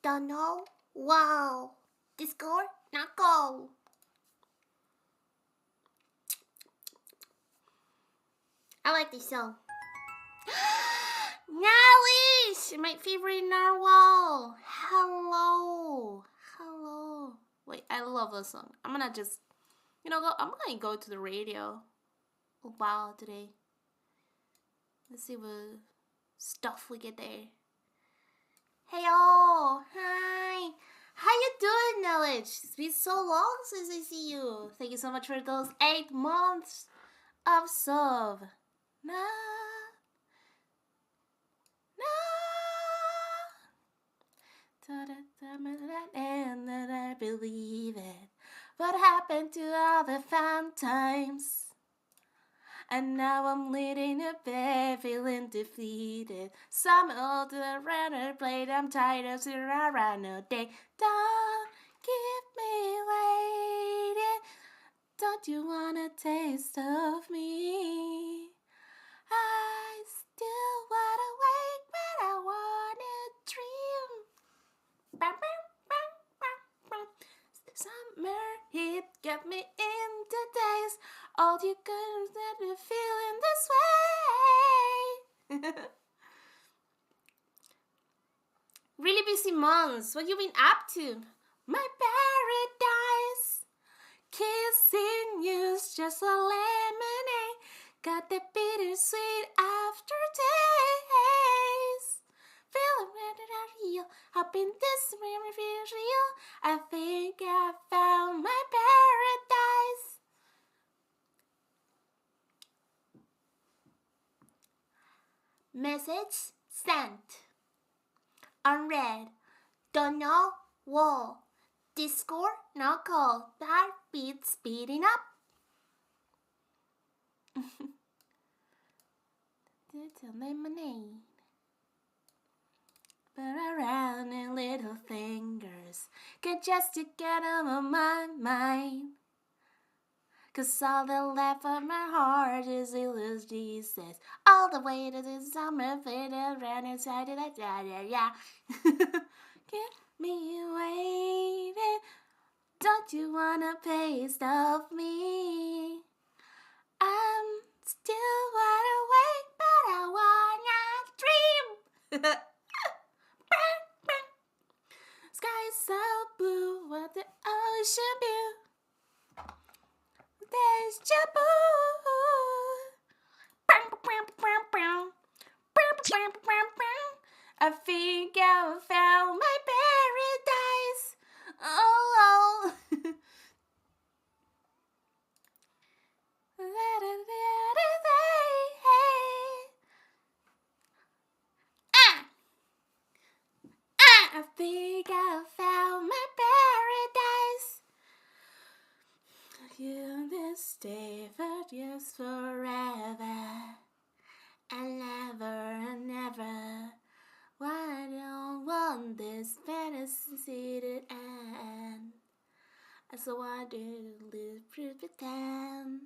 Don't know? Wow. Discord? Not go. I like this song. Nalish! My favorite narwhal. Hello. Hello. Wait, I love this song. I'm gonna just, I'm gonna go to the radio a while today. Let's see what stuff we get there. Hey all. Hi. How you doing, Knowledge? It's been so long since I see you. Thank you so much for those 8 months of sub. And I believe it. What happened to all the fun times? And now I'm leading a bed, feeling defeated. Some old runner played, I'm tired of sitting around all day. Don't keep me waiting. Don't you want a taste of me? I still wanna wake, but I wanna dream. Bam, bam, bam, bam, bam. Summer heat got me into days. All you girls that are feeling this way. Really busy months. What you been up to? My paradise. Kissing you's just a lemonade. Got the bittersweet aftertaste. Feeling real. Hoping this memory feels real. I think I found my paradise. Message sent. Unread. Don't know. Wall. Discord. No call. Heartbeat speeding up. It's a lemonade. But around in little fingers get just to get on my mind. 'Cause all that left of my heart is illness, Jesus. All the way to the summer, faded around inside of that, yeah. Get me waiting. Don't you want a taste of me? I'm still wide awake, but I wanna dream. Sky is so blue, what the ocean blue. There's Jabu. I think I found my paradise. Oh. I think I found my paradise. You will stay for just forever and never. Why don't want this fantasy to end? I so want to live pretend.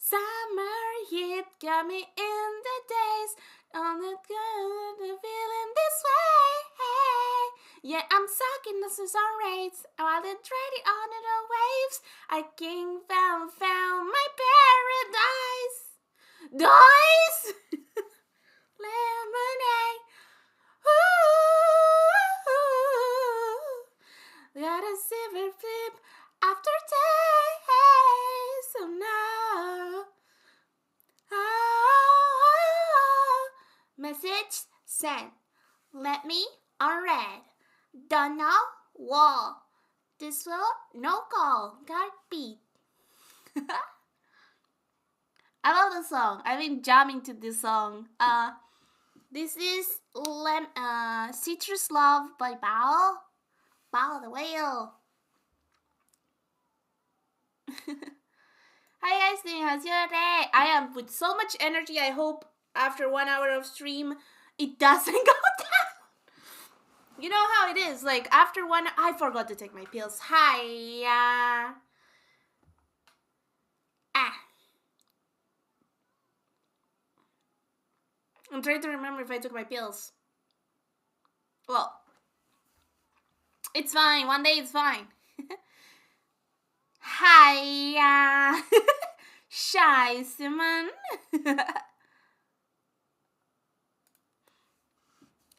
Summer heat got me in the days. On the feeling this way. Yeah, I'm sucking the sun rays while they're trading on the waves. I king found my paradise. Dice. Lemonade. Ooh. Got a silver flip after taste. So now. Message sent. Let me unread. Don't know. Wall. This will no call. Got beat. I love the song. I've been jamming to this song. This is Citrus Love by Bao. Bao the Whale. Hi guys, how's your day? I am with so much energy. I hope after 1 hour of stream, it doesn't go down. You know how it is. Like after I forgot to take my pills. Hi. I'm trying to remember if I took my pills. Well, it's fine. One day it's fine. Hi, Shy Simon.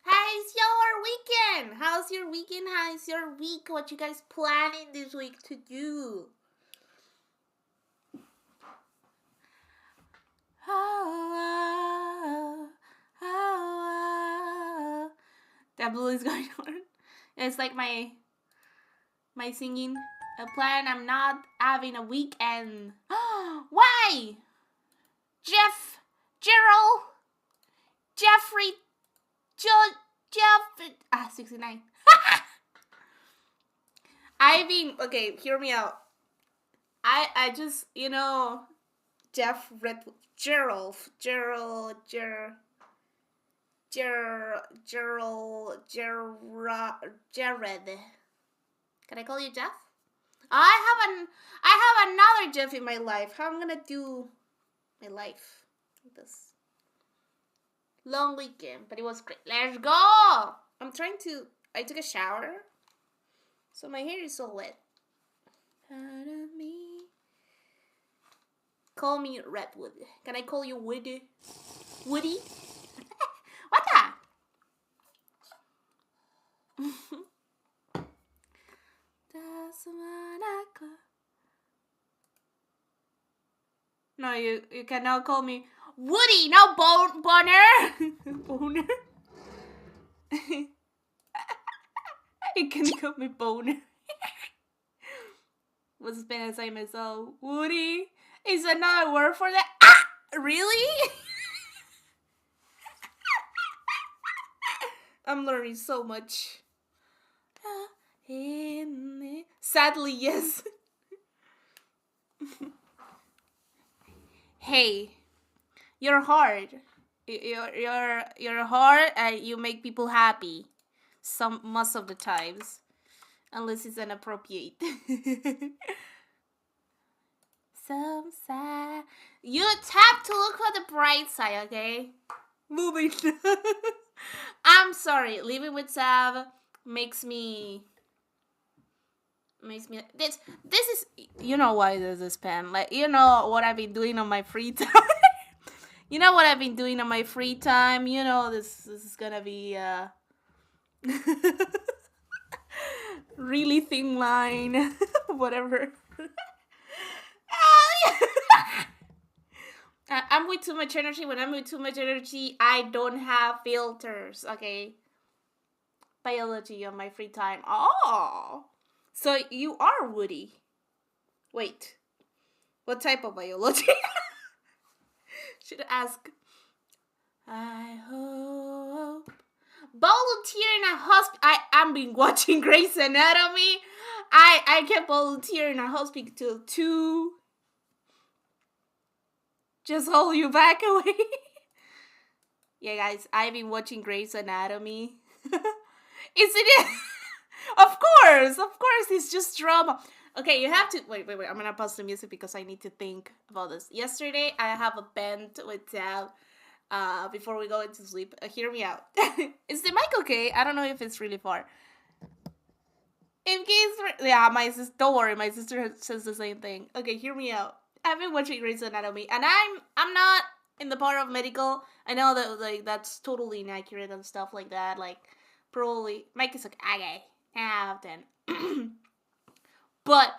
How's your weekend? How's your weekend? How's your week? What you guys planning this week to do? That blue is going on. It's like my singing plan. I'm not having a weekend. Why? Gerald, Jeffrey, Jeff, 69. Okay, hear me out. I just, Jeff Redwood, Gerald. Can I call you Jeff? I have another Jeff in my life. How I'm gonna do my life like this? Long weekend, but it was great. Let's go! I took a shower, so my hair is all wet. Part of me. Call me Redwood. Can I call you Woody? Woody? What the? No, you cannot call me Woody, no boner. Boner? You can call me boner. Was Spanish I myself. Woody is another word for that. Ah! Really? I'm learning so much. Sadly, yes. Hey, you're hard. You're hard and you make people happy. Most of the times. Unless it's inappropriate. So sad. You have to look on the bright side, okay? Moving. I'm sorry. Living with Sav makes me this is, you know why there's this pen, like, you know what I've been doing on my free time. You know what I've been doing on my free time. You know this is gonna be really thin line. Whatever. I'm with too much energy. When I'm with too much energy, I don't have filters, okay? Biology on my free time. Oh, so you are Woody. Wait, what type of biology? Should ask. I hope. Volunteer in a hospital. I've been watching Grey's Anatomy. I can volunteer in a hospital too. Just hold you back away. Yeah, guys, I've been watching Grey's Anatomy. Isn't it? Of course, it's just drama. Okay, you have to wait. I'm gonna pause the music because I need to think about this. Yesterday, I have a band with Dad. Before we go into sleep, hear me out. Is the mic okay? I don't know if it's really far. In case, yeah, don't worry, my sister says the same thing. Okay, hear me out. I've been watching Grey's Anatomy, and I'm not in the part of medical. I know that like that's totally inaccurate and stuff like that. Like probably Mike is like okay, 10 out of 10. But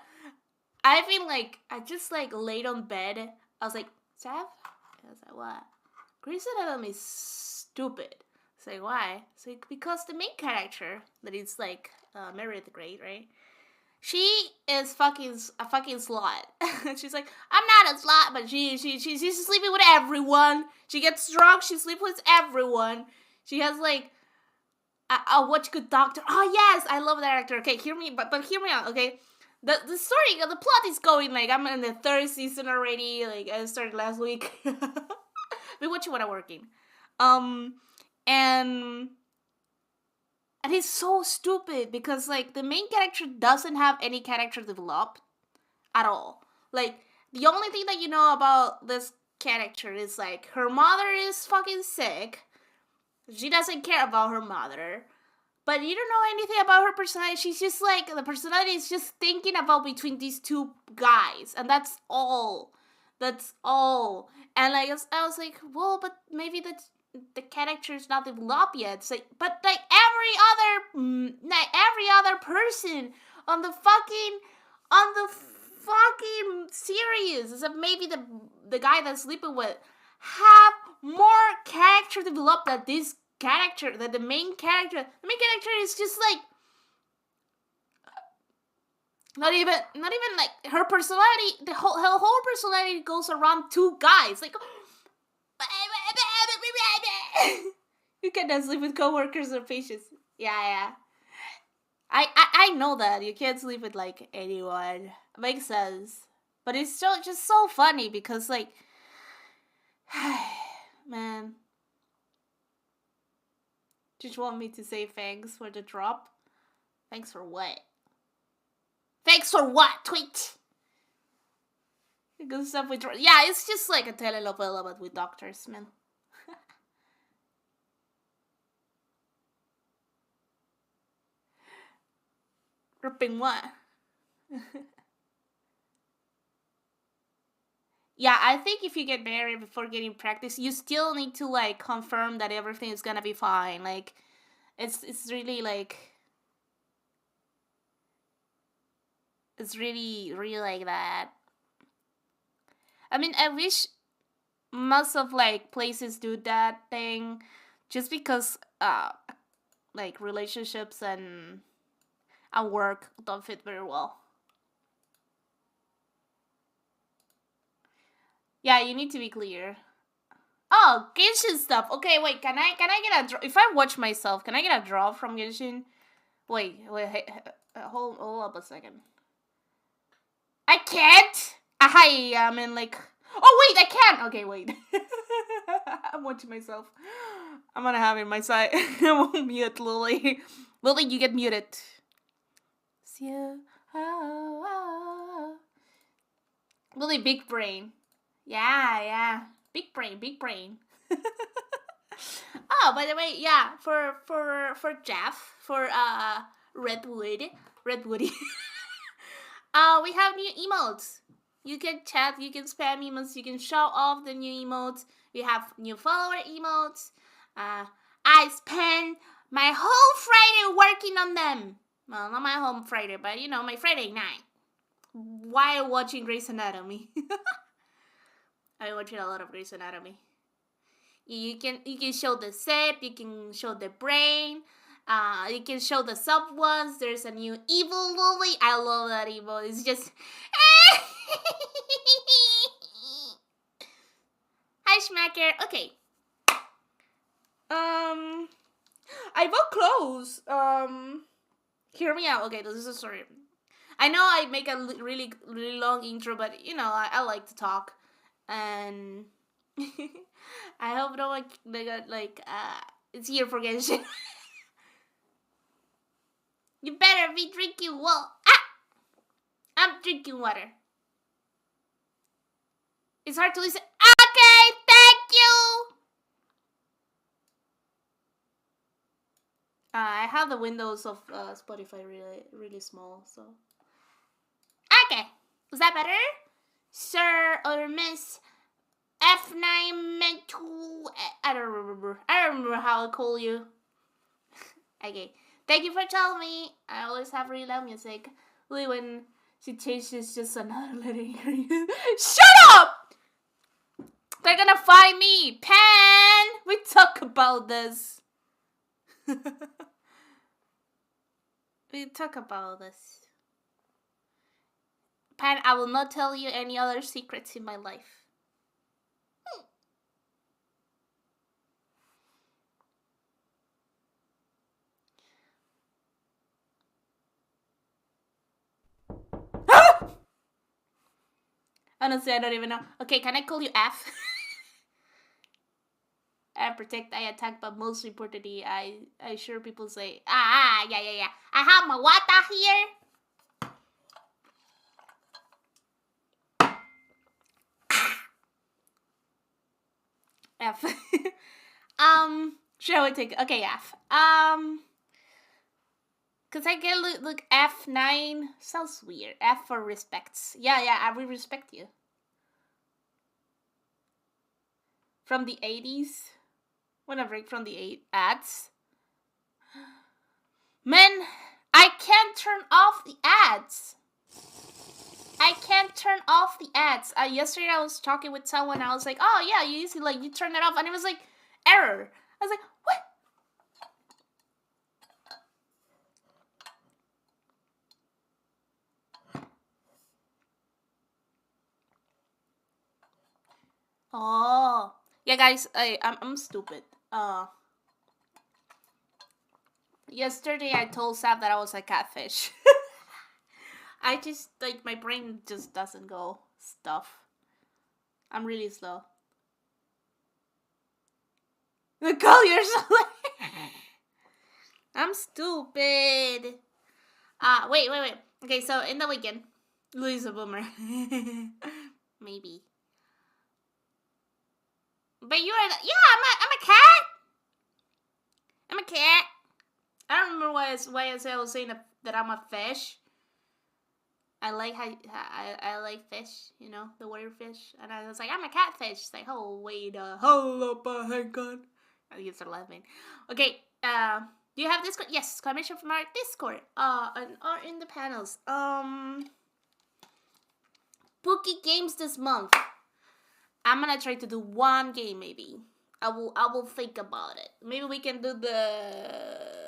I've been like I just like laid on bed. I was like, Sav? I was like, what? Grey's Anatomy is stupid. It's like, why? It's like because the main character that is like Meredith Grey, right? She is a fucking slut. She's like, I'm not a slut, but she's sleeping with everyone. She gets drunk, she sleeps with everyone. She has like a what good doctor. Oh yes, I love that actor. Okay, hear me, but hear me out. Okay, the story, the plot is going like I'm in the 3rd season already. Like I started last week. We watch it when I'm working, and it's so stupid because, like, the main character doesn't have any character developed at all. Like, the only thing that you know about this character is, like, her mother is fucking sick. She doesn't care about her mother. But you don't know anything about her personality. She's just like, the personality is just thinking about between these two guys. And that's all. That's all. And like, I was like, well, but maybe the character is not developed yet. It's like, but like every other person on the fucking series, except maybe the guy that's sleeping with, have more character developed than this character, that the main character is just like not even like her personality. Her whole personality goes around two guys. Like, you cannot sleep with coworkers or patients. Yeah. I know that you can't sleep with like anyone. Makes sense, but it's still just so funny because like, man. Did you want me to say thanks for the drop? Thanks for what? Thanks for what? Tweet! Good stuff with... Yeah, it's just like a telenovela but with doctors, man. Ripping what? Yeah, I think if you get married before getting practice, you still need to like confirm that everything is gonna be fine. Like, it's really like... It's really like that. I mean, I wish most of like places do that thing, just because like relationships and work don't fit very well. Yeah, you need to be clear. Oh, Genshin stuff. Okay, wait. Can I get a drop? If I watch myself, can I get a drop from Genshin? Wait. Hey, hold up a second. I can't. Hi, I mean like. Oh wait, I can. Okay, wait. I'm watching myself. I'm gonna have it in my side. I won't mute Lily. Lily, you get muted. See you. Lily, big brain. Yeah. Big brain. Oh, by the way, yeah, for Jeff, for Redwood. We have new emotes. You can chat, you can spam emotes, you can show off the new emotes. We have new follower emotes. I spent my whole Friday working on them. Well, not my whole Friday, but my Friday night while watching Grey's Anatomy. I'm watching a lot of Grey's Anatomy. You can show the sip, you can show the brain, you can show the sub ones. There's a new evil Lily. I love that evil. It's just hi Schmacker. Okay. I bought clothes. Hear me out. Okay, this is a story. I know I make a really long intro, but I like to talk, and I hope no one it's here for Genshin. You better be drinking water. I'm drinking water. It's hard to listen. Okay, thank you. I have the windows of Spotify really small, so. Okay, is that better? Sir or Miss F9 Mental. I don't remember how I call you. Okay, thank you for telling me. I always have really loud music. Only when she changes just another letter. Shut up! They're gonna find me. Pan! We talk about this. We talk about this. Pan, I will not tell you any other secrets in my life. Honestly, I don't even know. Okay, can I call you F? I protect, I attack, but most importantly, I sure people say, yeah. I have my water here. F. Shall we take? Okay, F. Cause I get look F9 sounds weird. F for respects. Yeah, I will respect you. From the 80s. Whenever from the ads. Man, I can't turn off the ads. I can't turn off the ads. Yesterday I was talking with someone. I was like, "Oh yeah, you usually like you turn it off," and it was like error. I was like, "What?" Oh yeah, guys, I'm stupid. Yesterday I told Sam that I was a catfish. I just like my brain just doesn't go stuff. I'm really slow. The colors. I'm stupid. Wait. Okay, so in the weekend, Louis a boomer. Maybe. But you are I'm a cat. I'm a cat. I don't remember why I was saying that I'm a fish. I like I like fish, you know, the water fish. And I was like, I'm a catfish. It's like, oh wait, hold up, hang on. I think it's 11. Okay, do you have Discord? Yes, exclamation from our Discord. And are in the panels. Spooky games this month. I'm gonna try to do one game maybe. I will think about it. Maybe we can do the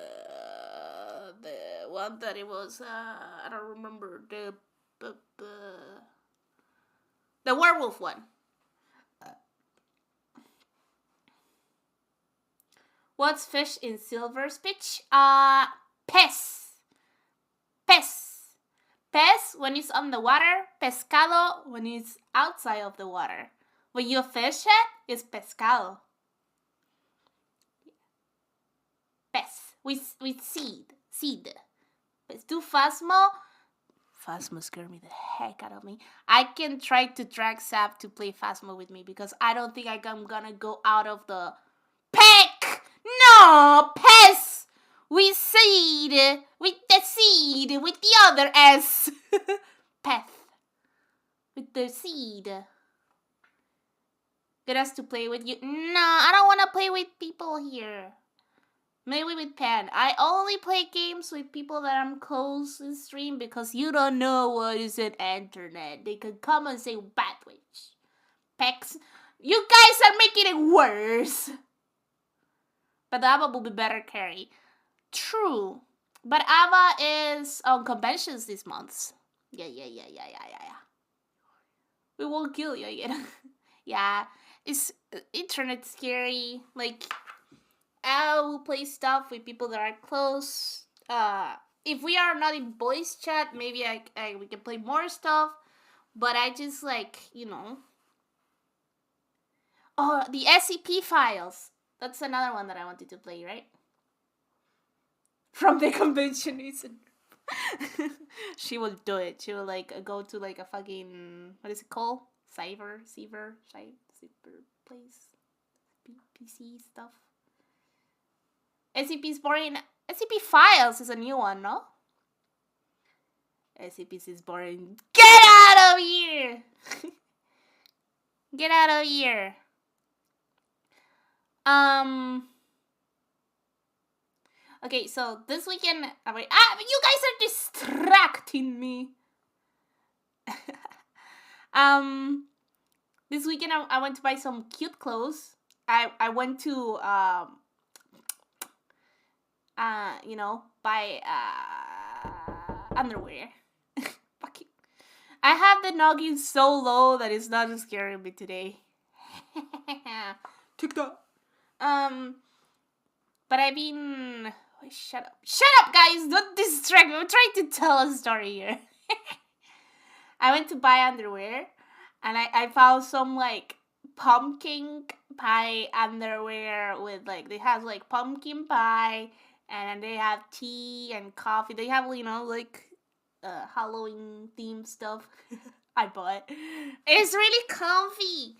one that it was I don't remember the werewolf one. What's fish in silver speech? Pez. Pez when it's on the water. Pescado when it's outside of the water. When you fish it, it's pescado. Pez with seed. It's too Phasmo. Phasmo scared me the heck out of me. I can try to drag Sap to play Phasmo with me because I don't think I'm gonna go out of the peck. No, Pez with seed, with the other S. Peth with the seed. Get us to play with you. No, I don't want to play with people here. Maybe with Pan. I only play games with people that I'm close in stream because you don't know what is an internet. They could come and say bad words. Pecs. You guys are making it worse. But Ava will be better carry. True. But Ava is on conventions this month. Yeah. We won't kill you again. Yeah. Is internet scary? Like, I will play stuff with people that are close. If we are not in voice chat, maybe we can play more stuff. But I just like, you know. Oh, the SCP files. That's another one that I wanted to play, right? From the convention, isn't. She will do it. She will like go to like a fucking, what is it called? Cyber place. PC stuff. SCP is boring. SCP Files is a new one, no? SCP is boring. Get out of here! Get out of here. Okay, so this weekend, you guys are distracting me. This weekend I went to buy some cute clothes. I went to buy underwear. Fuck you. I have the noggin so low that it's not scaring me today. TikTok. But I've been. Oh, shut up, guys! Don't distract me. I'm trying to tell a story here. I went to buy underwear, and I found some like pumpkin pie underwear with like they have like pumpkin pie, and they have tea and coffee. They have like Halloween themed stuff. I bought. It's really comfy.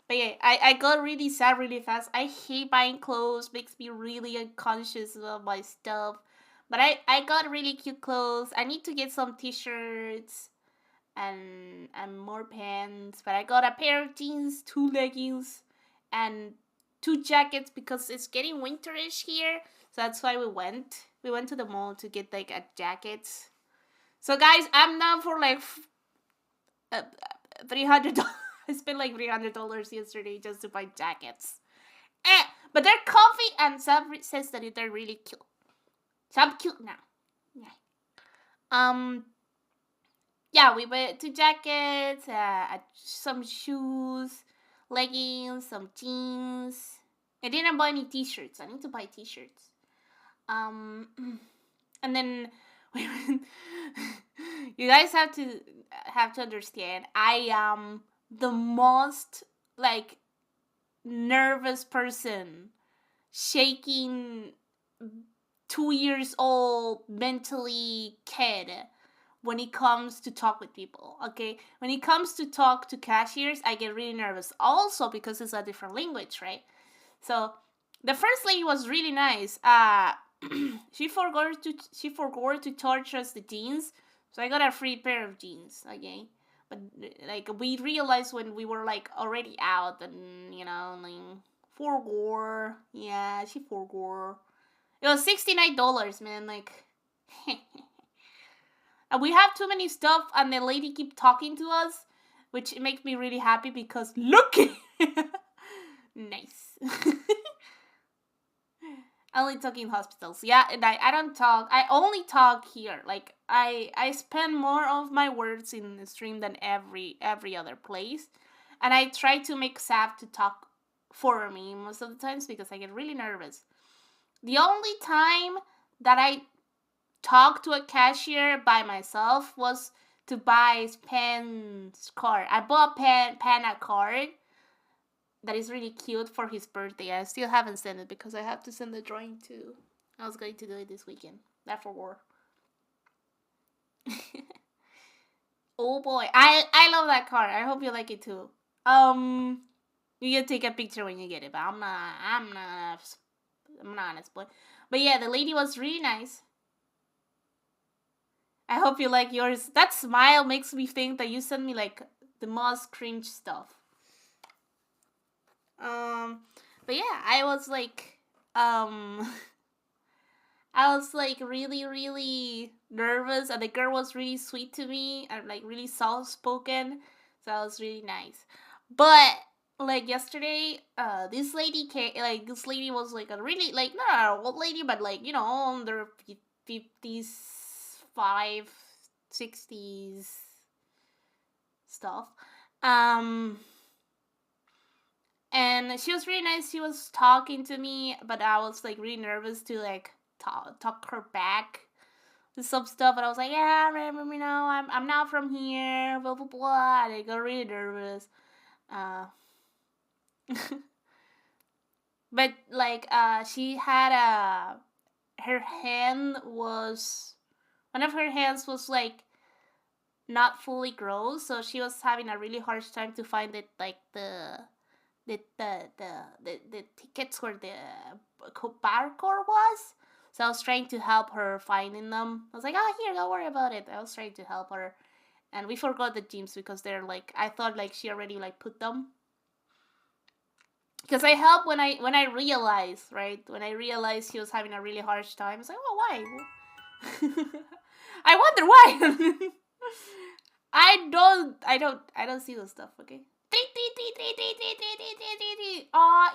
But yeah, I got really sad really fast. I hate buying clothes. Makes me really unconscious of my stuff. But I got really cute clothes. I need to get some t-shirts and more pants. But I got a pair of jeans, 2 leggings, and 2 jackets because it's getting winterish here. So that's why we went. We went to the mall to get like a jacket. So guys, I'm down for like $300. I spent like $300 yesterday just to buy jackets. But they're comfy and Sam says that they're really cute. So I'm cute now. Yeah. Yeah, we bought 2 jackets, some shoes, leggings, some jeans. I didn't buy any t-shirts. I need to buy t-shirts. And then you guys have to understand. I am the most like nervous person, shaking 2 years old mentally kid when it comes to talk with people. Okay, when it comes to talk to cashiers, I get really nervous. Also because it's a different language, right? So the first lady was really nice. She forgot to charge us the jeans, so I got a free pair of jeans. Okay, but like we realized when we were like already out, and like forgot. Yeah, she forgot. It was $69, man. Like, and we have too many stuff, and the lady keep talking to us, which makes me really happy because look, nice. I only talk in hospitals. Yeah, and I don't talk. I only talk here. Like I spend more of my words in the stream than every other place, and I try to make Sav to talk for me most of the times because I get really nervous. The only time that I talked to a cashier by myself was to buy Pan's card. I bought Pan a card that is really cute for his birthday. I still haven't sent it because I have to send the drawing too. I was going to do it this weekend. That for war. Oh boy, I love that card. I hope you like it too. You can take a picture when you get it, but I'm not gonna spoil. But yeah, the lady was really nice. I hope you like yours. That smile makes me think that you sent me like the most cringe stuff. But yeah, I was like really, really nervous, and the girl was really sweet to me and like really soft spoken, so that was really nice. But like yesterday, this lady was like a really like not an old lady, but like under 50s, 60s stuff. And she was really nice. She was talking to me, but I was like really nervous to like talk her back to some stuff. And I was like, yeah, remember, I'm not from here, blah blah blah. And I got really nervous. But like she had her hand was one of her hands was like not fully grown, so she was having a really hard time to find it like the tickets where the barcode was. So I was trying to help her finding them. I was like, oh, here, don't worry about it. I was trying to help her. And we forgot the gyms because they're like, I thought like she already like put them. Because I helped when I realized, right? When I realized she was having a really hard time. I was like, oh, why? I wonder why. I don't see those stuff, okay?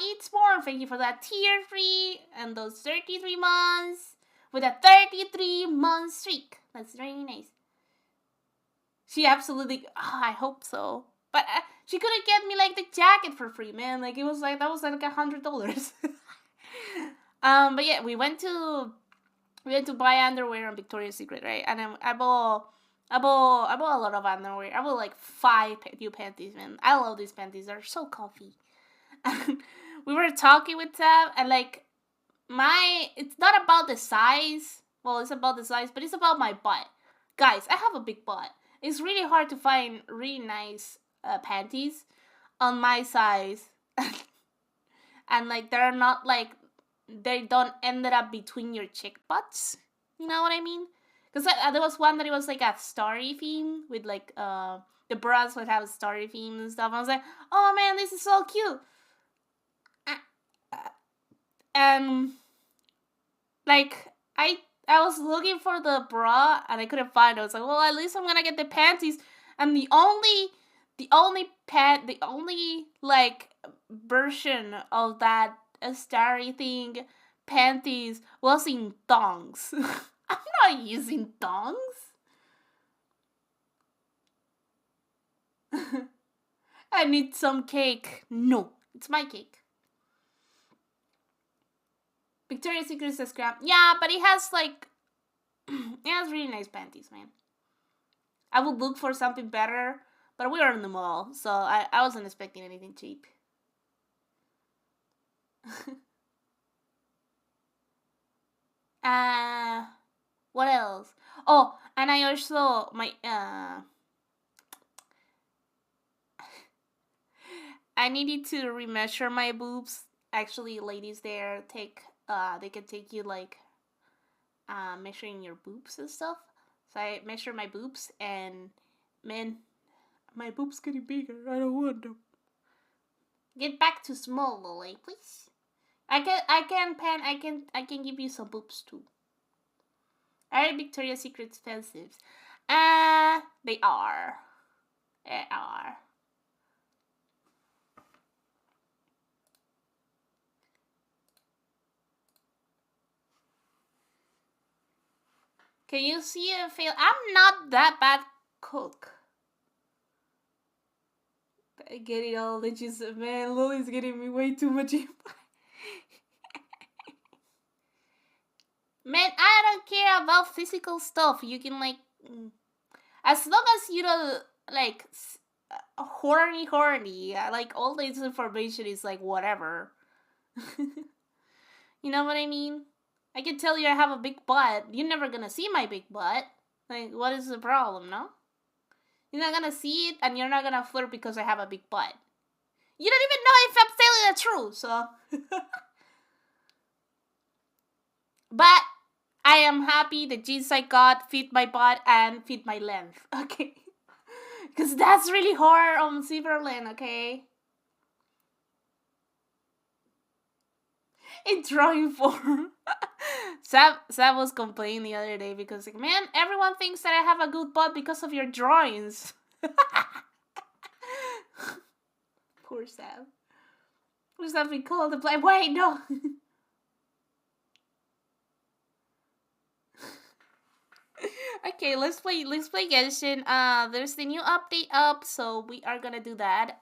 It's more. Thank you for that tier 3 and those 33 months with a 33-month streak. That's very nice. She absolutely. I hope so. But she couldn't get me like the jacket for free, man. Like it was like that was like $100. But yeah, we went to buy underwear on Victoria's Secret, right? And then I bought a lot of underwear. I bought like 5 new panties, man. I love these panties. They're so comfy. We were talking with them, and like it's not about the size. Well, it's about the size, but it's about my butt. Guys, I have a big butt. It's really hard to find really nice panties on my size. And like they're not like, they don't end up between your cheek butts. You know what I mean? Because there was one that it was like a starry theme with like the bras would have a starry theme and stuff. I was like, oh man, this is so cute. And like I was looking for the bra and I couldn't find it. I was like, well, at least I'm gonna get the panties. And the only like version of that starry thing panties was in thongs. I'm not using thongs. I need some cake. No, it's my cake. Victoria's Secret says crap. Yeah, but it has like it has really nice panties, man. I would look for something better, but we were in the mall, so I wasn't expecting anything cheap. What else? Oh, and I also I needed to remeasure my boobs. Actually, ladies there they can take you like measuring your boobs and stuff. So I measure my boobs and man, my boobs getting bigger. I don't want them. Get back to small, Lily, please. I can give you some boobs too. Are Victoria's Secret expensive? They are. They are. Can you see a fail? I'm not that bad cook. I get it all. They just, man, Lily's getting me way too much info. Man, I don't care about physical stuff. You can like, as long as you don't like horny. Like all this information is like whatever. You know what I mean? I can tell you I have a big butt. You're never gonna see my big butt. Like, what is the problem, no? You're not gonna see it, and you're not gonna flirt because I have a big butt. You don't even know if I'm telling the truth, so. But I am happy the jeans I got fit my butt and fit my length, okay? Because that's really hard on Cyberland, okay? In drawing form. Sam was complaining the other day because, like, man, everyone thinks that I have a good butt because of your drawings. Poor Sam. Who's that been called to play? Wait, no. Okay, let's play Genshin. There's the new update up, so we are gonna do that.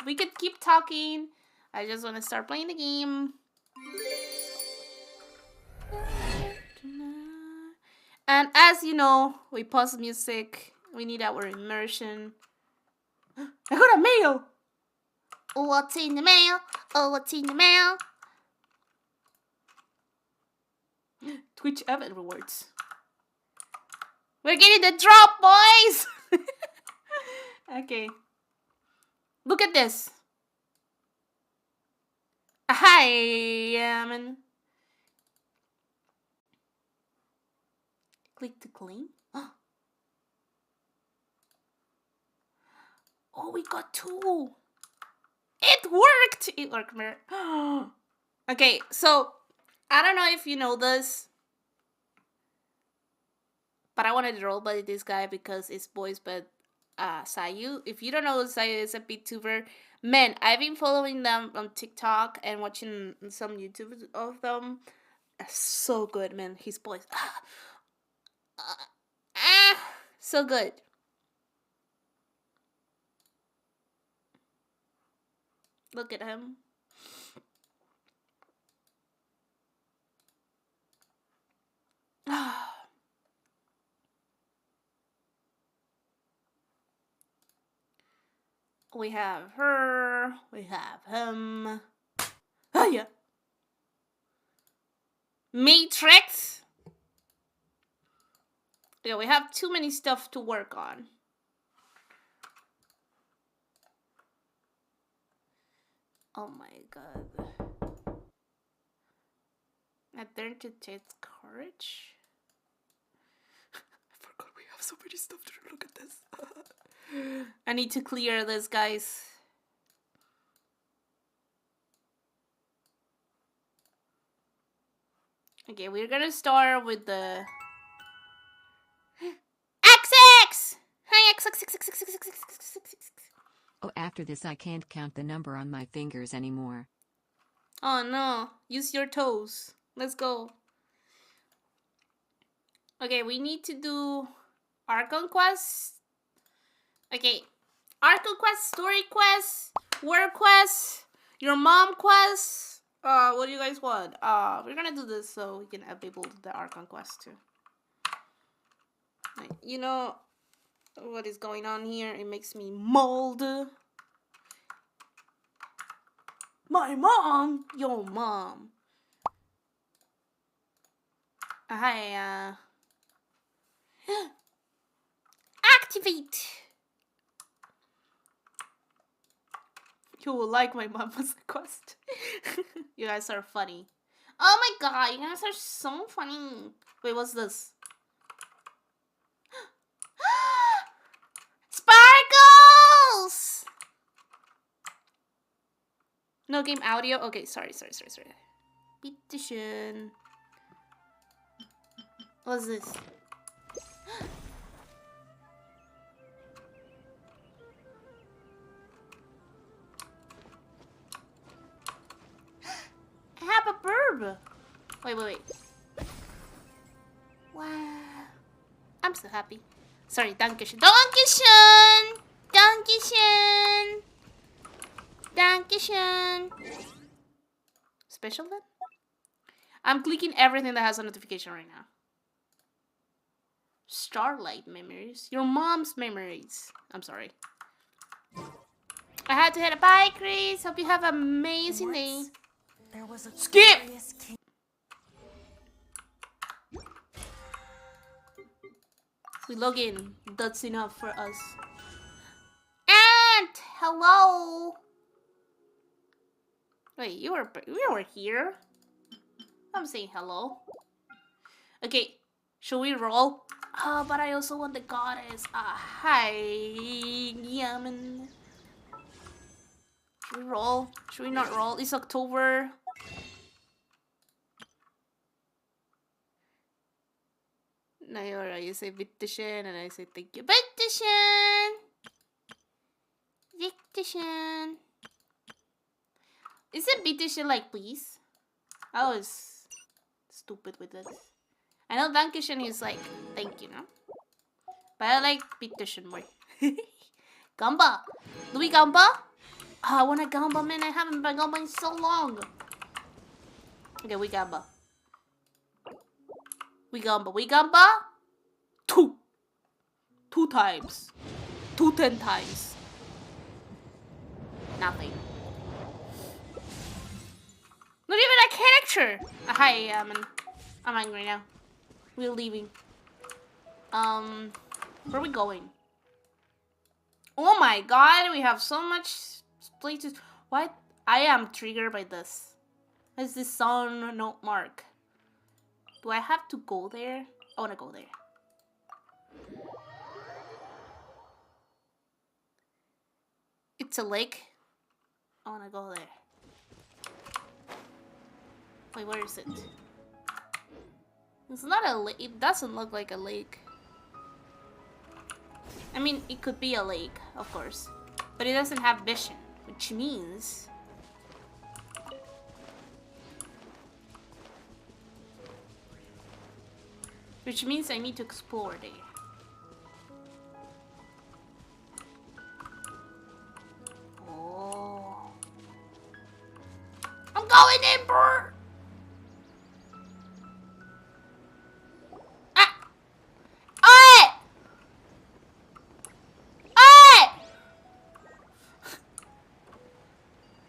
We could keep talking. I just wanna start playing the game. And as you know, we pause music. We need our immersion. I got a mail! Oh, what's in the mail? Oh, what's in the mail? Twitch event rewards. We're getting the drop, boys! Okay. Look at this. Hi, man. Click to claim. Oh, we got 2. It worked! It worked, man. Okay, so I don't know if you know this, but I wanted to roleplay this guy because it's boys, but Sayu. If you don't know, Sayu is a VTuber. Man, I've been following them on TikTok and watching some YouTube of them. So good, man. His voice. So good. Look at him. We have her. We have him. Oh, yeah. Matrix. Yeah, we have too many stuff to work on. Oh my god. I learned to take courage. have so many stuff to do. Look at this. I need to clear this, guys. Okay, we're gonna start with the XX! Hi, XX. Oh, after this I can't count the number on my fingers anymore. Oh no, use your toes. Let's go. Okay, we need to do Archon Quest. Okay, Archon Quest, Story Quest, Work Quest, Your Mom Quest. What do you guys want? We're gonna do this so we can enable the Archon Quest too. Like, you know what is going on here? It makes me mold. My mom! Yo, mom. Hi, activate! You will like my mama's quest. You guys are funny. Oh my god, you guys are so funny. Wait, what's this? Sparkles! No game audio? Okay, sorry. Petition. What's this? I have a burb. Wait. Wow. I'm so happy. Sorry, Dankeschön. Dankeschön. Special then? I'm clicking everything that has a notification right now. Starlight memories. Your mom's memories. I'm sorry. I had to hit a bye, Chris. Hope you have an amazing day. There was a skip! We log in. That's enough for us. Aunt! Hello! Wait, you were here? I'm saying hello. Okay, should we roll? Oh, but I also want the goddess. Hi, Yaman. Should we roll? Should we not roll? It's October. No, you're right. You say Victishin, and I say thank you. Victishin. Is it Victishin like please? I was stupid with this. I know Dankeschön is like thank you, no? But I like Victishin more. Gamba. Do we Gamba? Oh, I want a Gamba, man. I haven't been Gamba in so long. Okay, we Gamba. We Gamba. 2 times. 10 times. Nothing. Not even a character. Hi, I'm angry now. We're leaving. Where are we going? Oh my god, we have so much places. What? I am triggered by this. Is this sound note mark? Do I have to go there? I want to go there. It's a lake. I want to go there. Wait, where is it? It's not a lake. It doesn't look like a lake. I mean, it could be a lake, of course. But it doesn't have vision, which means... I need to explore there. Oh. I'm going in, bro!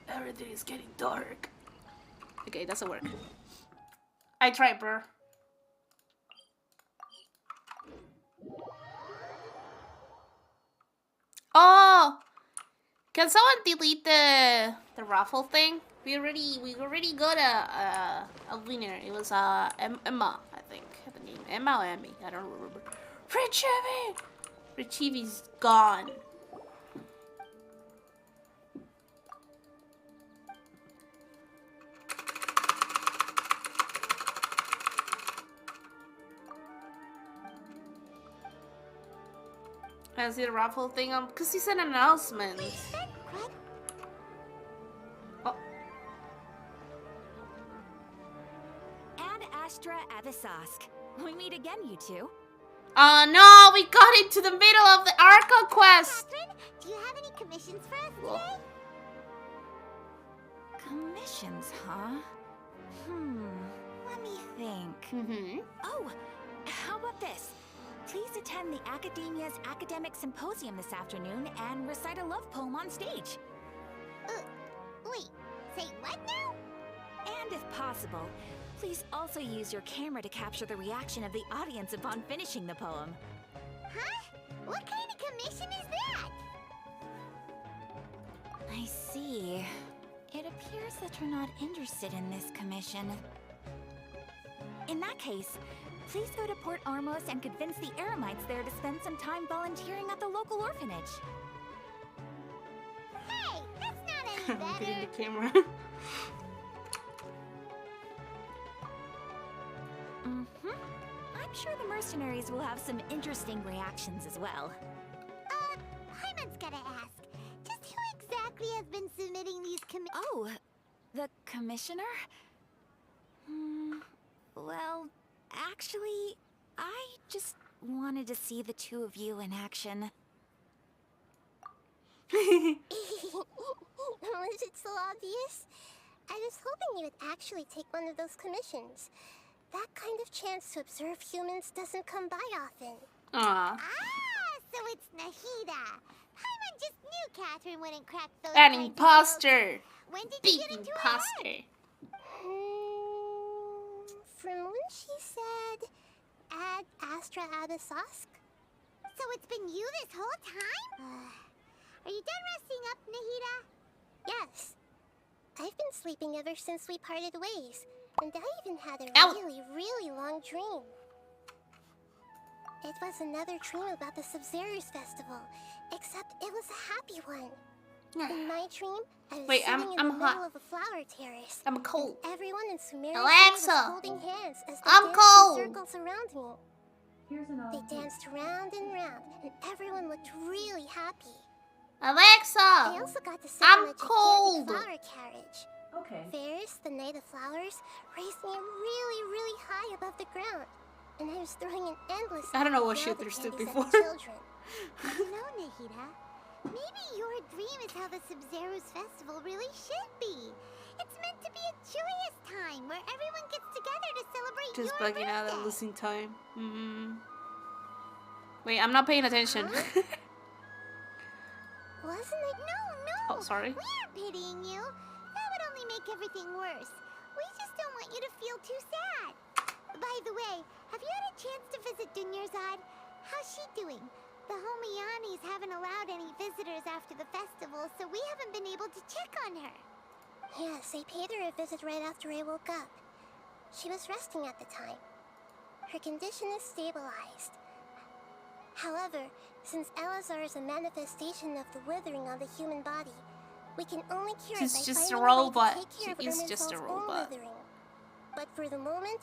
Everything is getting dark. Okay, doesn't work. I tried, bro. Oh, can someone delete the raffle thing? We already got a winner. It was Emma, I think. The name Emma or Emmy, I don't remember. Richibi! Richibi's gone. I see the raffle thing on because he said an announcement. Oh. Ad Astra Abyssosque. We meet again, you two. Oh no, we got into the middle of the Arca quest. Catherine, do you have any commissions for us Whoa. today? Commissions, huh? Let me think. Mm-hmm. Oh, how about this? Please attend the Academia's Academic Symposium this afternoon and recite a love poem on stage. Wait, say what now? And if possible, please also use your camera to capture the reaction of the audience upon finishing the poem. Huh? What kind of commission is that? I see. It appears that you're not interested in this commission. In that case, please go to Port Armos and convince the Eremites there to spend some time volunteering at the local orphanage. Hey, that's not any Getting better. the camera. I'm sure the mercenaries will have some interesting reactions as well. Hyman's gotta ask. Just who exactly has been submitting these Oh, the commissioner? Well, actually, I just wanted to see the two of you in action. Was it so obvious? I was hoping you would actually take one of those commissions. That kind of chance to observe humans doesn't come by often. Aw. So it's Nahida. Hyman just knew Catherine wouldn't crack those An kinds of imposter. jokes. When did you Big get into her imposter. head? From when she said Ad Astra Abyssosque? So it's been you this whole time? Are you done resting up, Nahida? Yes. I've been sleeping ever since we parted ways. And I even had a Ow. really long dream. It was another dream about the Sumeru festival, except it was a happy one. In my dream, I was Wait, sitting I'm in the hot. middle of a flower terrace. I'm cold. Everyone in Sumeru Alexa. was holding hands as they I'm danced cold. in circles around me. They danced round and round, and everyone looked really happy. I Alexa. also got to sit I'm on a cold. gigantic flower carriage. Okay. Ferris, the Knight of Flowers, raised me really high above the ground, and I was throwing an endless. I don't know what flower she understood candies at before. the children. You know, Nahida, maybe your dream is how the Sumeru's festival really should be. It's meant to be a joyous time where everyone gets together to celebrate Just your bugging out birthday. and losing time. Wait, I'm not paying attention. Huh? Wasn't it? No. Oh, sorry. We aren't pitying you. That would only make everything worse. We just don't want you to feel too sad. By the way, have you had a chance to visit Dunyarzad? How's she doing? The Homianis haven't allowed any visitors after the festival, so we haven't been able to check on her. Yes, I paid her a visit right after I woke up. She was resting at the time. Her condition is stabilized. However, since Elazar is a manifestation of the withering on the human body, we can only cure She's it by just a finding a way robot. to take care She of is just a Erminsol's own robot. withering. But for the moment,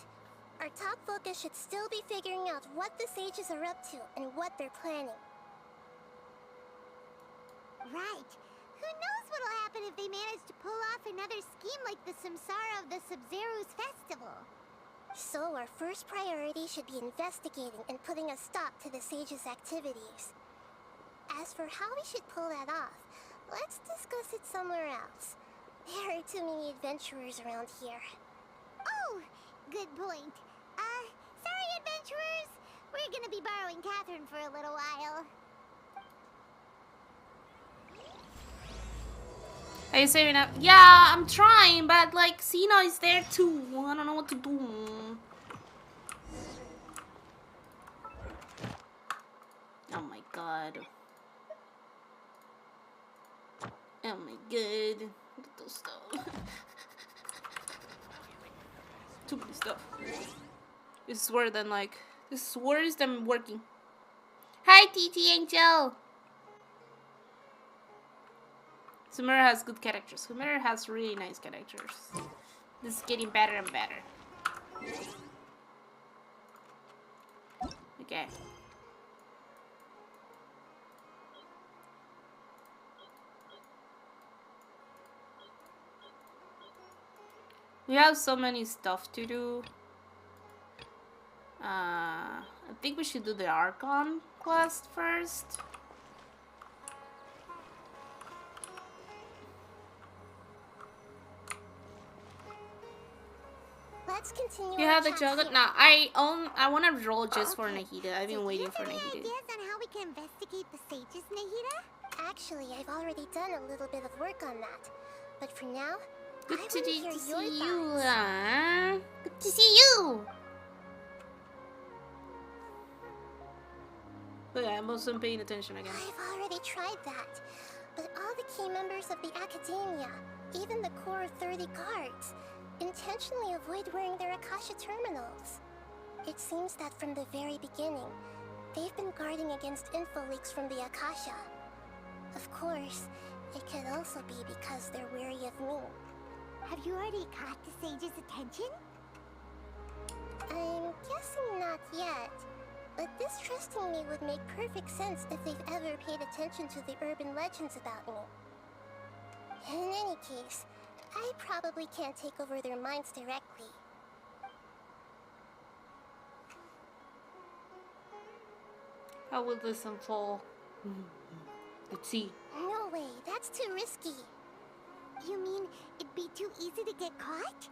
our top focus should still be figuring out what the sages are up to and what they're planning. Right. Who knows what'll happen if they manage to pull off another scheme like the Samsara of the Sumeru's festival? So our first priority should be investigating and putting a stop to the sages' activities. As for how we should pull that off, let's discuss it somewhere else. There are too many adventurers around here. Oh, good point. Sorry, adventurers. We're gonna be borrowing Catherine for a little while. Are you saving up? Yeah, I'm trying, but like Sina is there too. I don't know what to do. Oh my god. Oh my god. Look at those stuff. Too many stuff. This is worse than working. Hi, TT Angel. Sumeru has good characters. Sumeru has really nice characters. This is getting better and better. Okay. We have so many stuff to do. I think we should do the Archon quest first. Let's continue. You our have the chat chocolate? here. No, I want to roll just for Okay. Nahida. I've been So waiting do for you have any Nahida. ideas on how we can investigate the sages, Nahida? Actually, I've already done a little bit of work on that. But for now, Good I to want to hear see your you. thoughts. Good to see you. Oh yeah, I wasn't paying attention again. I've already tried that. But all the key members of the Academia, even the core of 30 guards, intentionally avoid wearing their Akasha terminals. It seems that from the very beginning, they've been guarding against info leaks from the Akasha. Of course, it could also be because they're wary of me. Have you already caught the sage's attention? I'm guessing not yet. But distrusting me would make perfect sense if they've ever paid attention to the urban legends about me. In any case, I probably can't take over their minds directly. How will this unfold? Let's see. No way, that's too risky. You mean it'd be too easy to get caught?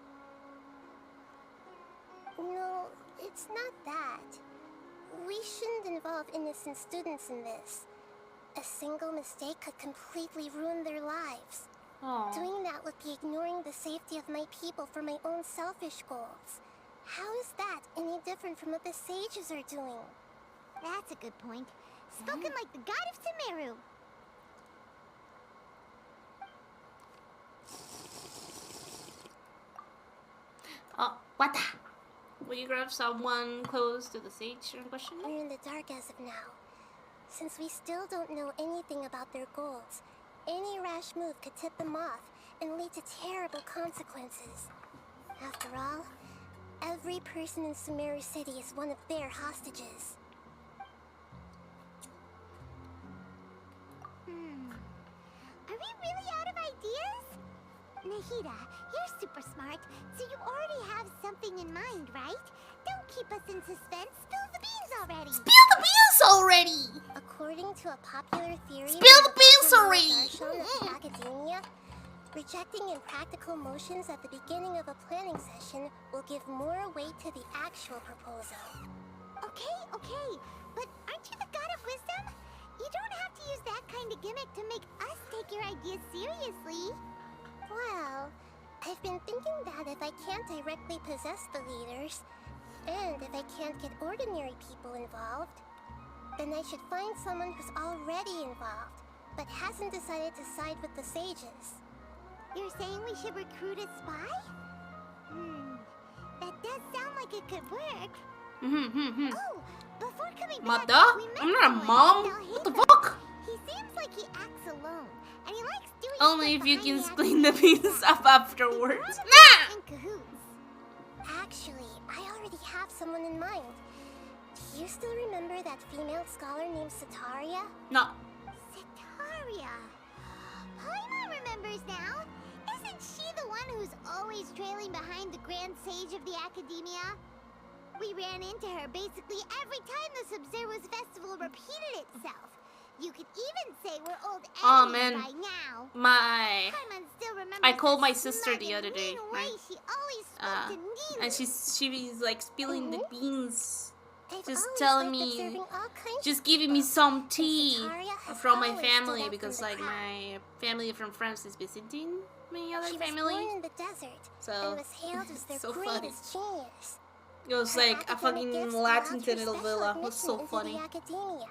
No, it's not that. We shouldn't involve innocent students in this. A single mistake could completely ruin their lives. Aww. Doing that would be ignoring the safety of my people for my own selfish goals. How is that any different from what the sages are doing? That's a good point. Spoken like the god of Sumeru. Oh, what the? Will you grab someone close to the sage in question? We're in the dark as of now. Since we still don't know anything about their goals, any rash move could tip them off and lead to terrible consequences. After all, every person in Sumeru City is one of their hostages. Are we really out of ideas? Nahida, you're super smart, so you already have something in mind, right? Don't keep us in suspense. Spill the beans already. Spill the beans already! According to a popular theory, Spill from the beans Dr. already! Darshan of the Academia, rejecting impractical motions at the beginning of a planning session will give more weight to the actual proposal. Okay, but aren't you the god of wisdom? You don't have to use that kind of gimmick to make us take your ideas seriously. Well, I've been thinking that if I can't directly possess the leaders, and if I can't get ordinary people involved, then I should find someone who's already involved, but hasn't decided to side with the sages. You're saying we should recruit a spy? That does sound like it could work. Oh, before coming back, Mother? we met I'm not a someone. mom. Now, What the hey, fuck? He seems like he acts alone, and he likes doing Only stuff if you behind can the split the beans up afterwards. Nah! Nah! In cahoots. Actually, I already have someone in mind. Do you still remember that female scholar named Sataria? No. Sataria. Paimon remembers now. Isn't she the one who's always trailing behind the Grand Sage of the Academia? We ran into her basically every time the Sub-Zero's festival repeated itself. You could even say we're old Oh, enemies man. by now. Paimon still remembers I called the my sister smug the and other day, mean way right? she always spoke to Nina. And she was like spilling the beans. I've Just always telling liked me, observing all kinds just of giving me people. some And tea Sataria has from my always stood family out because from the like crowd. my family from France is visiting my other She was family. born in the desert So, and was hailed as their so funny. greatest genius. It was Her like a academic fucking gifts Latin allowed her telenovela. special It was so admission into funny. the academia,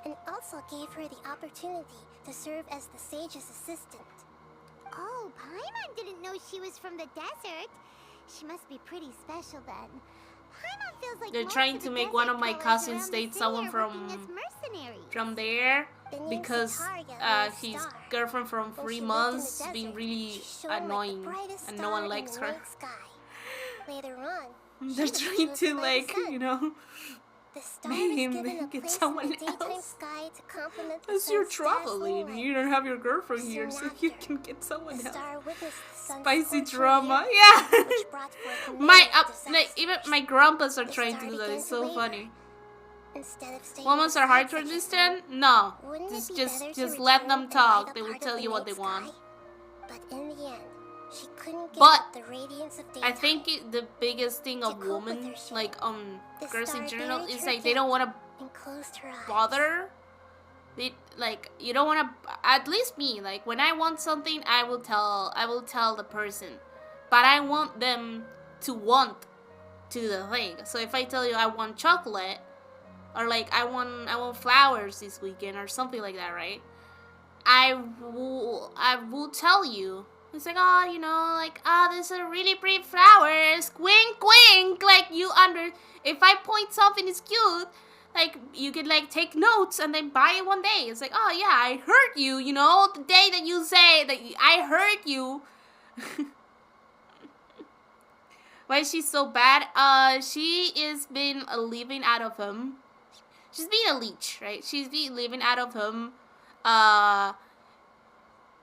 and also gave her the opportunity to serve as the sage's assistant. Oh, Paimon didn't know she was from the desert. She must be pretty special then. Paimon feels like They're most trying of to the make one of my desert cousins dwellers around date the city someone are working as mercenaries. from there Been named because Sataria, his Star. girlfriend from When 3 she lived in the months desert, being really she shone like the annoying brightest and no one star likes in the her. night sky. Later on, They're she was trying chosen to by like, the sun. you know, The star make was him given a get place in someone the daytime else. sky to complement the As you're sun's traveling, dazzling you light. don't have your girlfriend Soon here, so you after, can get someone The else. star witnessed the sun's Spicy scorching drama, heat, yeah. which brought forth My many like even disasters. my grandpas are The trying to star do that. began It's to so waver. funny. Instead of staying Women are hard beside to such a star, understand. No, wouldn't it be just better just to let return them and talk. light They a will part tell of you the what they night want. sky? But in the end, she couldn't give But up the radiance of I daytime. think the biggest thing To of cope with women, her shame, like the girls in star general, buried is her like they don't guilt want to and closed her eyes. bother. They like you don't want to. At least me, like when I want something, I will tell the person, but I want them to want to do the thing. So if I tell you I want chocolate, or like I want flowers this weekend or something like that, right? I will tell you. It's like, oh, you know, like, these are really pretty flowers. Wink, wink. Like, if I point something is cute, like, you could, like, take notes and then buy it one day. It's like, oh, yeah, I heard you, you know, the day that you say that I heard you. Why is she so bad? She is been living out of him. She's been a leech, right? She's been living out of him.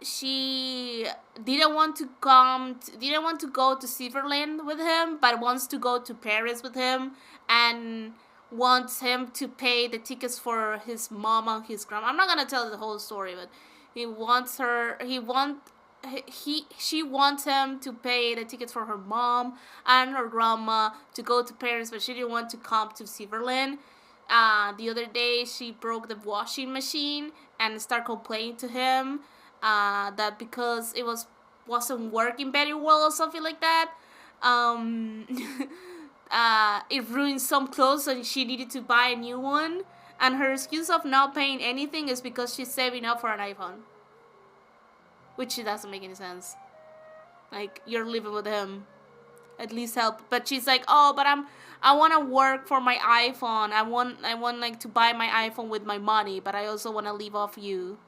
She didn't want to go to Silverland with him, but wants to go to Paris with him, and wants him to pay the tickets for his mom and his grandma. I'm not gonna tell the whole story, but she wants him to pay the tickets for her mom and her grandma to go to Paris, but she didn't want to come to Silverland. The other day she broke the washing machine and started complaining to him that because it wasn't working very well or something like that. It ruined some clothes and she needed to buy a new one. And her excuse of not paying anything is because she's saving up for an iPhone. Which doesn't make any sense. Like, you're living with him. At least help. But she's like, oh, but I want to work for my iPhone. I want like to buy my iPhone with my money, but I also want to live off you.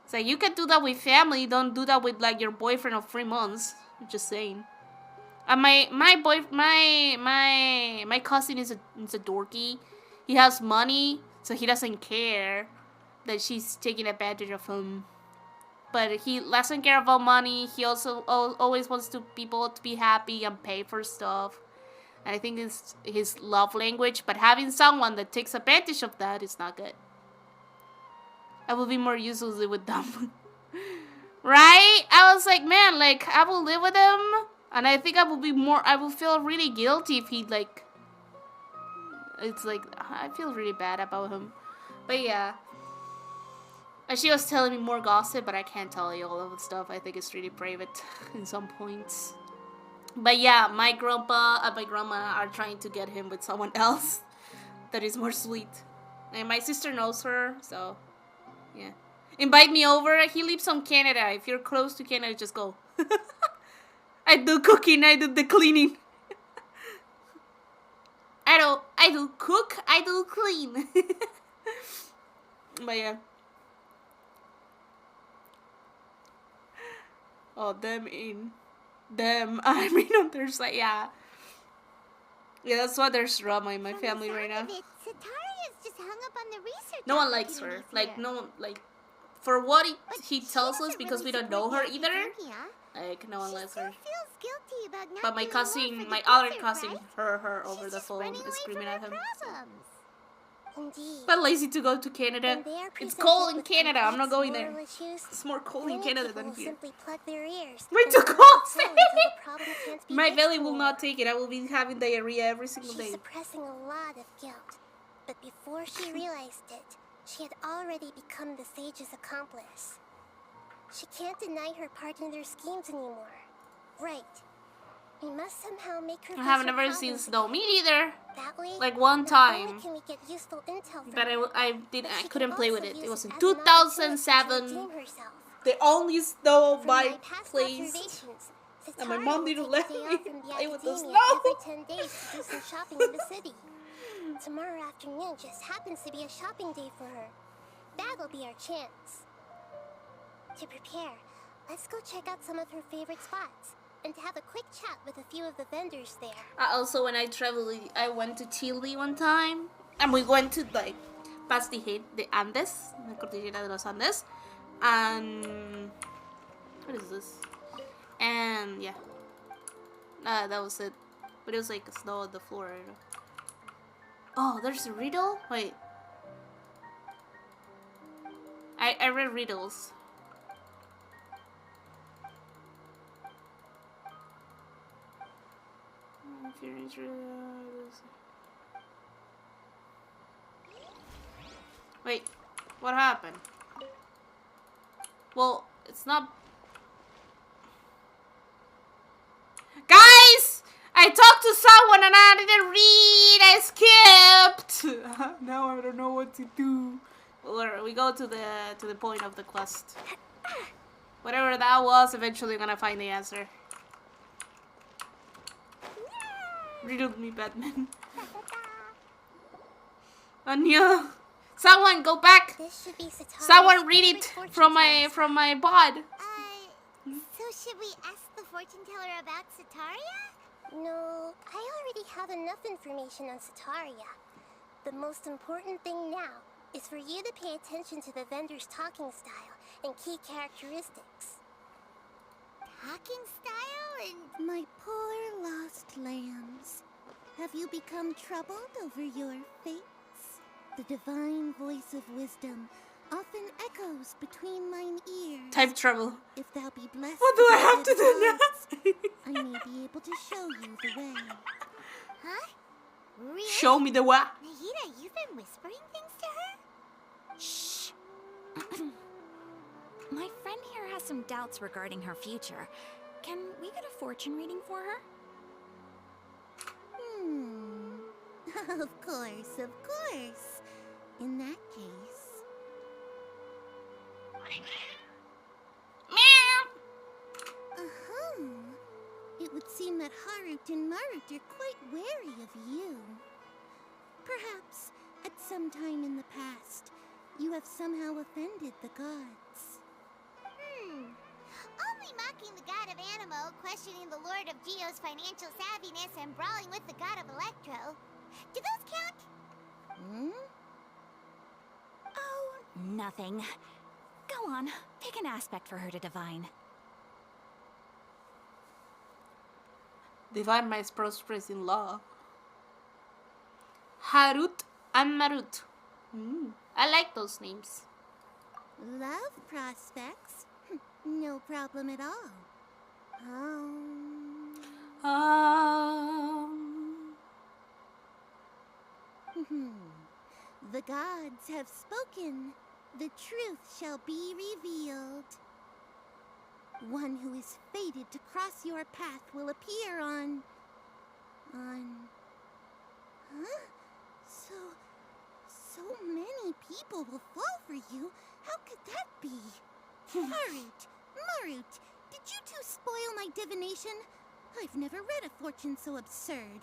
It's like, you can do that with family. Don't do that with like your boyfriend of 3 months. I'm just saying. And my cousin is a dorky. He has money, so he doesn't care that she's taking advantage of him. But he doesn't care about money. He also always wants people to be happy and pay for stuff. And I think it's his love language. But having someone that takes advantage of that is not good. I will be more useless with them. Right? I was like, man, like, I will live with him. And I think I will feel really guilty if he, like, it's like, I feel really bad about him. But yeah. And she was telling me more gossip, but I can't tell you all of the stuff. I think it's really private in some points. But yeah, my grandpa and my grandma are trying to get him with someone else that is more sweet. And my sister knows her, so yeah. Invite me over. He lives in Canada. If you're close to Canada, just go. I do cooking, I do the cleaning. I do cook, I do clean. But yeah. Oh, I mean on their side, yeah. Yeah, that's why there's drama in my family right now. Sataria's just hung up on the research. No one likes her. Like, no one, like, for what he tells us, because we don't know her either. Like, no one likes her. But my cousin, my other cousin, heard her over the phone screaming at him. Indeed. But lazy to go to Canada. It's cold in Canada. I'm not going there. It's more cold in Canada than here. Way too cold. My belly will not take it. I will be having diarrhea every single day. She's suppressing a lot of guilt, but before she realized it, she had already become the sage's accomplice. She can't deny her part in their schemes anymore. Right. We must somehow make her. I have never seen snow. Me neither. That way, like one time. Can we get useful intel from but her, I couldn't play with it. It was in as an 2007. opportunity to redeem herself. The only snow on From my past place. observations, And my Sataria mom will didn't take let a day me off from the play with the academia snow. every 10 days to do some shopping in the city. Tomorrow afternoon just happens to be a shopping day for her. That'll be our chance. To prepare, let's go check out some of her favorite spots and have a quick chat with a few of the vendors there. Also, when I traveled, I went to Chile one time, and we went to like past the Andes, the Cordillera de los Andes, and what is this? And yeah, that was it. But it was like snow on the floor. You know? Oh, there's a riddle. Wait, I read riddles. If you're interested. Wait, what happened? Well, it's not. Guys! I talked to someone and I didn't read. I skipped. Now I don't know what to do. Or we go to the point of the quest. Whatever that was, eventually I'm gonna find the answer. Riddle me, Batman. Anya, someone go back. This should be Sataria's Someone read favorite it fortune from my bod. So should we ask the fortune teller about Sataria? No, I already have enough information on Sataria. The most important thing now is for you to pay attention to the vendor's talking style and key characteristics. Talking style and... My poor lost lambs. Have you become troubled over your fates? The divine voice of wisdom often echoes between mine ears. Time travel. If thou be blessed, What do I with have to do now? I may be able to show you the way. Huh? Really? Show me the way. Nahida, you've been whispering things to her? Shh. My friend here has some doubts regarding her future. Can we get a fortune reading for her? Of course, of course. In that case... Uh-huh. It would seem that Harut and Marut are quite wary of you. Perhaps, at some time in the past, you have somehow offended the gods. Only mocking the god of Animo, questioning the lord of Geo's financial savviness, and brawling with the god of Electro. Do those count? Oh, nothing. Go on, pick an aspect for her to divine. Divine my prosperous in law. Harut and Marut. I like those names. Love prospects? No problem at all. The gods have spoken. The truth shall be revealed. One who is fated to cross your path will appear on... Huh? So many people will fall for you. How could that be? Marut, did you two spoil my divination? I've never read a fortune so absurd.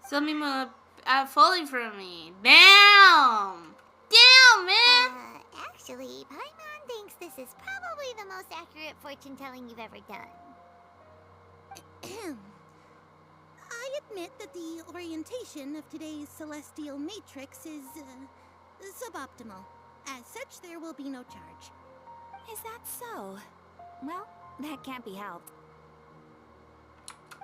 Some people are falling for me. Damn! Damn, man! Actually, Paimon thinks this is probably the most accurate fortune telling you've ever done. I admit that the orientation of today's celestial matrix is suboptimal. As such, there will be no charge. Is that so? Well, that can't be helped.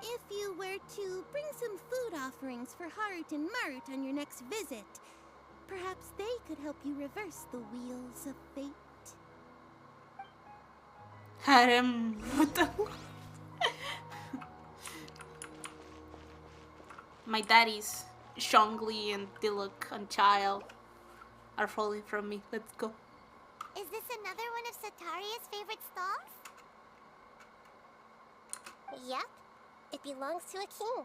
If you were to bring some food offerings for Harut and Marut on your next visit, perhaps they could help you reverse the wheels of fate. Harem. What the? My daddies, Shongli and Diluk and Child, are falling from me. Let's go. Is this another one of Sataria's favorite stalls? Yep, it belongs to a king.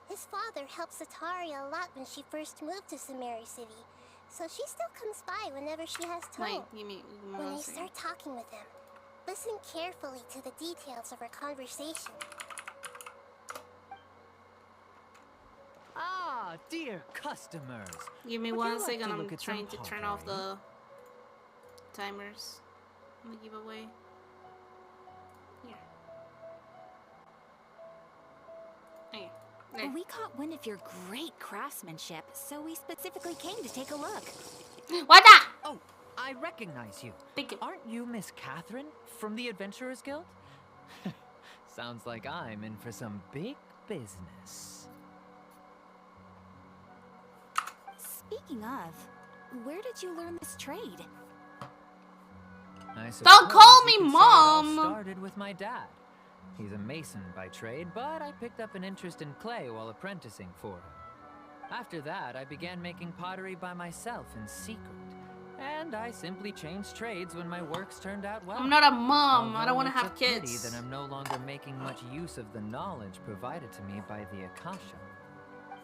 His father helped Sataria a lot when she first moved to Sumeru City, so she still comes by whenever she has time. Wait, give me When I one second. start talking with him, Listen carefully to the details of our conversation. Ah, dear customers. Give me Would one you like second. to I'm look at some trying to turn off pottery? the timers on the giveaway. Here. Here. There. We caught wind of your great craftsmanship, so we specifically came to take a look. What the? Oh, I recognize you. Thank you. Aren't you Miss Catherine from the Adventurers Guild? Sounds like I'm in for some big business. Speaking of, where did you learn this trade? I Don't call suppose me you could say it all Mom. started with my dad. He's a mason by trade, but I picked up an interest in clay while apprenticing for him. After that, I began making pottery by myself in secret. And I simply changed trades when my works turned out well. I'm not a mom. I don't Although want to it's have a pity kids. that I'm no longer making much use of the knowledge provided to me by the Akasha.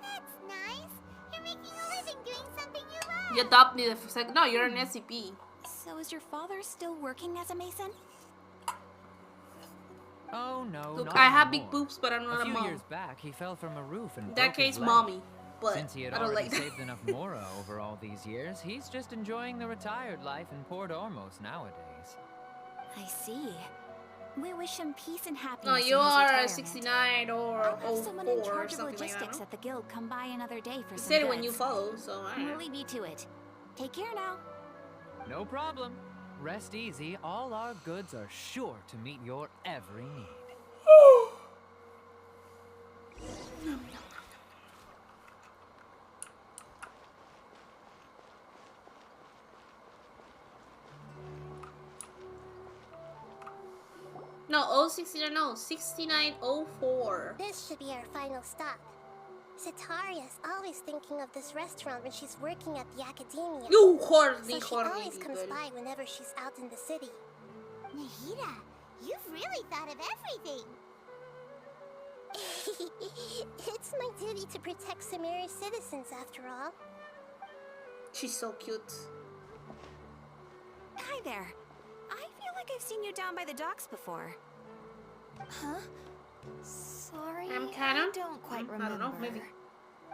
That's nice. You're making a living doing something you love. You adopt me for a second. No, you're an SCP. So is your father still working as a mason? Oh no, Look, not I have big anymore. boobs, but I'm not A a few mom. years back, he fell from a roof and In broke that case, his leg. mommy. But Since he had I don't already like that. saved enough mora over all these years, he's just enjoying the retired life in Port Ormos nowadays. I see. We wish him peace and happiness. No, in you his are retirement. 69 or I'll have someone in 04 or charge of something like logistics that. at the guild come by another day for You some said it when you goods. follow, so I We'll leave you to it. Take care now. No problem. Rest easy, all our goods are sure to meet your every need. No, 069, no, 6904. This should be our final stop. Sitaria's always thinking of this restaurant when she's working at the academia. You So horny, she horny always comes people. by whenever she's out in the city. Nahida, you've really thought of everything. It's my duty to protect Sumeru's citizens, after all. She's so cute. Hi there. I feel like I've seen you down by the docks before. Huh? Sorry, I'm kinda- I don't quite remember. I don't know, maybe.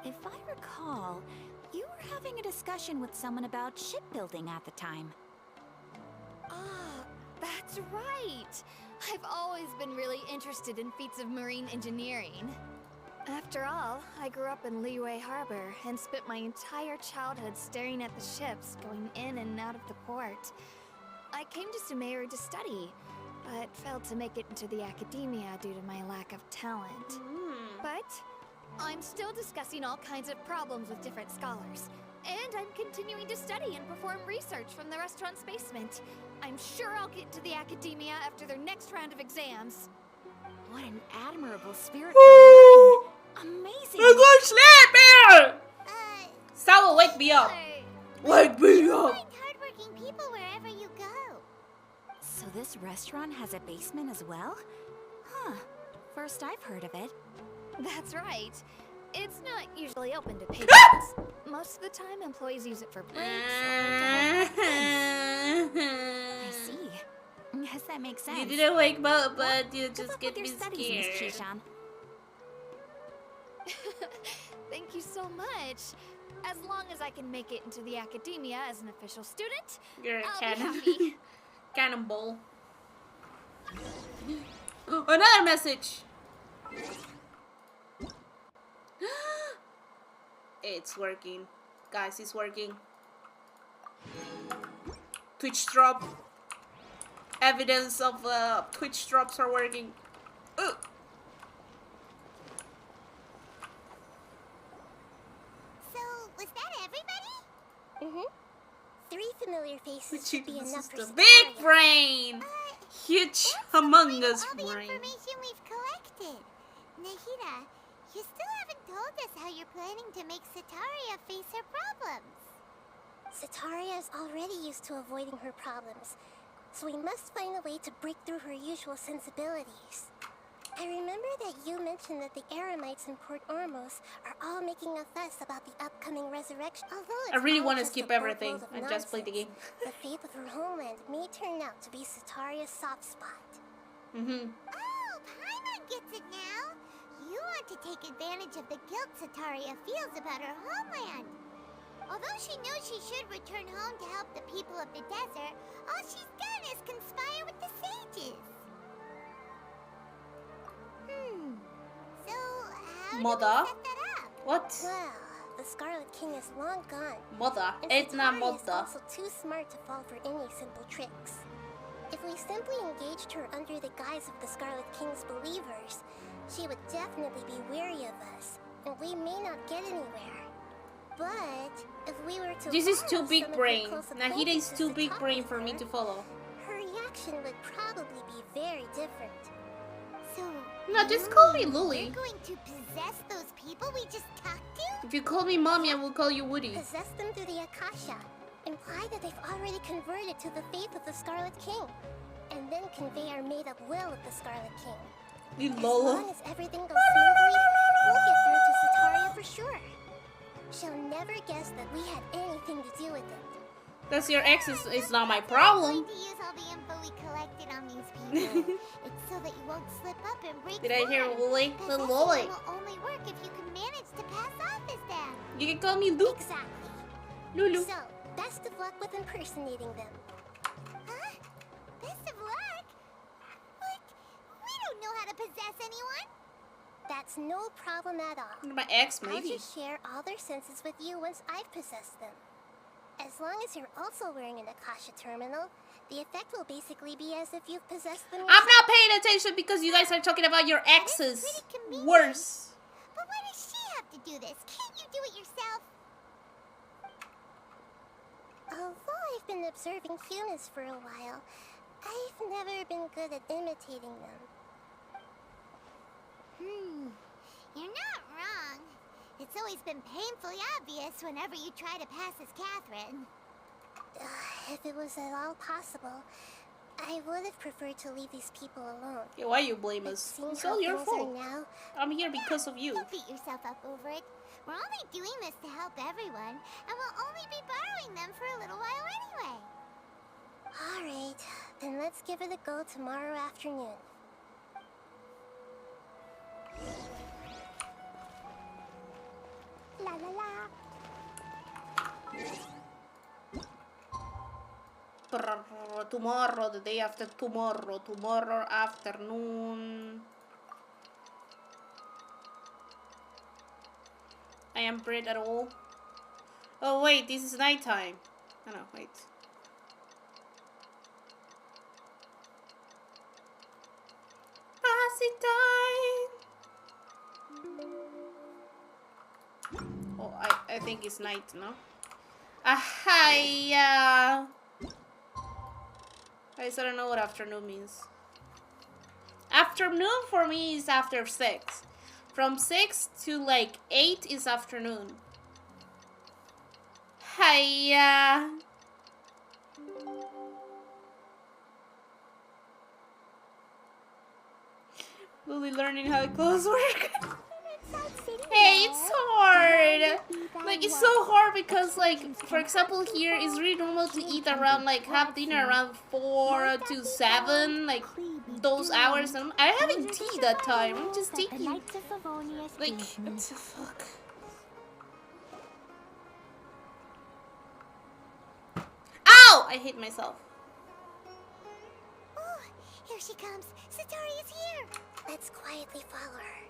If I recall, you were having a discussion with someone about shipbuilding at the time. Ah, that's right. I've always been really interested in feats of marine engineering. After all, I grew up in Liyue Harbor and spent my entire childhood staring at the ships going in and out of the port. I came to Sumeru to study, but failed to make it into the academia due to my lack of talent. But I'm still discussing all kinds of problems with different scholars. And I'm continuing to study and perform research from the restaurant's basement. I'm sure I'll get into the academia after their next round of exams. What an admirable spirit for learning. Amazing. I'm going to sleep here! Uh, Sawa, wake me up. Hey, Wake me you up. find hardworking people wherever you go. So this restaurant has a basement as well? Huh. First I've heard of it. that's right. It's not usually open to patrons. Most of the time, employees use it for breaks or to help out kids. I see. Guess that makes sense. You didn't wake me up, but you Good just luck get with me your studies, Miss scared. Chishan. Thank you so much. As long as I can make it into the academia as an official student, You're a I'll be cannon. happy. Cannonball. Another message. It's working. Guys, it's working. Twitch drop. Evidence of Twitch drops are working. Ugh. So, was that everybody? Mm-hmm. 3 familiar faces should be enough for The Sitaria. big brain. Huge, humongous All the brain. information we've collected. Nahida, you still haven't told us how you're planning to make Sitaria face her problems. Sitaria is already used to avoiding her problems, so we must find a way to break through her usual sensibilities. I remember that you mentioned that the Eremites in Port Ormos are all making a fuss about the upcoming resurrection. Although I it's really all want to just skip a everything boatload of and just play the game. nonsense, the fate of her homeland may turn out to be Sataria's soft spot. Mm-hmm. Oh, Paimon gets it now. You want to take advantage of the guilt Sataria feels about her homeland. Although she knows she should return home to help the people of the desert, all she's done is conspire with the sages. So, how Mother? do we set that up? What? Well, the Scarlet King is long gone. Mother. And Edna Sataria is Mother. also too smart to fall for any simple tricks. If we simply engaged her under the guise of the Scarlet King's believers, she would definitely be wary of us, and we may not get anywhere. But if we were to This is borrow too some big of her brain. close Nahida is acquaintances too to big talk brain with for me her, to follow. her reaction would probably be very different. So, No, just you call me mean Lily. We're going to possess those people we just talked to? If you call me mommy, I will call you Woody. Possess them through the Akasha. Imply that they've already converted to the faith of the Scarlet King. And then convey our made-up will of the Scarlet King. As long as everything goes smoothly, we'll get through to Sataria for sure. She'll never guess that we had anything to do with it. Because your ex is not my I'm problem. going to use all the info we collected on these people. It's so that you won't slip up and break Did I hear form. Lily? The Possessing Lily. them will only work if you can manage to pass off as them. You can call me Luke. Exactly. Lulu. So, best of luck with impersonating them. Huh? Best of luck? But we don't know how to possess anyone. That's no problem at all. My ex, I'll maybe. just share all their senses with you once I've possessed them. As long as you're also wearing an Akasha terminal, the effect will basically be as if you've possessed them I'm yourself. not paying attention because you guys are talking about your exes. pretty convenient. Worse. But why does she have to do this? Can't you do it yourself? Although I've been observing humans for a while, I've never been good at imitating them. You're not wrong. It's always been painfully obvious whenever you try to pass as Catherine. If it was at all possible, I would have preferred to leave these people alone. Yeah, why you blame But us? seeing It's how all your things are fault. now, I'm here because of you. Don't beat yourself up over it. We're only doing this to help everyone, and we'll only be borrowing them for a little while anyway. alright, then let's give it a go tomorrow afternoon. La la la. Tomorrow, the day after tomorrow, tomorrow afternoon. I am bread at all. Oh wait, this is nighttime. Oh no, wait. Pass it time. Oh, I think it's night, no? Ahaya. I still don't know what afternoon means. Afternoon for me is after 6. From 6 to like 8 is afternoon. Hiya. Lily learning how clothes work. Hey, it's hard. Like, it's so hard because, like, for example, here it's really normal to eat around, like, have dinner around 4 to 7, like, those hours. And I'm having tea that time. I'm just taking, like, what the fuck? Ow! I hate myself. Oh, here she comes. Satari is here. Let's quietly follow her.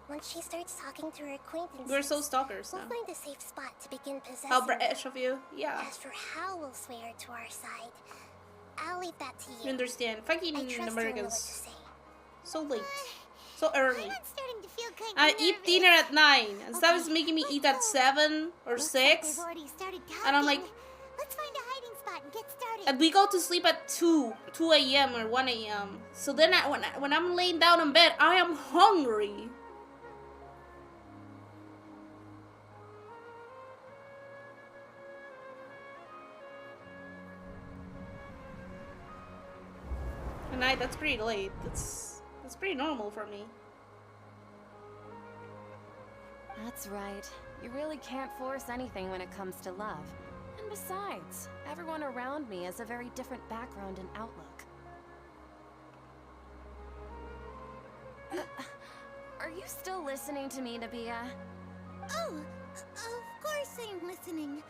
Once she starts talking to her acquaintances, We're so stalkers we'll now. find a safe spot to begin possessing How her. British of you. Yeah. As for how we'll sway her to our side, I'll leave that to You you. understand. I Fucking trust you'll know what to Americans. say. So late. So early. I'm starting to feel kind I of eat dinner at 9. And stuff is making me eat at 7 or Looks like 6. they've already started talking. And I'm like, let's find a hiding spot and get started. and we go to sleep at 2 a.m. or 1 a.m. So then when I'm laying down in bed, I am hungry. And that's pretty late. That's It's pretty normal for me. That's right. You really can't force anything when it comes to love. And besides, everyone around me has a very different background and outlook. Are you still listening to me, Nabia? Oh, of course I'm listening.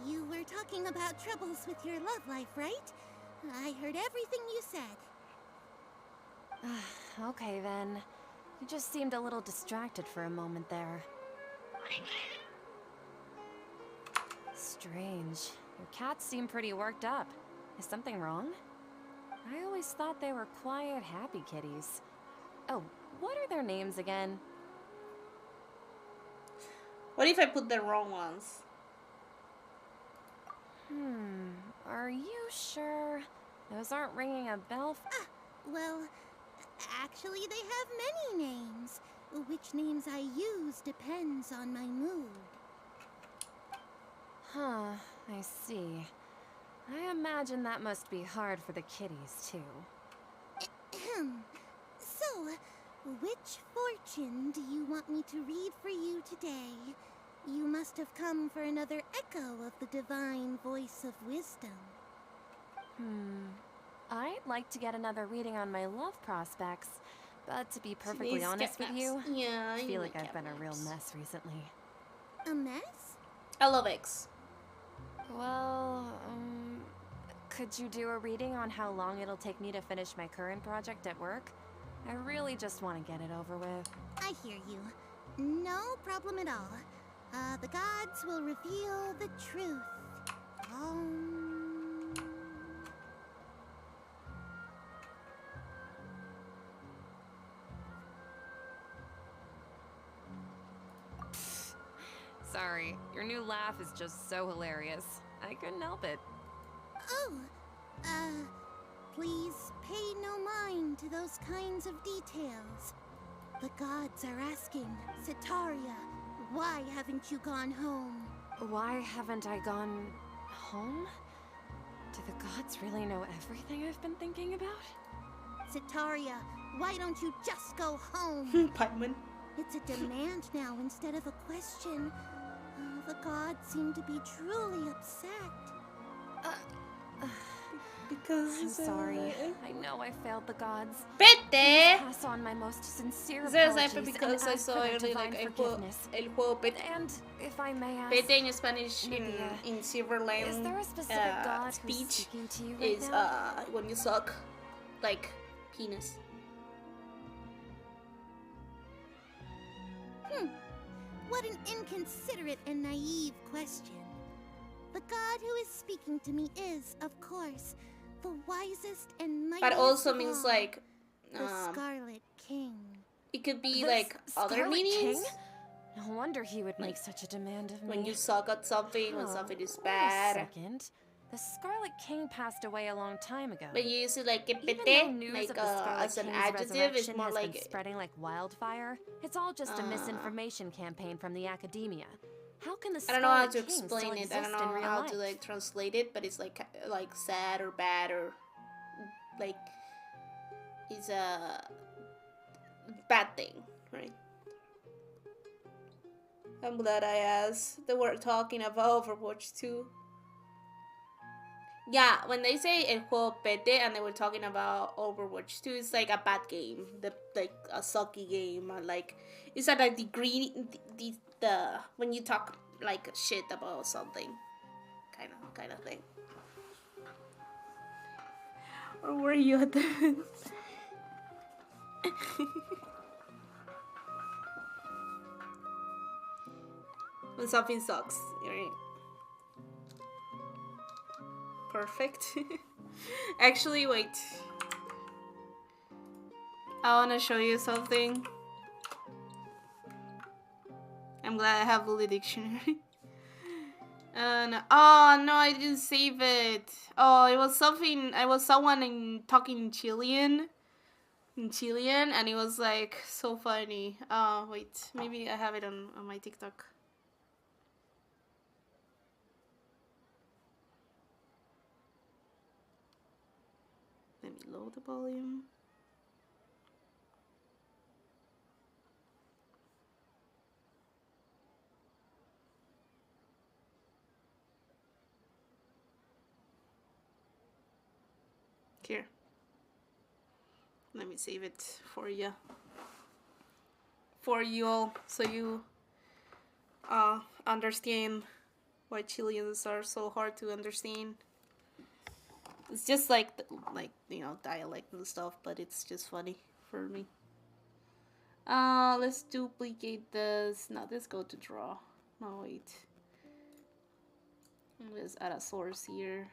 You were talking about troubles with your love life, right? I heard everything you said. Okay then. You just seemed a little distracted for a moment there. Strange. Your cats seem pretty worked up. Is something wrong? I always thought they were quiet, happy kitties. Oh, what are their names again? What if I put the wrong ones? Are you sure? Those aren't ringing a bell. Well, actually they have many names. Which names I use depends on my mood. Huh, I see. I imagine that must be hard for the kitties, too. So, which fortune do you want me to read for you today? You must have come for another echo of the divine voice of wisdom. I'd like to get another reading on my love prospects, but to be perfectly honest with you, yeah, I feel like I've been a real mess recently. A mess? I love X. Well, could you do a reading on how long it'll take me to finish my current project at work? I really just want to get it over with. I hear you. No problem at all. The gods will reveal the truth. Sorry, your new laugh is just so hilarious. I couldn't help it. Oh, please pay no mind to those kinds of details. The gods are asking, Setaria, why haven't you gone home? Why haven't I gone home? Do the gods really know everything I've been thinking about? Setaria, why don't you just go home? Paimon. It's a demand now instead of a question. The gods seem to be truly upset. Because I'm sorry. I know I failed the gods. Pete! Pass on my most sincere Says apologies because and I ask saw for their earlier divine like forgiveness. el juego Pete. And if I may ask, Pete in Spanish in Nabia, Silverland is there a specific god who's speech speaking to you right is now? when you suck like penis. What an inconsiderate and naive question. The god who is speaking to me is, of course, the wisest and mightiest But also of means all, like the Scarlet King. it could be The like other Scarlet meanings. King? No wonder he would make such a demand of me. When you suck at something, when something is Wait a bad. second. The Scarlet King passed away a long time ago. But you use it like Even though pete, news like of the Scarlet as an King's adjective, it's resurrection more has like been spreading like wildfire, it's all just a misinformation campaign from the academia. How can the I don't know how Scarlet to King explain still it. I exist don't know in real how life? to like translate it, but it's like sad or bad or like it's a bad thing, right? I'm glad I asked. They were talking about Overwatch 2. Yeah, when they say el juego pete and they were talking about Overwatch 2, it's like a bad game, like a sucky game, and like it's at a degree the when you talk like shit about something, kind of thing. Or were you at the? When something sucks, right? Perfect. Actually, wait. I want to show you something. I'm glad I have Lily Dictionary. Oh no, I didn't save it. Oh, it was something. I was someone talking in Chilean, and it was like so funny. Oh wait, maybe I have it on my TikTok. Let me load the volume. Here. Let me save it for you. For you all, so you understand why Chileans are so hard to understand. It's just like you know, dialect and stuff, but it's just funny for me. Let's duplicate this. Now let's go to draw. No, wait. Let's add a source here.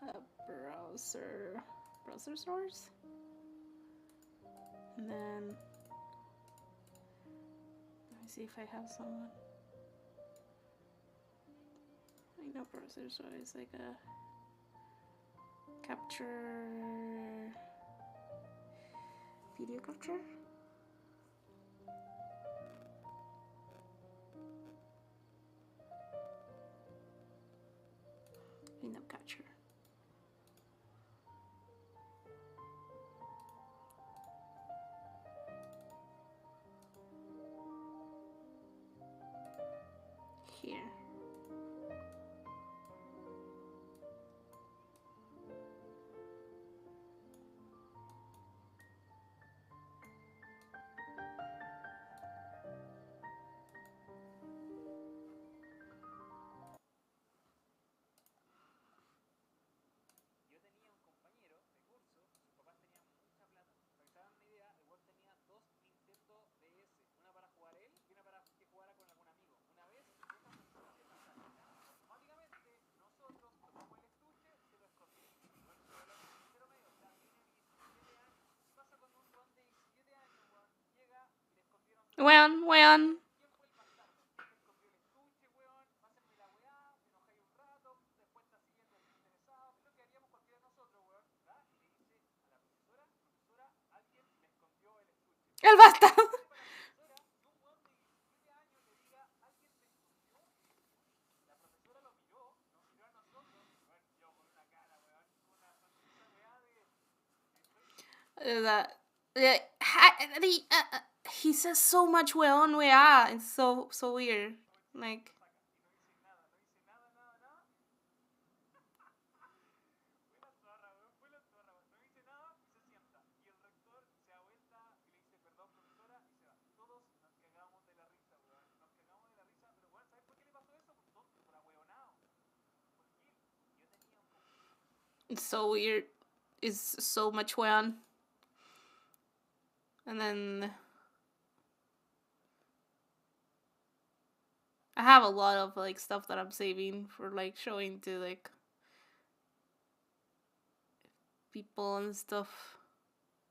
A browser source. And then let me see if I have someone. I know browser source, like a capture, video capture. No capture. Here. When? El bastardo. That he says so much weón, weá. It's so weird. Like, it's so weird. It's so much weón. And then I have a lot of like stuff that I'm saving for like showing to like people and stuff.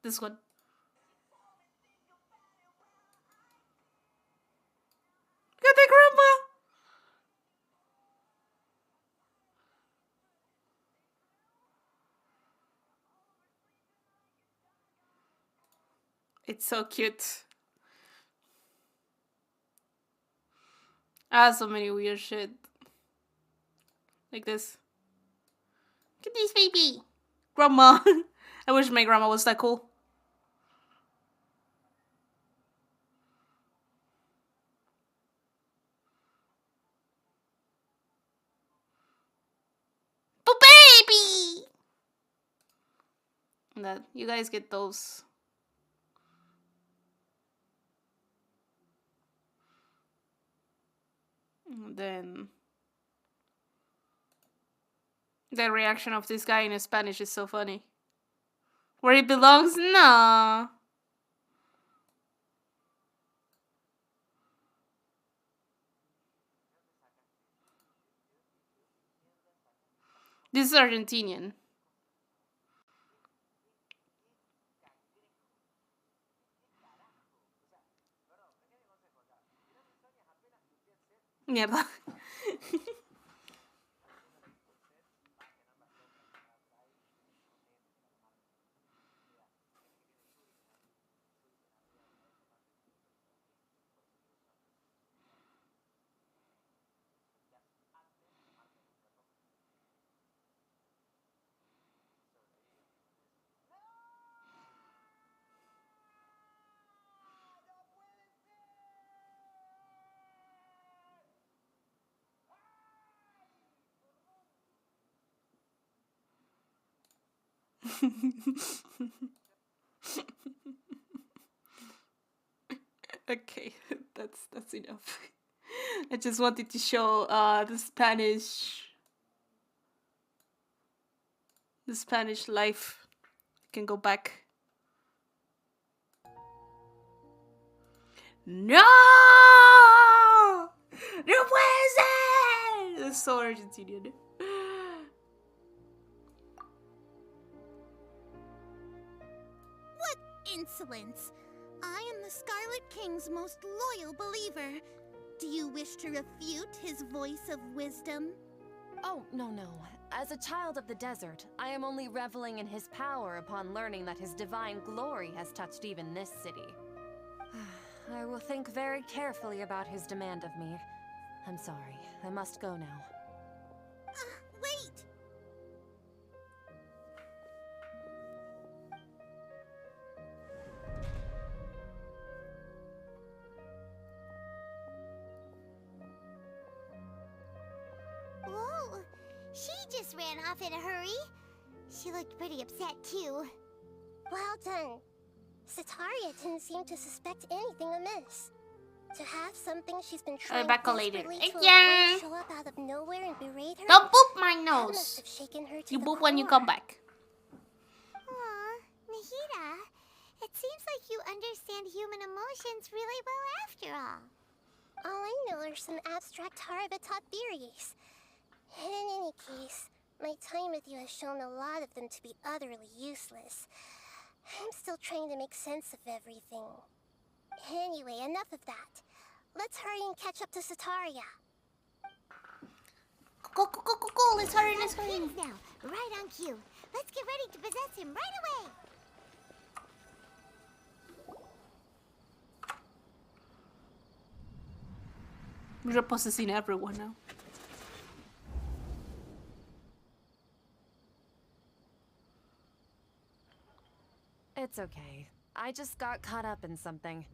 This one. Look at the grandma. It's so cute. I have so many weird shit. Like this. Look at this baby. Grandma. I wish my grandma was that cool. Oh, baby! That you guys get those. And then the reaction of this guy in Spanish is so funny. Where he belongs? Nah. This is Argentinian. Mierda. Okay, that's enough. I just wanted to show the Spanish life. You can go back. No! No puede ser! That's so Argentinian. What insolence! I am the Scarlet King's most loyal believer. Do you wish to refute his voice of wisdom? Oh, no. As a child of the desert, I am only reveling in his power upon learning that his divine glory has touched even this city. I will think very carefully about his demand of me. I'm sorry, I must go now. Wait! Whoa! She just ran off in a hurry. She looked pretty upset too. Well done. Sataria didn't seem to suspect anything amiss. To have something she's been trying back later. desperately to Yeah. avoid show up out of nowhere and berate her. Don't boop my That nose. must have shaken her to You the boop when you core. come back. Aw, Nahida, it seems like you understand human emotions really well after all. All I know are some abstract Harabatot theories. In any case, my time with you has shown a lot of them to be utterly useless. I'm still trying to make sense of everything. Anyway, enough of that. Let's hurry and catch up to Sataria. Go. Let's hurry. Kings now, right on cue. Let's get ready to possess him right away. We're possessing everyone now. It's okay. I just got caught up in something.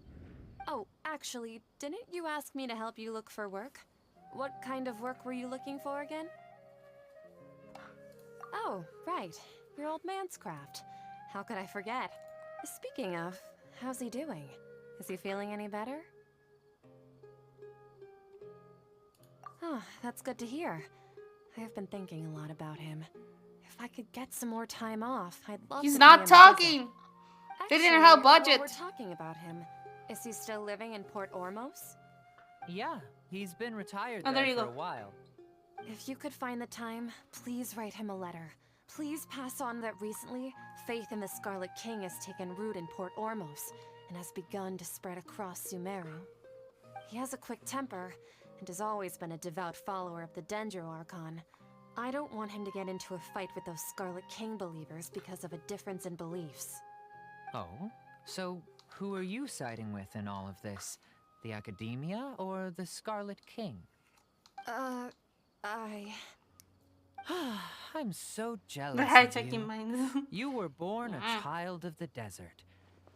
Oh, actually, didn't you ask me to help you look for work? What kind of work were you looking for again? Oh, right. Your old man's craft. How could I forget? Speaking of, how's he doing? Is he feeling any better? Oh, that's good to hear. I have been thinking a lot about him. If I could get some more time off, I'd love He's to not pay him a talking. visit. They didn't have Actually, budget. while we're talking about him, is he still living in Port Ormos? Yeah, he's been retired Oh, there there you for go. a while. If you could find the time, please write him a letter. Please pass on that recently, faith in the Scarlet King has taken root in Port Ormos and has begun to spread across Sumeru. He has a quick temper and has always been a devout follower of the Dendro Archon. I don't want him to get into a fight with those Scarlet King believers because of a difference in beliefs. Oh? So, who are you siding with in all of this? The Academia or the Scarlet King? I'm so jealous The of high-teching you. minds. You were born a child of the desert.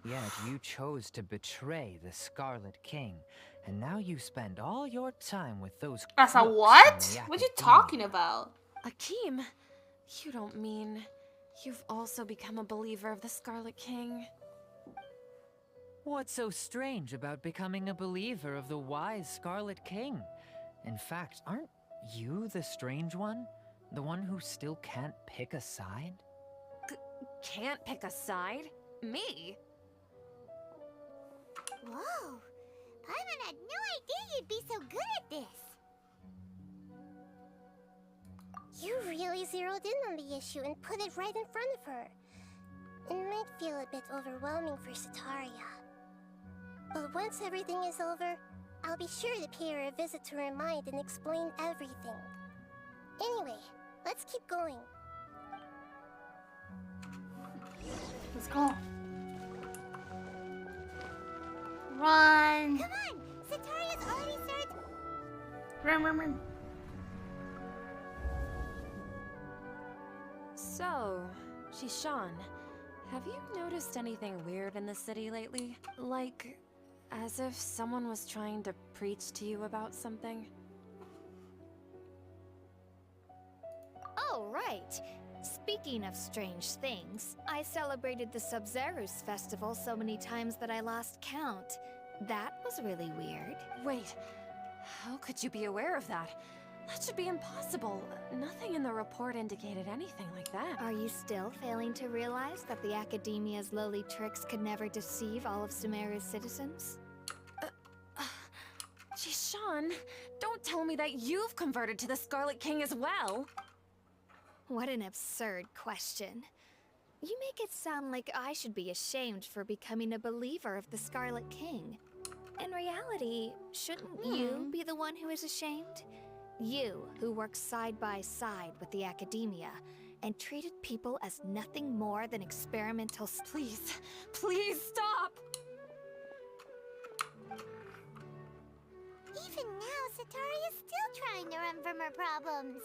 Yet you chose to betray the Scarlet King. And now you spend all your time with those As a crooks in what? the What you Academia. talking about? Akeem, you don't mean you've also become a believer of the Scarlet King? What's so strange about becoming a believer of the wise Scarlet King? In fact, aren't you the strange one? The one who still can't pick a side? Can't pick a side? Me? Whoa! Paimon had no idea you'd be so good at this. You really zeroed in on the issue and put it right in front of her. It might feel a bit overwhelming for Sataria. But once everything is over, I'll be sure to pay her a visit to her mind and explain everything. Anyway, let's keep going. Let's go. Run. Come on! Sataria's already started. Run. So, Shishan, have you noticed anything weird in the city lately? Like, as if someone was trying to preach to you about something? Oh, right. Speaking of strange things, I celebrated the Sub-Zero's festival so many times that I lost count. That was really weird. Wait, how could you be aware of that? That should be impossible. Nothing in the report indicated anything like that. Are you still failing to realize that the Academia's lowly tricks could never deceive all of Sumeru's citizens? Sean, don't tell me that you've converted to the Scarlet King as well. What an absurd question. You make it sound like I should be ashamed for becoming a believer of the Scarlet King. In reality, shouldn't you be the one who is ashamed? You, who worked side by side with the Academia and treated people as nothing more than experimental. Please, please stop! Even now, Satari is still trying to run from her problems.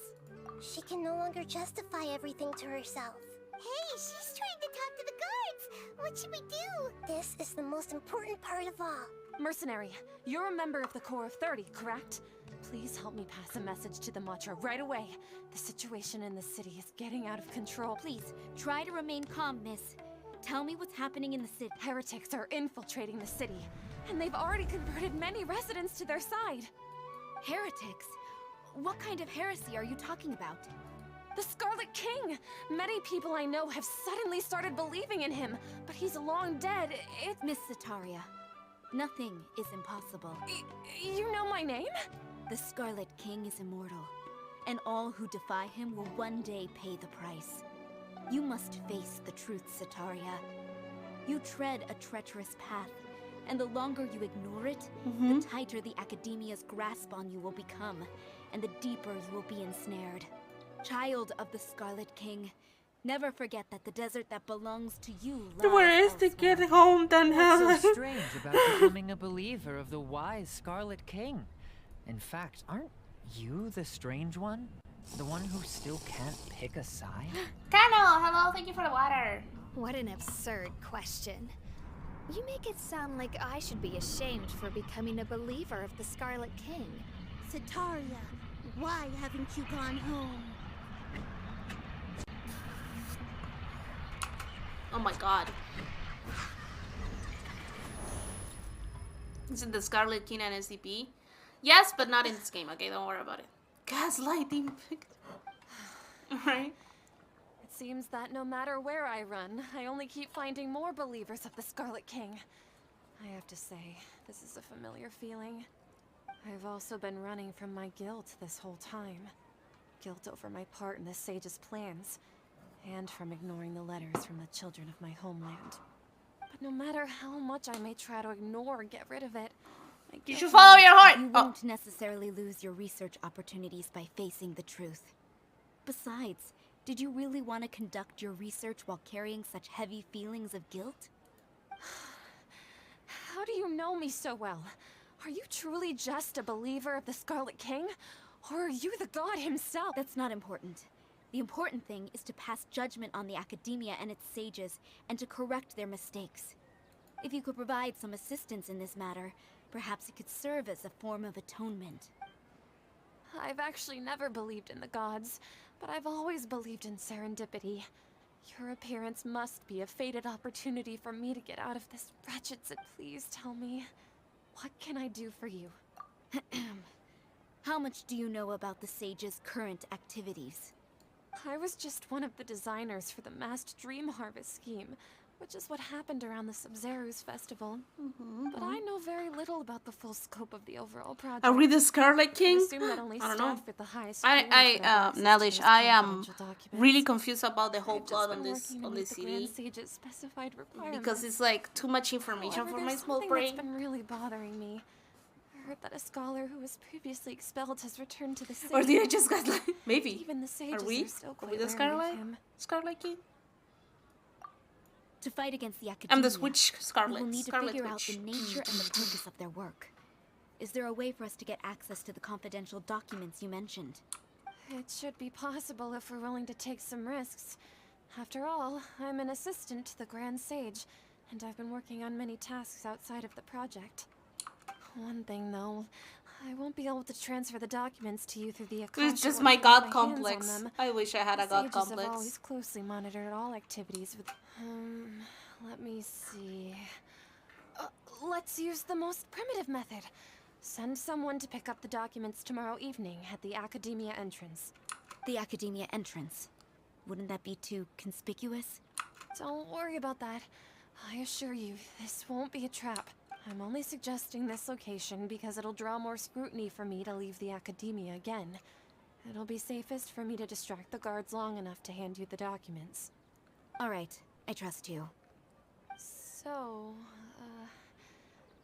She can no longer justify everything to herself. Hey, she's trying to talk to the guards. What should we do? This is the most important part of all. Mercenary, you're a member of the Corps of 30, correct? Please help me pass a message to the Watcher right away. The situation in the city is getting out of control. Please, try to remain calm, miss. Tell me what's happening in the city. Heretics are infiltrating the city, and they've already converted many residents to their side. Heretics? What kind of heresy are you talking about? The Scarlet King! Many people I know have suddenly started believing in him, but he's long dead. It's... Miss Sataria, nothing is impossible. You know my name? The Scarlet King is immortal, and all who defy him will one day pay the price. You must face the truth, Sataria. You tread a treacherous path, and the longer you ignore it, the tighter the Academia's grasp on you will become, and the deeper you will be ensnared. Child of the Scarlet King, never forget that the desert that belongs to you lies Where is to elsewhere. get home than What's so strange about becoming a believer of the wise Scarlet King? In fact, aren't you the strange one? The one who still can't pick a side? Kano, hello, thank you for the water. What an absurd question. You make it sound like I should be ashamed for becoming a believer of the Scarlet King. Sataria, why haven't you gone home? Oh my god. Is it the Scarlet King and SCP? Yes, but not in this game, okay? Don't worry about it. Gaslighting. Alright. It seems that no matter where I run, I only keep finding more believers of the Scarlet King. I have to say, this is a familiar feeling. I've also been running from my guilt this whole time. Guilt over my part in the Sage's plans, and from ignoring the letters from the children of my homeland. But no matter how much I may try to ignore or get rid of it, You should follow your heart. You won't necessarily lose your research opportunities by facing the truth. Besides, did you really want to conduct your research while carrying such heavy feelings of guilt? How do you know me so well? Are you truly just a believer of the Scarlet King? Or are you the god himself? That's not important. The important thing is to pass judgment on the Academia and its sages, and to correct their mistakes. If you could provide some assistance in this matter, perhaps it could serve as a form of atonement. I've actually never believed in the gods, but I've always believed in serendipity. Your appearance must be a fated opportunity for me to get out of this wretched... Please tell me, what can I do for you? How much do you know about the sage's current activities? I was just one of the designers for the massed dream harvest scheme, which is what happened around the Sub-Zero's festival. But I know very little about the full scope of the overall project. Are we the Scarlet King? I assume that only I don't know. staff with the highest Nellish, I am really confused about the whole plot on this CD. Sage's specified requirements. Because it's like too much information However, for my there's small something brain. that's been really bothering me. I heard that a scholar who was previously expelled has returned to the city. Or did I just got like maybe? Even the sages Are we? still Are quite we the wary of Scarlet? him. Scarlet King? To fight against the Academia, I'm the Witch Scarlet. we will need to Scarlet figure out Witch. the nature and the purpose of their work. Is there a way for us to get access to the confidential documents you mentioned? It should be possible if we're willing to take some risks. After all, I'm an assistant to the Grand Sage, and I've been working on many tasks outside of the project. One thing, though, I won't be able to transfer the documents to you through the It's Akasha just or my get god hands complex. on them. I wish I had a The god sages complex. have always closely monitored all activities with... let me see... let's use the most primitive method. Send someone to pick up the documents tomorrow evening at the Academia entrance. The Academia entrance. Wouldn't that be too conspicuous? Don't worry about that. I assure you, this won't be a trap. I'm only suggesting this location because it'll draw more scrutiny for me to leave the Academia again. It'll be safest for me to distract the guards long enough to hand you the documents. All right, I trust you. So,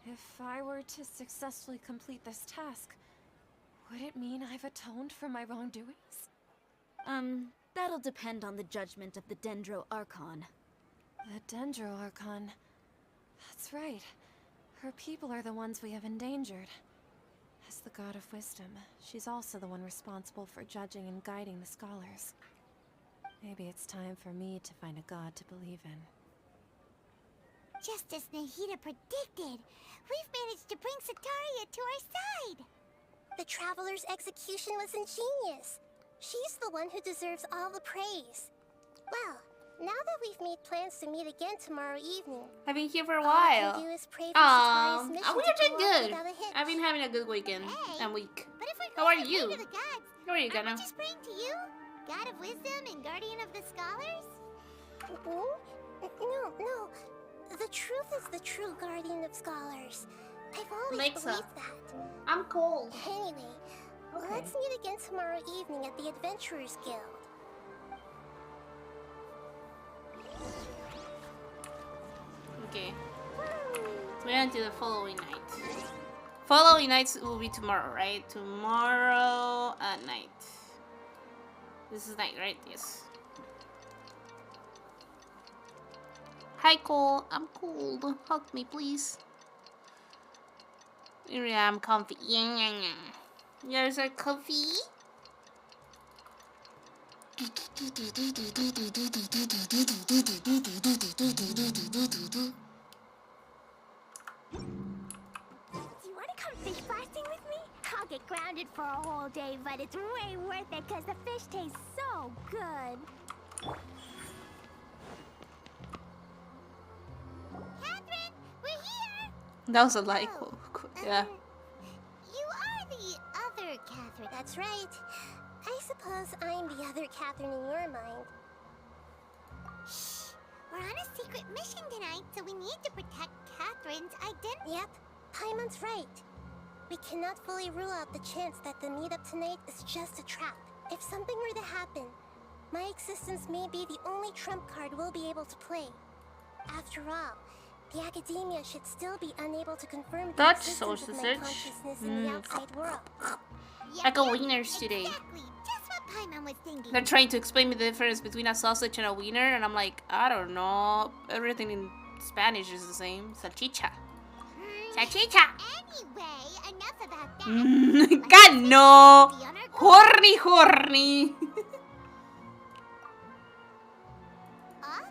if I were to successfully complete this task, would it mean I've atoned for my wrongdoings? That'll depend on the judgment of the Dendro Archon. The Dendro Archon. That's right. Her people are the ones we have endangered. As the God of Wisdom, she's also the one responsible for judging and guiding the scholars. Maybe it's time for me to find a god to believe in. Just as Nahida predicted, we've managed to bring Sataria to our side. The Traveler's execution was ingenious. She's the one who deserves all the praise. Well, now that we've made plans to meet again tomorrow evening, I've been here for a all I while. can do is pray for Sataria's mission We to are doing go off good. without a hitch. I've been having a good weekend Hey, and week. But if we're How are going to you? pray to the gods, How are you, aren't we Gana? just praying to you? God of wisdom and guardian of the scholars? No. The truth is the true guardian of scholars. I've always Alexa. believed that. I'm cold. Anyway, let's meet again tomorrow evening at the Adventurers Guild. Okay. So we're until the following night. Following nights will be tomorrow, right? Tomorrow at night. This is night, right? Yes. Hi, Cole. I'm cold. Hug me, please. Yeah, I'm comfy. Yeah. You guys are comfy? Do you want to come fish blasting with me? I'll get grounded for a whole day, but it's way worth it because the fish tastes so good. Catherine, we're here! That was a like. Yeah. You are the other Catherine. That's right. I suppose I'm the other Catherine in your mind. Shh! We're on a secret mission tonight, so we need to protect Catherine's identity. Yep, Paimon's right. We cannot fully rule out the chance that the meetup tonight is just a trap. If something were to happen, my existence may be the only trump card we'll be able to play. After all, the Academia should still be unable to confirm the Dutch existence of my sausage. consciousness in the outside world. Like a wieners today. Exactly, just what Paimon was thinking. They're trying to explain me the difference between a sausage and a wiener, and I'm like, I don't know. Everything in Spanish is the same. Salchicha. Salchicha. Anyway, enough about that. God no. Horny. Off?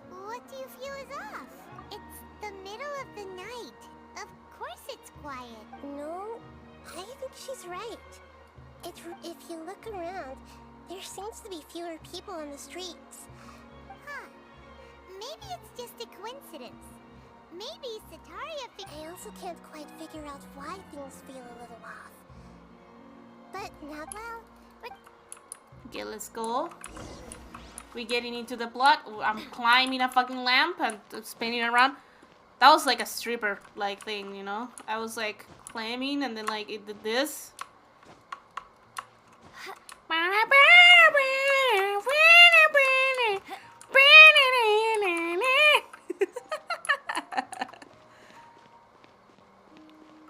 What do you feel is off? It's the middle of the night. Of course it's quiet. No, I think she's right. If you look around, there seems to be fewer people on the streets. Huh. Maybe it's just a coincidence. Maybe Sataria I also can't quite figure out why things feel a little off. But now, well, Okay, let's go. We getting into the plot. I'm climbing a fucking lamp and spinning around. That was like a stripper like thing, you know? I was like climbing and then like it did this.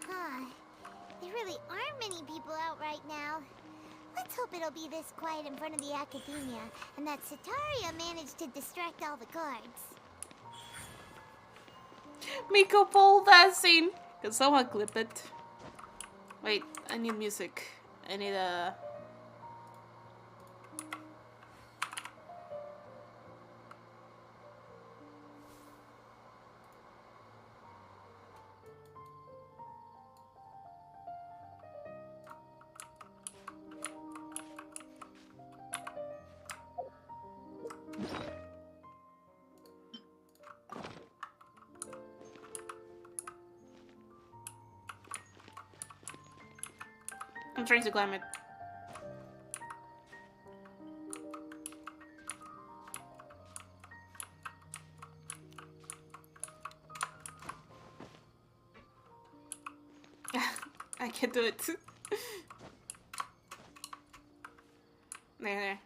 Huh. There really aren't many people out right now. Let's hope it'll be this quiet in front of the Academia, and that Sataria managed to distract all the guards. Miko pole dancing. Can someone clip it? Wait, I need music. I need a... I'm trying to climb it. I can do it. There.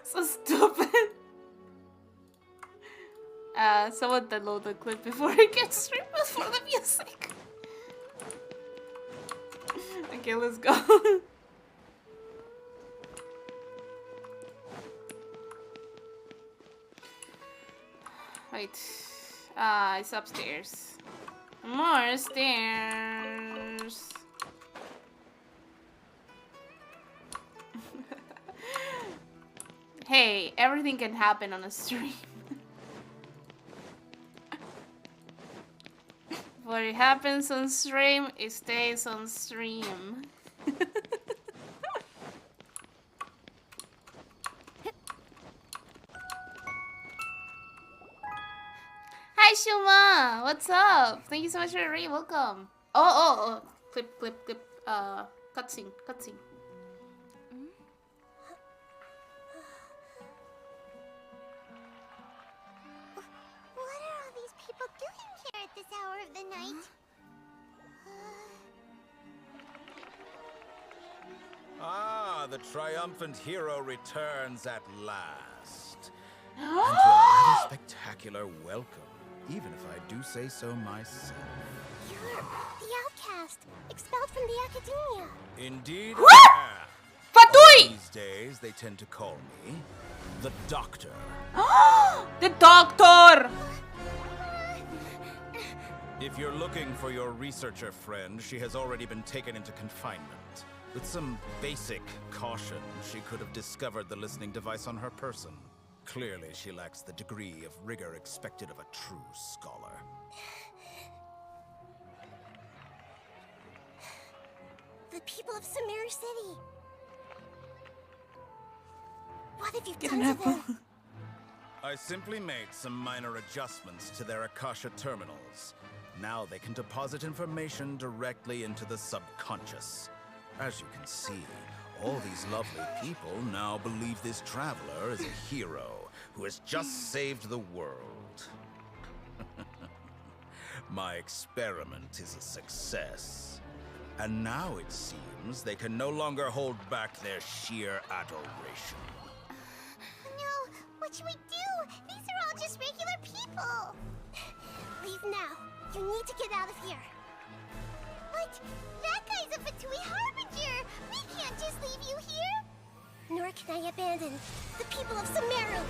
So stupid. Someone download the clip before it gets removed for the music. Okay, let's go. Wait. It's upstairs. More stairs. Hey, everything can happen on a stream. What it happens on stream, it stays on stream. Hi Shuma, what's up? Thank you so much for the raid. Welcome. Oh, clip. Cutscene. What are all these people doing here at this hour of the night? Ah, the triumphant hero returns at last. And to a rather spectacular welcome, even if I do say so myself. You're the outcast, expelled from the academia. Indeed, What? I am. Fatui! These days, they tend to call me the Doctor. The doctor! If you're looking for your researcher friend, she has already been taken into confinement. With some basic caution, she could have discovered the listening device on her person. Clearly, she lacks the degree of rigor expected of a true scholar. The people of Sumeru City. What have you Get done an to apple. them? I simply made some minor adjustments to their Akasha terminals. Now they can deposit information directly into the subconscious. As you can see, all these lovely people now believe this traveler is a hero who has just saved the world. My experiment is a success. And now it seems they can no longer hold back their sheer adoration. No, what should we do? These are all just regular people. Leave now. You need to get out of here. But that guy's a Fatui Harbinger. We can't just leave you here. Nor can I abandon the people of Sumeru.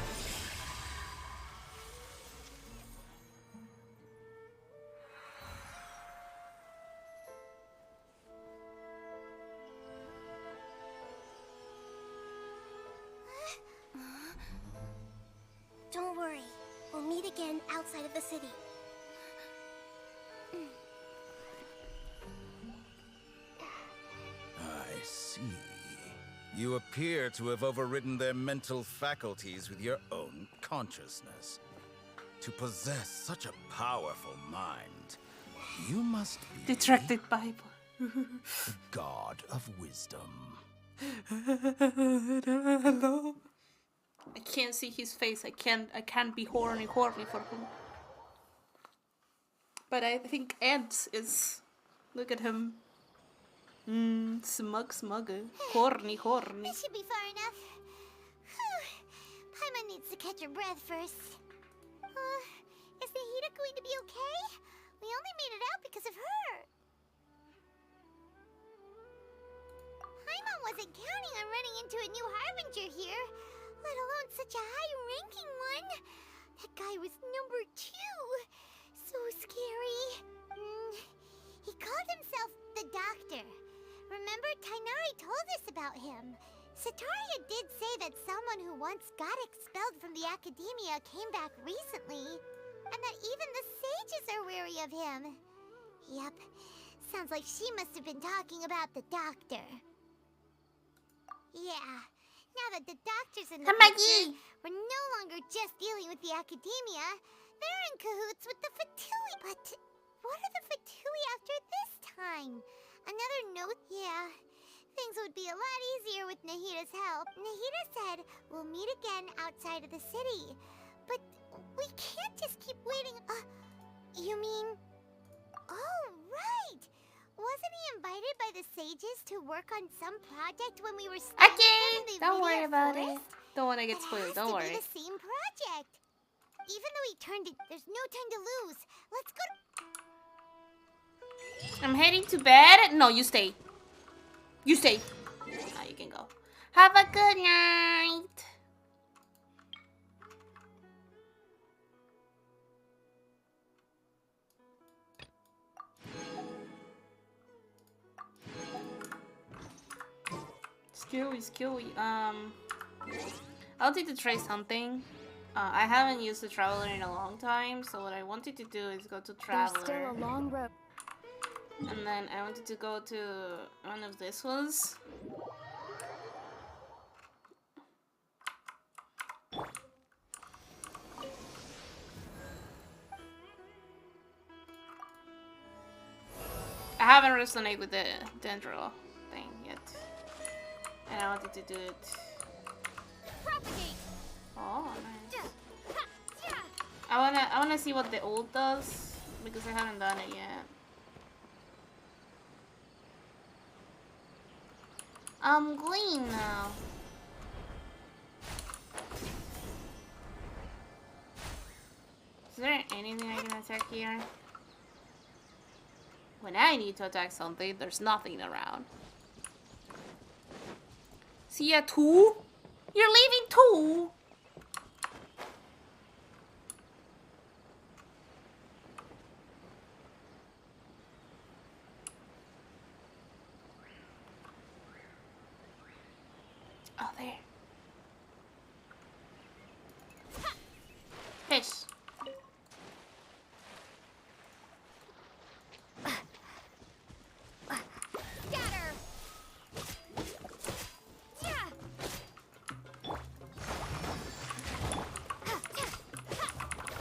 Don't worry. We'll meet again outside of the city. I see. You appear to have overridden their mental faculties with your own consciousness. To possess such a powerful mind, you must be Detracted Bible. the god of wisdom. Hello. I can't see his face. I can't be horny for him. But I think Ant is. Look at him. Smug. Horny. This should be far enough. Paimon needs to catch her breath first. Is Nahida going to be okay? We only made it out because of her. Paimon wasn't counting on running into a new Harbinger here, let alone such a high-ranking one. That guy was number 2. So scary. He called himself the Doctor. Remember, Tainari told us about him. Sataria did say that someone who once got expelled from the Academia came back recently, and that even the sages are wary of him. Yep, sounds like she must have been talking about the Doctor. Yeah, now that the Doctor's in the picture, we're no longer just dealing with the Academia. They're in cahoots with the Fatui. But what are the Fatui after this time? Another note? Yeah, things would be a lot easier with Nahida's help. Nahida said we'll meet again outside of the city. But we can't just keep waiting. You mean... Oh, right! Wasn't he invited by the sages to work on some project when we were studying in the Don't worry Immediate about Forest? it. Don't want to get spoiled. Don't worry. It has to be the same project. Even though he turned it, there's no time to lose. Let's go to... I'm heading to bed. No, you stay. You stay. Ah, you can go. Have a good night. Scary. I'll need to try something. I haven't used the Traveler in a long time, so what I wanted to do is go to Traveler. There's still a long road. And then I wanted to go to one of these ones. I haven't resonated with the Dendro thing yet. And I wanted to do it. propagate. Oh, nice. I wanna see what the ult does because I haven't done it yet. I'm green now. Is there anything I can attack here? When I need to attack something, there's nothing around. See ya, 2? You're leaving 2? Oh, there. Fish. Scatter.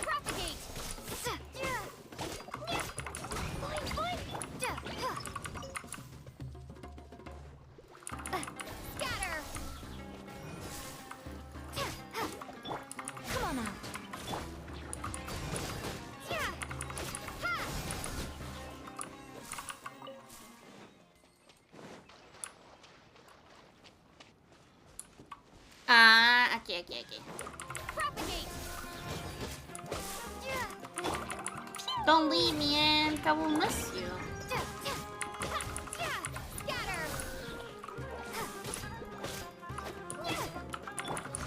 Propagate. Scatter. Come on out. Okay. Propagate. Don't leave me, Ant. I will miss you. Scatter.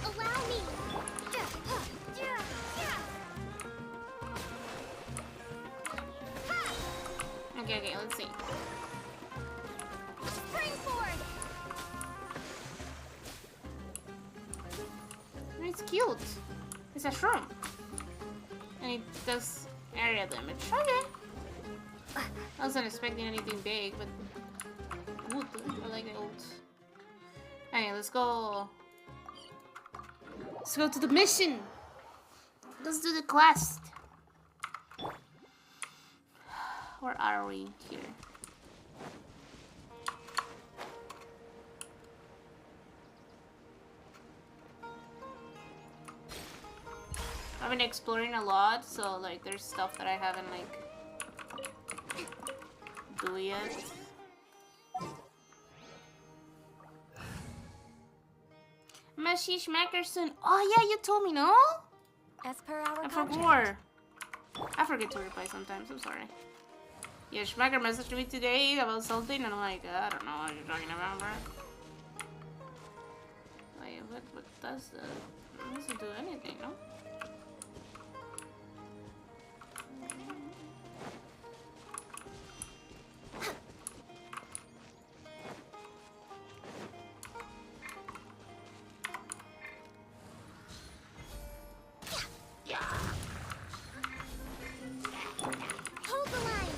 Allow me. Okay, let's see. Springboard. It's cute. It's a shroom. And it does area damage. Okay. I wasn't expecting anything big, but ult. I like the ult. Anyway, let's go. Let's go to the mission. Let's do the quest. Where are we? Here. I've been exploring a lot, so like there's stuff that I haven't like do yet. Meshish Mackerson. Oh yeah, you told me, no? As per our I contract. forgot. I forget to reply sometimes. I'm sorry. Yeah, Schmacker messaged me today about something, and I'm like, I don't know what you're talking about, bro. Wait, what does that? It doesn't do anything, no? Hold the line.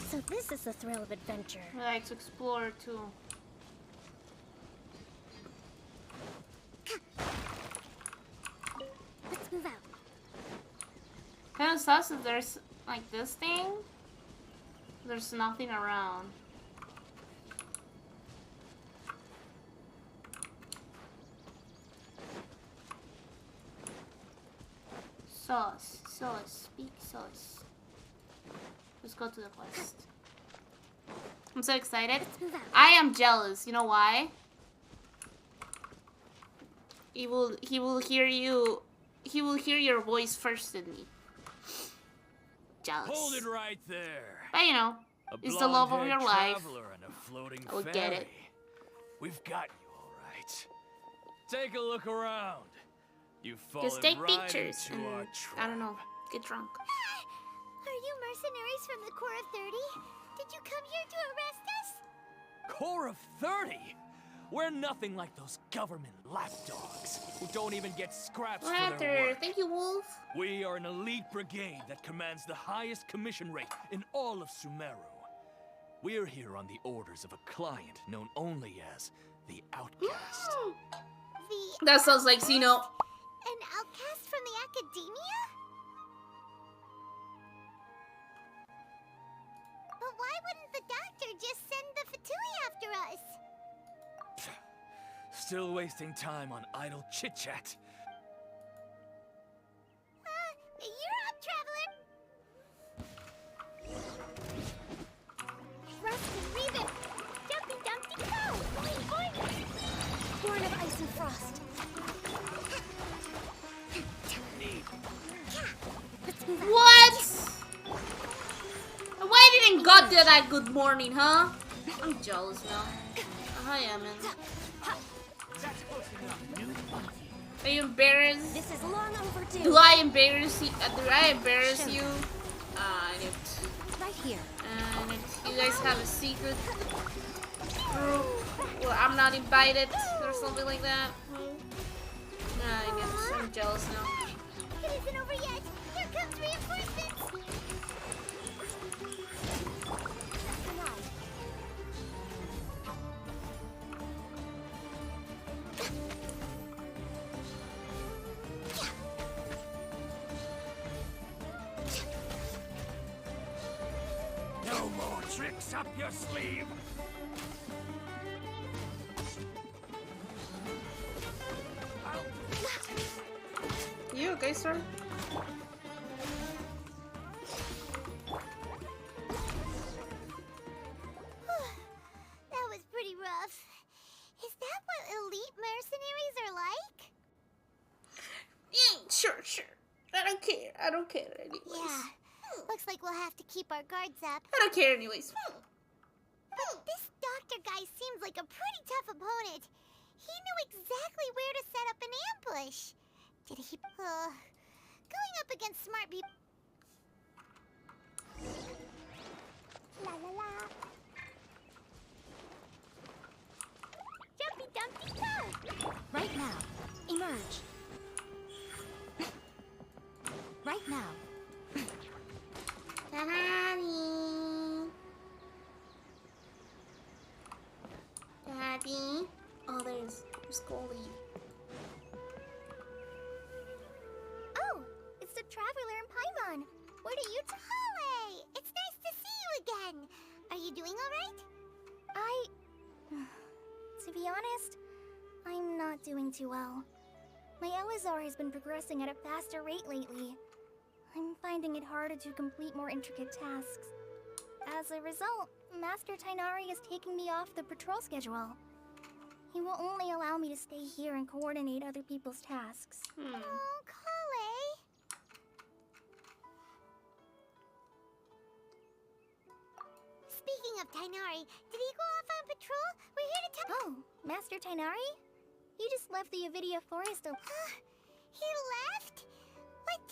So this is the thrill of adventure. I like to explore too. Let's move out. Kind of sucks if there's like this thing. There's nothing around. Sauce, speak sauce. Let's go to the quest. I'm so excited. I am jealous. You know why? He will hear you. He will hear your voice first in me. Jealous. Hold it right there. But you know, it's the love of your life. And a floating I would get it. We've got you all right. Take a look around. You've fallen Just take right pictures into and our I don't know, get drunk. Are you mercenaries from the Corps of 30? Did you come here to arrest us? Corps of 30? We're nothing like those government lapdogs who don't even get scraps for their work. Thank you, Wolf. We are an elite brigade that commands the highest commission rate in all of Sumeru. We're here on the orders of a client known only as the Outcast. That sounds like Xeno. An outcast from the academia? But why wouldn't the doctor just send the Fatui after us? Still wasting time on idle chit-chat. You're up, traveler! Rust and Reven! Dumpy Dumpty Go! Boing boing! Born of ice and frost. What? Why didn't God do that good morning, huh? I'm jealous now. Hi, Emin. Are you embarrassed? This is long overdue. Do I embarrass you? I need. Right here. You guys have a secret group where I'm not invited or something like that. I'm jealous now. It isn't over yet! Here comes reinforcements! No more tricks up your sleeve. You okay, sir? That was pretty rough. Is that what elite mercenaries are like? Sure. I don't care anyways. Yeah. Looks like we'll have to keep our guards up. I don't care anyways. But this doctor guy seems like a pretty tough opponent. He knew exactly where to set up an ambush. Did he... going up against smart people... La la la. Jumpy Dumpty Go! Right now. Emerge. Right now. Daddy. Oh, there's Goldie. on? What are you Holly! It's nice to see you again. Are you doing alright? To be honest, I'm not doing too well. My OSR has been progressing at a faster rate lately. I'm finding it harder to complete more intricate tasks. As a result, Master Tainari is taking me off the patrol schedule. He will only allow me to stay here and coordinate other people's tasks. Oh, Kale. Speaking of Tainari, did he go off on patrol? We're here to tell— Oh, Master Tainari? He just left the Avidia Forest. He left? What?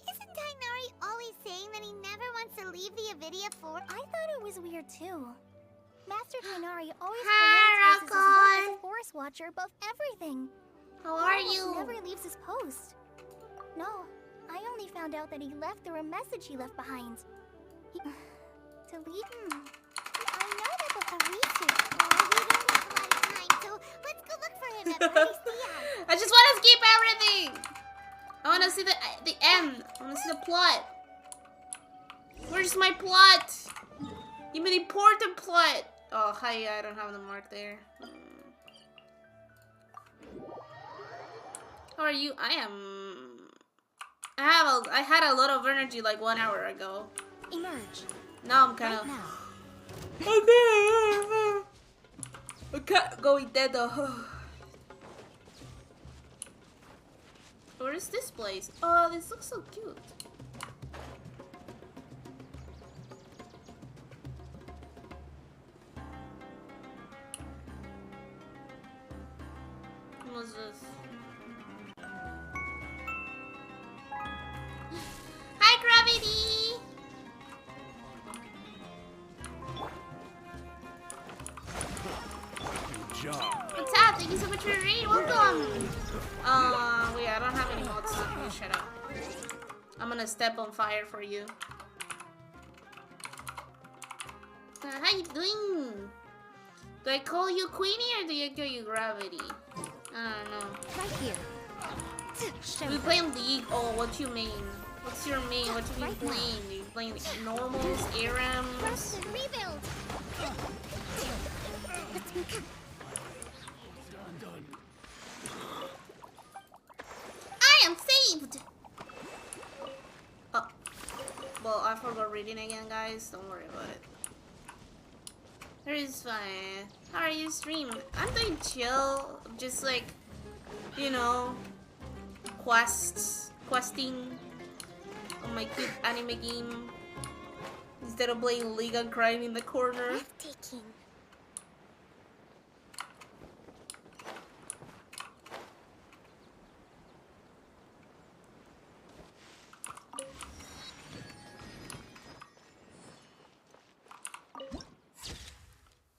Isn't Tainari always saying that he never wants to leave the Avidia Forest? I thought it was weird too. Master Tainari always Hi, prioritizes his work as a forest watcher above everything. How are He you? never leaves his post. No, I only found out that he left through a message he left behind. To leave? I know that, but the reason— we don't have a lot of time, so let's go look for him at Paristia. I just want to skip everything. I want to see the end. I want to see the plot. Where's my plot? Give me the important plot. Oh, hi. I don't have the mark there. How are you? I had a lot of energy like 1 hour ago. Emerge. Now I'm kind of. Okay. I'm going dead though. Where is this place? Oh, this looks so cute. What's this? Hi, Gravity! Good job. What's up? Thank you so much for the raid. Welcome! Wait, I don't have any mods. You shut up. I'm gonna step on fire for you. How you doing? Do I call you Queenie or do I call you Gravity? I don't know. Right here. We playing League. Oh, what you mean? What's your main? What you been playing? Are you playing normals, ARAMs? Rebuild. I am saved! Oh. Well, I forgot reading again, guys. Don't worry about it. It is fine. How are you stream? I'm doing chill. Just like, you know, questing on my good anime game. Instead of playing League and crying in the corner. Breathtaking.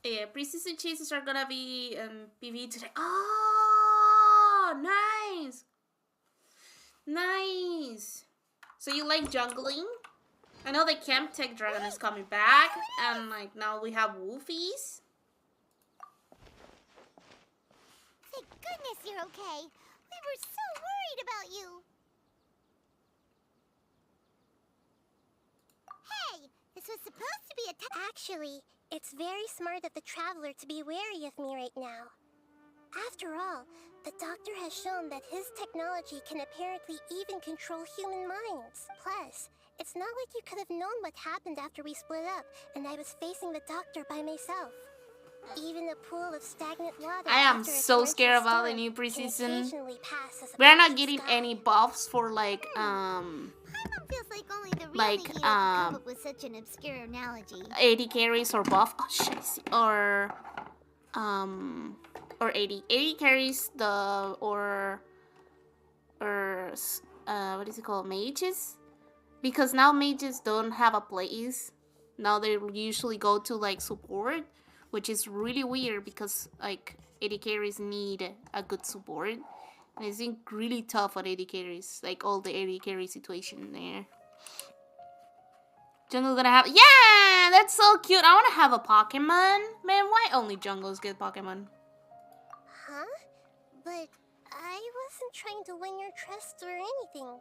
Yeah, preseason chases are gonna be PV today. Oh, nice! Nice! So you like jungling? I know the Camp Tech Dragon is coming back, and like now we have Wolfies. Thank goodness you're okay. We were so worried about you. Hey, this was supposed to be a Actually, it's very smart of the traveler to be wary of me right now. After all, the doctor has shown that his technology can apparently even control human minds. Plus, it's not like you could have known what happened after we split up and I was facing the doctor by myself. Even a pool of stagnant water. I am after a so scared torrential about the storm new can preseason. occasionally pass as a We're not patch of getting sky. any buffs for like My mom feels like only the real like, Iggy could come up with such an obscure analogy. AD carries or buff. Oh shit, I see. Or 80 carries the or what is it called, mages, because now mages don't have a place. Now they usually go to like support, which is really weird because like AD carries need a good support, and it's been really tough on AD carries, like all the AD carry situation there. Jungle gonna have, yeah, that's so cute. I want to have a Pokemon. Man, why only jungles get Pokemon? Huh? But I wasn't trying to win your trust or anything.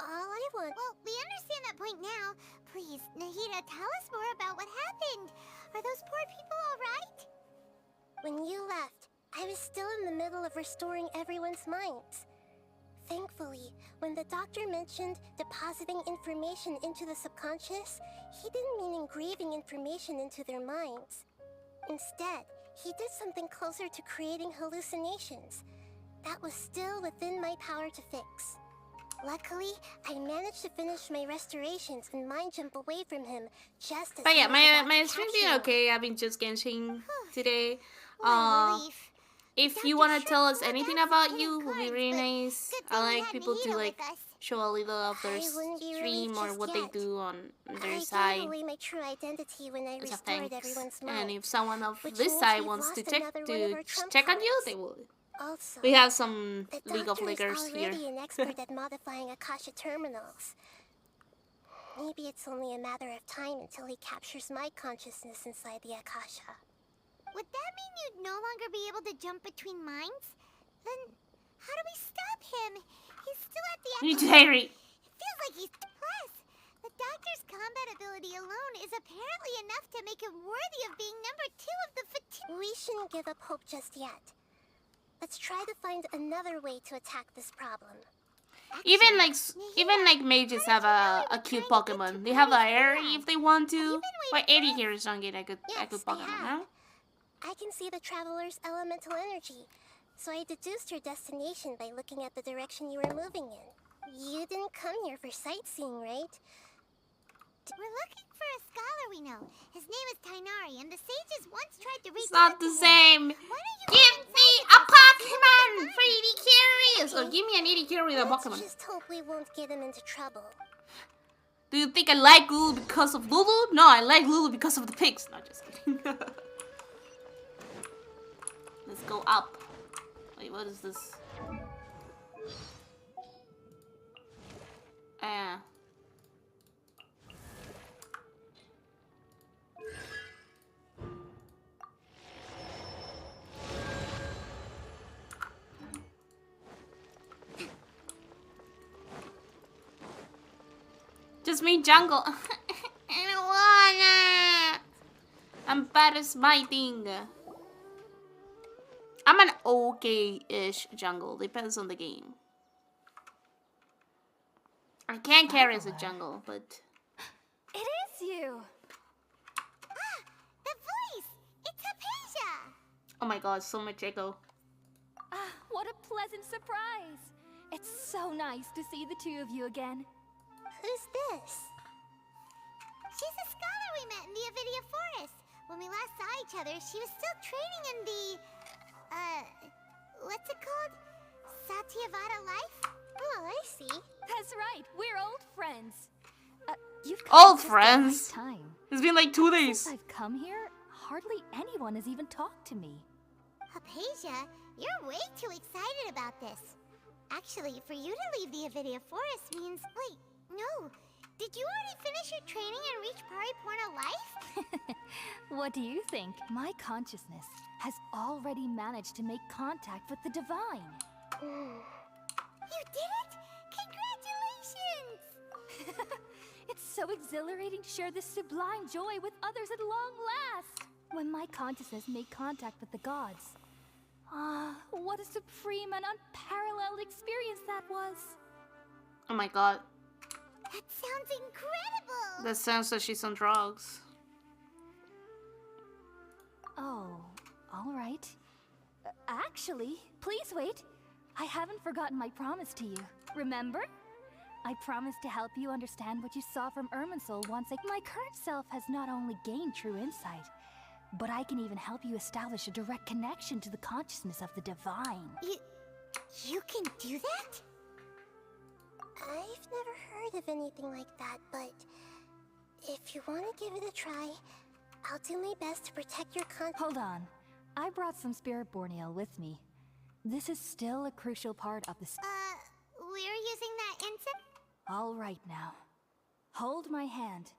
all I want. Well, we understand that point now. Please, Nahida, tell us more about what happened. Are those poor people alright? When you left, I was still in the middle of restoring everyone's minds. Thankfully, when the doctor mentioned depositing information into the subconscious, he didn't mean engraving information into their minds. Instead, he did something closer to creating hallucinations. That was still within my power to fix. Luckily, I managed to finish my restorations and mind jump away from him just as But yeah, he was about my to stream's capture been me. okay. I've been just Genshin today. What a relief. If you want to tell us anything about you, it would be really nice. I like people to like show a little of their I wouldn't be stream relieved or just what yet. they do on their I side gave away my true identity when I as a restored thanks. everyone's And mind. if someone of which this means side we've wants lost to check another one of our trump on you, cards. they will. Also, We have some the League of doctor is Lakers here. already an expert at modifying Akasha terminals. Maybe it's only a matter of time until he captures my consciousness inside the Akasha. Would that mean you'd no longer be able to jump between minds? Then, how do we stop him? He's still at the You need to Akasha. hurry. It feels like he's... Plus, the doctor's combat ability alone is apparently enough to make him worthy of being number 2 of the fatigue. We shouldn't give up hope just yet. Let's try to find another way to attack this problem. Even like mages have a cute Pokemon. They have a Airy if they want to. But 80 heroes don't get a good Pokemon, no? I can see the traveler's elemental energy, so I deduced your destination by looking at the direction you were moving in. You didn't come here for sightseeing, right? We're looking for a scholar we know. His name is Tainari, and the sages once tried to reach It's not out the to him. same. Why don't you Give go me inside a with us and see what Pokemon we can for find? 80 carries! Or give me an 80 carry with a Let's Pokemon. just hope we won't get him into trouble. Do you think I like Lulu because of Lulu? No, I like Lulu because of the pigs. No, just kidding. Let's go up. Wait, what is this? Ah. Just me jungle. I don't wanna. I'm bad at smiting. I'm an okay-ish jungle. Depends on the game. I can carry as a jungle, but... It is you! Ah, the voice! It's Hypatia! Oh my god, so much echo. Ah, what a pleasant surprise! It's so nice to see the two of you again. Who's this? She's a scholar we met in the Avidia Forest. When we last saw each other, she was still training in the... what's it called? Satyavada life? Oh, I see. That's right, we're old friends. You've come Old just friends? at the right time. It's been like 2 days. Since I've come here, hardly anyone has even talked to me. Hypatia, you're way too excited about this. Actually, for you to leave the Avidia Forest means... Wait, no. Did you already finish your training and reach Pariporna life? What do you think? My consciousness has already managed to make contact with the divine. You did it! Congratulations! It's so exhilarating to share this sublime joy with others at long last. When my consciousness made contact with the gods. Ah, what a supreme and unparalleled experience that was. Oh my god. That sounds incredible! That sounds like she's on drugs. Oh, all right. Actually, please wait. I haven't forgotten my promise to you. Remember? I promised to help you understand what you saw from Irminsul once my current self has not only gained true insight, but I can even help you establish a direct connection to the consciousness of the divine. You can do that? I've never heard of anything like that, but if you want to give it a try, I'll do my best to protect your Hold on. I brought some Spirit Borneo with me. This is still a crucial part of the... We're using that incense? All right now. Hold my hand.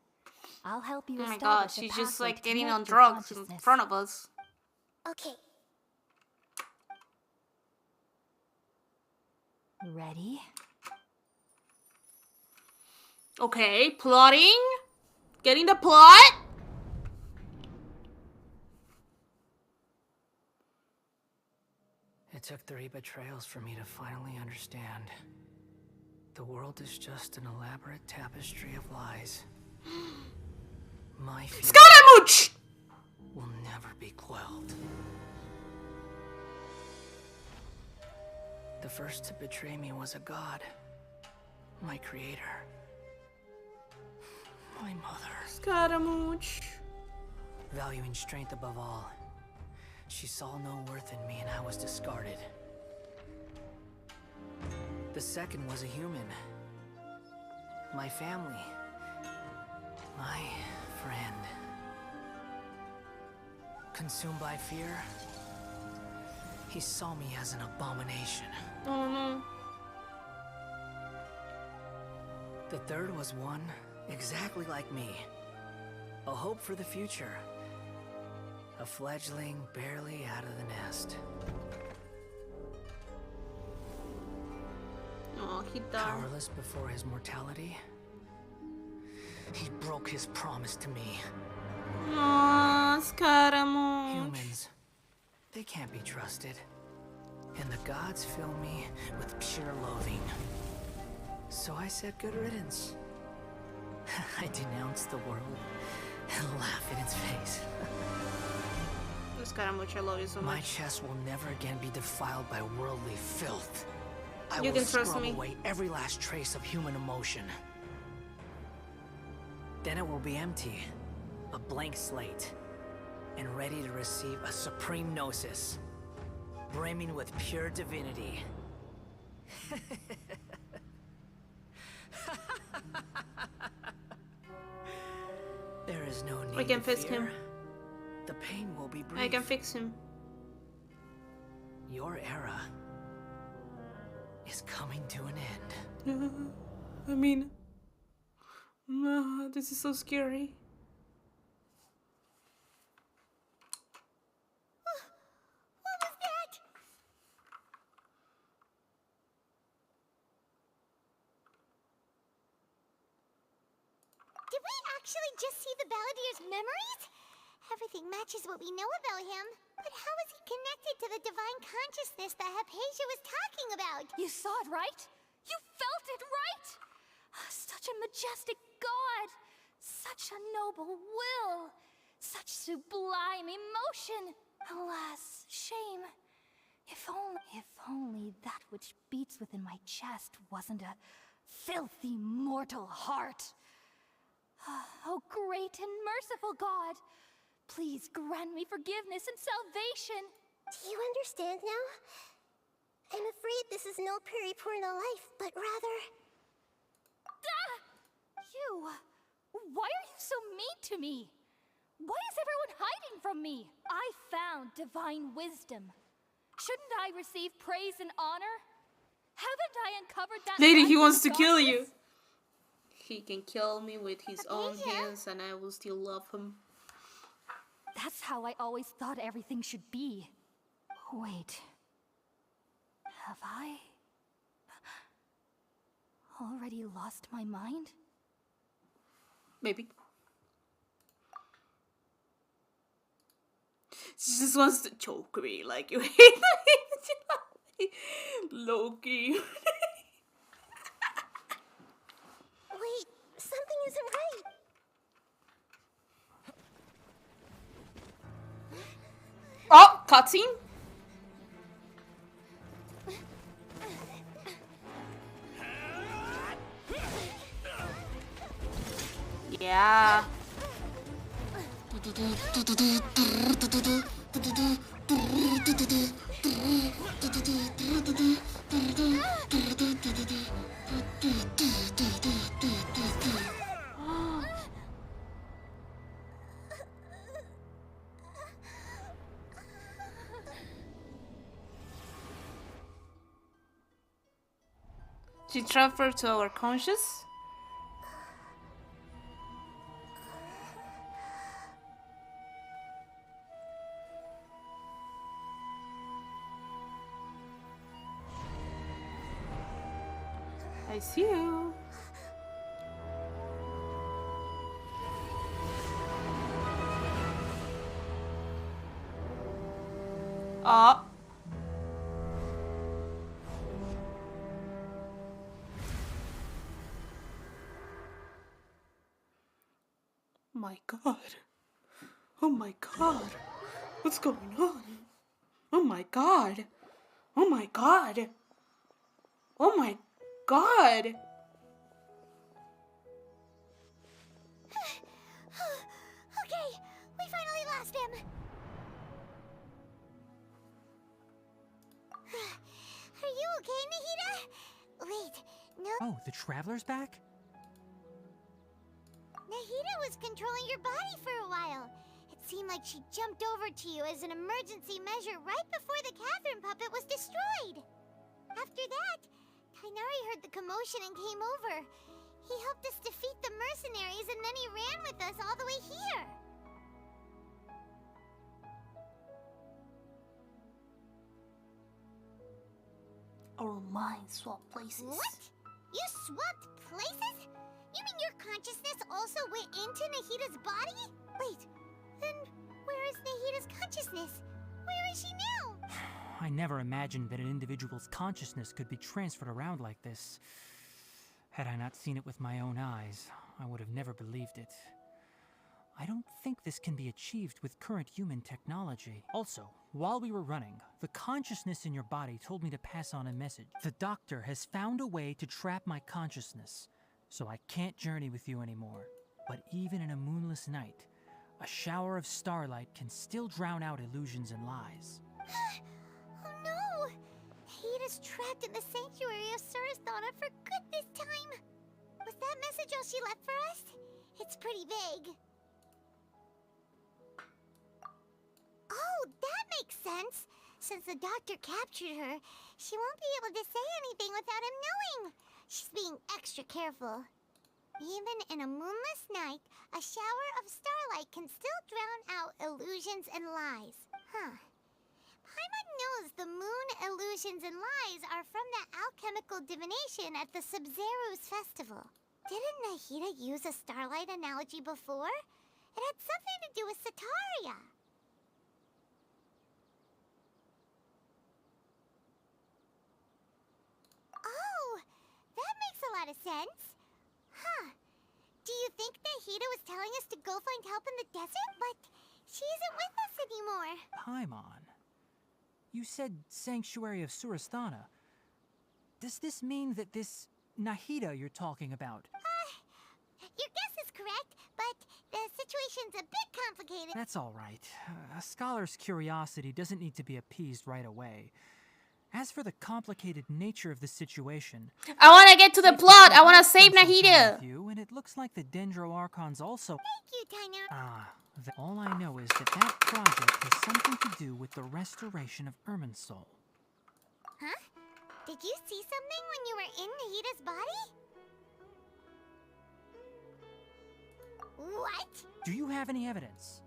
I'll help you Oh my establish god, a she's just pathway like to getting connect on your drugs in consciousness. front of us. Okay. Ready? Okay, plotting. Getting the plot. It took 3 betrayals for me to finally understand. The world is just an elaborate tapestry of lies. My fear Scaramouche! will never be quelled. The first to betray me was a god. My creator. My mother. Scaramouche. Valuing strength above all. She saw no worth in me and I was discarded. The second was a human. My family. My friend. Consumed by fear, he saw me as an abomination. Oh no. The third was one exactly like me. A hope for the future. A fledgling barely out of the nest. Oh, he died. Powerless before his mortality, he broke his promise to me. Aw, Scaramouche. Humans, they can't be trusted. And the gods fill me with pure loathing. So I said good riddance. I denounced the world and laugh in its face. Scaramouche, I love you so much. My chest will never again be defiled by worldly filth. I You will can trust scrub me. away every last trace of human emotion. Then it will be empty, a blank slate, and ready to receive a supreme gnosis, brimming with pure divinity. There is no need I can to fix fear. him. The pain will be brief. I can fix him. Your era is coming to an end. I mean, this is so scary. What was that? Did we actually just see the Balladier's memories? Everything matches what we know about him. But how is he connected to the divine consciousness that Hypatia was talking about? You saw it, right? You felt it, right? Such a majestic god! Such a noble will! Such sublime emotion! Alas, shame. If only that which beats within my chest wasn't a filthy mortal heart. Oh, great and merciful God! Please grant me forgiveness and salvation! Do you understand now? I'm afraid this is no Purna life, but rather... Ah! You! Why are you so mean to me? Why is everyone hiding from me? I found divine wisdom. Shouldn't I receive praise and honor? Haven't I uncovered that Lady, light he in wants the to kill you. darkness? He can kill me with his own hands and I will still love him. That's how I always thought everything should be. Wait. Have I already lost my mind? Maybe. She just wants to choke me like you hate me. Loki. Wait, something isn't right. Oh, cutscene. Yeah. She transferred to our conscious. I see you. my god. Oh my god. What's going on? Oh my god. Oh my god. Oh my god. Okay, we finally lost him. Are you okay, Nahida? Wait, no. Oh, the Traveler's back? Nahida was controlling your body for a while. It seemed like she jumped over to you as an emergency measure right before the Catherine puppet was destroyed. After that, Tainari heard the commotion and came over. He helped us defeat the mercenaries and then he ran with us all the way here. Our minds swap places. What? You swapped places? You mean your consciousness also went into Nahida's body? Wait, then where is Nahida's consciousness? Where is she now? I never imagined that an individual's consciousness could be transferred around like this. Had I not seen it with my own eyes, I would have never believed it. I don't think this can be achieved with current human technology. Also, while we were running, the consciousness in your body told me to pass on a message. The doctor has found a way to trap my consciousness, so I can't journey with you anymore. But even in a moonless night, a shower of starlight can still drown out illusions and lies. Oh no! Nahida's trapped in the sanctuary of Surasthana for good this time. Was that message all she left for us? It's pretty vague. Oh, that makes sense. Since the doctor captured her, she won't be able to say anything without him knowing. She's being extra careful. Even in a moonless night, a shower of starlight can still drown out illusions and lies. Huh. Paimon knows the moon illusions and lies are from the alchemical divination at the Sumeru's festival. Didn't Nahida use a starlight analogy before? It had something to do with Sataria. Oh, that makes a lot of sense. Huh. Do you think Nahida was telling us to go find help in the desert? But she isn't with us anymore. Paimon, you said Sanctuary of Surasthana. Does this mean that this Nahida you're talking about? Your guess is correct, but the situation's a bit complicated. That's all right. A scholar's curiosity doesn't need to be appeased right away. As for the complicated nature of the situation, I want to get to the plot. I want to save Nahida. And it looks like the Dendro Archons also. Thank you, Tainari. All I know is that that project has something to do with the restoration of Irmin's soul. Huh? Did you see something when you were in Nahida's body? What? Do you have any evidence?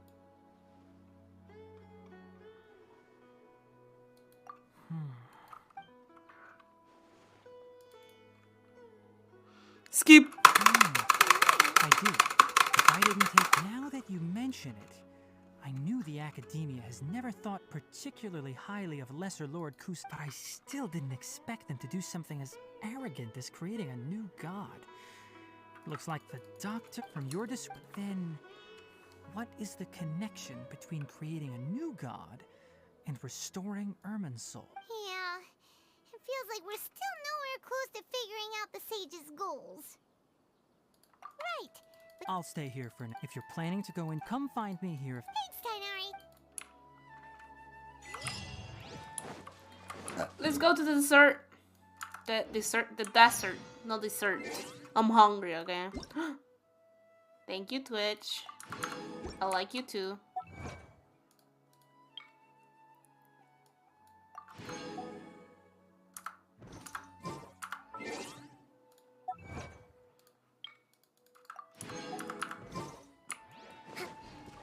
Skip. I do. If I didn't take... Now that you mention it, I knew the Academia has never thought particularly highly of Lesser Lord Kus, but I still didn't expect them to do something as arrogant as creating a new god. Looks like the doctor from your Then, what is the connection between creating a new god and restoring Irmin's soul? Yeah, it feels like we're still nowhere close to figuring out the sage's goals. Right. But I'll stay here for now. If you're planning to go in, come find me here. Thanks, Tainari. Let's go to the dessert. The desert, not dessert. I'm hungry, okay? Thank you, Twitch. I like you too.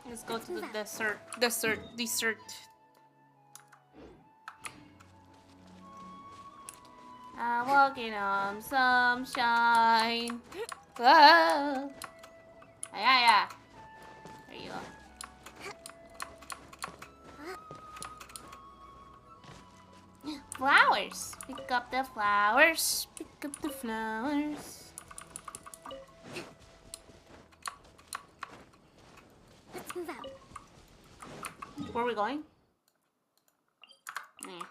Let's go to the dessert. I'm walking on sunshine. Ah. Yeah. There you go. Flowers. Pick up the flowers. Pick up the flowers. let's move out. Where are we going? Yeah.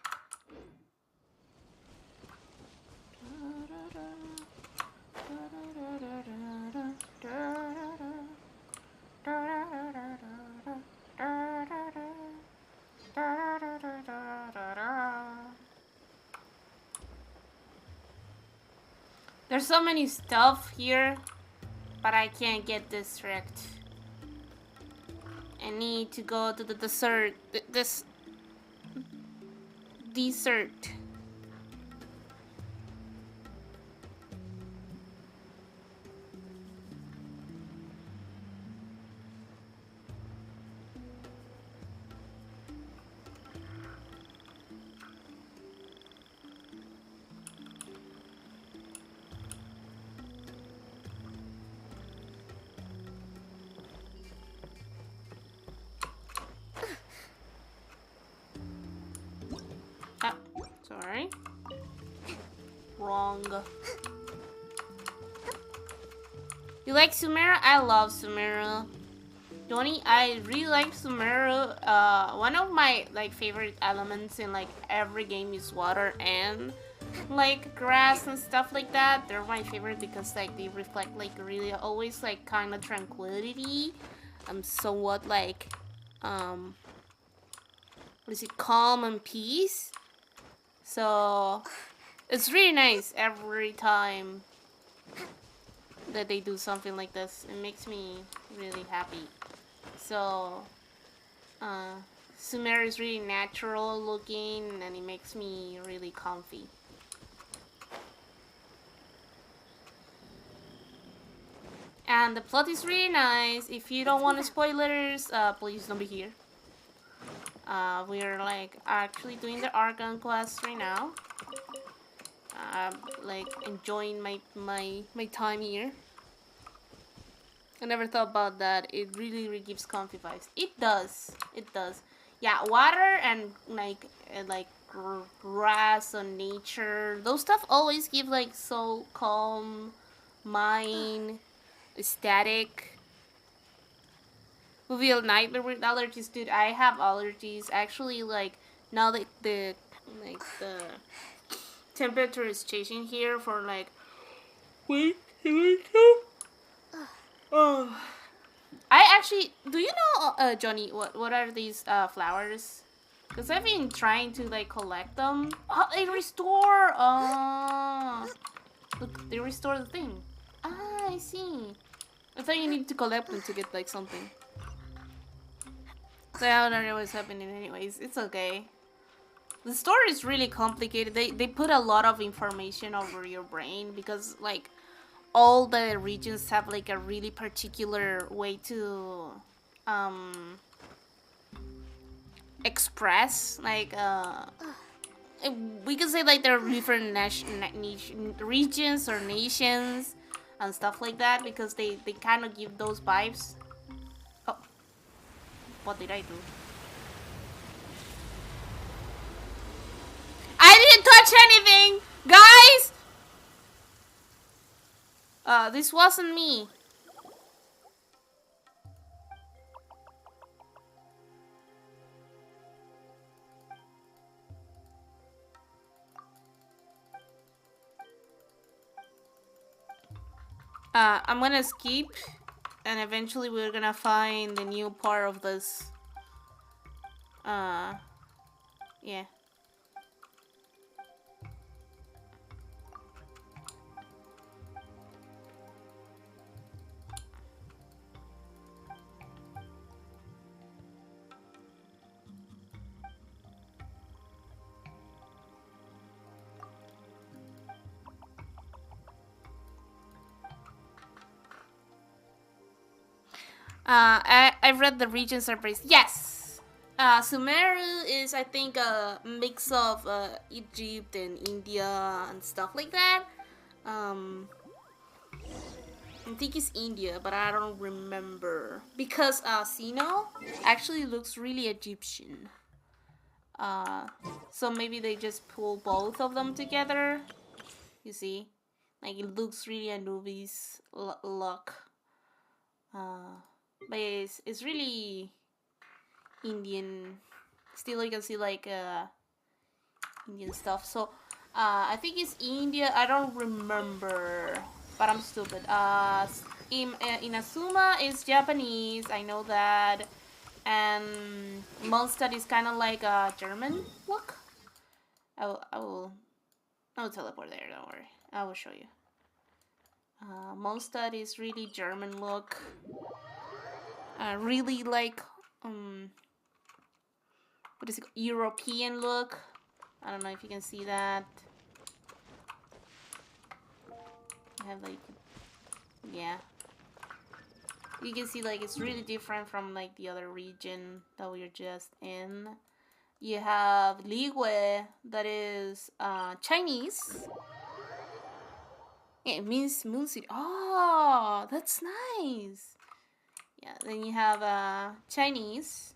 There's so many stuff here, but I can't get distracted. I need to go to the desert. This desert. Sorry. Wrong. You like Sumeru? I love Sumeru. Donnie, I really like Sumeru. One of my favorite elements in every game is water and grass and stuff like that. They're my favorite because they reflect really always kind of tranquility. Somewhat what is it, calm and peace. So it's really nice every time that they do something like this. It makes me really happy. So Sumeru is really natural looking and it makes me really comfy. And the plot is really nice. If you don't want spoilers, please don't be here. We're actually doing the Archon quest right now. Enjoying my time here. I never thought about that. It really gives comfy vibes. It does. It does. Yeah, water and grass and nature. Those stuff always give so calm mind, aesthetic. Will be a nightmare with allergies, dude. I have allergies. Actually, now that the temperature is changing here for wait, here we go. Oh, I actually, do you know, Johnny, what are these flowers? Because I've been trying to collect them. Oh, they restore. Look, they restore the thing. Ah, I see. I thought you need to collect them to get something. So I don't know what's happening anyways. It's okay. The story is really complicated. They put a lot of information over your brain because all the regions have a really particular way to express we can say there are different regions or nations and stuff like that because they kind of give those vibes. Oh, what did I do? I didn't touch anything, guys. This wasn't me. I'm gonna skip, and eventually we're gonna find the new part of this. Yeah. I've read the regions are based. Yes! Sumeru is, I think, a mix of Egypt and India and stuff like that. I think it's India, but I don't remember. Because Sino actually looks really Egyptian. So maybe they just pull both of them together. You see? It looks really Anubis look. but it's really Indian. Still, you can see like Indian stuff. So I think it's India. I don't remember, but I'm stupid. Inazuma is Japanese. I know that, and Mondstadt is kind of like a German look. I will teleport there. Don't worry. I will show you. Mondstadt is really German look. Really like what is it? European look. I don't know if you can see that. I have like, yeah. You can see like it's really different from like the other region that we are just in. You have Ligwe, that is Chinese. Yeah, it means Moon City. Oh, that's nice. Yeah, then you have Chinese.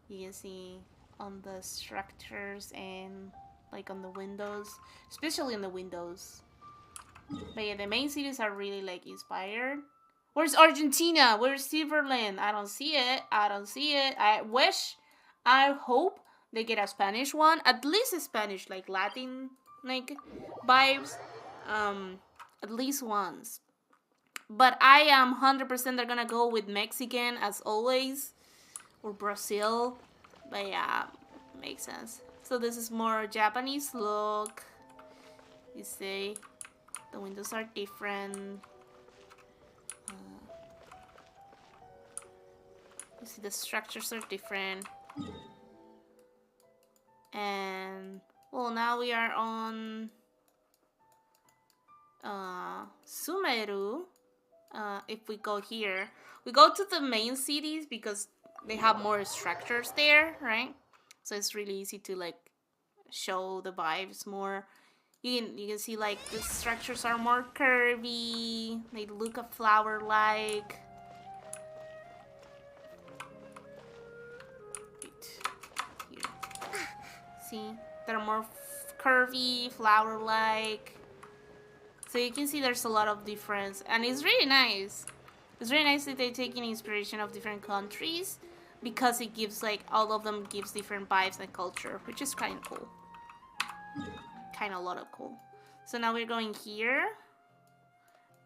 You can see on the structures and like on the windows, especially on the windows. But yeah, the main cities are really like inspired. Where's Argentina? Where's Silverland? I don't see it. I don't see it. I hope they get a Spanish one, at least a Spanish like Latin like vibes, at least once. But I am 100% they're gonna go with Mexican as always, or Brazil. But yeah, makes sense. So this is more Japanese look. You see, the windows are different. You see the structures are different. And well, now we are on Sumeru. If we go here, we go to the main cities because they have more structures there, right? So it's really easy to like show the vibes more. You can see like the structures are more curvy. They look a flower like. Here. See, they're more curvy, flower like. So you can see there's a lot of difference, and it's really nice. It's really nice that they're taking inspiration of different countries because it gives like all of them gives different vibes and culture, which is kind of cool. Kind of a lot of cool. So now we're going here.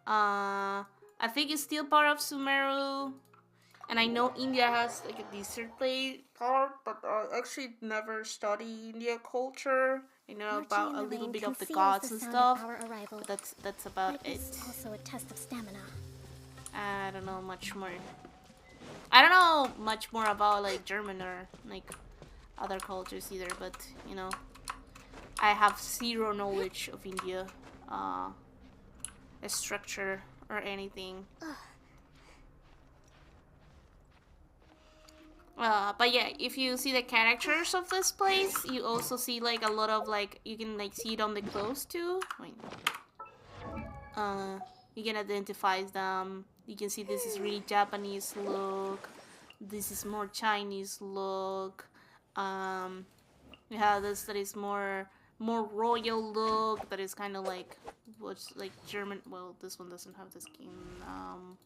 I think it's still part of Sumeru, and I know India has like a desert play part, but I actually never study India culture. I know about a little bit of the gods and stuff. But that's about it. Also a test of stamina. I don't know much more. I don't know much more about like German or like other cultures either, but you know, I have zero knowledge of India, a structure or anything. But yeah, if you see the characters of this place, you also see like a lot of like, you can like see it on the clothes too. Wait. You can identify them. You can see this is really Japanese look. This is more Chinese look. You have this that is more royal look. That is kind of like what's like German. Well, this one doesn't have the skin.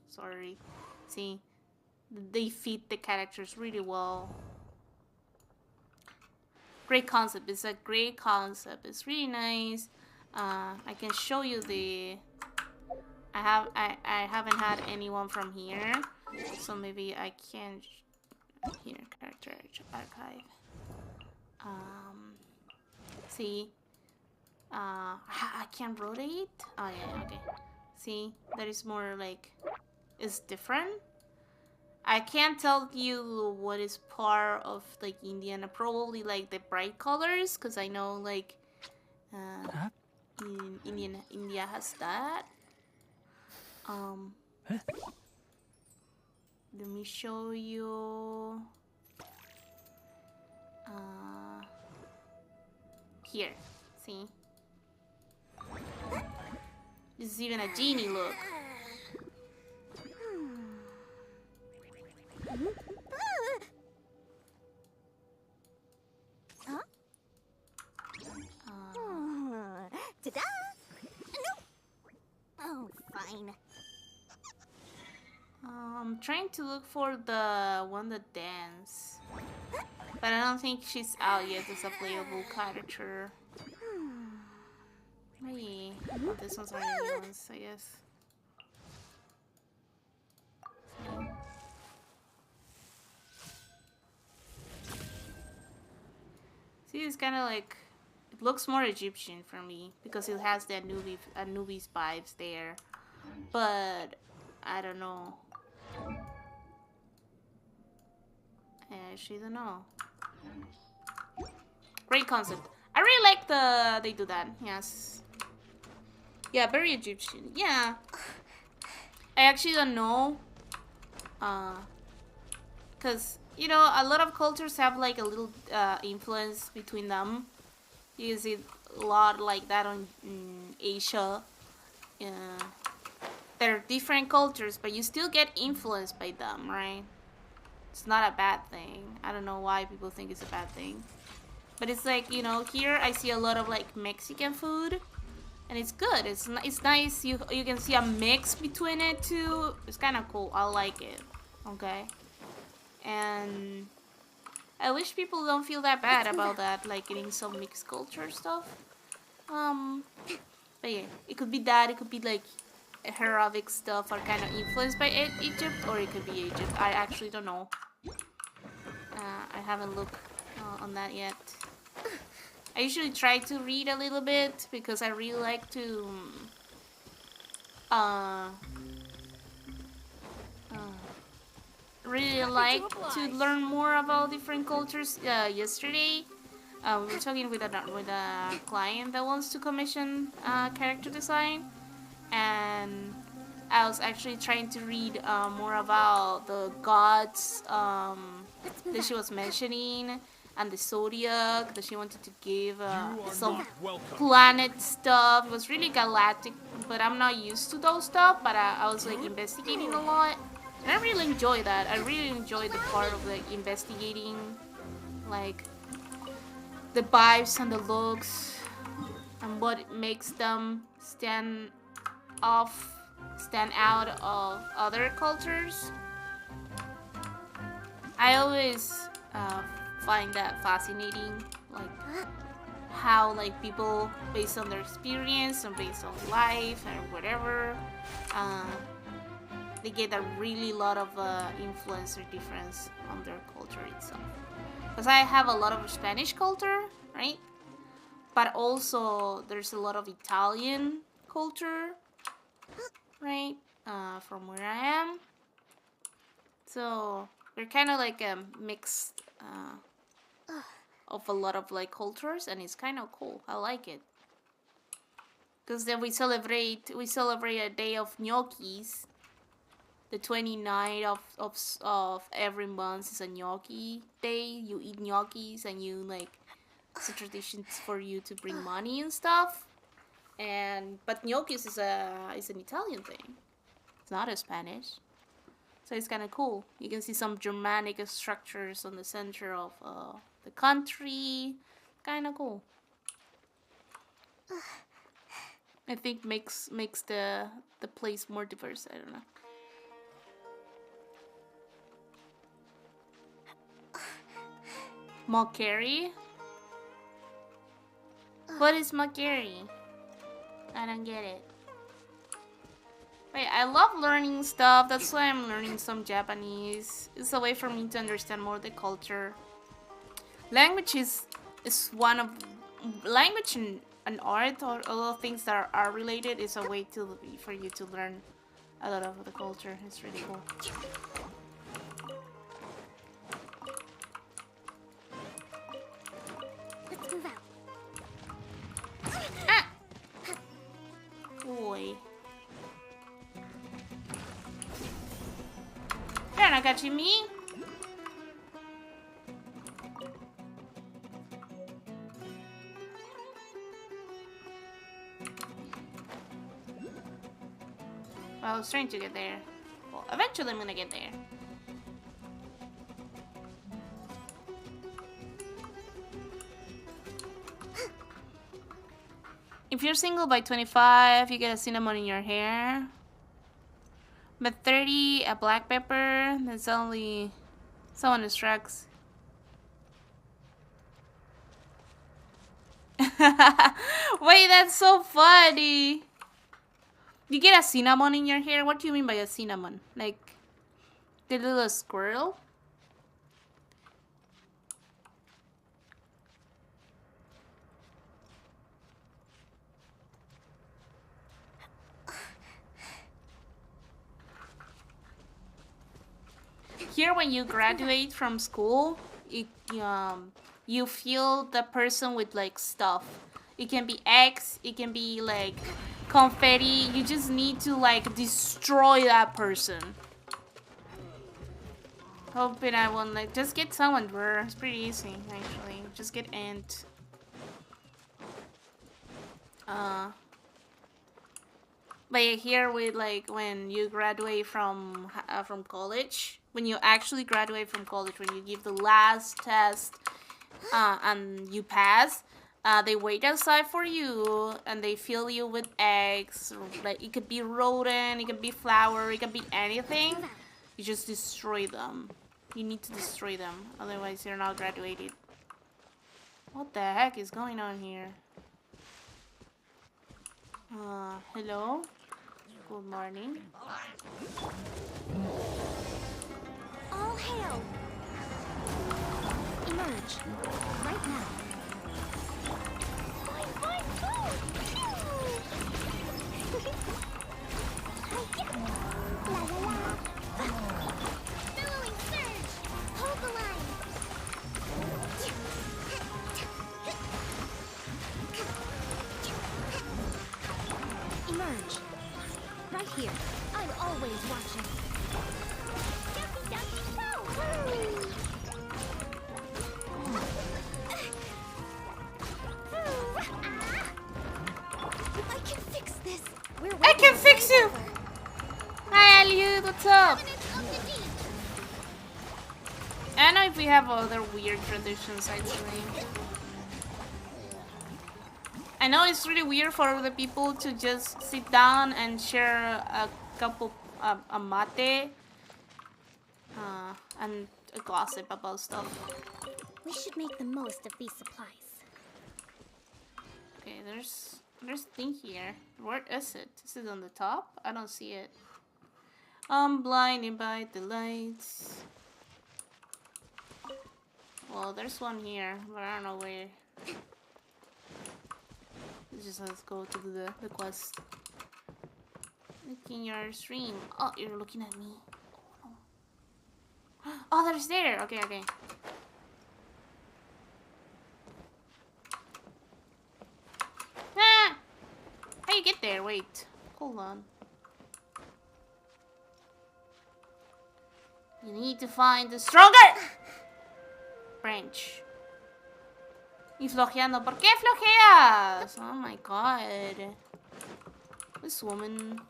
Sorry. See, they fit the characters really well. Great concept. It's a great concept. It's really nice. I can show you the. I haven't had anyone from here, so maybe I can. Here, character archive. See. I can rotate. Oh yeah, okay. See, that is more like, it's different. I can't tell you what is part of like Indian. Probably like the bright colors, because I know like India has that. Let me show you. Here, see. This is even a genie look. Huh? Ta-da! No! Oh, fine. trying to look for the one that dance. But I don't think she's out yet as a playable character. Maybe. Oh, this one's already new ones, I guess. See, it's kind of like, it looks more Egyptian for me because it has the Anubis vibes there. But I don't know. I actually don't know. Great concept. I really like they do that. Yes. Yeah, very Egyptian. Yeah. I actually don't know. Cause you know, a lot of cultures have like a little influence between them. You see a lot like that in Asia. They're different cultures, but you still get influenced by them, right? It's not a bad thing. I don't know why people think it's a bad thing. But it's like, you know, here I see a lot of like Mexican food. And it's good. It's nice. You can see a mix between it too. It's kind of cool. I like it. Okay. And I wish people don't feel that bad about that, like getting some mixed culture stuff. But yeah, it could be that. It could be like Arabic stuff are kind of influenced by Egypt, or it could be Egypt. I actually don't know. I haven't looked on that yet. I usually try to read a little bit because I really like to learn more about different cultures. Yesterday, we were talking with a client that wants to commission character design, and I was actually trying to read more about the gods that she was mentioning. And the zodiac that she wanted to give some planet stuff. It was really galactic, but I'm not used to those stuff. But I was like investigating a lot, and I really enjoy that. I really enjoy the part of like investigating, like the vibes and the looks, and what makes them stand out of other cultures. I always find that fascinating, like how like people based on their experience and based on life and whatever, they get a really lot of influence or difference on their culture itself. Because I have a lot of Spanish culture, right? But also there's a lot of Italian culture, right? From where I am. So we're kind of like a mix of a lot of like cultures, and it's kind of cool. I like it. Because then we celebrate a day of gnocchis. The 29th of every month is a gnocchi day. You eat gnocchis, and you like, it's a tradition for you to bring money and stuff. But gnocchis is an Italian thing. It's not a Spanish. So it's kind of cool. You can see some Germanic structures on the center of the country. Kind of cool. I think makes the place more diverse. I don't know. Mockery? What is mockery? I don't get it. Wait, I love learning stuff. That's why I'm learning some Japanese. It's a way for me to understand more the culture. Language is one of... Language and art, or a lot of things that are related, is a way for you to learn a lot of the culture. It's really cool. Let's move out. Ah! Boy. You're not catching me. Well, I was trying to get there. Well, eventually I'm gonna get there. If you're single by 25, you get a cinnamon in your hair. But 30 a black pepper. That's only someone distracts. Wait, that's so funny. You get a cinnamon in your hair? What do you mean by a cinnamon? Like the little squirrel? Here, when you graduate from school, you feel the person with like stuff. It can be eggs, it can be like confetti. You just need to like destroy that person. Hoping I won't like just get someone, bro. It's pretty easy actually. Just get Ant. But yeah, here with like when you graduate from college, when you actually graduate from college, when you give the last test, and you pass, they wait outside for you and they fill you with eggs. Like it could be rodent, it could be flour, it could be anything. You just destroy them. You need to destroy them, otherwise you're not graduated. What the heck is going on here? Hello? Good morning. All hail! Emerge. Right now. La la la. Billowing surge. Hold the line. Emerge. Right here. I'm always watching. Jumpy, jumpy, go! I can fix this. I can fix you! Hi, Eliud, what's up? I don't know if we have other weird traditions, actually. I know it's really weird for the people to just sit down and share a couple, a mate, and gossip about stuff. We should make the most of these supplies. Okay, there's a thing here. Where is it? Is it on the top? I don't see it. I'm blinded by the lights. Well, there's one here, but I don't know where. Let's go to the quest. Looking your stream. Oh, you're looking at me. Oh, there's there. Okay, okay. Ah! How you get there? Wait. Hold on. You need to find the stronger branch. Y flojeando. ¿Por qué flojeas? Oh my god. This woman.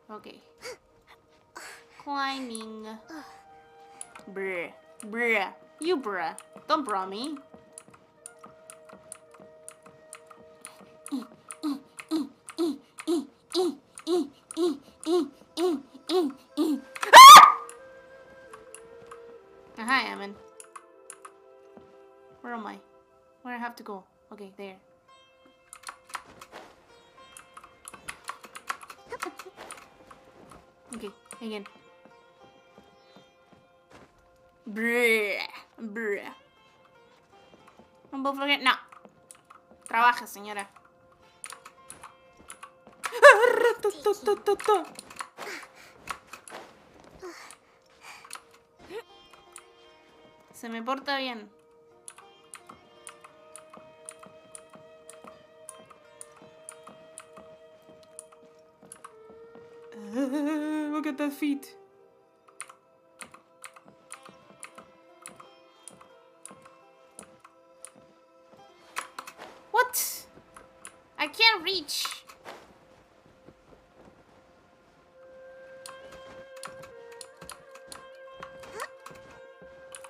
Okay. Climbing. Bruh. Bruh. You bruh. Don't bruh me. Hi, Ammon. Where am I? Where I have to go? Okay, there. Okay, again. Bruh. Bruh. ¿No puedo flojear? No. Trabaja, señora. Se me porta bien. Look at the feet. What? I can't reach.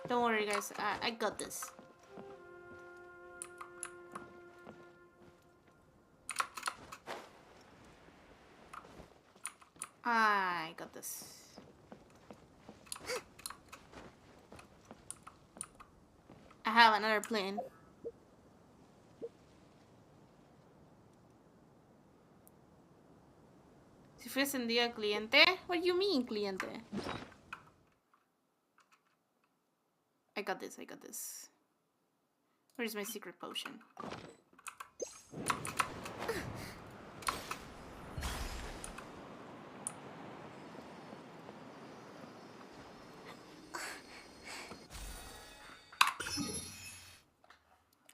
Don't worry, guys. I got this. I got this. I have another plan. Si fuese un día cliente? What do you mean, cliente? I got this, I got this. Where's my secret potion?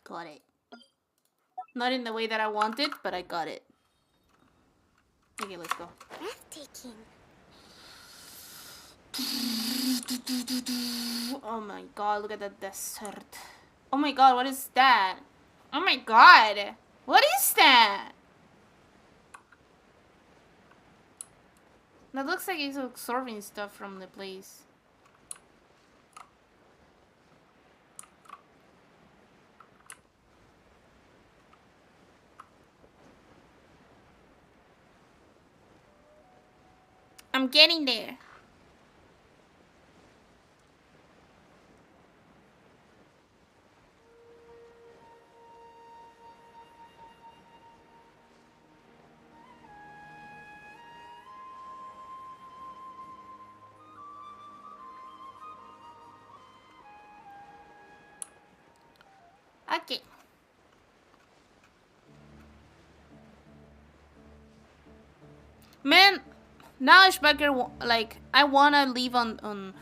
Got it. Not in the way that I wanted, but I got it. Okay, let's go. Breathtaking. Oh my god, look at that desert. Oh my god, what is that? Oh my god! What is that? That looks like he's absorbing stuff from the place. I'm getting there. Okay. Man, now Schmecker, like, I wanna leave on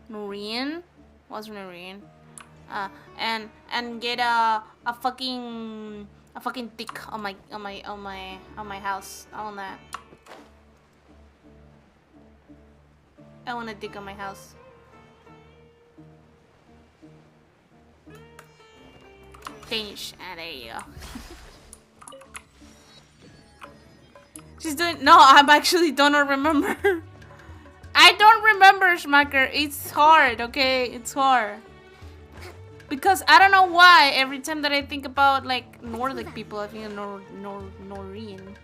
Noreen. What's Noreen? And get a fucking dick on my house. I want that. I want a dick on my house. Danish. Ah, there you go. She's doing. No, I'm actually don't remember. I don't remember, Schmacker. It's hard, okay? It's hard. Because I don't know why every time that I think about like Nordic people, I think of Noreen.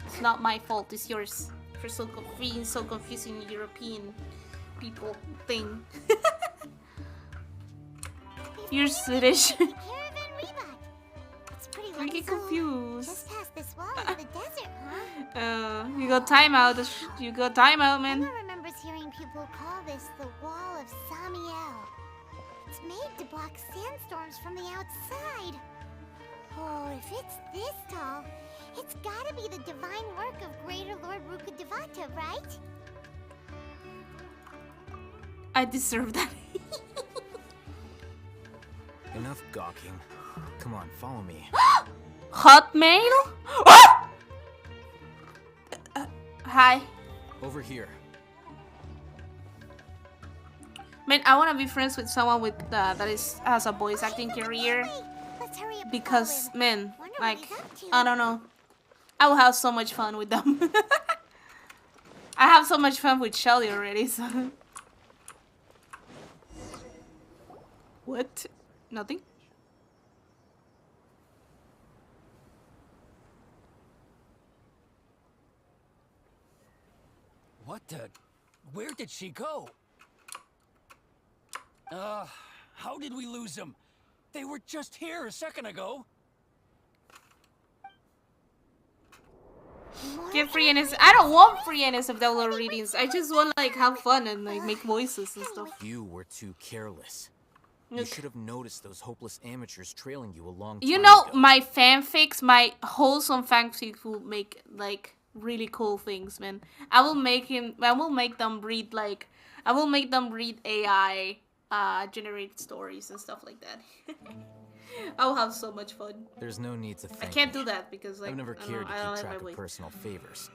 It's not my fault. It's yours for being so confusing European people thing. You're Swedish. I get confused. Just past this wall into the desert, huh? You got timeout. You got timeout, man. Emma remembers hearing people call this the Wall of Samiel. It's made to block sandstorms from the outside. Oh, if it's this tall, it's gotta be the divine work of Greater Lord Rukkhadevata, right? I deserve that. Enough gawking. Come on, follow me. Hotmail? Hi. Over here. Man, I want to be friends with someone with that has a voice acting career. Because, man, like, I don't know. I will have so much fun with them. I have so much fun with Shelly already, so. What? Nothing? What the? Where did she go? How did we lose them? They were just here a second ago. Get free NS. I don't want free NSFW readings. I just want like have fun and like make voices and stuff. You were too careless. You should have noticed those hopeless amateurs trailing you a long time You know, ago. my fanfics, my wholesome fanfics will make like really cool things, man. I will make them read like AI generated stories and stuff like that. I will have so much fun. There's no need to thank I can't me. do that because like I've never cared to I don't keep have track my of way. personal favors.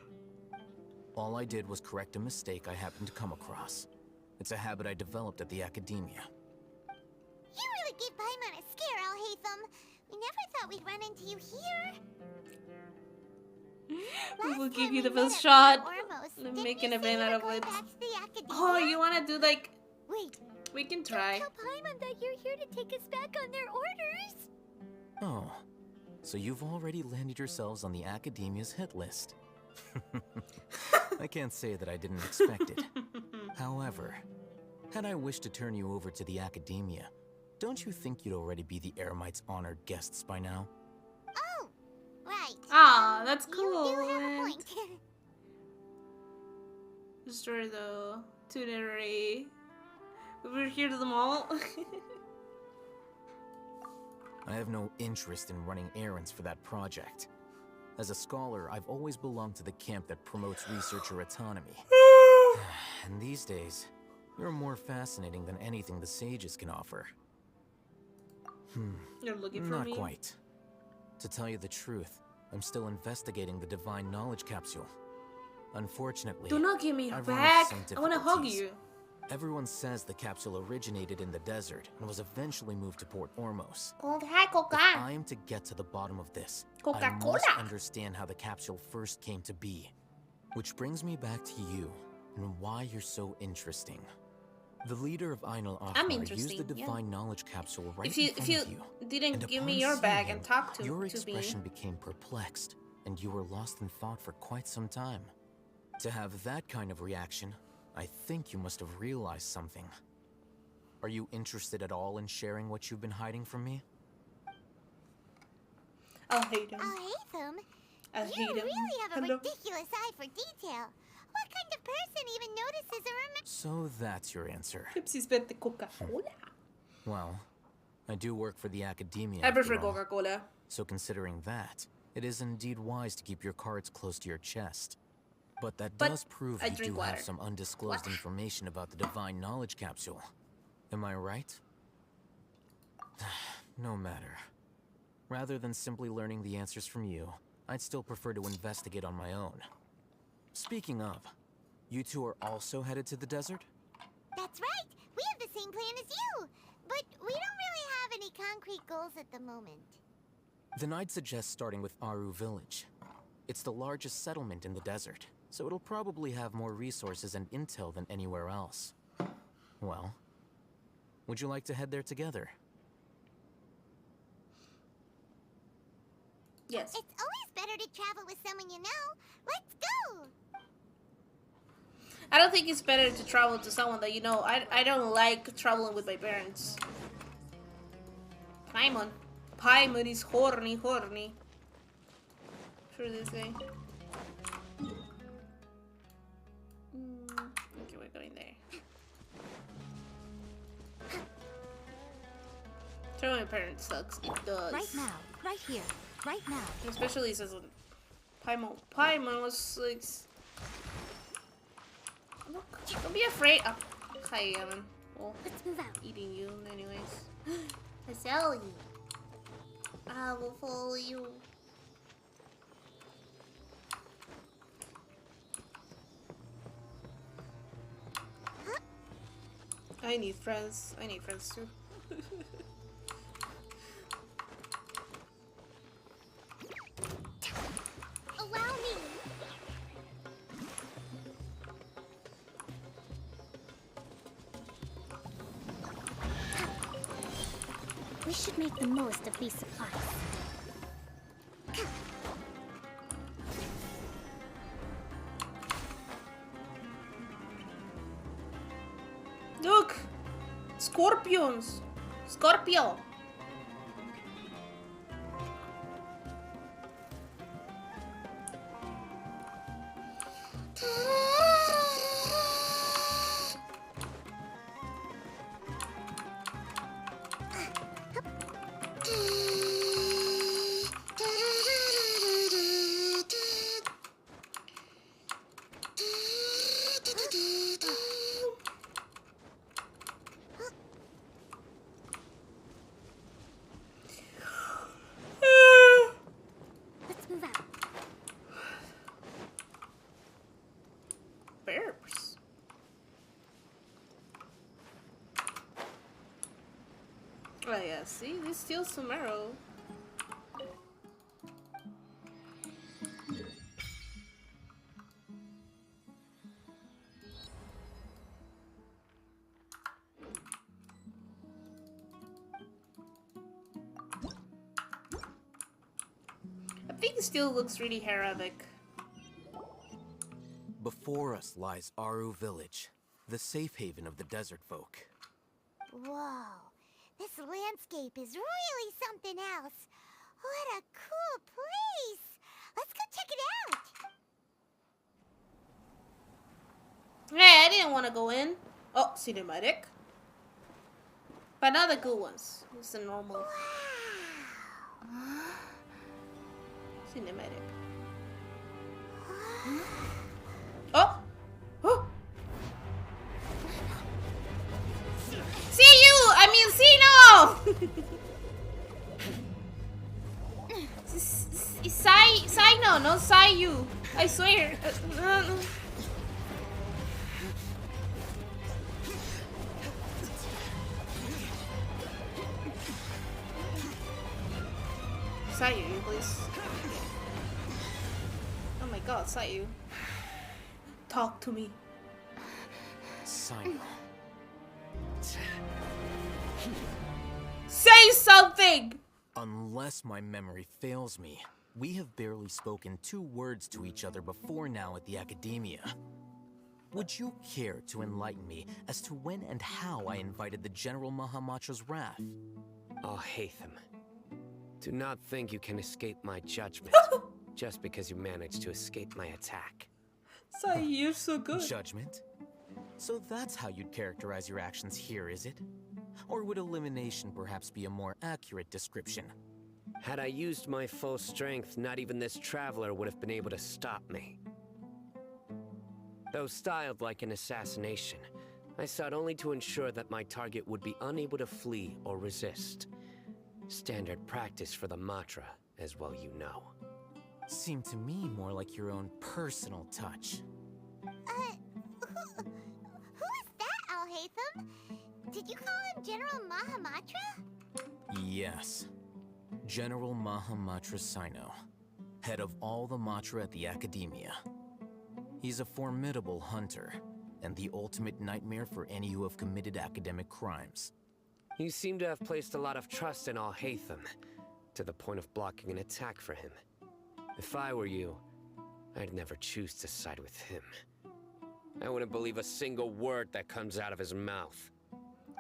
All I did was correct a mistake I happened to come across. It's a habit I developed at the academia. You really gave Paimon a scare, Alhaitham. We never thought we'd run into you here. We'll give you the best shot. Make an event out of it. Oh, you wanna do like? Wait. We can try. Tell Paimon that you're here to take us back on their orders. Oh, so you've already landed yourselves on the academia's hit list. I can't say that I didn't expect it. However, had I wished to turn you over to the Academia, don't you think you'd already be the Eremites' honored guests by now? Oh, right. Ah, that's cool. You do have a point. Destroy the itinerary. We're here to them all. I have no interest in running errands for that project. As a scholar, I've always belonged to the camp that promotes researcher autonomy. And these days, you're more fascinating than anything the sages can offer. You're looking for Not me? quite. To tell you the truth, I'm still investigating the Divine Knowledge Capsule. Unfortunately, Do not give me I've run into back. some I want to hug difficulties. you. Everyone says the capsule originated in the desert and was eventually moved to Port Ormos. Hi, Coca. If I am to get to the bottom of this, I Coca-Cola. must understand how the capsule first came to be. Which brings me back to you and why you're so interesting. The leader of Ainul I'm Ahmar interesting, used the yeah. Divine Knowledge Capsule right If you in front of you. didn't And give me upon your seeing bag him, and talk to your me. expression became perplexed, and you were lost in thought for quite some time. To have that kind of reaction, I think you must have realized something. Are you interested at all in sharing what you've been hiding from me? I'll hate him. I'll hate them. I You hate him. really have a Hello? ridiculous eye for detail. What kind of person even notices or remembers? So that's your answer. Pepsi's better Coca-Cola. Well, I do work for the Academia. I prefer after all. Coca-Cola. So considering that, it is indeed wise to keep your cards close to your chest. But that does prove I you drink do water. have some undisclosed information about the Divine Knowledge Capsule. Am I right? No matter. Rather than simply learning the answers from you, I'd still prefer to investigate on my own. Speaking of, you two are also headed to the desert? That's right. We have the same plan as you. But we don't really have any concrete goals at the moment. Then I'd suggest starting with Aru Village. It's the largest settlement in the desert, so it'll probably have more resources and intel than anywhere else. Well, would you like to head there together? Yes. It's always better to travel with someone you know. Let's go. I don't think it's better to travel to someone that you know. I don't like traveling with my parents. Paimon. Paimon is horny. Sure this guy. Okay, we're going there. Traveling with my parents sucks. It does. Right now. Right here. Right now. Especially since Paimon was like... Look, don't be afraid. Oh, hi, well, Let's move out. Eating you, anyways. I sell you. I will follow you. I need friends. I need friends too. Allow me. We should make the most of these supplies. Look! Scorpions! Scorpio! Let's move out. Bears. Oh yeah, see? This steals Sumeru. I think it still looks really heroic. Before us lies Aru Village, the safe haven of the desert folk. Whoa, this landscape is really something else. What a cool place! Let's go check it out! Hey, I didn't want to go in. Oh, cinematic. But not the good ones. It's the normal. Wow. Cinematic. Oh! Oh! See you! I mean, see no! Sai no, no Sai you. I swear. Sai you, please. Oh my god, Sai you. Talk to me. Sino. Say something! Unless my memory fails me, we have barely spoken 2 words to each other before now at the Academia. Would you care to enlighten me as to when and how I invited the General Mahamatra's wrath? Oh, Hatham. Do not think you can escape my judgment just because you managed to escape my attack. Sai, you're so good. Judgment? So that's how you'd characterize your actions here, is it? Or would elimination perhaps be a more accurate description? Had I used my full strength, not even this traveler would have been able to stop me. Though styled like an assassination, I sought only to ensure that my target would be unable to flee or resist. Standard practice for the Matra, as well you know. Seemed to me more like your own personal touch. Who is that, Al-Hatham? Did you call him General Mahamatra? Yes. General Mahamatra Sino, head of all the Matra at the Academia. He's a formidable hunter, and the ultimate nightmare for any who have committed academic crimes. You seem to have placed a lot of trust in Al-Hatham, to the point of blocking an attack for him. If I were you, I'd never choose to side with him. I wouldn't believe a single word that comes out of his mouth.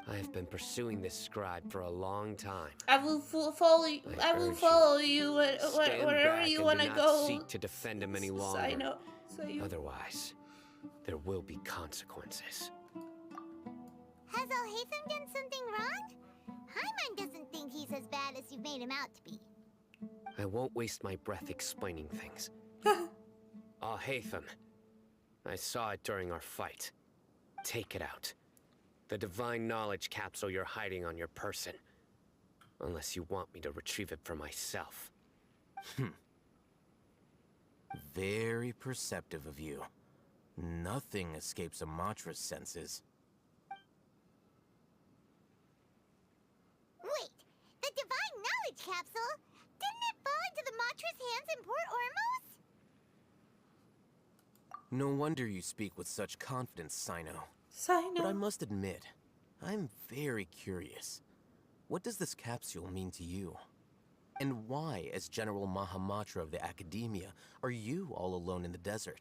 I have been pursuing this scribe for a long time. I will follow you. I will follow you wherever you want to go. Seek to defend him any longer. I know. Otherwise, there will be consequences. Has Al-Hatham done something wrong? Hyman doesn't think he's as bad as you've made him out to be. I won't waste my breath explaining things. Al-Hatham, I saw it during our fight. Take it out. The divine knowledge capsule you're hiding on your person. Unless you want me to retrieve it for myself. Very perceptive of you. Nothing escapes a Matra's senses. Wait, the divine knowledge capsule? Didn't it fall into the Matra's hands in Port Ormos? No wonder you speak with such confidence, Sino. But I must admit, I'm very curious. What does this capsule mean to you? And why, as General Mahamatra of the Academia, are you all alone in the desert?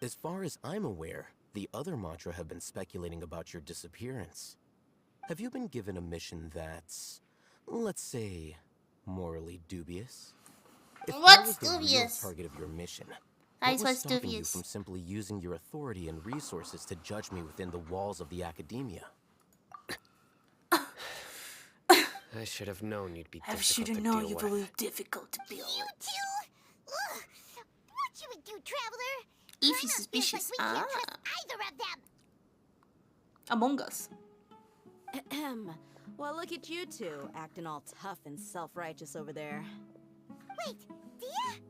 As far as I'm aware, the other Matra have been speculating about your disappearance. Have you been given a mission that's, let's say, morally dubious? If What's I was the real dubious? target of your mission, I what was was stopping you dubious. from simply using your authority and resources to judge me within the walls of the Academia? I should have known you'd be I difficult should to have known deal you with. were difficult to deal You with. two? Ugh. What should we do, Traveler? If Paimon he's feels suspicious. like we can't trust either of them. Among Us. Ahem. Well, look at you two, acting all tough and self-righteous over there. Wait, Dia?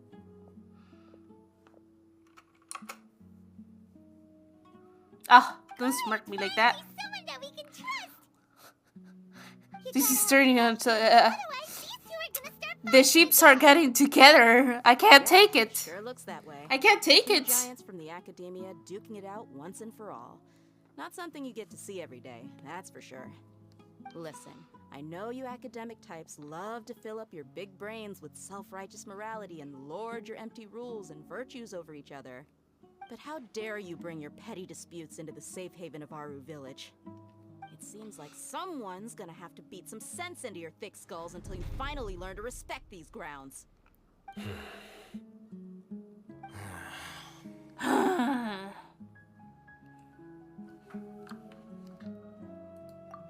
Ah, don't smirk me like that. Someone that we can trust. This is turning into the sheeps are getting together. I can't take it. Sure looks that way. I can't take Two it. giants from the Academia duking it out once and for all. Not something you get to see every day, that's for sure. Listen, I know you academic types love to fill up your big brains with self-righteous morality and lord your empty rules and virtues over each other. But how dare you bring your petty disputes into the safe haven of Aru Village? It seems like someone's gonna have to beat some sense into your thick skulls until you finally learn to respect these grounds.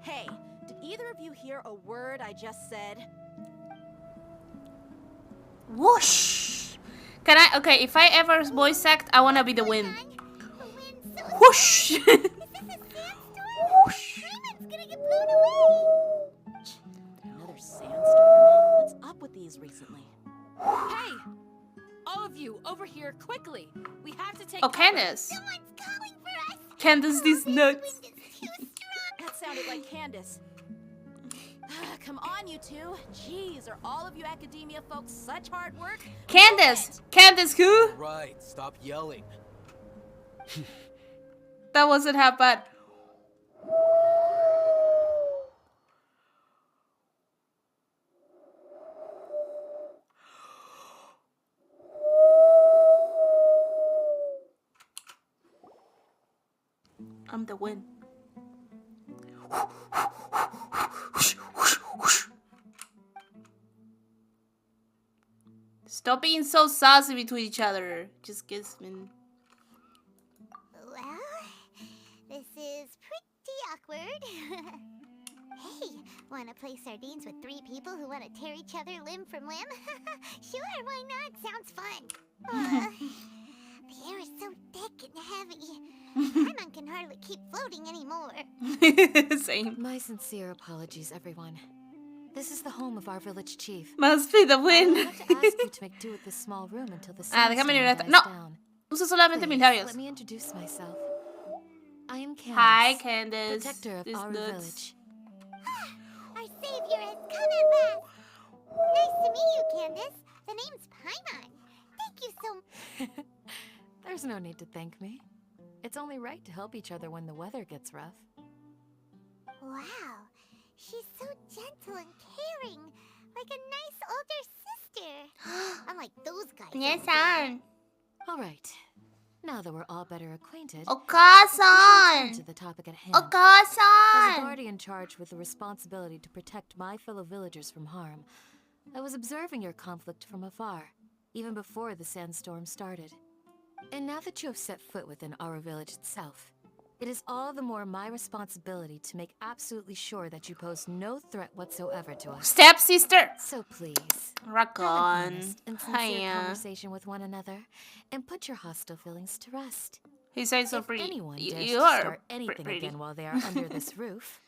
Hey, did either of you hear a word I just said? Whoosh! Can I? Okay, if I ever voice act, I wanna be the wind. Whoosh! Whoosh! Another sandstorm? What's up with these recently? Hey! All of you, over here, quickly! We have to take Oh, cover. Candace. Candace, these nuts. That sounded like Candace. Come on, you two. Jeez, are all of you academia folks such hard work? Candace! Candace who? Right, stop yelling. That wasn't half bad. I'm the wind. Stop being so saucy between each other. Just gives me. Well, this is pretty awkward. Hey, wanna play sardines with 3 people who wanna tear each other limb from limb? Sure, why not? Sounds fun. The air is so thick and heavy. Paimon can hardly keep floating anymore. Same. My sincere apologies, everyone. This is the home of our village chief. Must be the wind. I have to ask you to make do with this small room until the déjame sandstorm leer dies No. down. Usa solamente mis Please, labios. let me introduce myself. I am Candace. Hi, Candace. Protector of These Aru nuts. Village. Our savior has come at last. Nice to meet you, Candace. The name's Paimon. Thank you so much. There's no need to thank me. It's only right to help each other when the weather gets rough. Wow, she's so gentle and caring, like a nice older sister. Unlike those guys. Yes, Ann. All right. Now that we're all better acquainted, Okasan. to the topic at hand. As a Okasan. guardian charged with the responsibility to protect my fellow villagers from harm, I was observing your conflict from afar, even before the sandstorm started. And now that you have set foot within our village itself, it is all the more my responsibility to make absolutely sure that you pose no threat whatsoever to us. Stepsister. So please, Rock have an on. honest and sincere Hiya. conversation with one another, and put your hostile feelings to rest. He says so If pretty. anyone You dares to are start anything pretty. again while they are under this roof,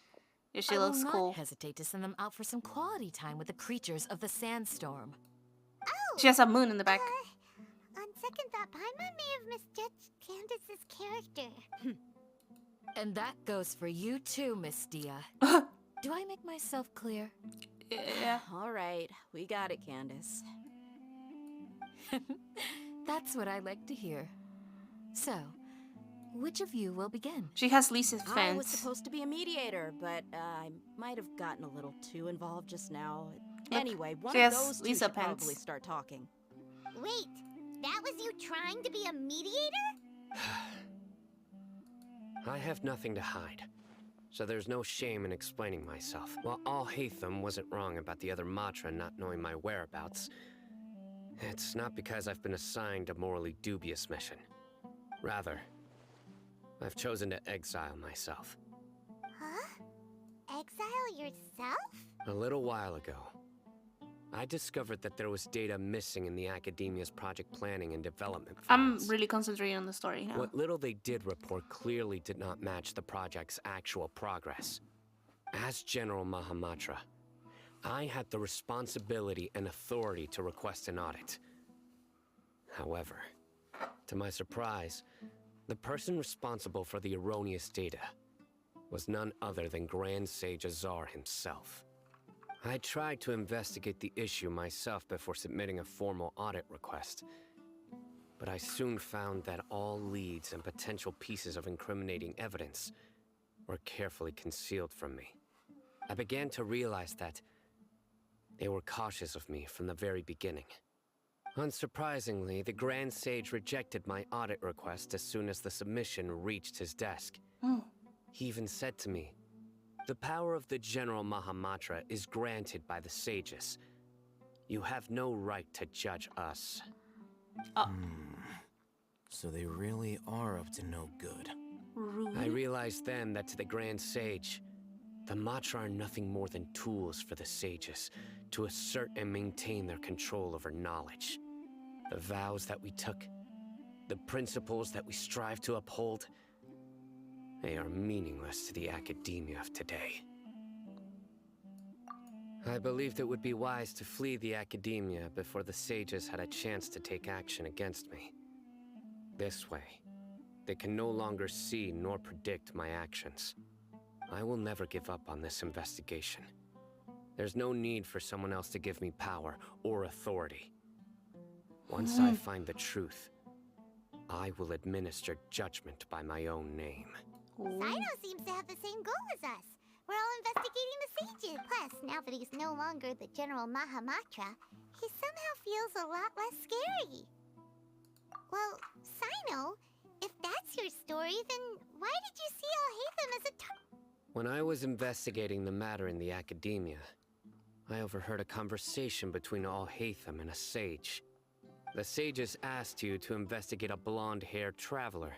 Yeah, she I looks will not cool. hesitate to send them out for some quality time with the creatures of the sandstorm. She has a moon in the back. On second thought, Paimon may have misjudged Candace's character. And that goes for you too, Miss Dia. Do I make myself clear? Yeah. All right, we got it, Candace. That's what I like to hear. So, which of you will begin? She has Lisa's I was fence. supposed to be a mediator, but I might have gotten a little too involved just now. Anyway, one she of has those two Lisa should probably pants. start talking. Wait, that was you trying to be a mediator? I have nothing to hide, so there's no shame in explaining myself. While Alhaitham wasn't wrong about the other Matra not knowing my whereabouts, it's not because I've been assigned a morally dubious mission. Rather, I've chosen to exile myself. Huh? Exile yourself? A little while ago, I discovered that there was data missing in the Academia's project planning and development I'm files. really concentrating on the story now. What little they did report clearly did not match the project's actual progress. As General Mahamatra, I had the responsibility and authority to request an audit. However, to my surprise, the person responsible for the erroneous data was none other than Grand Sage Azar himself. I tried to investigate the issue myself before submitting a formal audit request, but I soon found that all leads and potential pieces of incriminating evidence were carefully concealed from me. I began to realize that they were cautious of me from the very beginning. Unsurprisingly, the Grand Sage rejected my audit request as soon as the submission reached his desk. He even said to me, "The power of the General Mahamatra is granted by the sages. You have no right to judge us." So they really are up to no good. I realized then that to the Grand Sage, the Matra are nothing more than tools for the sages to assert and maintain their control over knowledge. The vows that we took, the principles that we strive to uphold, they are meaningless to the academia of today. I believed it would be wise to flee the academia before the sages had a chance to take action against me. This way, they can no longer see nor predict my actions. I will never give up on this investigation. There's no need for someone else to give me power or authority. Once I find the truth, I will administer judgment by my own name. Sino seems to have the same goal as us. We're all investigating the sages. Plus, now that he's no longer the General Mahamatra, he somehow feels a lot less scary. Well, Sino, if that's your story, then why did you see Alhaitham as a target? When I was investigating the matter in the academia, I overheard a conversation between Alhaitham and a sage. The sages asked you to investigate a blonde-haired traveler.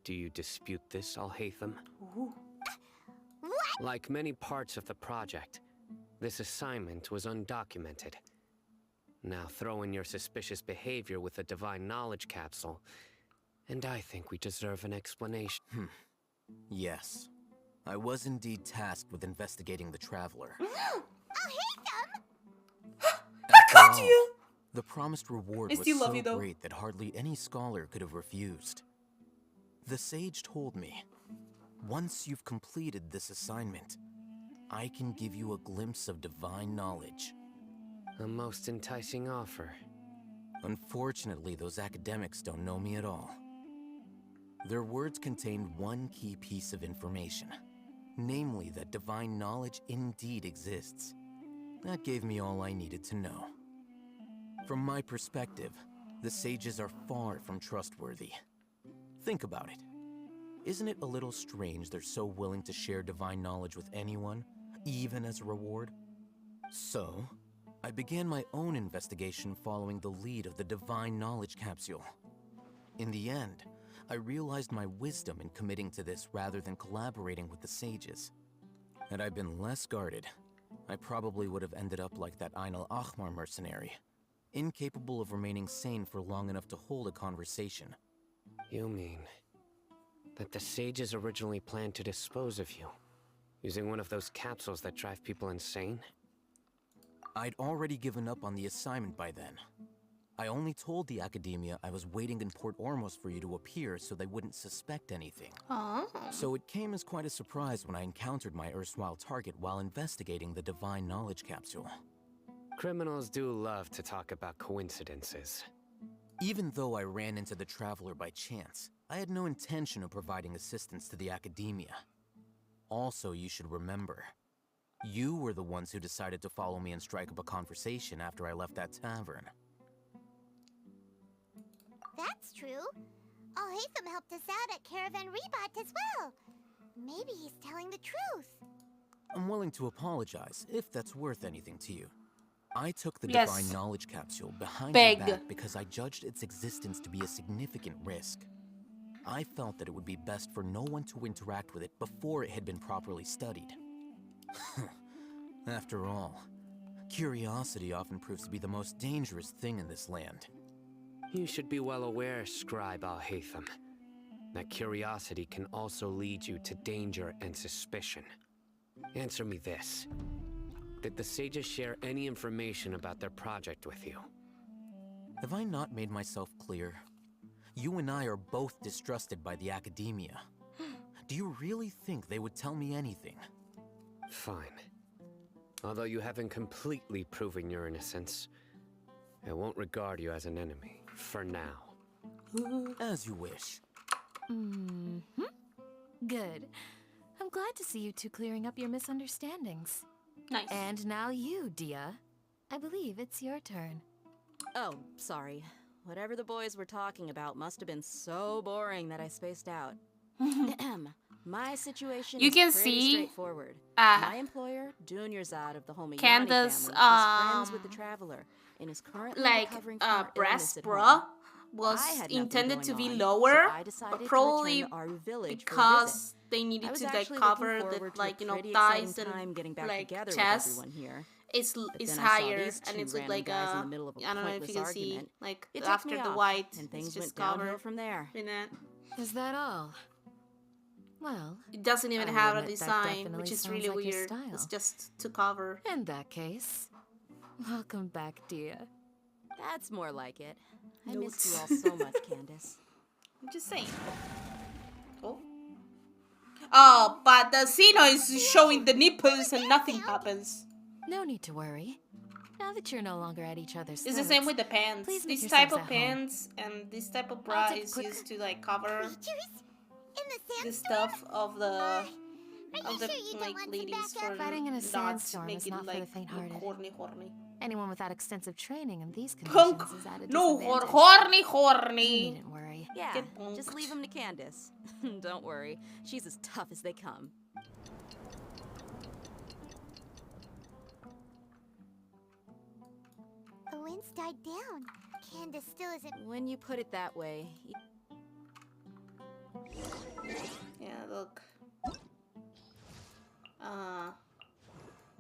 Do you dispute this, Alhaitham? What? Like many parts of the project, this assignment was undocumented. Now throw in your suspicious behavior with the Divine Knowledge Capsule, and I think we deserve an explanation. Yes. I was indeed tasked with investigating the traveler. Alhaitham! I got you! The promised reward I was still love so you, though. great that hardly any scholar could have refused. The sage told me, once you've completed this assignment, I can give you a glimpse of divine knowledge. A most enticing offer. Unfortunately, those academics don't know me at all. Their words contained one key piece of information, namely that divine knowledge indeed exists. That gave me all I needed to know. From my perspective, the sages are far from trustworthy. Think about it. Isn't it a little strange they're so willing to share divine knowledge with anyone, even as a reward? So, I began my own investigation following the lead of the Divine Knowledge Capsule. In the end, I realized my wisdom in committing to this rather than collaborating with the sages. Had I been less guarded, I probably would have ended up like that Ain al-Ahmar mercenary, incapable of remaining sane for long enough to hold a conversation. You mean that the sages originally planned to dispose of you, using one of those capsules that drive people insane? I'd already given up on the assignment by then. I only told the academia I was waiting in Port Ormos for you to appear so they wouldn't suspect anything. So it came as quite a surprise when I encountered my erstwhile target while investigating the Divine Knowledge Capsule. Criminals do love to talk about coincidences. Even though I ran into the Traveler by chance, I had no intention of providing assistance to the academia. Also, you should remember, you were the ones who decided to follow me and strike up a conversation after I left that tavern. That's true. Alhaitham helped us out at Caravan Rebat as well. Maybe he's telling the truth. I'm willing to apologize, if that's worth anything to you. I took the Yes. Divine Knowledge Capsule behind Beg. your back because I judged its existence to be a significant risk. I felt that it would be best for no one to interact with it before it had been properly studied. After all, curiosity often proves to be the most dangerous thing in this land. You should be well aware, Scribe Alhaitham, that curiosity can also lead you to danger and suspicion. Answer me this. Did the sages share any information about their project with you? Have I not made myself clear? You and I are both distrusted by the academia. Do you really think they would tell me anything? Fine. Although you haven't completely proven your innocence, I won't regard you as an enemy, for now. As you wish. Good. I'm glad to see you two clearing up your misunderstandings. Nice. And now you, Dia. I believe it's your turn. Oh, sorry. Whatever the boys were talking about must have been so boring that I spaced out. My situation You is can pretty see, straightforward. uh, My employer, Dunyarzad of the Homiyani Candace, family, is friends with the Traveler and is currently like recovering from her illness breast at bra home. I was had nothing intended to going be on, lower, so I but decided probably to return to Aru Village for a because visit. they I needed was to like actually cover looking the forward to like a you know pretty thighs exciting time and getting back like together with chest everyone here. is But is then I saw higher these and two it's with random like guys in the middle of a I don't know if you pointless can see argument. like It tipped after me the off, white and it's things just went downhill covered from there. in it. Is that all? Well, It doesn't even I'll have a admit that design, definitely which is sounds really like your weird. style. It's just to cover. In that case, welcome back, dear. That's more like it. I missed Notes. you all so much, Candace. I'm just saying. Oh. Oh, but the Xeno is showing the nipples and nothing happens. No need to worry. Now that you're no longer at each other's It's the throats, same with the pants. please make This type yourselves of at home. pants and this type of bra take a is quick- used to like cover In the the stuff of the you sure you don't like want some ladies for Fighting in a not sandstorm is making not for like the faint-hearted. horny. Anyone without extensive training in these Punk. conditions is at a No, disadvantage. horny. You needn't worry. Yeah, Get punked. just leave him to Candace. Don't worry, she's as tough as they come. The wind's died down. Candace still isn't. When you put it that way, Yeah, look.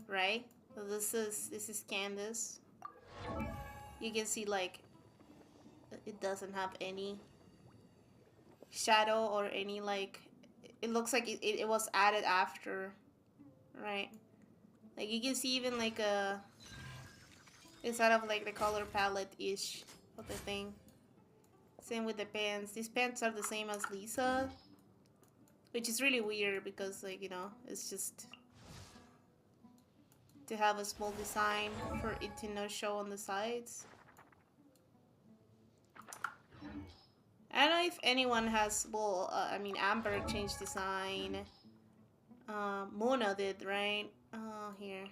Right? So this is Candace. You can see like it doesn't have any shadow or any like it looks like it was added after, right? Like you can see even like a inside of like the color palette ish of the thing. Same with the pants. These pants are the same as Lisa, which is really weird because like you know it's just to have a small design for it to not show on the sides. I don't know if anyone has, well, I mean, Amber changed design. Mona did, right? Here.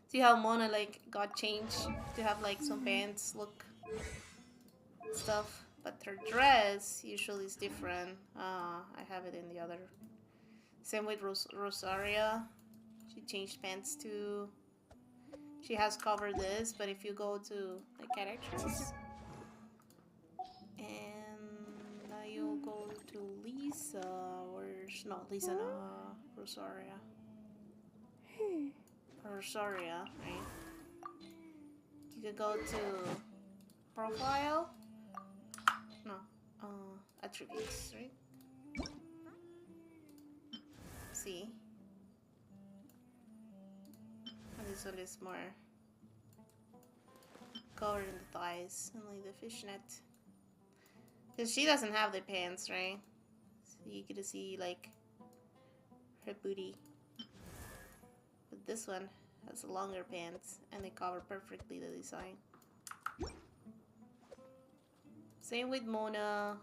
See how Mona, like, got changed to have, like, some pants look stuff. But her dress usually is different. I have it in the other. Same with Rosaria. She changed pants too. She has covered this, but if you go to, like, characters. And now you go to Lisa, where's not Lisa, no, Rosaria. Rosaria, right? You could go to profile. No, attributes, right? See, and this one is more covered in the thighs and like the fishnet. Because she doesn't have the pants, right? So you get to see, like, her booty. But this one has longer pants, and they cover perfectly the design. Same with Mona.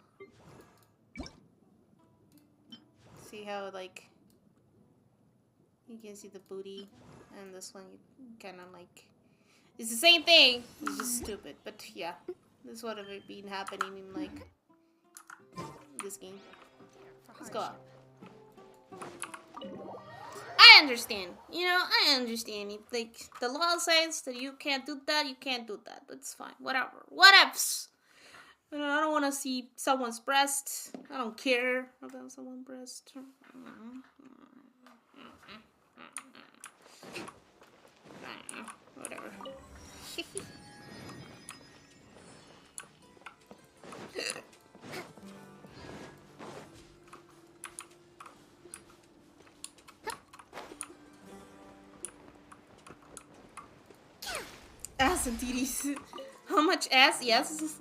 See how, like, you can see the booty, and this one you kind of, like... It's the same thing, it's just stupid, but yeah. This is what have been happening in, like... this game. Let's go up. I understand. You know, I understand. If, like, the law says that you can't do that, you can't do that. That's fine. Whatever. Whatevs. I don't want to see someone's breast. I don't care about someone's breast. Whatever. Ass and titties. How much ass? Yes.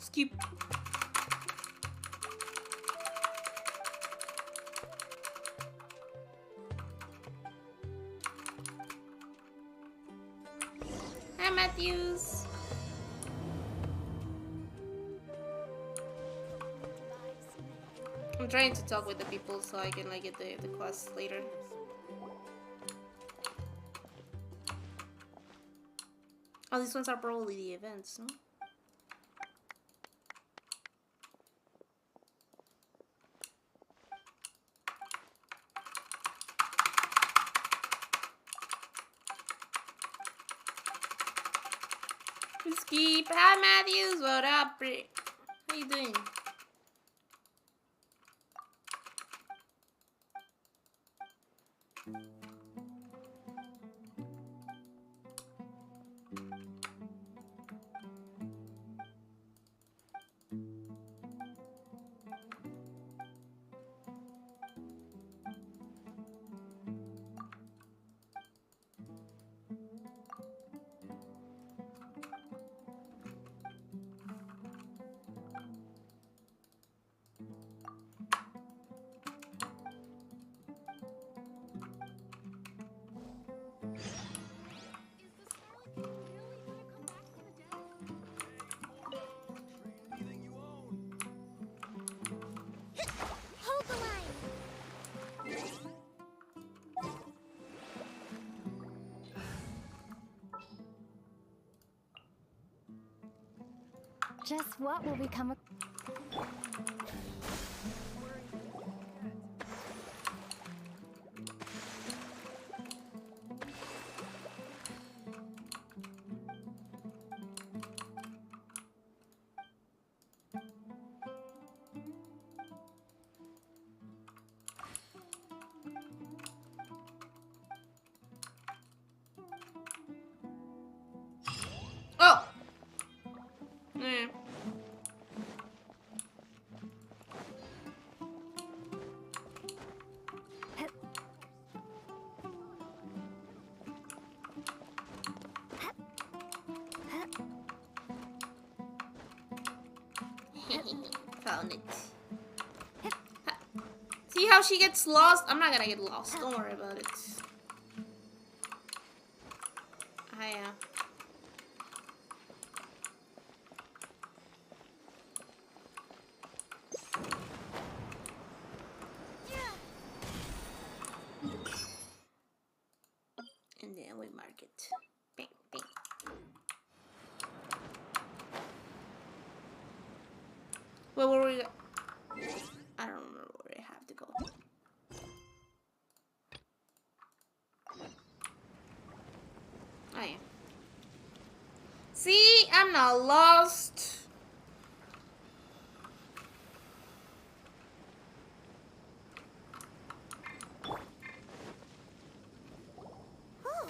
Skip. Hi, Matthews. I'm trying to talk with the people so I can like get the quest later. Oh, these ones are probably the events, no? Skip. Hi, Matthews. What up, Bri? How you doing? Hold the line. Just what will become a... Oh! Mm. Found it. See how she gets lost? I'm not gonna get lost. Don't worry about it. Yeah. And then we mark it. Bing, bing. Well, where we go? I don't remember where I have to go. Oh yeah. See, I'm not lost. Oh,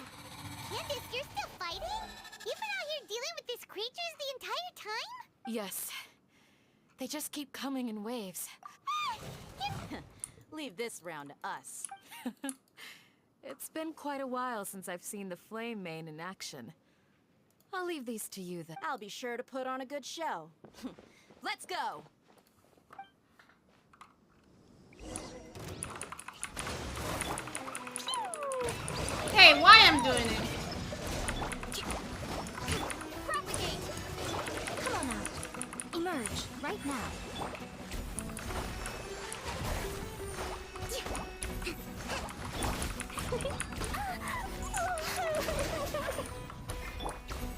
Candace, you're still fighting? You've been out here dealing with these creatures the entire time? Yes. They just keep coming in waves. Leave this round to us. It's been quite a while since I've seen the Flame Mane in action. I'll leave these to you then. I'll be sure to put on a good show. Let's go! Hey, why I'm doing it? Propagate! Come on out. Emerge, right now.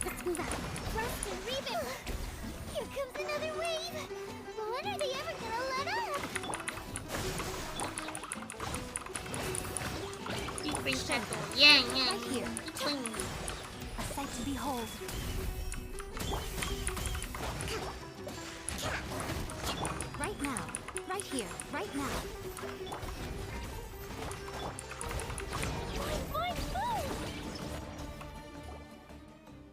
Let's move out. Thrust and reboot. Here comes another wave. When are they ever gonna let up? Yeah, yeah. Right here. A sight to behold. Right now. Right here. Right now.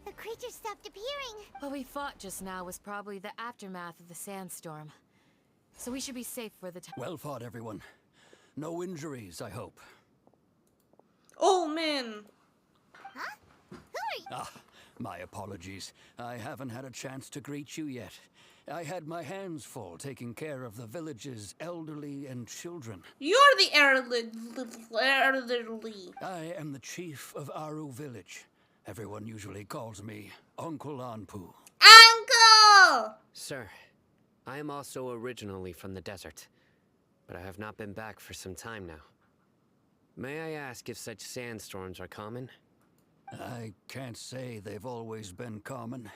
The creatures stopped appearing. What we fought just now was probably the aftermath of the sandstorm. So we should be safe for the time. Well fought, everyone. No injuries, I hope. Oh man. Huh? Who are you? Ah, my apologies. I haven't had a chance to greet you yet. I had my hands full taking care of the village's elderly and children. You're the elderly. I am the chief of Aru village. Everyone usually calls me Uncle Anpu. Uncle! Sir, I am also originally from the desert, but I have not been back for some time now. May I ask if such sandstorms are common? I can't say they've always been common,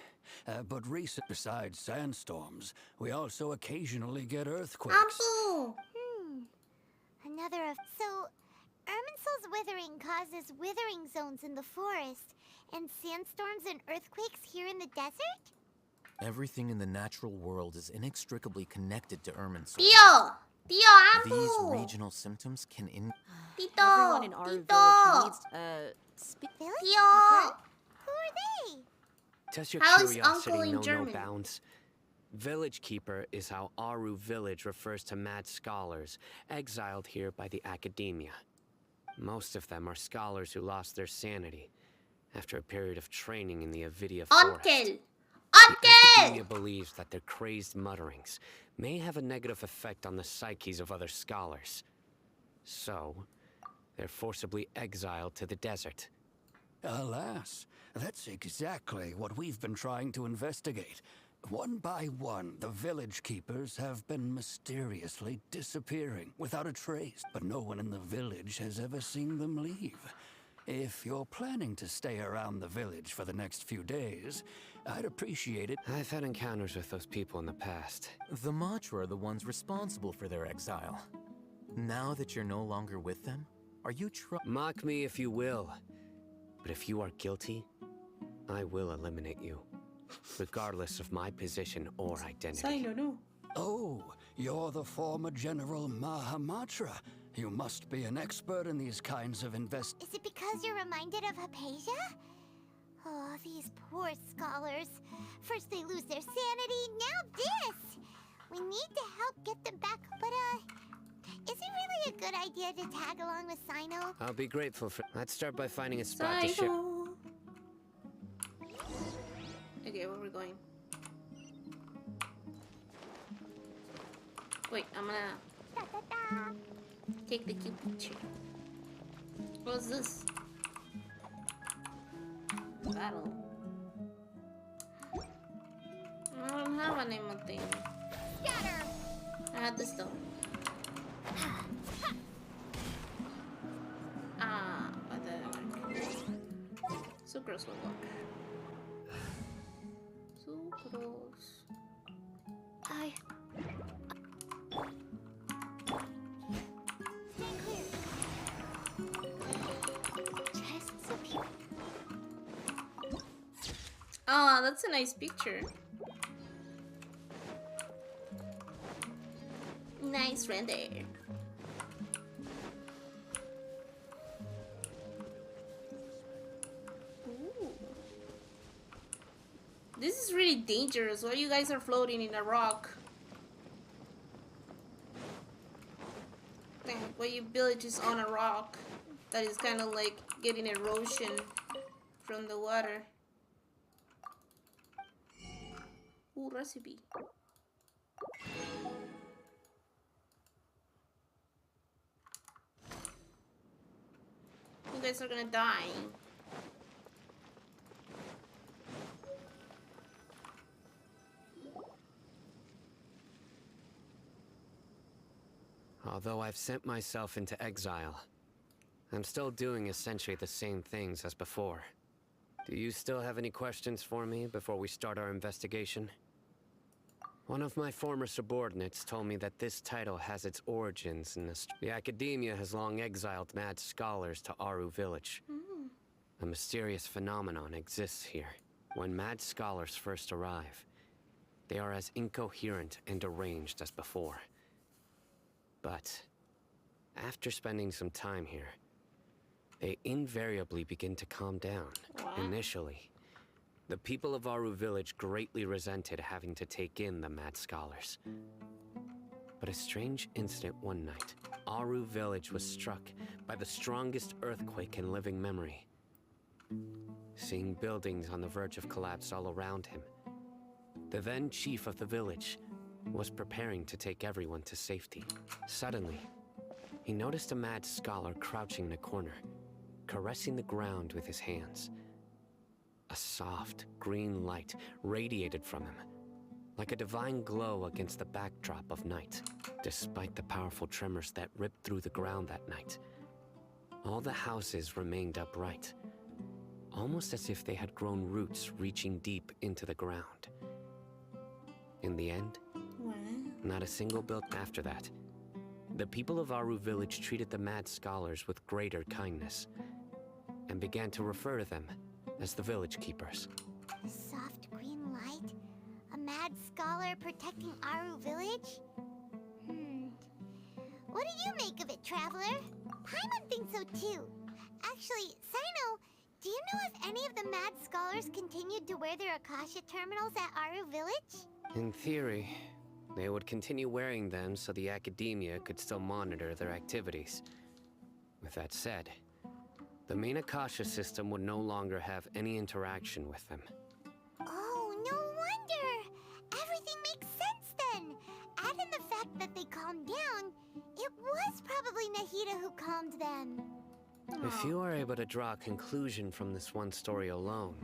but besides sandstorms, we also occasionally get earthquakes. Uncle! Another of... So, Irminsul's withering causes withering zones in the forest, and sandstorms and earthquakes here in the desert? Everything in the natural world is inextricably connected to Irminsul. Tío! Tío, Anpu! These regional symptoms can Tito! Everyone in our Tito! village needs, Tío! Who are they? Does your How is curiosity uncle in know no German? bounds? Village Keeper is how Aru village refers to mad scholars exiled here by the academia. Most of them are scholars who lost their sanity after a period of training in the Avidia forest. Uncle! The academia believes that their crazed mutterings may have a negative effect on the psyches of other scholars. So, they're forcibly exiled to the desert. Alas, that's exactly what we've been trying to investigate. One by one, the village keepers have been mysteriously disappearing without a trace, but no one in the village has ever seen them leave. If you're planning to stay around the village for the next few days, I'd appreciate it. I've had encounters with those people in the past. The Matra are the ones responsible for their exile. Now that you're no longer with them, are you Mock me if you will, but if you are guilty, I will eliminate you, regardless of my position or identity. Oh, you're the former General Mahamatra. You must be an expert in these kinds of Is it because you're reminded of Hypatia? Oh, these poor scholars. First they lose their sanity, now this! We need to help get them back, but is it really a good idea to tag along with Sino? I'll be grateful for... Let's start by finding a spot to ship. Okay, where are we going? Wait, I'm gonna take the cute picture. What's this? Battle. I don't have a name of thing. Scatter! I had this though. But that didn't work. Sucrose will work. Sucrose. Stay clear. Chests up here. Oh, that's a nice picture. Nice render. Ooh. This is really dangerous. Why you guys are floating in a rock? Why your village is on a rock that is kind of like getting erosion from the water. Ooh, recipe. You guys are gonna die. Although I've sent myself into exile, I'm still doing essentially the same things as before. Do you still have any questions for me before we start our investigation? One of my former subordinates told me that this title has its origins in the academia has long exiled mad scholars to Aru village. A mysterious phenomenon exists here. When mad scholars first arrive, they are as incoherent and deranged as before. But after spending some time here, they invariably begin to calm down. Initially, the people of Aru village greatly resented having to take in the mad scholars. But a strange incident one night, Aru village was struck by the strongest earthquake in living memory. Seeing buildings on the verge of collapse all around him, the then chief of the village, was preparing to take everyone to safety. Suddenly, he noticed a mad scholar crouching in a corner, caressing the ground with his hands. A soft, green light radiated from him, like a divine glow against the backdrop of night. Despite the powerful tremors that ripped through the ground that night, all the houses remained upright, almost as if they had grown roots reaching deep into the ground. In the end, not a single built after that. The people of Aru village treated the mad scholars with greater kindness, and began to refer to them as the village keepers. Soft green light? A mad scholar protecting Aru village? What do you make of it, Traveler? Paimon thinks so too. Actually, Sino, do you know if any of the mad scholars continued to wear their Akasha terminals at Aru village? In theory, they would continue wearing them so the academia could still monitor their activities. With that said, the main Akasha system would no longer have any interaction with them. Oh, no wonder! Everything makes sense then! Add in the fact that they calmed down, it was probably Nahida who calmed them. If you are able to draw a conclusion from this one story alone,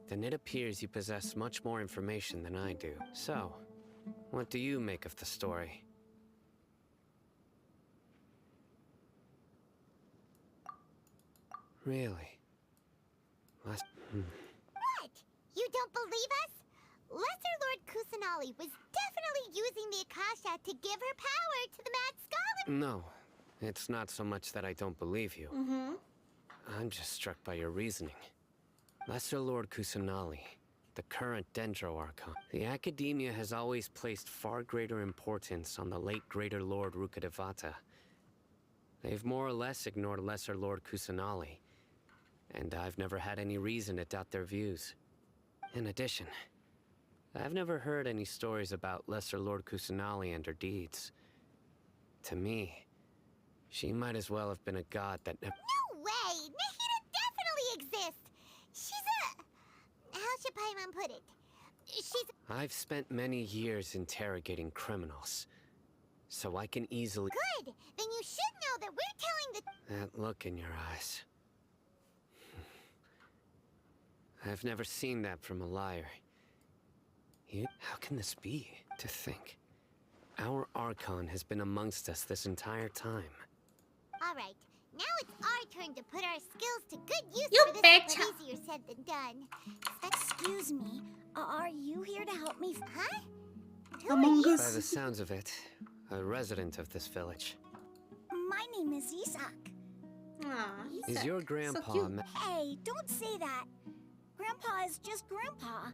then it appears you possess much more information than I do. So, what do you make of the story? Really? What? You don't believe us? Lesser Lord Kusanali was definitely using the Akasha to give her power to the mad scholar. No, it's not so much that I don't believe you. I'm just struck by your reasoning. Lesser Lord Kusanali, the current Dendro Archon. The Academia has always placed far greater importance on the late Greater Lord Rukkhadevata. They've more or less ignored Lesser Lord Kusanali, and I've never had any reason to doubt their views. In addition, I've never heard any stories about Lesser Lord Kusanali and her deeds. To me, she might as well have been a god that never— No way! Nahida definitely exists! She's a... How should Paimon put it? She's... I've spent many years interrogating criminals, so I can easily— Good! Then you should know that we're telling the... That look in your eyes. I've never seen that from a liar. How can this be? To think, our Archon has been amongst us this entire time. Alright, now it's our turn to put our skills to good use You for this, betcha. but easier said than done. Excuse me, are you here to help me? Huh? Among By Us. the sounds of it, a resident of this village. My name is Isak. Aw, Is your so grandpa cute. Hey, don't say that. Grandpa is just Grandpa.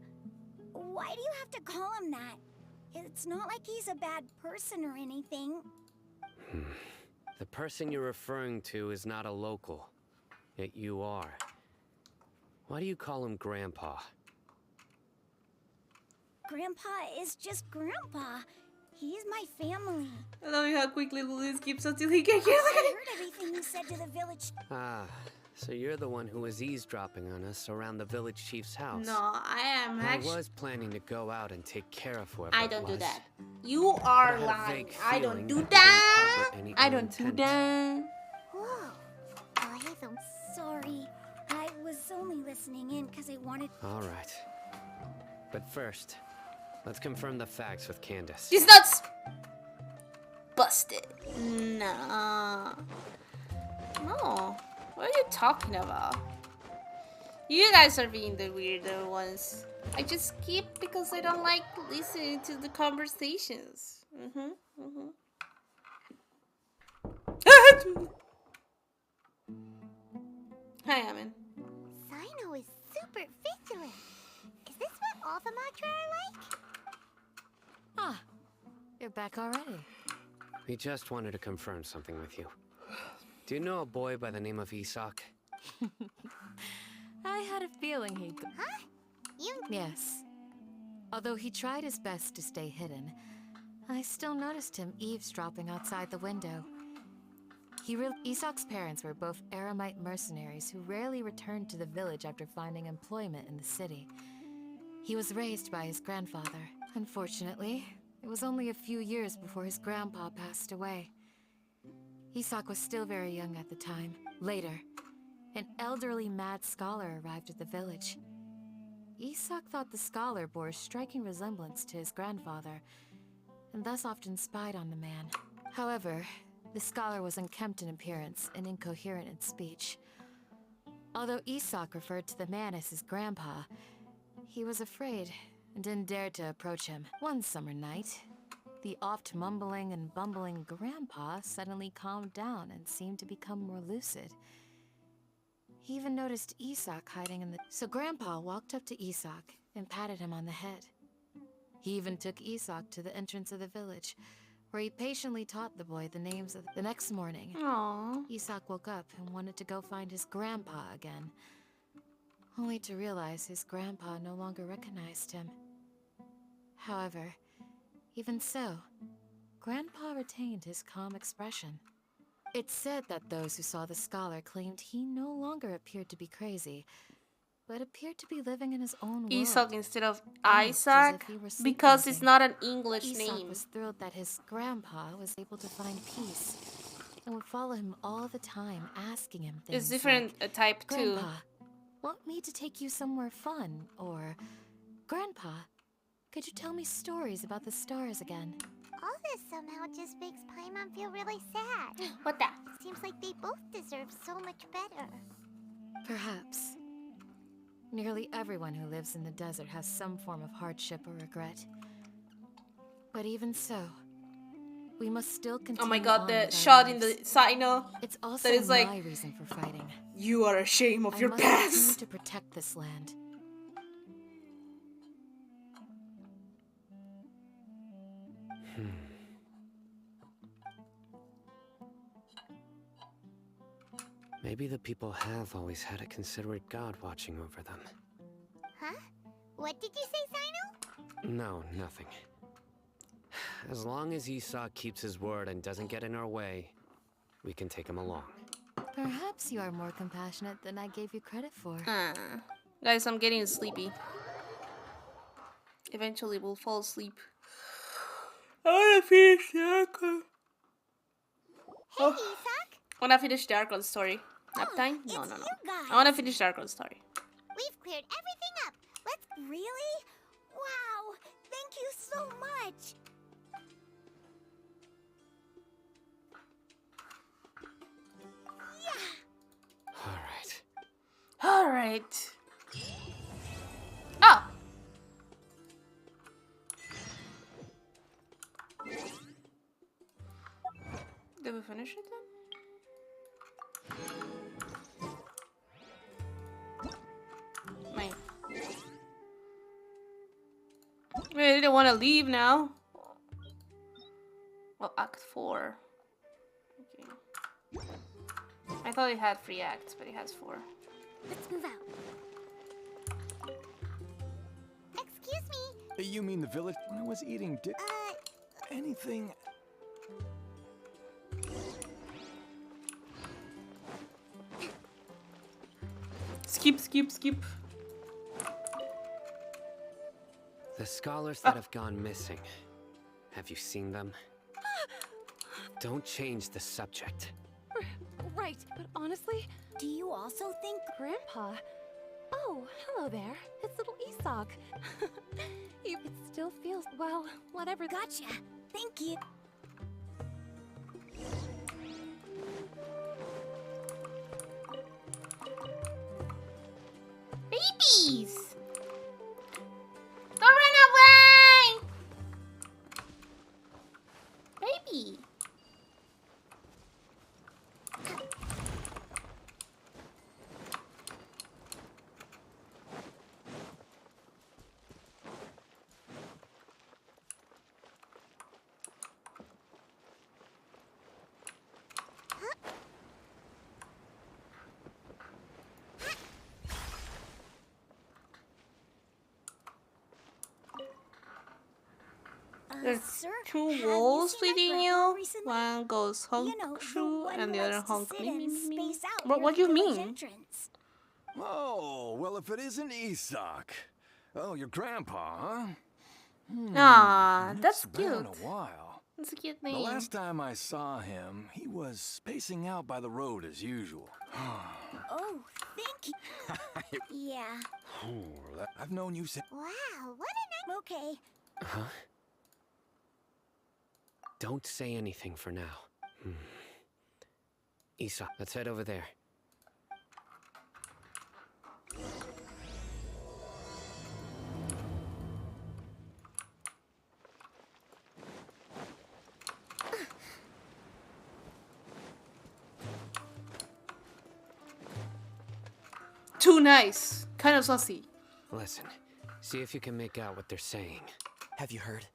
Why do you have to call him that? It's not like he's a bad person or anything. The person you're referring to is not a local, yet you are. Why do you call him Grandpa? Grandpa is just Grandpa. He's my family. I love how quickly Lily skips until he can I hear it. heard everything you said to the village. Ah, so you're the one who was eavesdropping on us around the village chief's house. No, I am I actually... was planning to go out and take care of whoever I it don't do was. that. You are But I had a lying. vague I don't feeling do that you didn't that. harbor any I ill don't do intent. that. Whoa. I'm sorry. I was only listening in because I wanted... All right. But first, let's confirm the facts with Candace. She's nuts. Busted. Nah. No. What are you talking about? You guys are being the weirder ones. I just skip because I don't like listening to the conversations. Hi, Amin. Sino is super vigilant. Is this what all the Matra are like? Ah, you're back already. We just wanted to confirm something with you. Do you know a boy by the name of Isak? I had a feeling he'd go. Huh? You... Yes. Although he tried his best to stay hidden, I still noticed him eavesdropping outside the window. Isak's parents were both Aramite mercenaries who rarely returned to the village after finding employment in the city. He was raised by his grandfather. Unfortunately, it was only a few years before his grandpa passed away. Isak was still very young at the time. Later, an elderly mad scholar arrived at the village. Isak thought the scholar bore a striking resemblance to his grandfather, and thus often spied on the man. However, the scholar was unkempt in appearance and incoherent in speech. Although Isak referred to the man as his grandpa, he was afraid and didn't dare to approach him. One summer night, the oft mumbling and bumbling grandpa suddenly calmed down and seemed to become more lucid. He even noticed Isak hiding in the... So Grandpa walked up to Isak and patted him on the head. He even took Isak to the entrance of the village, where he patiently taught the boy the names of... The next morning, Isak woke up and wanted to go find his grandpa again, only to realize his grandpa no longer recognized him. However, even so, Grandpa retained his calm expression. It's said that those who saw the scholar claimed he no longer appeared to be crazy, but appeared to be living in his own world. Isak instead of Almost as Isaac, if he were because it's sleepwalking. not an English Isak name. was thrilled that his grandpa was able to find peace and would follow him all the time, asking him things It's different like, type too. Grandpa, want me to take you somewhere fun? Or, Grandpa, could you tell me stories about the stars again? All this somehow just makes Paimon feel really sad. What that? It seems like they both deserve so much better. Perhaps. Nearly everyone who lives in the desert has some form of hardship or regret. But even so, we must still continue. Oh my god, on the with our shot in lives. the Sino. It's also that is like, my reason for fighting. You are ashamed of I your must continue past. to protect this land. Maybe the people have always had a considerate god watching over them. Huh? What did you say, Sino? No, nothing. As long as Isak keeps his word and doesn't get in our way, we can take him along. Perhaps you are more compassionate than I gave you credit for. Guys, I'm getting sleepy. Eventually, we'll fall asleep. I wanna finish the Archon. Hey, Isak. I wanna finish the Archon story. Nap time? No. You guys. I wanna finish the Archon story. We've cleared everything up. Let's... Really? Wow! Thank you so much! Yeah! Alright. Oh! Did we finish it then? Wait. Wait, I didn't want to leave now. Well, Act 4. Okay. I thought it had 3 acts, but it has 4. Let's move out. Excuse me. You mean the village? When I was eating, did anything? Skip. The scholars that have gone missing. Have you seen them? Don't change the subject. Right, but honestly... Do you also think... Grandpa? Oh, hello there. It's little Isak. It still feels... well, whatever... Gotcha. Thank you. Babies! Don't run away! Baby! There's Sir, 2 walls leading you. One goes honk through and the other honk me. What do you mean? Oh, well, if it isn't Isak. Oh, your grandpa, huh? Aw, that's It's been cute. a while. That's a cute The name. last time I saw him, he was spacing out by the road as usual. Oh, thank you. Yeah. I've known you since. Wow, what a night. Okay. Huh? Don't say anything for now. Isa, let's head over there. Too nice. Kind of saucy. Listen, see if you can make out what they're saying. Have you heard?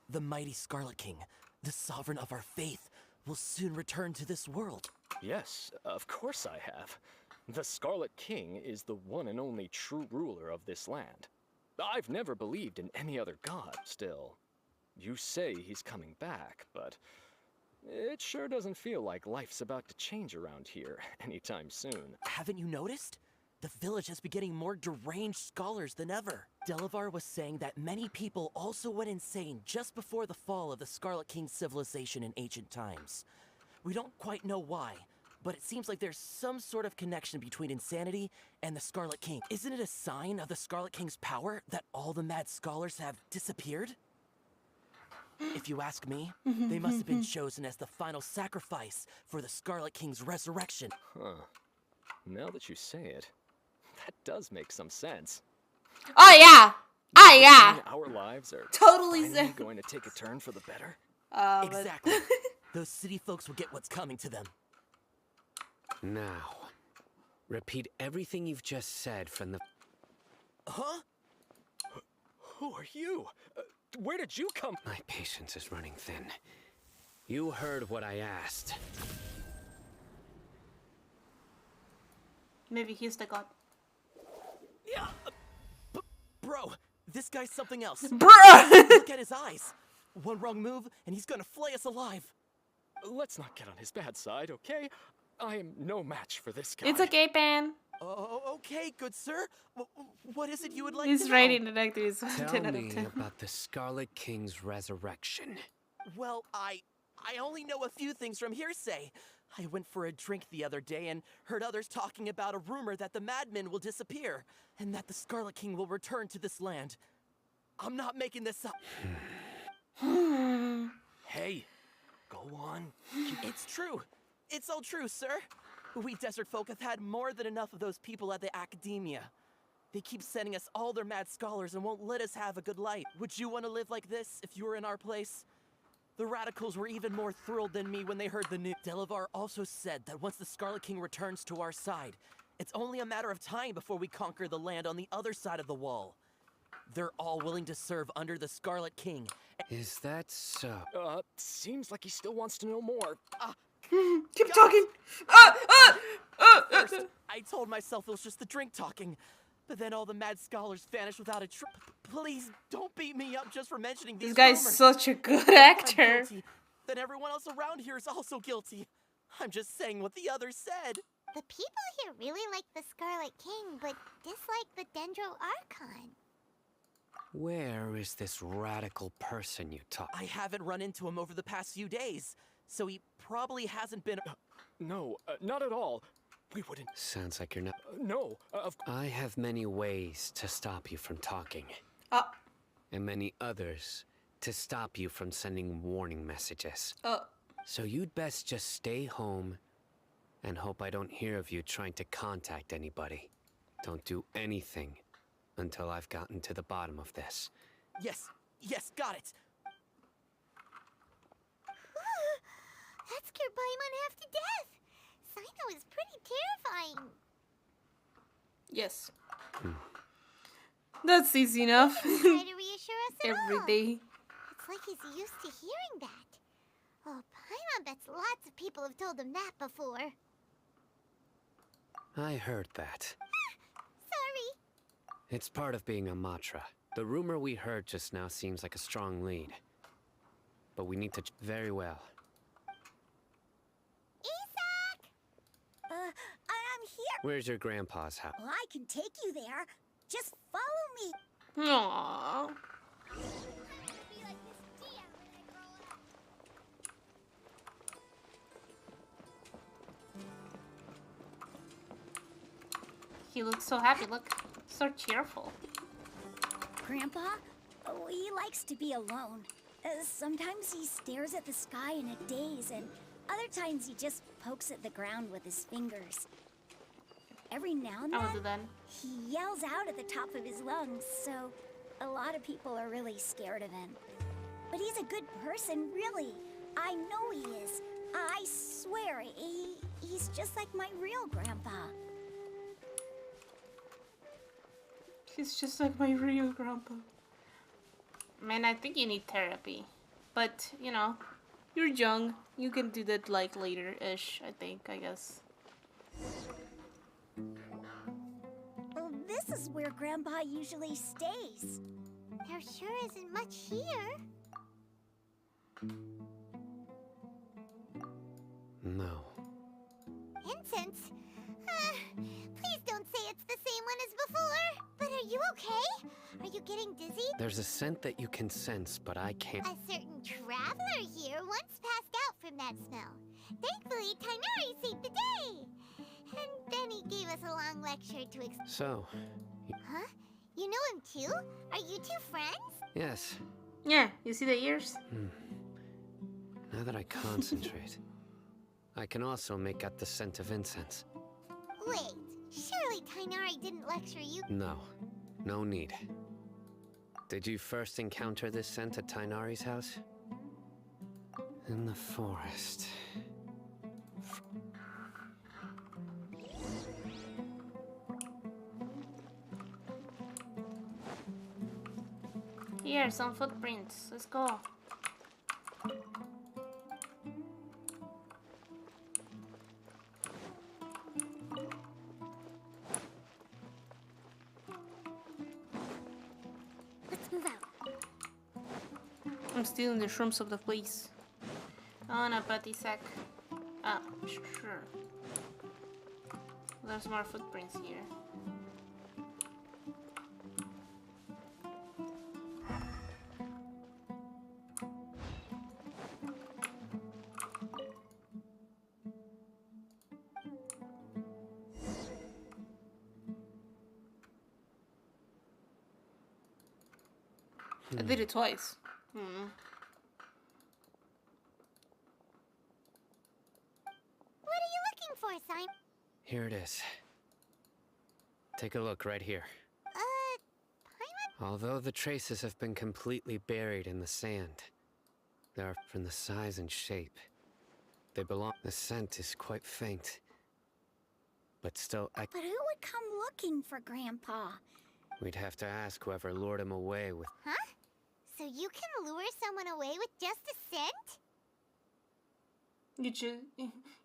The mighty Scarlet King, the sovereign of our faith, will soon return to this world. Yes, of course I have. The Scarlet King is the one and only true ruler of this land. I've never believed in any other god, still. You say he's coming back, but it sure doesn't feel like life's about to change around here anytime soon. Haven't you noticed? The village has been getting more deranged scholars than ever. Delavar was saying that many people also went insane just before the fall of the Scarlet King's civilization in ancient times. We don't quite know why, but it seems like there's some sort of connection between insanity and the Scarlet King. Isn't it a sign of the Scarlet King's power that all the mad scholars have disappeared? If you ask me, they must have been chosen as the final sacrifice for the Scarlet King's resurrection. Huh. Now that you say it, that does make some sense. Oh yeah. Oh yeah. Our lives are Totally finally going to take a turn for the better. Exactly. Those city folks will get what's coming to them. Now, repeat everything you've just said from the... Huh? Who are you? Where did you come? My patience is running thin. You heard what I asked. Maybe he's the god. Yeah. Bro, this guy's something else. Bruh! Look at his eyes. One wrong move, and he's gonna flay us alive. Let's not get on his bad side, okay? I am no match for this guy. It's okay, Pan. Oh, okay, good sir. What is it you would like He's to know? writing it like this. Tell 10 out of me 10. about the Scarlet King's resurrection. Well, I only know a few things from hearsay. I went for a drink the other day and heard others talking about a rumor that the madmen will disappear and that the Scarlet King will return to this land. I'm not making this up. Hey, go on. It's true. It's all true, sir. We desert folk have had more than enough of those people at the academia. They keep sending us all their mad scholars and won't let us have a good life. Would you want to live like this if you were in our place? The radicals were even more thrilled than me when they heard the news. Delavar also said that once the Scarlet King returns to our side, it's only a matter of time before we conquer the land on the other side of the wall. They're all willing to serve under the Scarlet King. Is that so? Seems like he still wants to know more. Keep talking. First, I told myself it was just the drink talking, but then all the mad scholars vanished without a Please don't beat me up just for mentioning these This guy's rumors. such a good I'm actor. guilty. Then everyone else around here is also guilty. I'm just saying what the others said. The people here really like the Scarlet King, but dislike the Dendro Archon. Where is this radical person you talk? I haven't run into him over the past few days, so he probably hasn't been. No, not at all. We wouldn't. Sounds like you're not. No, I have many ways to stop you from talking. And many others to stop you from sending warning messages. So you'd best just stay home and hope I don't hear of you trying to contact anybody. Don't do anything until I've gotten to the bottom of this. Yes, got it. That scared Paimon half to death. Sino is pretty terrifying. Yes. That's easy enough. Try to reassure us at Every all. day. It's like he's used to hearing that. Oh, Paimon bets lots of people have told him that before. I heard that. Sorry. It's part of being a Matra. The rumor we heard just now seems like a strong lead. But we need to... Very well. I'm here. Where's your grandpa's house? Well, I can take you there. Just follow me. Aww. He looks so happy. Look, so cheerful. Grandpa? Oh, he likes to be alone. Sometimes he stares at the sky in a daze, and other times he just pokes at the ground with his fingers. Every now and then, he yells out at the top of his lungs, so a lot of people are really scared of him. But he's a good person, really. I know he is. I swear, he's just like my real grandpa. He's just like my real grandpa. Man, I think you need therapy. But, you know, you're young. You can do that, like, later-ish, I guess. Well, this is where Grandpa usually stays. There sure isn't much here. No. Incense? Please don't say it's the same one as before. But are you okay? Are you getting dizzy? There's a scent that you can sense, but I can't. A certain traveler here once passed out from that smell. Thankfully, Tainari saved the day. And then he gave us a long lecture to explain. So. Huh? You know him too? Are you two friends? Yes. Yeah, you see the ears? Now that I concentrate, I can also make out the scent of incense. Wait, surely Tainari didn't lecture you? No. No need. Did you first encounter this scent at Tainari's house? In the forest. Here, some footprints. Let's go. Let's move out. I'm stealing the shrooms of the place. Oh, no, Patty sack. Ah, sure. There's more footprints here. I did it twice. What are you looking for, Simon? Here it is. Take a look right here. Paimon? Although the traces have been completely buried in the sand, they are from the size and shape. They belong. The scent is quite faint, but still. But who would come looking for Grandpa? We'd have to ask whoever lured him away with. Huh? So you can lure someone away with just a scent?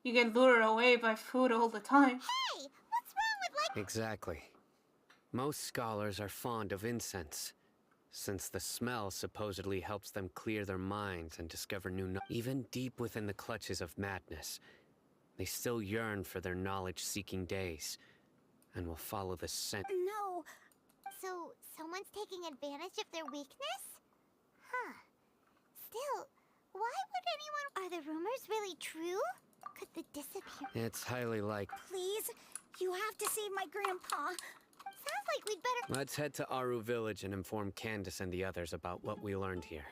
You can lure her away by food all the time. Hey, what's wrong with like? Exactly. Most scholars are fond of incense, since the smell supposedly helps them clear their minds and discover new knowledge. Even deep within the clutches of madness, they still yearn for their knowledge-seeking days, and will follow the scent. No. So someone's taking advantage of their weakness? Huh. Still, why would anyone... Are the rumors really true? Could the disappear... It's highly likely. Please, you have to save my Grandpa. Sounds like we'd better... Let's head to Aru Village and inform Candace and the others about what we learned here.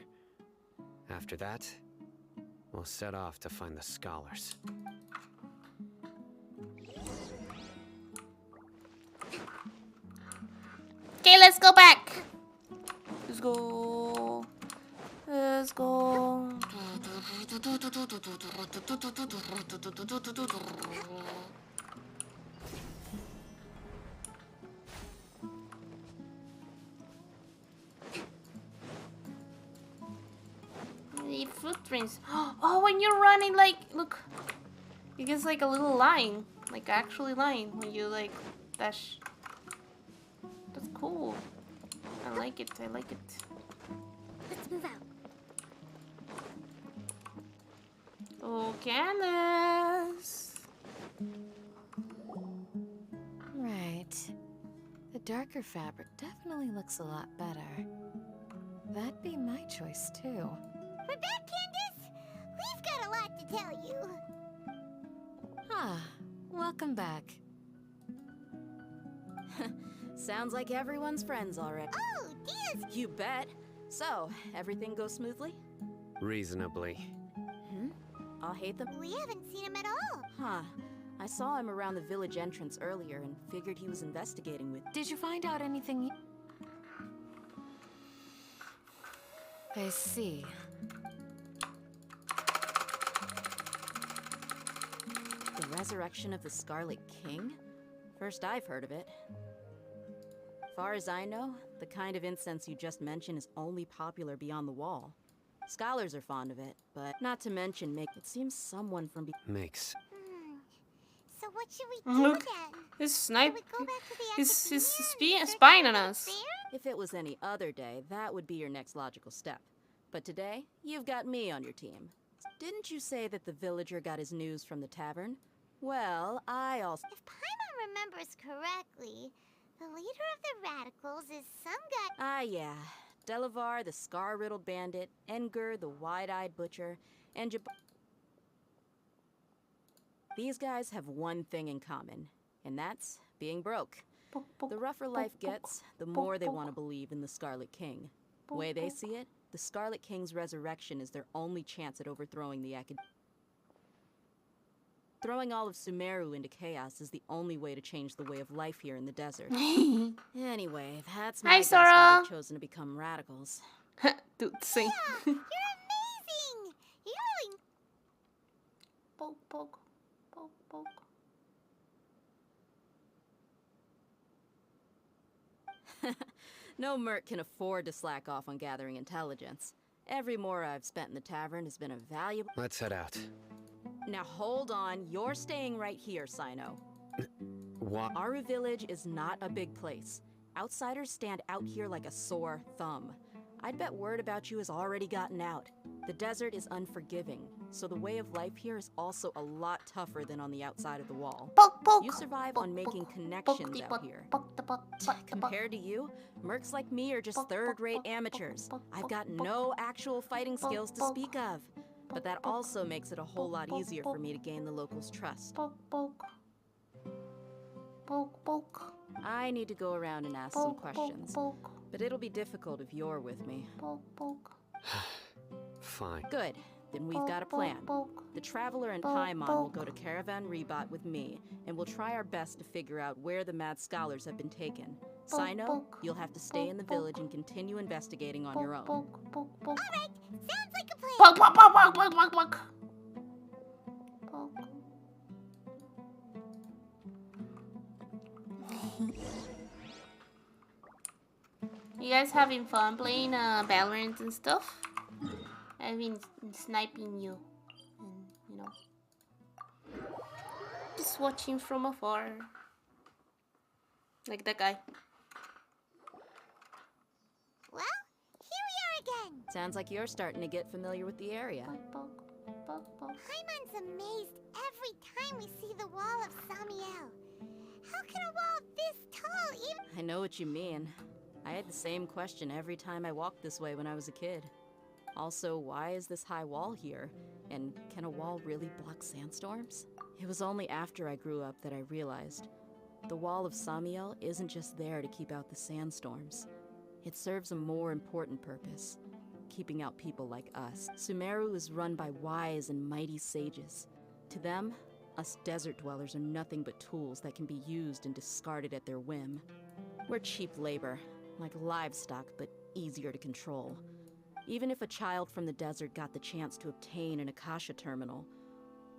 After that, we'll set off to find the scholars. Okay, let's go back. Let's go. Let's go. The footprints. Oh, when you're running, like, look. It gets like a little line. Like, actually line. When you, like, dash. That's cool. I like it. I like it. Let's move out. Oh, Candace. Right. The darker fabric definitely looks a lot better. That'd be my choice, too. We're back, Candace! We've got a lot to tell you. Ah, welcome back. Sounds like everyone's friends already. Oh, Diaz! You bet. So, everything goes smoothly? Reasonably. I'll hate them. We haven't seen him at all. Huh. I saw him around the village entrance earlier and figured he was investigating with... Did you find out anything? I see. The resurrection of the Scarlet King? First I've heard of it. Far as I know, the kind of incense you just mentioned is only popular beyond the wall. Scholars are fond of it, but not to mention it seems someone from... Makes. So what should we do Look, then? he's sniping. Should we go back to the He's spying on us. If it was any other day, that would be your next logical step. But today, you've got me on your team. Didn't you say that the villager got his news from the tavern? Well, I also... If Paimon remembers correctly, the leader of the radicals is some guy... Ah, yeah. Delavar, the scar-riddled bandit, Enger, the wide-eyed butcher, and These guys have one thing in common, and that's being broke. The rougher life gets, the more they want to believe in the Scarlet King. The way they see it, the Scarlet King's resurrection is their only chance at overthrowing the Throwing all of Sumeru into chaos is the only way to change the way of life here in the desert. Anyway, that's my guess why they've chosen to become radicals. Dude, see. Yeah, you're amazing! You really... Poke, poke, poke, poke. No merc can afford to slack off on gathering intelligence. Every mora I've spent in the tavern has been a valuable... Let's head out. Now hold on, you're staying right here, Sino. What? Aru Village is not a big place. Outsiders stand out here like a sore thumb. I'd bet word about you has already gotten out. The desert is unforgiving, so the way of life here is also a lot tougher than on the outside of the wall. You survive on making connections out here. Compared to you, mercs like me are just third-rate amateurs. I've got no actual fighting skills to speak of. But that also makes it a whole lot easier for me to gain the locals' trust. I need to go around and ask some questions, but it'll be difficult if you're with me. Fine. Good. Then we've got a plan. The Traveler and Paimon will go to Caravan Rebot with me, and we'll try our best to figure out where the mad scholars have been taken. Sino, you'll have to stay in the village and continue investigating on your own. Alright, sounds like a plan! Poke, poke, poke, poke, poke, poke, poke. You guys having fun playing Valorant and stuff? I've been sniping you, and you know, just watching from afar, like that guy. Well, here we are again. Sounds like you're starting to get familiar with the area. Paimon's amazed every time we see the wall of Samiel. How can a wall this tall even... I know what you mean. I had the same question every time I walked this way when I was a kid. Also, why is this high wall here? And can a wall really block sandstorms? It was only after I grew up that I realized the wall of Samiel isn't just there to keep out the sandstorms. It serves a more important purpose, keeping out people like us. Sumeru is run by wise and mighty sages. To them, us desert dwellers are nothing but tools that can be used and discarded at their whim. We're cheap labor, like livestock, but easier to control. Even if a child from the desert got the chance to obtain an Akasha terminal,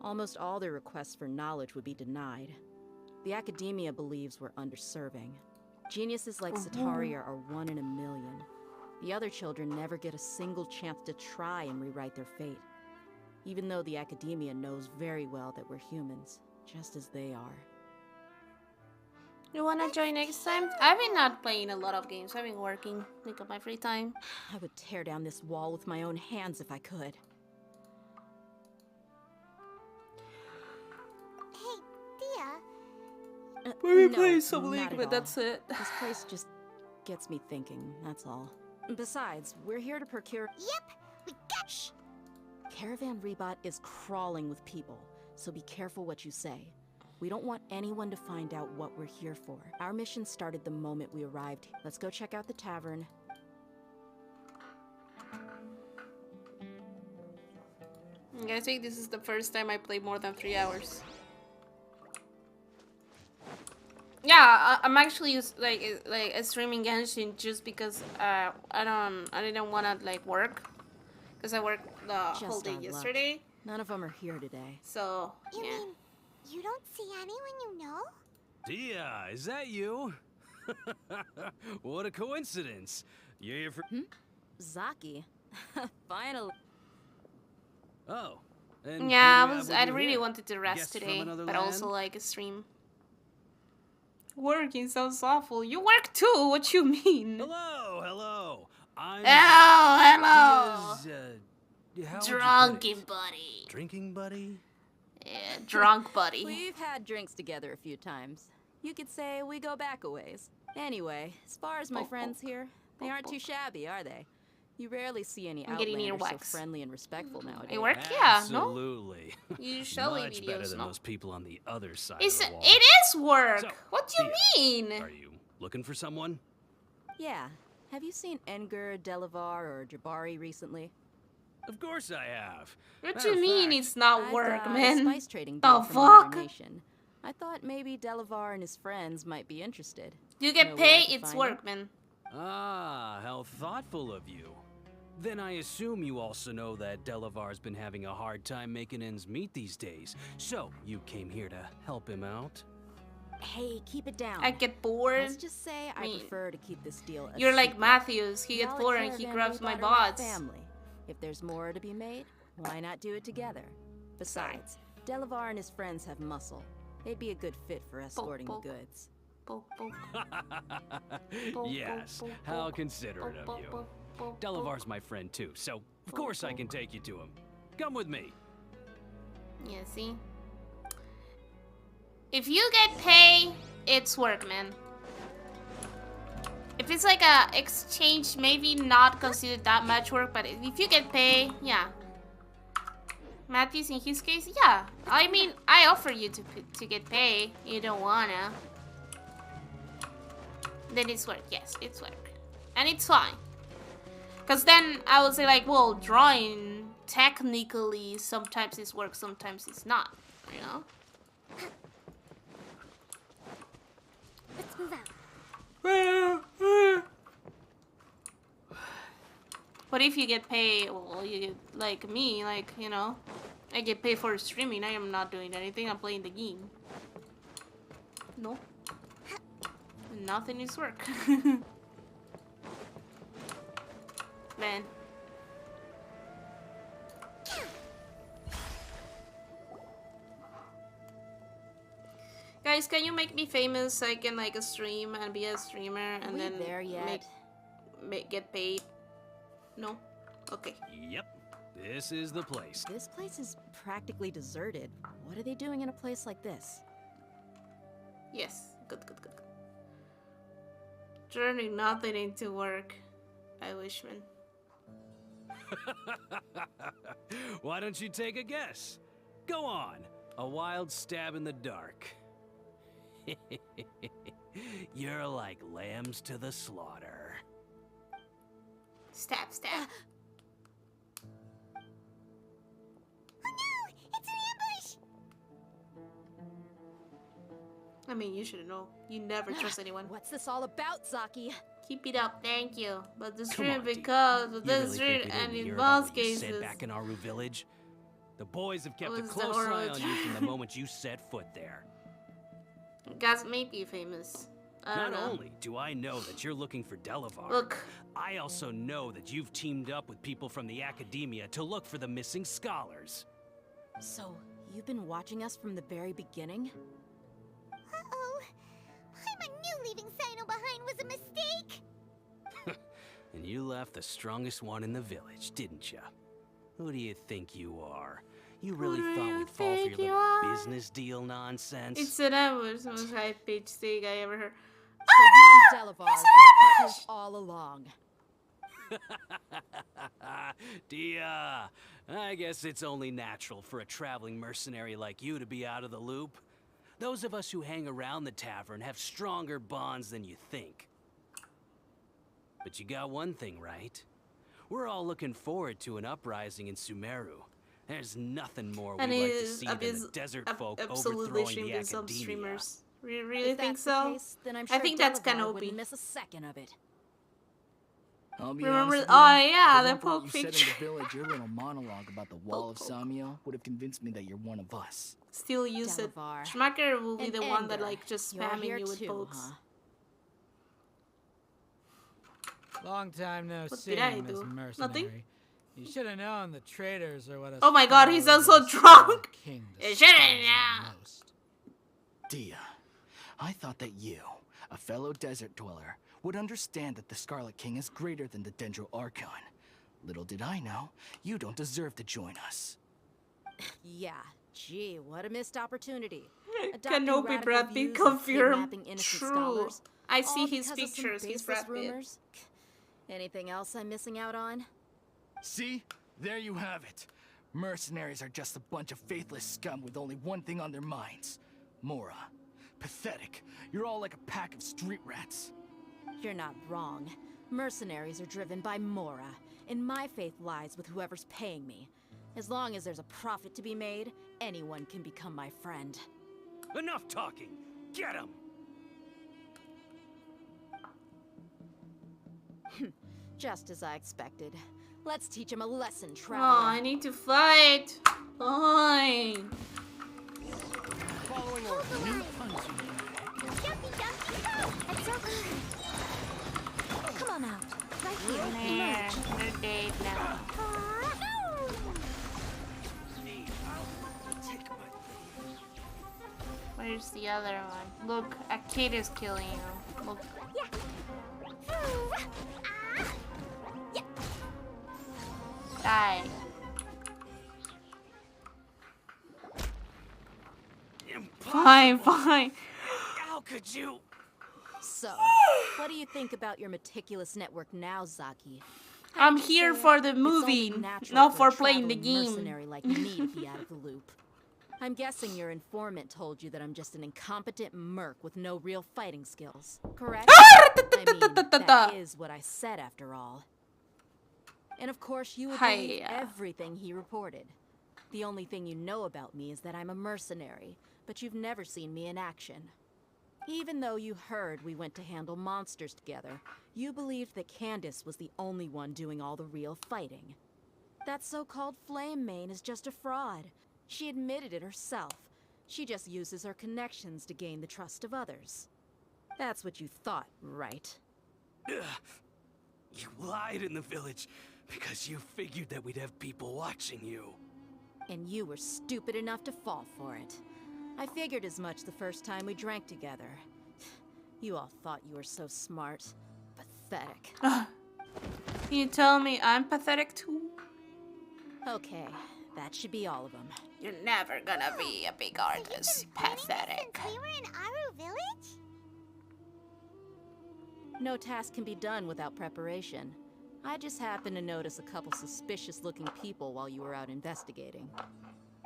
almost all their requests for knowledge would be denied. The academia believes we're underserving. Geniuses like Sataria are 1 in a million. The other children never get a single chance to try and rewrite their fate, even though the academia knows very well that we're humans, just as they are. You wanna join next time? I've been not playing a lot of games. I've been working, make up my free time. I would tear down this wall with my own hands if I could. Hey, Dia, Maybe No, play some not League, at but all. that's it. This place just gets me thinking, that's all. Besides, we're here to procure— Yep, we got— Shh! Caravan Rebot is crawling with people, so be careful what you say. We don't want anyone to find out what we're here for. Our mission started the moment we arrived. Let's go check out the tavern. I think this is the first time I played more than 3 hours. Yeah, I'm actually like streaming Genshin just because I didn't want to like work, because I worked the whole day yesterday. None of them are here today. So You mean you don't see anyone you know? Dia, is that you? What a coincidence. You're here for— Zaki. Finally. Oh. And yeah, who do you have with I you really here? wanted to rest Guest from today, another but land? also like a stream. Working sounds awful. You work too. What you mean? Hello, hello. I'm hello. Dia's, how would you put Drunken it? buddy. Drinking buddy? Yeah, drunk buddy. We've had drinks together a few times. You could say we go back a ways. Anyway, as far as my friends here, they aren't too shabby, are they? You rarely see any I'm getting outlanders so earwax. friendly and respectful nowadays. I work, yeah, no? Absolutely. Usually Much better videos, than no? those people on the other side It's, of the wall. it is work. So, What do you mean? Are you looking for someone? Yeah. Have you seen Enger, Delavar, or Jabari recently? Of course I have. What do Matter you of mean fact, it's not I've work, got a man? spice trading The deal from another fuck? nation. I thought maybe Delavar and his friends might be interested. You get Know where I paid, can it's find work, them? man. Ah, how thoughtful of you. Then I assume you also know that Delavar's been having a hard time making ends meet these days. So, you came here to help him out? Hey, keep it down. I get bored. Let's just say I mean, prefer to keep this deal a You're like secret. Matthews. He gets Y'all at bored and he Caravan grabs my Rebot are like bots. family. If there's more to be made, why not do it together? Besides, Delavar and his friends have muscle. They'd be a good fit for escorting the goods. Yes, how considerate of you. Delavar's my friend too, so of course I can take you to him. Come with me. Yeah, see? If you get paid, it's work, man. If it's like a exchange, maybe not considered that much work, but if you get paid, yeah. Matthews, in his case, yeah. I mean, I offer you to get paid. You don't wanna. Then it's work. Yes, it's work. And it's fine. Because then I would say like, well, drawing, technically, sometimes it's work, sometimes it's not. You know? Let's move out. But if you get paid, well, you get, like me, like, you know, I get paid for streaming. I am not doing anything. I'm playing the game. No. Nothing is work. Man. Guys, can you make me famous so I can like stream and be a streamer and we then there yet? get paid? No? Okay. Yep, this is the place. This place is practically deserted. What are they doing in a place like this? Yes. Good. Turning nothing into work. I wish, man. Why don't you take a guess? Go on. A wild stab in the dark. You're like lambs to the slaughter. Stab. I mean, you should know. You never trust anyone. What's this all about, Zaki? Keep it up, thank you. But the Come stream on, Dee. because of You this really stream think we and didn't in hear about most what you said cases. back in Aru village? The boys have kept a Was the close eye horror on you from the moment you set foot there. Guys may be famous. I don't Not know. only do I know that you're looking for Delavar, Look. I also know that you've teamed up with people from the academia to look for the missing scholars. So, you've been watching us from the very beginning? Uh-oh. I knew leaving Sino behind was a mistake. And you left the strongest one in the village, didn't ya? Who do you think you are? You really Who do thought you we'd fall for think your you little are? business deal nonsense? It's the most high-pitched thing I ever heard. So you and Delavar have been partners all along. Dia, I guess it's only natural for a traveling mercenary like you to be out of the loop. Those of us who hang around the tavern have stronger bonds than you think. But you got one thing right. We're all looking forward to an uprising in Sumeru. There's nothing more And we'd like to he's see than the desert folk absolutely overthrowing streamed the in some academia. streamers. You really If think that's the so? case, then I'm I sure think that's Delavar Kenobi. wouldn't miss a second of it. I'll be Remember? honest with Oh you, yeah, the the one point poke you said in picture. the village, your little monologue about the wall of Samio would have convinced me that you're one of us. Still use it. Delavar. Schmucker will be And the one that Ender, like just you're spamming here you with too, pokes. huh? Long time no What see, did I Miss do? Mercenary. Nothing? You should have known the traitors are what us. Oh my god, he's followers also of the drunk! Scarlet King You despise shouldn't the know. most. Dia, I thought that you, a fellow desert dweller, would understand that the Scarlet King is greater than the Dendro Archon. Little did I know, you don't deserve to join us. Yeah, gee, what a missed opportunity. Adopting Kenobi radical Brad Pitt views and confirmed. kidnapping innocent True. scholars, I all see his because of some pictures. He's baseless Brad Pitt. rumors. Anything else I'm missing out on? See? There you have it. Mercenaries are just a bunch of faithless scum with only one thing on their minds. Mora. Pathetic. You're all like a pack of street rats. You're not wrong. Mercenaries are driven by Mora, and my faith lies with whoever's paying me. As long as there's a profit to be made, anyone can become my friend. Enough talking! Get him! Just as I expected. Let's teach him a lesson, Oh, traveler. I need to fight. Fine. Following orders. New punch. It's okay. Come on out. Right here. There. No date now. Where's the other one? Look, a kid is killing you. Look. Die. Fine, fine. How could you? So, what do you think about your meticulous network now, Zaki? I'm here for the movie, not for playing the game. Mercenary like me to be out of the loop. I'm guessing your informant told you that I'm just an incompetent merc with no real fighting skills, correct? I mean, that is what I said after all. And of course, you would believe everything he reported. The only thing you know about me is that I'm a mercenary, but you've never seen me in action. Even though you heard we went to handle monsters together, you believed that Candace was the only one doing all the real fighting. That so-called Flame Mane is just a fraud. She admitted it herself. She just uses her connections to gain the trust of others. That's what you thought, right? You lied in the village because you figured that we'd have people watching you. And you were stupid enough to fall for it. I figured as much the first time we drank together. You all thought you were so smart. Pathetic. Can you tell me I'm pathetic too? Okay, that should be all of them. You're never gonna be a big artist. Pathetic. We were in Aru Village? No task can be done without preparation. I just happened to notice a couple suspicious-looking people while you were out investigating.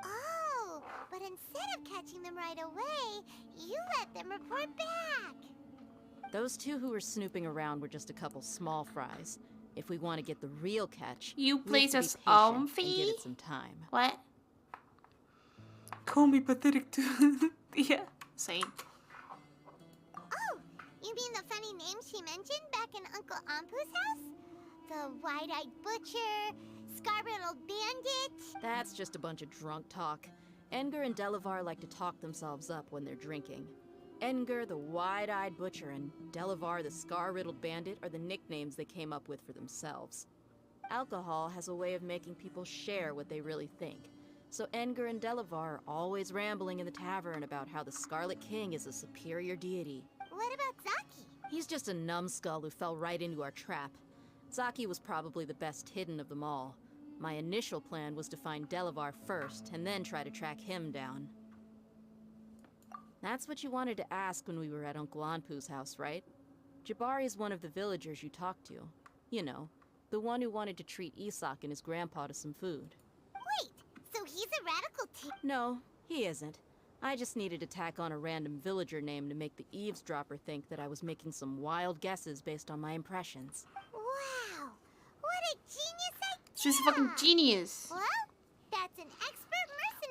Oh, but instead of catching them right away, you let them report back. Those two who were snooping around were just a couple small fries. If we want to get the real catch, You we place have to us be patient on and give fee? it some time. What? Call me pathetic too. Yeah, same. Oh, you mean the funny name she mentioned back in Uncle Ampu's house? The wide-eyed butcher, scar-riddled bandit? That's just a bunch of drunk talk. Edgar and Delavar like to talk themselves up when they're drinking. Edgar, the wide-eyed butcher, and Delavar, the scar-riddled bandit, are the nicknames they came up with for themselves. Alcohol has a way of making people share what they really think. So Edgar and Delavar are always rambling in the tavern about how the Scarlet King is a superior deity. What about Zaki? He's just a numbskull who fell right into our trap. Zaki was probably the best hidden of them all. My initial plan was to find Delavar first, and then try to track him down. That's what you wanted to ask when we were at Uncle Anpu's house, right? Jabari is one of the villagers you talked to. You know, the one who wanted to treat Isak and his grandpa to some food. Wait, so he's a radical too? No, he isn't. I just needed to tack on a random villager name to make the eavesdropper think that I was making some wild guesses based on my impressions. Wow, what a genius idea! She's a fucking genius. Well, that's an expert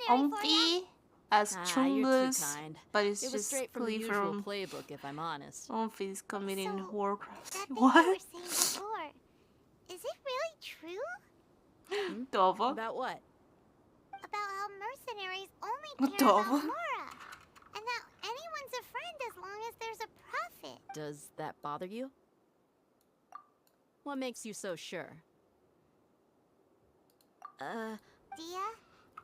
mercenary for you. Omfi as You're too Chungus, kind. but it's It was just straight from the fully usual from playbook, if I'm honest. Omfi's committing war crimes. That thing What? you were saying before, is it really true? Dova? About what? About how mercenaries only care Dova? about Mora, and that anyone's a friend as long as there's a profit. Does that bother you? What makes you so sure? Dia?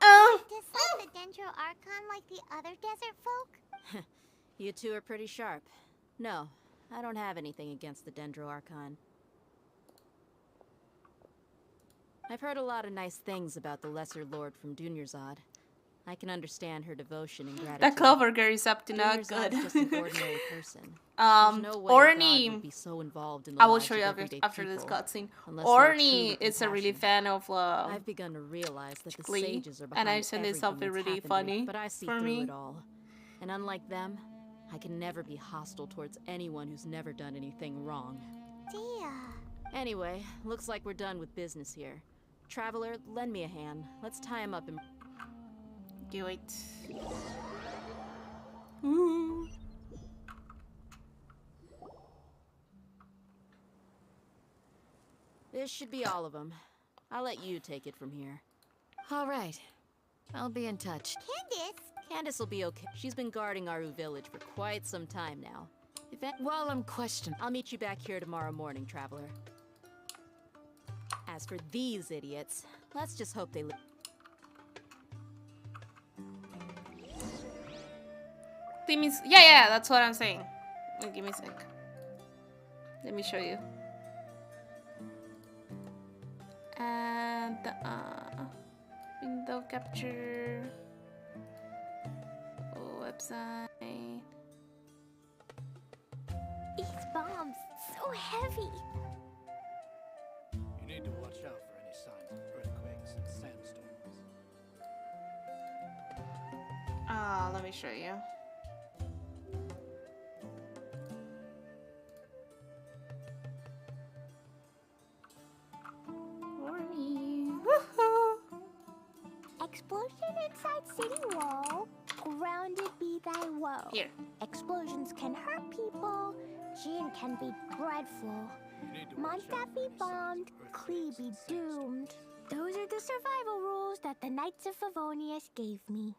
Oh. Dislike the Dendro Archon like the other desert folk? You two are pretty sharp. No, I don't have anything against the Dendro Archon. I've heard a lot of nice things about the Lesser Lord from Dunyarzad. I can understand her devotion and gratitude. That clover girl is up to not Dunyarzad's good. just an ordinary person. There's no way Orny. God would be so involved in the I will lives show of you everyday after this people, cutscene. unless they are Orny truly is a really compassionate. fan of I've begun to realize that the Glee, sages are behind and I send it everything something that's really happened funny here, but I see for through me. it all. And unlike them, I can never be hostile towards anyone who's never done anything wrong. Dia. Anyway, looks like we're done with business here. Traveler, lend me a hand. Let's tie him up and... Do it. Ooh. This should be all of them. I'll let you take it from here. All right. I'll be in touch. Candace will be okay. She's been guarding Aru village for quite some time now. While I'm questioned, I'll meet you back here tomorrow morning, Traveler. As for these idiots, let's just hope they live. Yeah, that's what I'm saying. Give me a sec. Let me show you. And window capture. Website. These bombs, so heavy. You need to watch out for any signs of earthquakes and sandstorms. Let me show you. Explosion inside city wall. Grounded be thy woe. Here. Explosions can hurt people. Jin can be dreadful. Mondstadt be bombed. Klee be doomed. Those are the survival rules that the Knights of Favonius gave me.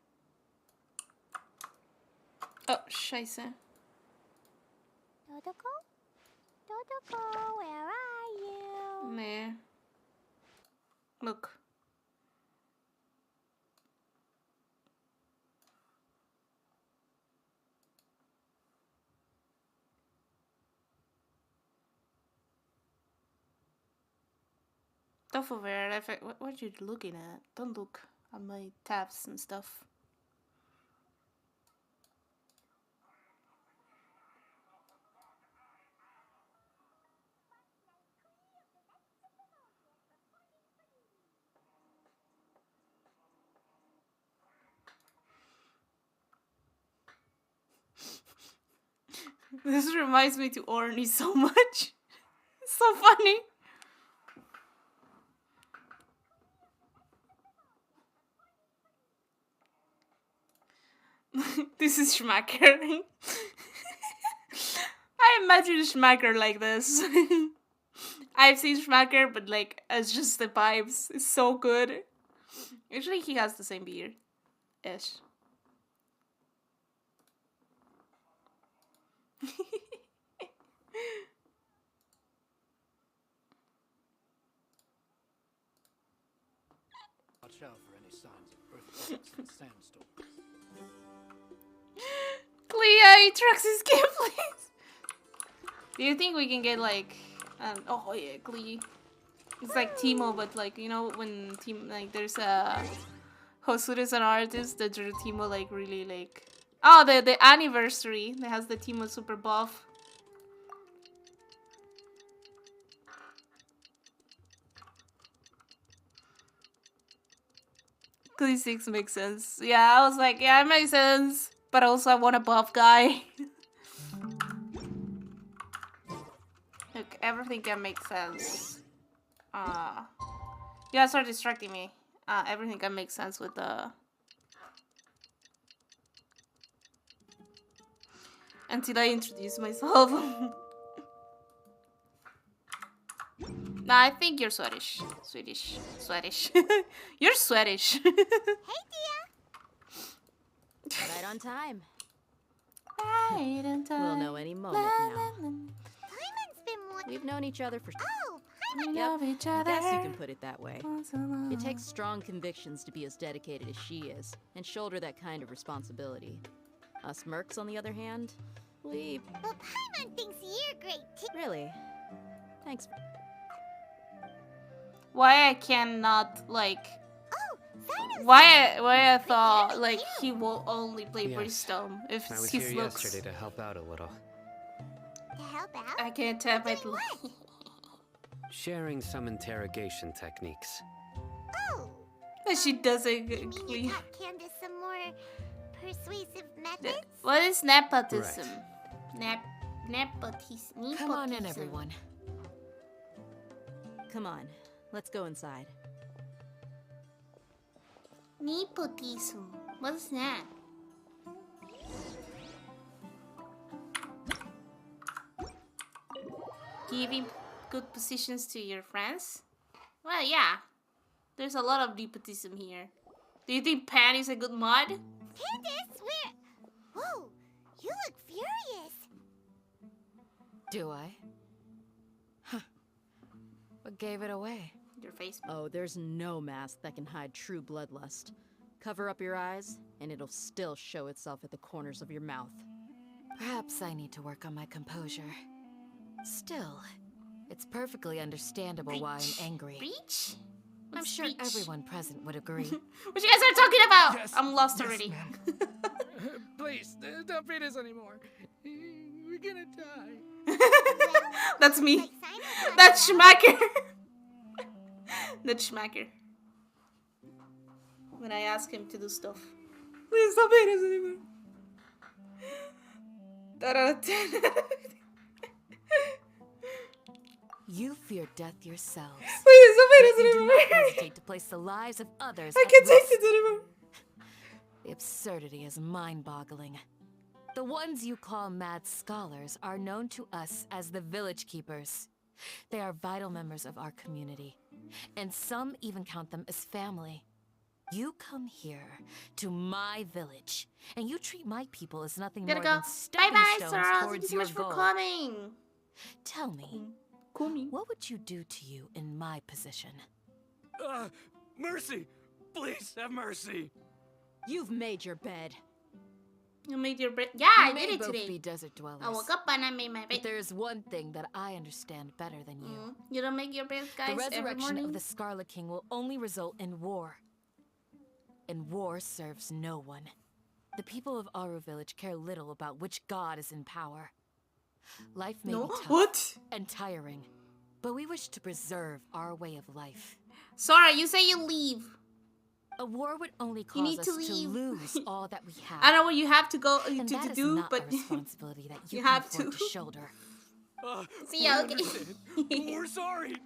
Oh, scheiße. Dodoko? Dodoko, where are you? Meh. Look. Stuff over there. What are you looking at? Don't look at my tabs and stuff. This reminds me to Orny so much. It's so funny. This is Schmacker. I imagine Schmacker like this. I've seen Schmacker, but like, it's just the vibes. It's so good. Actually, he has the same beard. Ish. Watch out for any signs of earthquakes and sandstorms. Clea, trucks his game, please. Do you think we can get like, oh yeah, Glee. It's like Timo, but like, you know, when like there's a Hosuru's an artist that drew Timo like really like. Oh, the anniversary that has the Timo super buff. Clee 6 makes sense. Yeah, I was like, yeah, it makes sense. But also, I want a buff guy. Look, everything can make sense. You guys are distracting me. Everything can make sense with the... Until I introduce myself. Nah, I think you're Swedish. Swedish. You're Swedish. Hey, Dia. Right on time. Right on time. We'll know any moment now. Paimon's been wanting... We've known each other for... Oh, Paimon... We love each other. I guess you can put it that way. It takes strong convictions to be as dedicated as she is, and shoulder that kind of responsibility. Us mercs, on the other hand, we... Well, Paimon thinks you're great, too. Really? Thanks. Why I cannot, like... Oh, Why I thought, like, he will only play Yes. Brimstone if I was his here looks... yesterday to help out a little. To help out? I can't tap my... Sharing some interrogation techniques. Oh. But she doesn't... You mean you taught Candace some more persuasive methods? What is nepotism? Nepotism. Come on in, everyone. Come on, let's go inside. Nepotism. What's that? Giving good positions to your friends? Well, yeah. There's a lot of nepotism here. Do you think Pan is a good mod? Candace, where... Whoa, you look furious. Do I? Huh. What gave it away? Your face. Oh, there's no mask that can hide true bloodlust. Cover up your eyes, and it'll still show itself at the corners of your mouth. Perhaps I need to work on my composure. Still, it's perfectly understandable why I'm angry. Breach? I'm sure everyone present would agree. What you guys are talking about? Yes, I'm lost yes, already. Please, don't beat us anymore. We're gonna die. That's me. That's Schmacker. That's Schmacker. When I ask him to do stuff. Please don't beat us anymore. 10 out of 10. You fear death yourselves. Please don't beat us Yet you do anymore. not hesitate to place the lives of others I at can't take risk. this anymore. The absurdity is mind-boggling. The ones you call mad scholars are known to us as the Village Keepers. They are vital members of our community, and some even count them as family. You come here to my village, and you treat my people as nothing more Gotta go. than stepping Bye-bye, stones Sarah. Thank towards you so your much for goal. coming. Tell me, what would you do to you in my position? Mercy! Please have mercy! You've made your bed. You made your bed. Yeah, I We did may it both today. be desert dwellers. I woke up and I made my bed. But there's one thing that I understand better than you. You don't make your bed, guys, The every resurrection morning? of the Scarlet King will only result in war. And war serves no one. The people of Aru Village care little about which god is in power. Life may be tough and tiring, but we wish to preserve our way of life. Sora, you say you leave. A war would only You need cause to us to leave. lose all that we have. I know what you have to go And to that is do, not but a responsibility that you, you can have afford to. to shoulder. See ya, okay. We're sorry!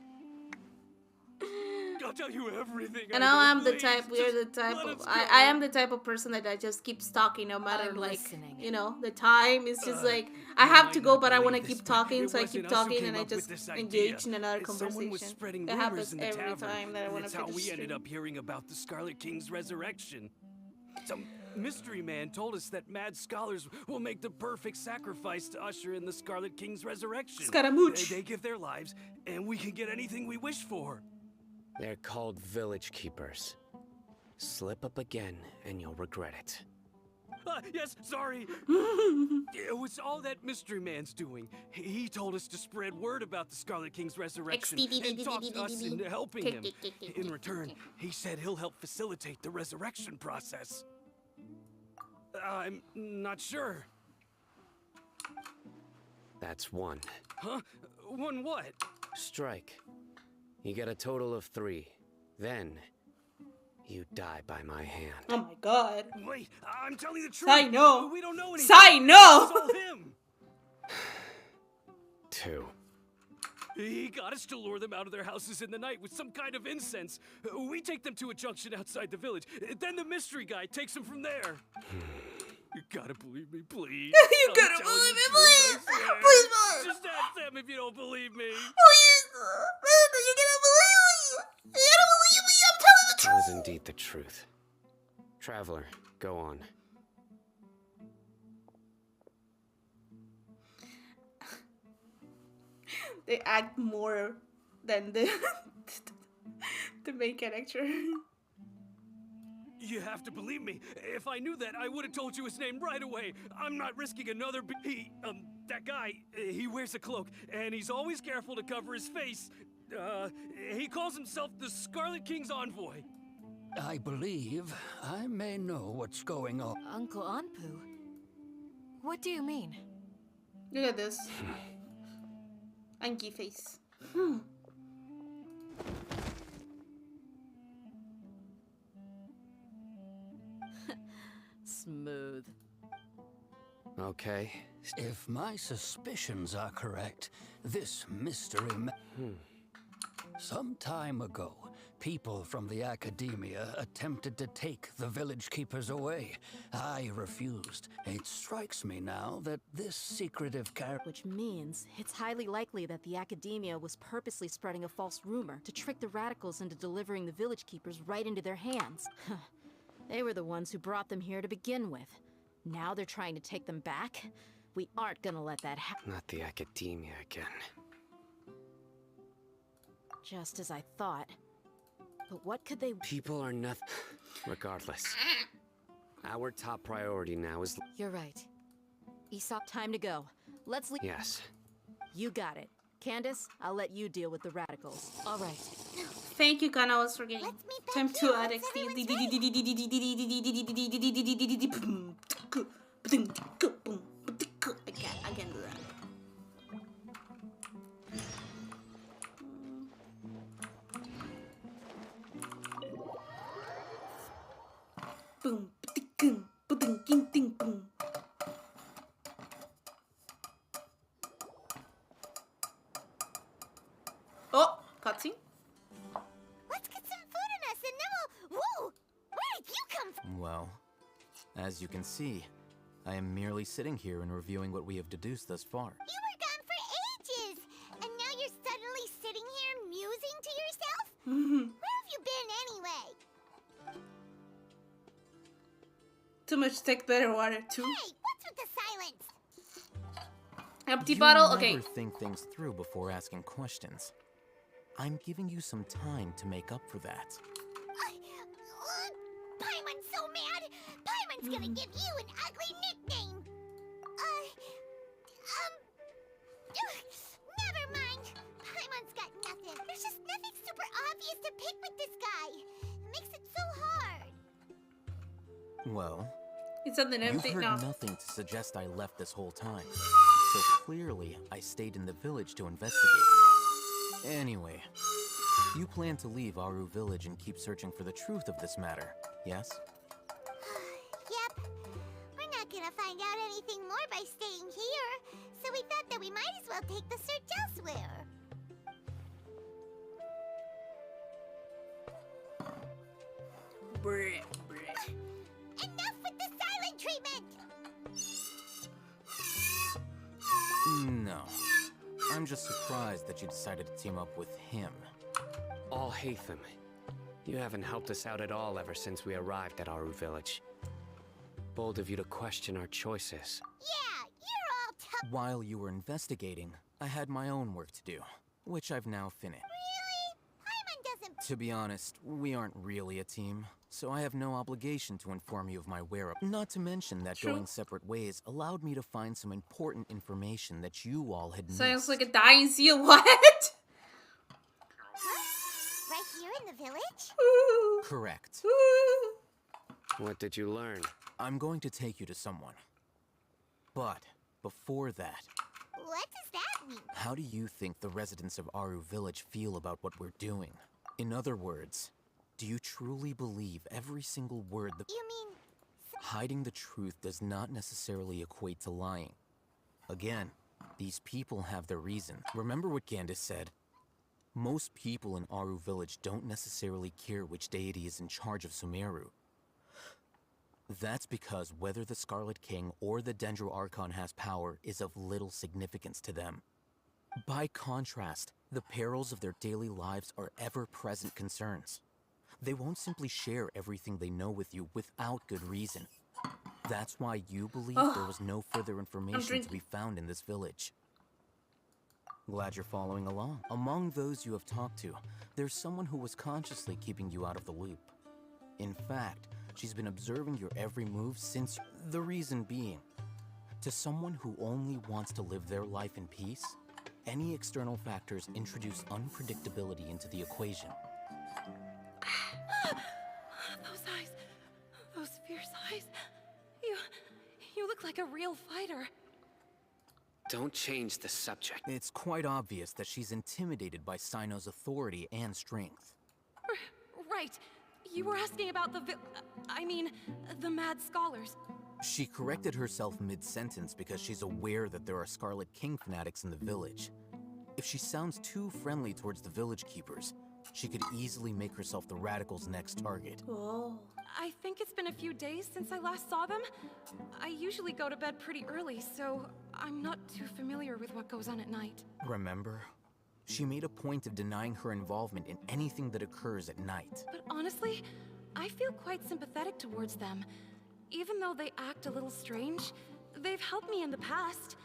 I'll tell you everything. And now I'm the type, we're the type of, I am the type of person that I just keep stalking no matter, I'm like, listening. you know, the time is just like, I have to go, but I want to keep talking, so I keep wasn't us who talking came and I up with just this idea. engage in another Someone conversation. was spreading That rumors happens in the every tavern, time that I and want to that's how finish we ended stream. up hearing about the Scarlet King's resurrection. Some mystery man told us that mad scholars will make the perfect sacrifice to usher in the Scarlet King's resurrection. Scaramouche. They give their lives, and we can get anything we wish for. They're called Village Keepers. Slip up again, and you'll regret it. Yes, sorry. It was all that mystery man's doing. He told us to spread word about the Scarlet King's resurrection and talk us into helping him. In return, he said he'll help facilitate the resurrection process. I'm not sure. That's one. Huh? One what? Strike. You get a total of 3. Then, you die by my hand. Oh my god. Wait, I'm telling the truth. I know. We don't know anything. I know. It's all him. 2. He got us to lure them out of their houses in the night with some kind of incense. We take them to a junction outside the village. Then the mystery guy takes them from there. You gotta believe me, please. You gotta believe me, please. Please, man. Just ask them if you don't believe me. Please. Man, you gotta believe me. You gotta believe me. I'm telling the That truth. was indeed the truth. Traveler, go on. They act more than the the main character. You have to believe me. If I knew that, I would have told you his name right away. I'm not risking another that guy, he wears a cloak, and he's always careful to cover his face. He calls himself the Scarlet King's envoy. I believe I may know what's going on. Uncle Anpu? What do you mean? Look at this. Anki face. Smooth. Okay. If my suspicions are correct, this mystery Some time ago, people from the academia attempted to take the village keepers away. I refused. It strikes me now that this secretive character... Which means it's highly likely that the academia was purposely spreading a false rumor to trick the radicals into delivering the village keepers right into their hands. They were the ones who brought them here to begin with. Now they're trying to take them back? We aren't gonna let that happen. Not the academia again. Just as I thought. But what could they... People are nothing. Regardless. Our top priority now is... You're right. Aesop, time to go. Let's leave... Yes. You got it. Candace, I'll let you deal with the radicals. All right. Thank you, Kana. I was forgetting. Time to add I can do that. Boom, boom, boom, boom. Oh, cutscene. Let's get some food in us and then we'll... Whoa! Where did you come from? Well, as you can see, I am merely sitting here and reviewing what we have deduced thus far. You were gone for ages! And now you're suddenly sitting here musing to yourself? Where have you been anyway? Too much tech, better water too. Hey, what's with the silence? Empty You bottle? never Okay. think things through before asking questions. I'm giving you some time to make up for that. Paimon's so mad! Paimon's gonna give you an ugly nickname! Never mind. Paimon's got nothing. There's just nothing super obvious to pick with this guy. It makes it so hard. Well, It's something you've empty heard now. nothing to suggest I left this whole time. So clearly, I stayed in the village to investigate. Anyway, you plan to leave Aru village and keep searching for the truth of this matter, yes? Yep. We're not gonna find out anything more by staying here, so we thought that we might as well take the search elsewhere. Enough with the silent treatment! No. I'm just surprised that you decided to team up with him. All Hatham. You haven't helped us out at all ever since we arrived at Aru village. Bold of you to question our choices. Yeah, you're all tough. While you were investigating, I had my own work to do, which I've now finished. Really? Paimon doesn't... To be honest, we aren't really a team. so I have no obligation to inform you of my whereabouts. Not to mention that True. going separate ways allowed me to find some important information that you all had Sounds missed. like a dying seal. What? Right here in the village? Correct. What did you learn? I'm going to take you to someone. But before that, What does that mean? how do you think the residents of Aru Village feel about what we're doing? In other words, do you truly believe every single word that— You mean... Hiding the truth does not necessarily equate to lying. Again, these people have their reason. Remember what Gandis said? Most people in Aru Village don't necessarily care which deity is in charge of Sumeru. That's because whether the Scarlet King or the Dendro Archon has power is of little significance to them. By contrast, the perils of their daily lives are ever-present concerns. They won't simply share everything they know with you without good reason. That's why you believe there was no further information to be found in this village. Glad you're following along. Among those you have talked to, there's someone who was consciously keeping you out of the loop. In fact, she's been observing your every move since— the reason being, to someone who only wants to live their life in peace, any external factors introduce unpredictability into the equation. Those eyes. Those fierce eyes. You look like a real fighter. Don't change the subject. It's quite obvious that she's intimidated by Sino's authority and strength. Right. You were asking about the the Mad Scholars. She corrected herself mid-sentence because she's aware that there are Scarlet King fanatics in the village. If she sounds too friendly towards the village keepers, she could easily make herself the radicals' next target. Oh. I think it's been a few days since I last saw them. I usually go to bed pretty early, so I'm not too familiar with what goes on at night. Remember? She made a point of denying her involvement in anything that occurs at night. But honestly, I feel quite sympathetic towards them. Even though they act a little strange, they've helped me in the past.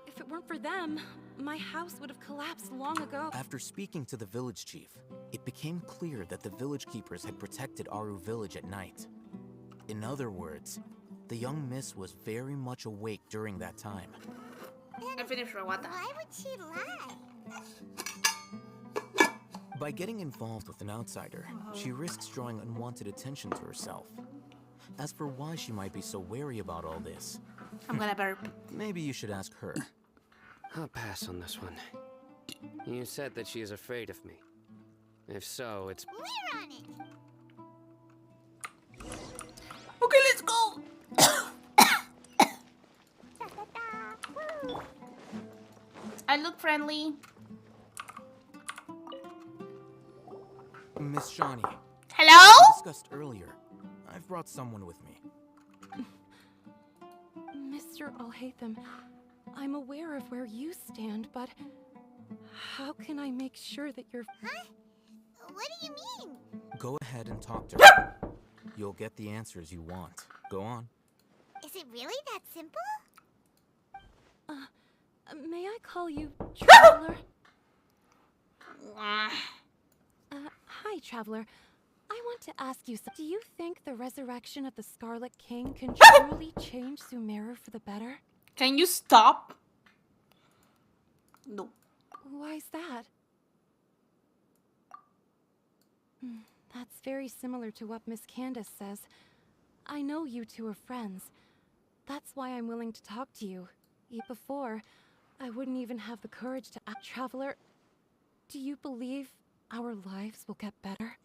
If it weren't for them, my house would have collapsed long ago. After speaking to the village chief, it became clear that the village keepers had protected Aru Village at night. In other words, the young miss was very much awake during that time. I finished Rawata. Why would she lie? By getting involved with an outsider, she risks drawing unwanted attention to herself. As for why she might be so wary about all this, I'm gonna burp. Maybe you should ask her. I'll pass on this one. You said that she is afraid of me. If so, it's... We're on it! Okay, let's go! I look friendly. Miss Shawnee. Hello? As discussed earlier, I've brought someone with me. Mr. Alhaitham, I'm aware of where you stand, but how can I make sure that you're... Huh? What do you mean? Go ahead and talk to her. You'll get the answers you want. Go on. Is it really that simple? May I call you Traveler? Hi, Traveler. I want to ask you something. Do you think the resurrection of the Scarlet King can truly change Sumeru for the better? Can you stop? No. Why's that? That's very similar to what Miss Candace says. I know you two are friends. That's why I'm willing to talk to you. Before, I wouldn't even have the courage to ask. Traveler, do you believe our lives will get better?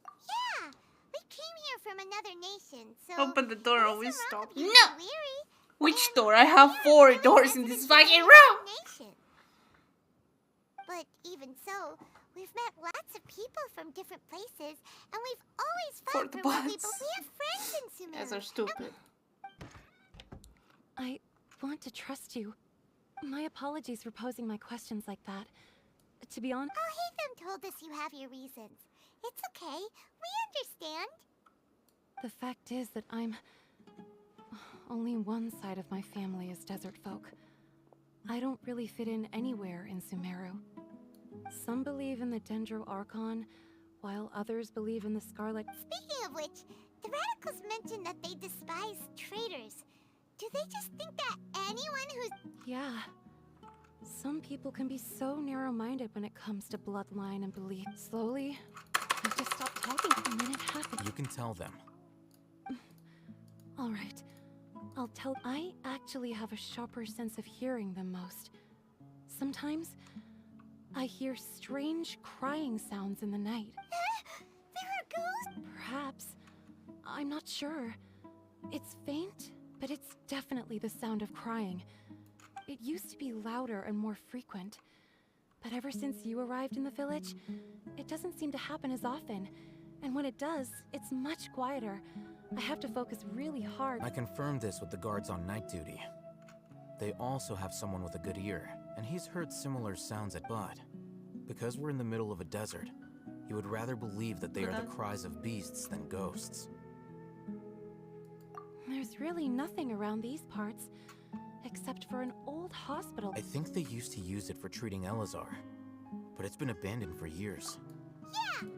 Yeah! We came here from another nation, so... Open the door, always stop. No! Weary, Which door? I have 4 doors in this fucking room! nation. But even so, we've met lots of people from different places, and we've always fought for what we bots. believe. We have friends in Sumeru. Guys are stupid. I want to trust you. My apologies for posing my questions like that. To be honest... Alhaitham told us you have your reasons. It's okay. We understand. The fact is that only one side of my family is desert folk. I don't really fit in anywhere in Sumeru. Some believe in the Dendro Archon, while others believe in the Scarlet... Speaking of which, the radicals mentioned that they despise traitors. Do they just think that anyone who's... Yeah. Some people can be so narrow-minded when it comes to bloodline and belief. Slowly, I just stopped talking the minute it happened. You can tell them. All right. I'll tell... I actually have a sharper sense of hearing than most. Sometimes, I hear strange crying sounds in the night. There are ghosts? Perhaps. I'm not sure. It's faint, but it's definitely the sound of crying. It used to be louder and more frequent. But ever since you arrived in the village, it doesn't seem to happen as often. And when it does, it's much quieter. I have to focus really hard. I confirmed this with the guards on night duty. They also have someone with a good ear, and he's heard similar sounds at Bud. Because we're in the middle of a desert, he would rather believe that they are the cries of beasts than ghosts. There's really nothing around these parts, except for an old hospital. I think they used to use it for treating Elazar, but it's been abandoned for years. Yeah!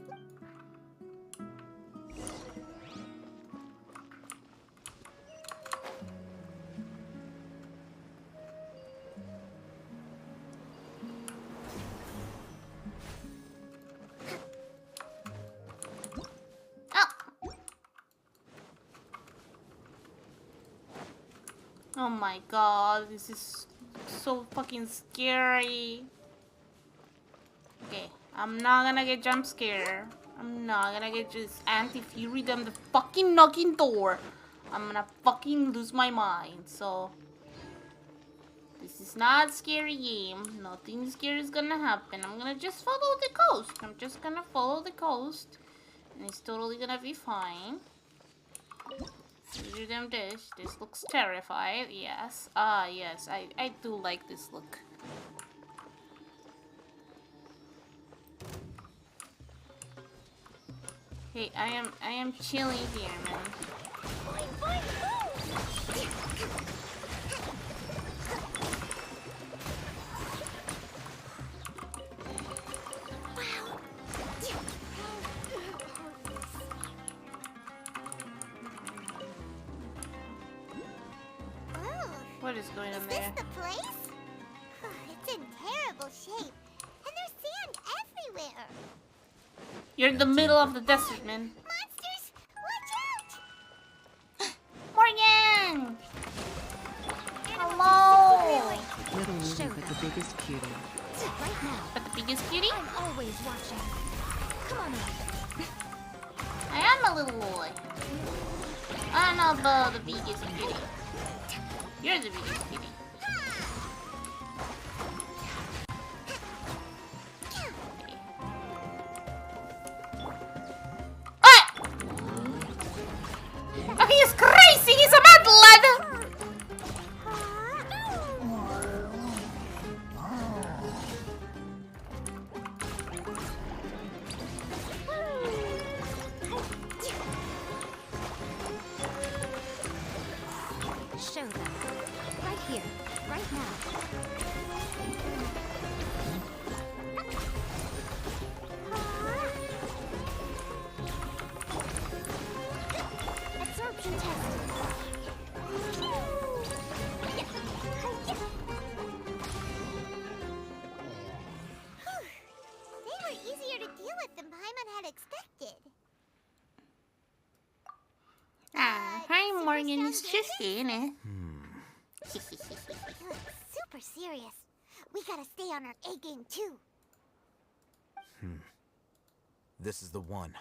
Oh my god, this is so fucking scary. Okay, I'm not gonna get jump scared. I'm not gonna get just anti-fury them the fucking knocking door. I'm gonna fucking lose my mind, so... This is not a scary game. Nothing scary is gonna happen. I'm gonna just follow the coast. I'm just gonna follow the coast. And it's totally gonna be fine. Do them this. This looks terrified. Yes. Ah, yes. I do like this look. Hey, I am chilling here, man. What is going on there? Is this the place? It's in terrible shape. And there's sand everywhere. You're in the middle of the desert, man. Monsters! Watch out! Morgan! Hello! Little Lily, but the biggest cutie. Right now. But the biggest cutie? I'm always watching. Come on in. I am a little boy. I don't know about the biggest cutie. You're the biggest cutie. Oh, he is crazy! He's a mad lad! Show them. Right here. Right now. Absorption test. They were easier to deal with than Paimon had expected. Hi, Morgan. It's just innit? Super serious. We gotta stay on our A game too. This is the one.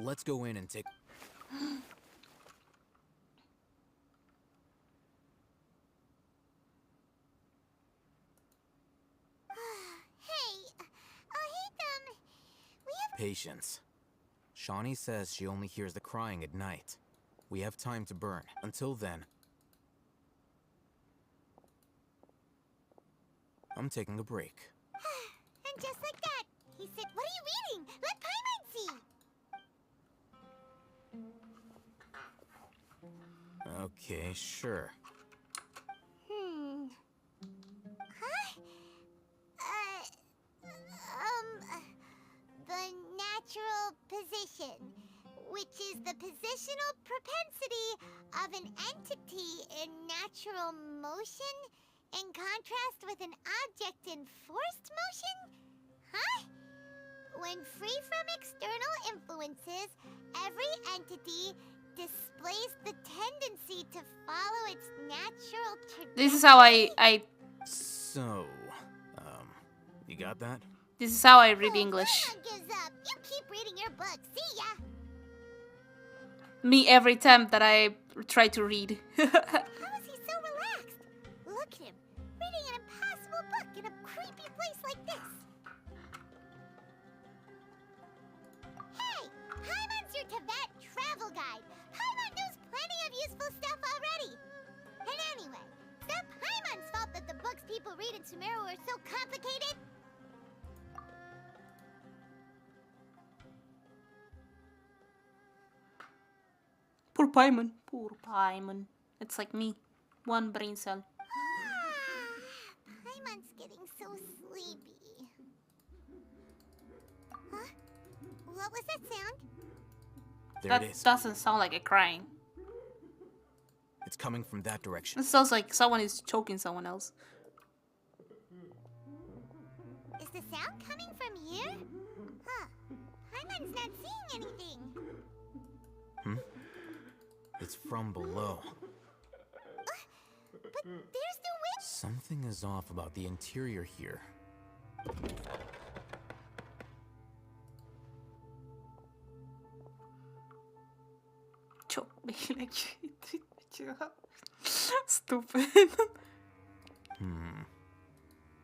Let's go in and take... Patience. Shawnee says she only hears the crying at night. We have time to burn. Until then, I'm taking a break. And just like that, he said, "What are you reading? Let Paimon see." Okay, sure. The natural position, which is the positional propensity of an entity in natural motion in contrast with an object in forced motion? Huh? When free from external influences, every entity displays the tendency to follow its natural trajectory. This is how I So, you got that? This is how I read English. Gives up. You keep reading your book. See ya. Me every time that I try to read. How is he so relaxed? Look at him, reading an impossible book in a creepy place like this. Hey, Paimon's your Tibet travel guide. Paimon knows plenty of useful stuff already. And anyway, it's not Paimon's fault that the books people read in Sumeru are so complicated. Poor Paimon. Poor Paimon. It's like me. One brain cell. Paimon's getting so sleepy. Huh? What was that sound? There it is. Doesn't sound like a crying. It's coming from that direction. It sounds like someone is choking someone else. Is the sound coming from here? Huh. Paimon's not seeing anything. It's from below. But there's no way. Something is off about the interior here. Choke me like stupid.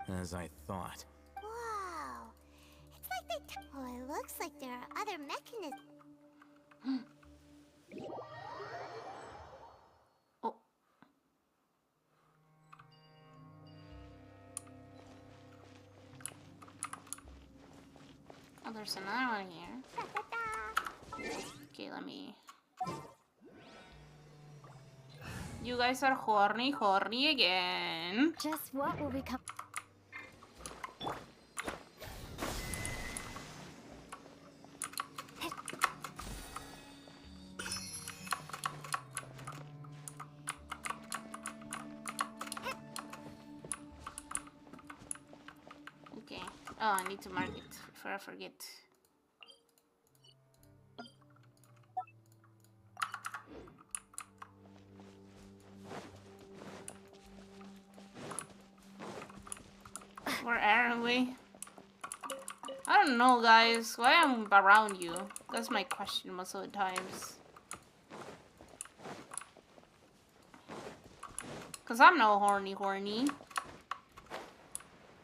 As I thought. Wow. It's like they. Oh, it looks like there are other mechanisms. Oh, there's another one here. Okay, let me... You guys are horny again. Just what will become... Okay. Oh, I need to mark it before I forget. Where are we? I don't know, guys. Why I'm around you? That's my question most of the times. Cause I'm no horny.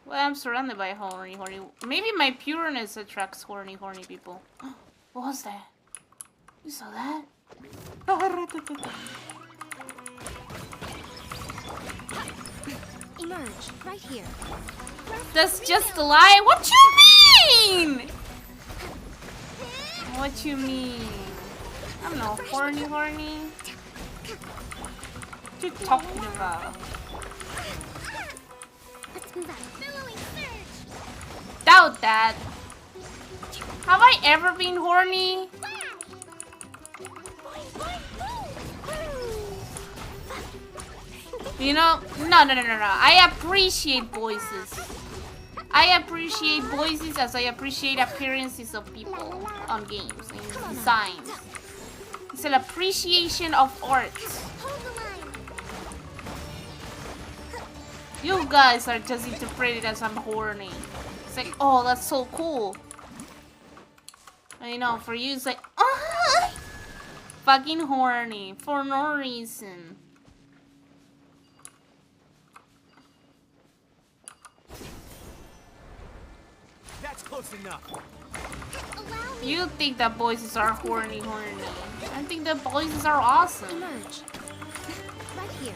Well, I'm surrounded by horny. Maybe my pureness attracts horny people. What was that? You saw that? Emerge right here. That's just a lie. What you mean? What you mean? I'm not horny. What you talking about? Doubt that. Have I ever been horny? You know, no. I appreciate voices. I appreciate voices as I appreciate appearances of people on games and designs. It's an appreciation of art. You guys are just interpreted as I'm horny. It's like, oh, that's so cool. I know, for you it's like, ah! Fucking horny for no reason. That's close enough. You think that voices are horny. I think that voices are awesome. Emerge. Right here.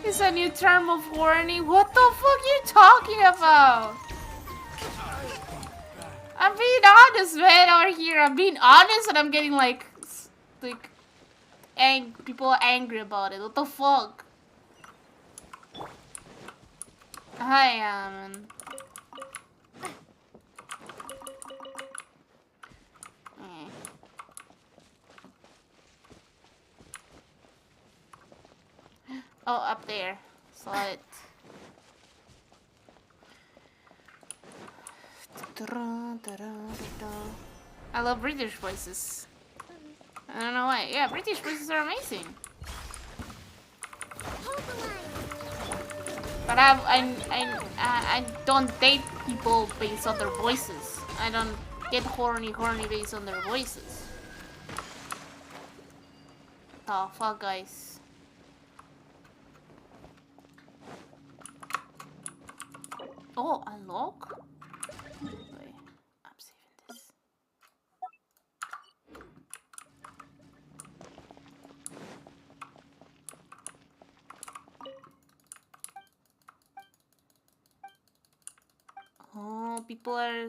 It's a new term of horny. What the fuck are you talking about? I'm being honest, man, over here. I'm being honest and I'm getting like people are angry about it. What the fuck? Hi, Oh, up there. Saw it. I love British voices. I don't know why. Yeah, British voices are amazing. But I don't date people based on their voices. I don't get horny based on their voices. Oh fuck, guys. Oh, unlock? Wait, I'm saving this. Oh, people are...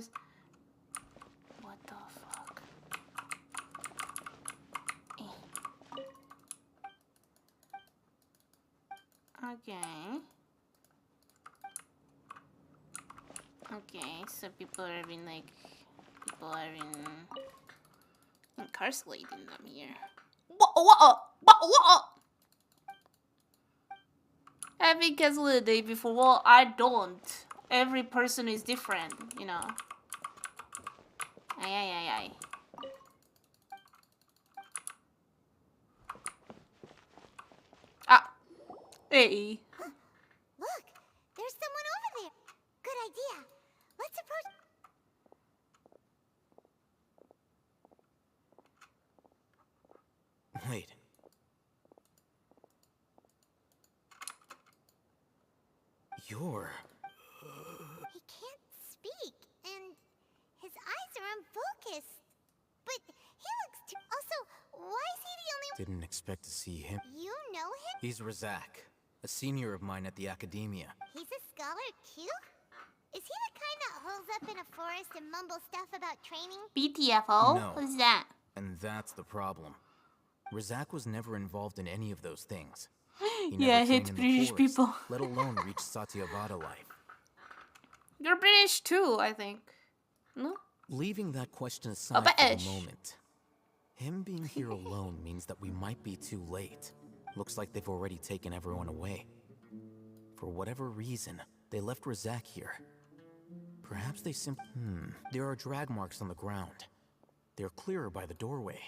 What the fuck? Okay. Okay, so people are being like... People are incarcerating them here. What? I've been canceled the day before. Well, I don't. Every person is different, you know. Ay. Ah. Hey. Look, there's someone over there. Good idea. Let's approach. Wait. You're... He can't speak, and his eyes are unfocused. But he looks too... Also, why is he the only... Didn't expect to see him. You know him? He's Razak, a senior of mine at the academia. He's a scholar too? Is he the kind that holes up in a forest and mumbles stuff about training? BTFO? No. Who's that? And that's the problem. Razak was never involved in any of those things. Yeah, I hate British people. Let alone reach Satyavada life. You're British too, I think. No? Leaving that question aside for the moment, him being here alone means that we might be too late. Looks like they've already taken everyone away. For whatever reason, they left Razak here. Perhaps they simply... There are drag marks on the ground. They're clearer by the doorway.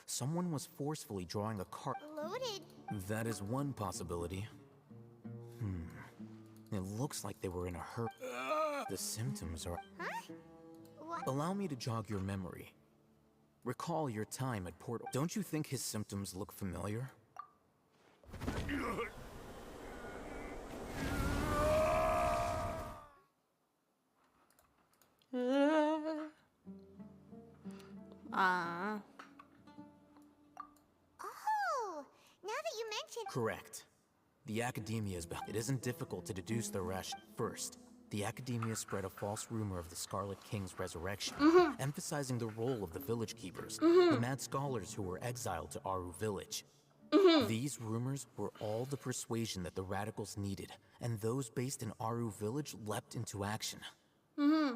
Someone was forcefully drawing a cart... Loaded. That is one possibility. It looks like they were in a hurry. The symptoms are... Huh? What? Allow me to jog your memory. Recall your time at Port... Don't you think his symptoms look familiar? Oh, now that you mention... Correct. The Academia is back. It isn't difficult to deduce the ration. First, the Academia spread a false rumor of the Scarlet King's resurrection, emphasizing the role of the village keepers, the mad scholars who were exiled to Aru village. These rumors were all the persuasion that the radicals needed, and those based in Aru village leapt into action.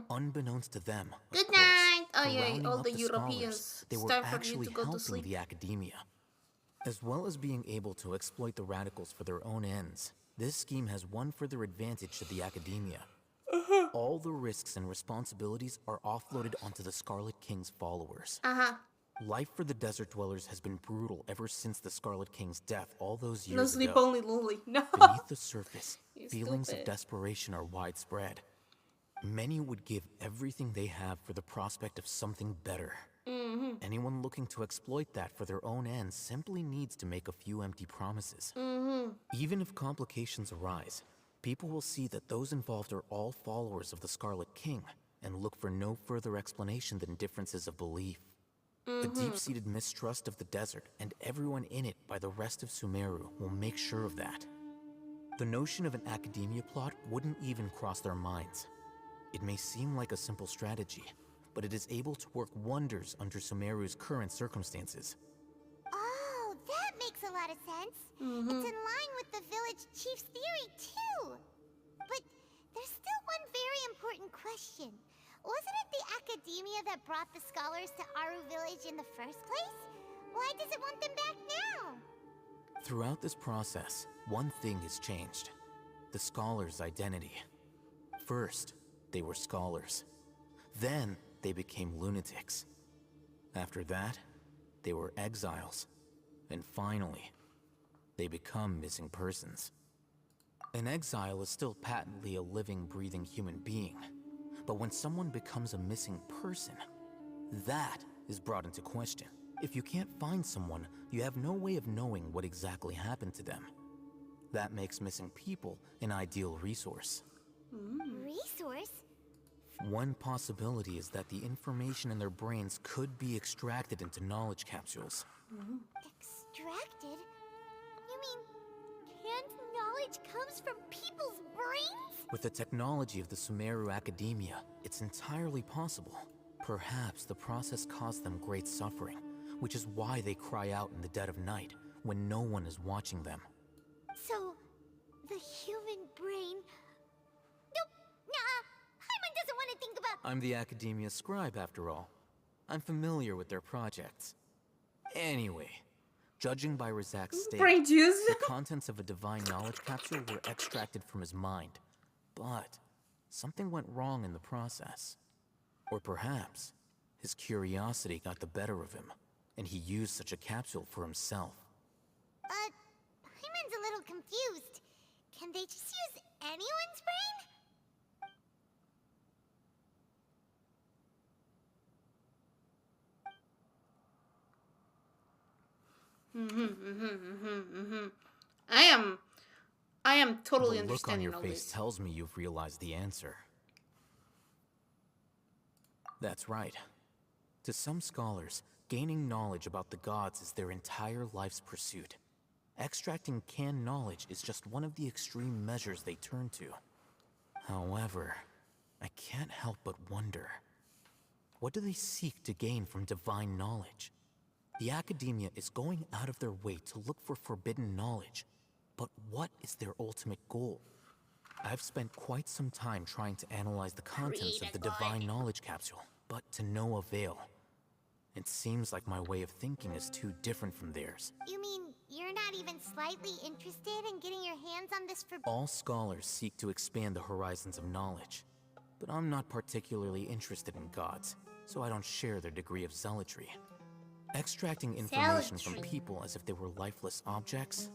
Unbeknownst to them, Good night! Oh yeah, rounding all up the the Europeans. scholars, they It's were time for you actually to go to helping sleep. the Academia. As well as being able to exploit the radicals for their own ends, this scheme has one further advantage to the Academia. All the risks and responsibilities are offloaded onto the Scarlet King's followers. Life for the desert dwellers has been brutal ever since the Scarlet King's death all those years No sleep ago. only lonely. No. Beneath the surface, You're feelings stupid. of desperation are widespread. Many would give everything they have for the prospect of something better. Anyone looking to exploit that for their own ends simply needs to make a few empty promises. Even if complications arise, people will see that those involved are all followers of the Scarlet King and look for no further explanation than differences of belief. A deep-seated mistrust of the desert and everyone in it by the rest of Sumeru will make sure of that. The notion of an academia plot wouldn't even cross their minds. It may seem like a simple strategy, but it is able to work wonders under Sumeru's current circumstances. Oh, that makes a lot of sense. It's in line with the village chief's theory, too. But there's still one very important question. Wasn't it the academia that brought the scholars to Aru Village in the first place? Why does it want them back now? Throughout this process, one thing has changed. The scholars' identity. First, they were scholars. Then, they became lunatics. After that, they were exiles. And finally, they become missing persons. An exile is still patently a living, breathing human being. But when someone becomes a missing person, that is brought into question. If you can't find someone, you have no way of knowing what exactly happened to them. That makes missing people an ideal resource. Resource? One possibility is that the information in their brains could be extracted into knowledge capsules. Extracted? You mean canned knowledge comes from people's brains? With the technology of the Sumeru Academia, it's entirely possible. Perhaps the process caused them great suffering, which is why they cry out in the dead of night, when no one is watching them. So, the human brain... Nope, nah, Paimon doesn't want to think about... I'm the Academia scribe, after all. I'm familiar with their projects. Anyway, judging by Razak's state, Brain juice. the contents of a divine knowledge capsule were extracted from his mind. But something went wrong in the process. Or perhaps his curiosity got the better of him, and he used such a capsule for himself. Paimon's a little confused. Can they just use anyone's brain? I am totally the look on understanding your all face this. tells me you've realized the answer. That's right. To some scholars, gaining knowledge about the gods is their entire life's pursuit. Extracting canned knowledge is just one of the extreme measures they turn to. However, I can't help but wonder, what do they seek to gain from divine knowledge? The Academia is going out of their way to look for forbidden knowledge, but what is their ultimate goal? I've spent quite some time trying to analyze the contents of the divine knowledge capsule, but to no avail. It seems like my way of thinking is too different from theirs. You mean you're not even slightly interested in getting your hands on this for... All scholars seek to expand the horizons of knowledge, but I'm not particularly interested in gods, so I don't share their degree of zealotry. Extracting information from people as if they were lifeless objects?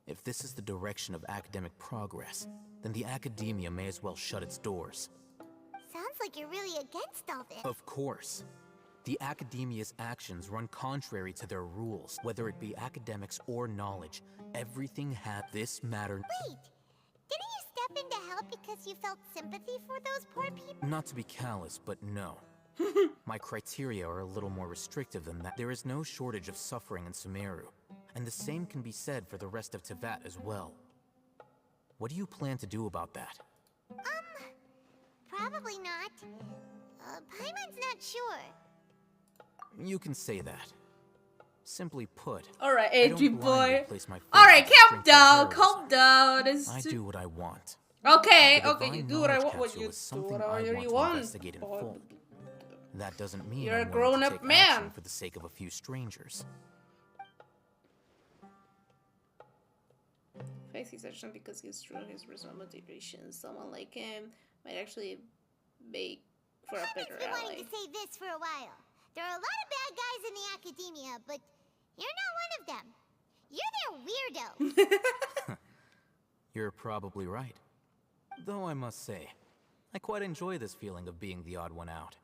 If this is the direction of academic progress, then the Academia may as well shut its doors. Sounds like you're really against all this. Of course. The Academia's actions run contrary to their rules, whether it be academics or knowledge. Everything had this matter. Wait! Didn't you step in to help because you felt sympathy for those poor people? Not to be callous, but no. My criteria are a little more restrictive than that. There is no shortage of suffering in Sumeru, and the same can be said for the rest of Teyvat as well. What do you plan to do about that? Probably not. Paimon's not sure. You can say that. Simply put, Alright, I don't AG boy. blindly place my faith Alright, in calm strength down, of calm down. I do what I want. Okay, The okay, you divine do what I knowledge want. capsule You is do something whatever I you to want. investigate in full. That doesn't mean You're a I'm willing to grown-up take man. action for the sake of a few strangers. Face exception because he's true his personal motivation. Someone like him might actually make for a better I've been ally. wanting to say this for a while. There are a lot of bad guys in the Academia, but you're not one of them. You're their weirdo. You're probably right. Though I must say, I quite enjoy this feeling of being the odd one out.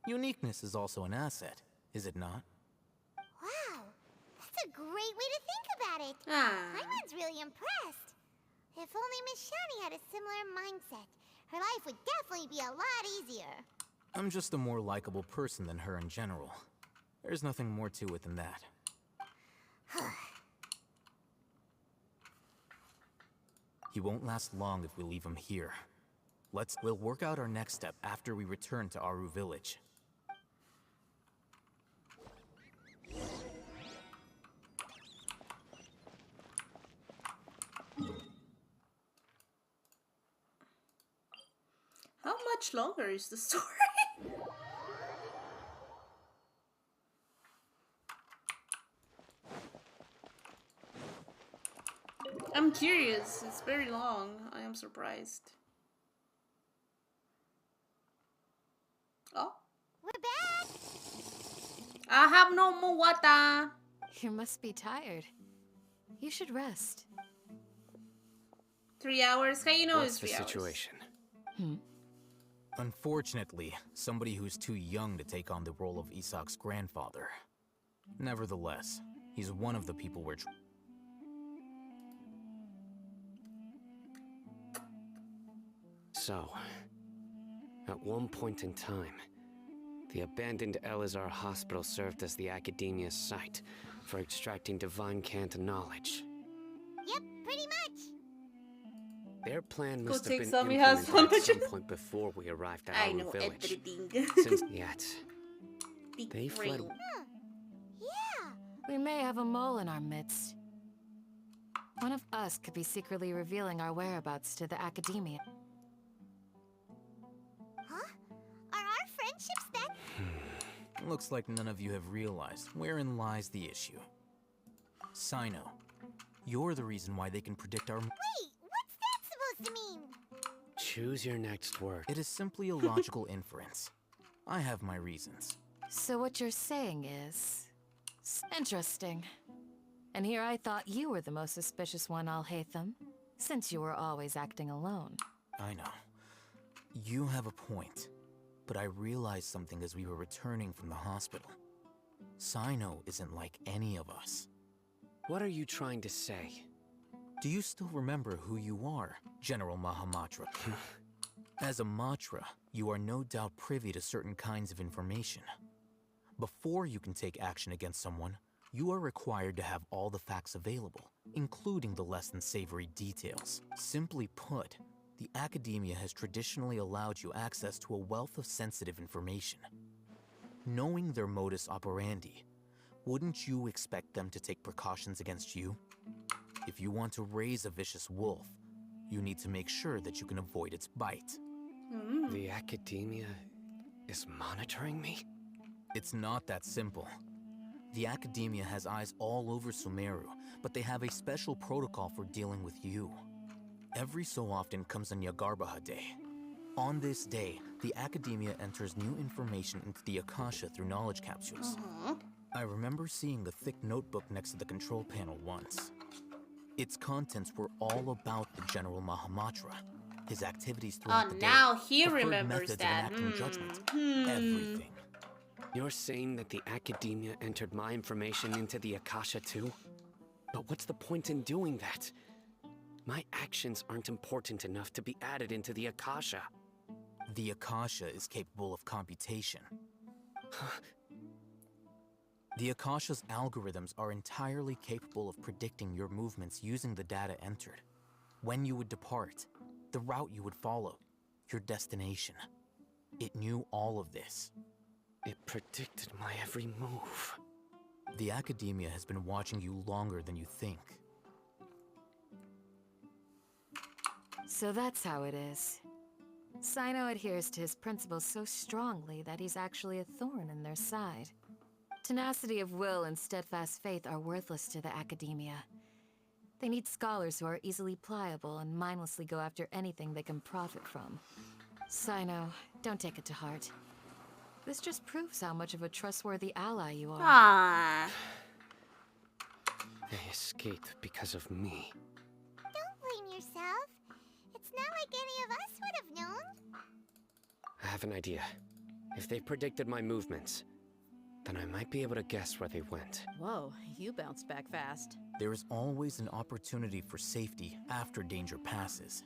Uniqueness is also an asset, is it not? Wow, that's a great way to think about it. Paimon's really impressed. If only Miss Shani had a similar mindset, her life would definitely be a lot easier. I'm just a more likable person than her in general. There's nothing more to it than that. He won't last long if we leave him here. We'll work out our next step after we return to Aru Village. How much longer is the story? I'm curious. It's very long. I am surprised. Oh. We're back! I have no more water. You must be tired. You should rest. 3 hours? How you know What's it's the 3 hours? situation? Unfortunately, somebody who's too young to take on the role of Isak's grandfather. Nevertheless, he's one of the people we're So, at one point in time, the abandoned Elazar Hospital served as the Academia's site for extracting divine cant knowledge. Yep, pretty much. Their plan Go must have take been some, he has implemented at some. some point before we arrived at I Aru know Village. everything. Since yet, they fled. We may have a mole in our midst. One of us could be secretly revealing our whereabouts to the Academia. Huh? Are our friendships that... Looks like none of you have realized wherein lies the issue. Sino, you're the reason why they can predict our... Wait, what's that supposed to mean? Choose your next word. It is simply a logical inference. I have my reasons. So what you're saying is... interesting. And here I thought you were the most suspicious one, Alhaitham, since you were always acting alone. I know. You have a point. But I realized something as we were returning from the hospital. Sino isn't like any of us. What are you trying to say? Do you still remember who you are, General Mahamatra? As a Matra, you are no doubt privy to certain kinds of information. Before you can take action against someone, you are required to have all the facts available, including the less than savory details. Simply put, the Academia has traditionally allowed you access to a wealth of sensitive information. Knowing their modus operandi, wouldn't you expect them to take precautions against you? If you want to raise a vicious wolf, you need to make sure that you can avoid its bite. The Academia is monitoring me? It's not that simple. The Academia has eyes all over Sumeru, but they have a special protocol for dealing with you. Every so often comes a Nyagarbaha Day. On this day, the Academia enters new information into the Akasha through knowledge capsules. I remember seeing a thick notebook next to the control panel once. Its contents were all about the General Mahamatra, his activities throughout the day, now he preferred remembers methods that. of enacting judgment, everything. You're saying that the Academia entered my information into the Akasha too? But what's the point in doing that? My actions aren't important enough to be added into the Akasha. The Akasha is capable of computation. The Akasha's algorithms are entirely capable of predicting your movements using the data entered. When you would depart, the route you would follow, your destination. It knew all of this. It predicted my every move. The Academia has been watching you longer than you think. So that's how it is. Sino adheres to his principles so strongly that he's actually a thorn in their side. Tenacity of will and steadfast faith are worthless to the Academia. They need scholars who are easily pliable and mindlessly go after anything they can profit from. Sino, don't take it to heart. This just proves how much of a trustworthy ally you are. Aww. They escaped because of me. Don't blame yourself. It's not like any of us would have known. I have an idea. If they predicted my movements, then I might be able to guess where they went. Whoa, you bounced back fast. There is always an opportunity for safety after danger passes.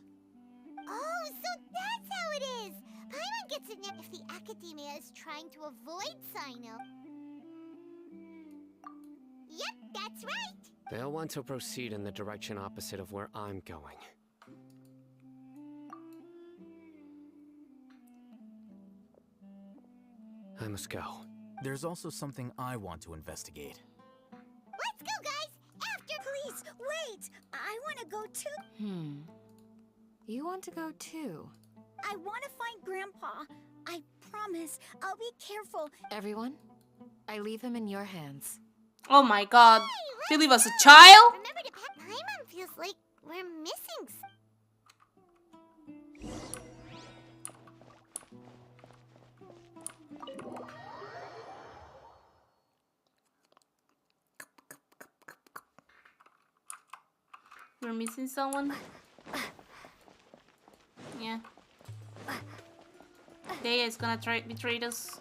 Oh, so that's how it is! Paimon gets it if the Academia is trying to avoid Sino. Yep, that's right! They'll want to proceed in the direction opposite of where I'm going. I must go. There's also something I want to investigate. Let's go, guys! After! Please, wait! I want to go too. You want to go too? I want to find Grandpa. I promise. I'll be careful. Everyone, I leave him in your hands. Oh my god. They leave us a child? Remember to pack. Paimon feels like we're missing. We're missing someone? Yeah. Dea is gonna betray us.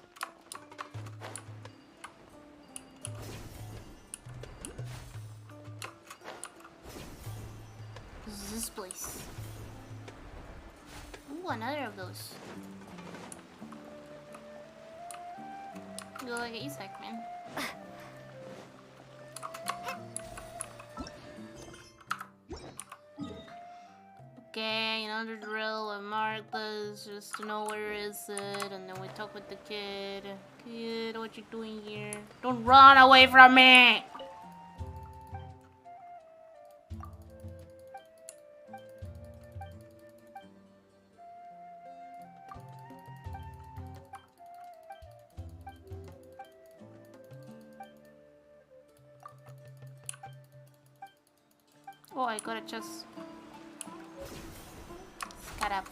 This is this place. Ooh, another of those. You look like an insect, man. Okay, you know the drill. We mark this just to know where is it, and then we talk with the kid. Kid, what you doing here? Don't run away from me! Oh, I got a chest. Cut up.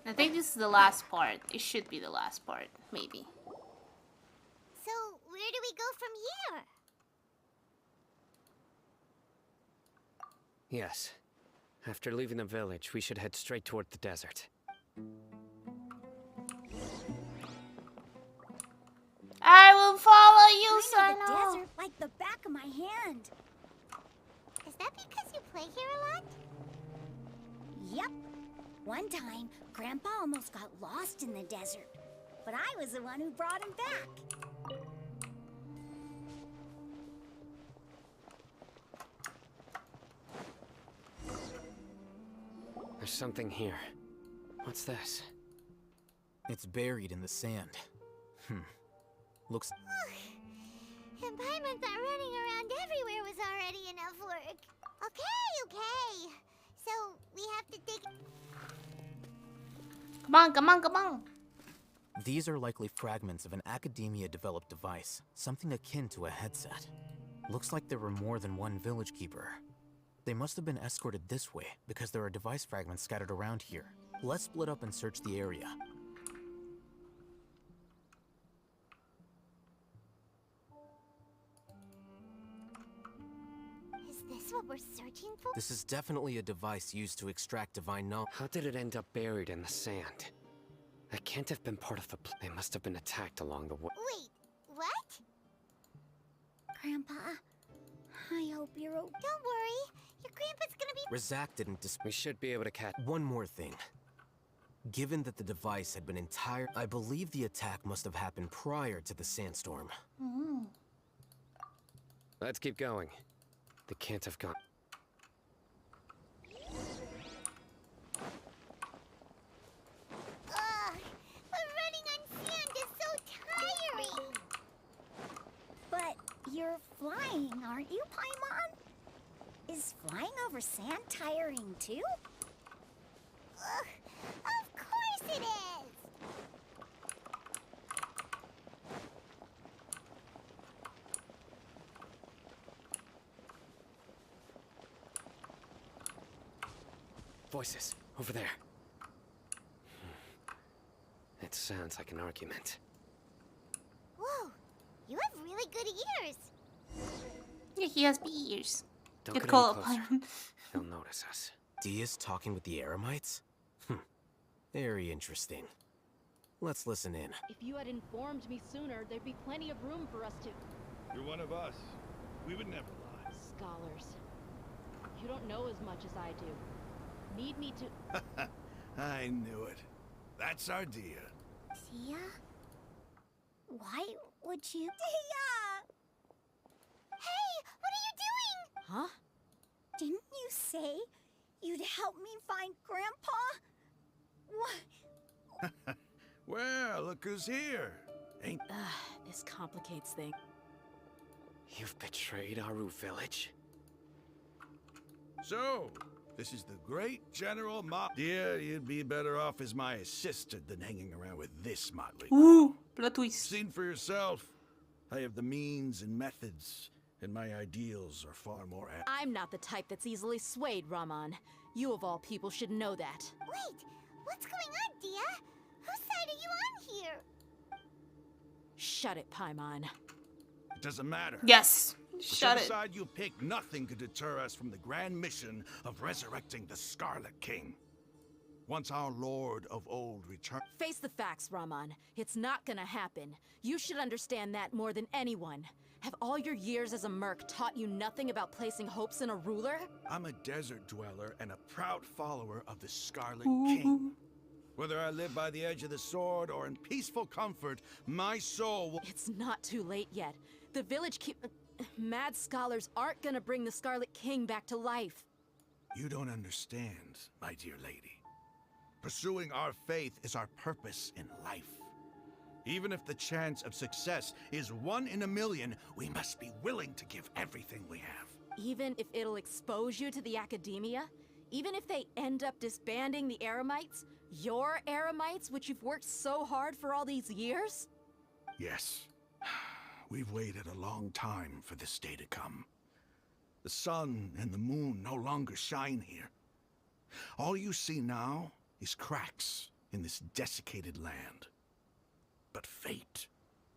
I think this is the last part. It should be the last part, maybe. So, where do we go from here? Yes. After leaving the village, we should head straight toward the desert. I will follow you, I know the Sino. desert like the back of my hand. Is that because you play here a lot? Yep. One time, Grandpa almost got lost in the desert, but I was the one who brought him back. There's something here. What's this? It's buried in the sand. Looks... And Paimon thought running around everywhere was already enough work. Okay. So, we have to dig... Come on. These are likely fragments of an academia-developed device, something akin to a headset. Looks like there were more than one village keeper. They must have been escorted this way, because there are device fragments scattered around here. Let's split up and search the area. Is this what we're searching for? This is definitely a device used to extract divine knowledge. How did it end up buried in the sand? That can't have been part of the They must have been attacked along the way. Wait, what? Grandpa, I hope you're okay. Don't worry. Your grandpa's gonna be... Razak didn't We should be able to catch... One more thing. Given that the device had been entire... I believe the attack must have happened prior to the sandstorm. Let's keep going. They can't have gone... Ugh, but running on sand is so tiring. But you're flying, aren't you, Paimon? Is flying over sand tiring too? Ugh, of course it is. Voices, over there. It sounds like an argument. Whoa, you have really good ears. Yeah, he has bee ears. Don't Good get call any up, closer. Paimon. They'll notice us. Dia's talking with the Eremites? Very interesting. Let's listen in. If you had informed me sooner, there'd be plenty of room for us to... You're one of us. We would never lie. Scholars. You don't know as much as I do. Need me to... I knew it. That's our Dia. Dia? would you? Dia! Hey, what are you doing? Huh? Didn't you say you'd help me find Grandpa? What? Well, look who's here. Ain't... This complicates things. You've betrayed Aru village? So, this is the great General Ma... Dear, you'd be better off as my assistant than hanging around with this motley. Ooh, plot twist. Seen for yourself. I have the means and methods, and my ideals are far more... I'm not the type that's easily swayed, Raman. You of all people should know that. Wait, what's going on, Dia? Whose side are you on here? Shut it, Paimon. It doesn't matter. Yes, shut it. Whichever side you pick, nothing could deter us from the grand mission of resurrecting the Scarlet King. Once our Lord of Old returns... Face the facts, Raman. It's not gonna happen. You should understand that more than anyone. Have all your years as a merc taught you nothing about placing hopes in a ruler? I'm a desert dweller and a proud follower of the Scarlet King. Whether I live by the edge of the sword or in peaceful comfort, my soul will... It's not too late yet. The village mad scholars aren't gonna bring the Scarlet King back to life. You don't understand, my dear lady. Pursuing our faith is our purpose in life. Even if the chance of success is 1 in a million, we must be willing to give everything we have. Even if it'll expose you to the academia? Even if they end up disbanding the Eremites? Your Eremites, which you've worked so hard for all these years? Yes. We've waited a long time for this day to come. The sun and the moon no longer shine here. All you see now is cracks in this desiccated land. But fate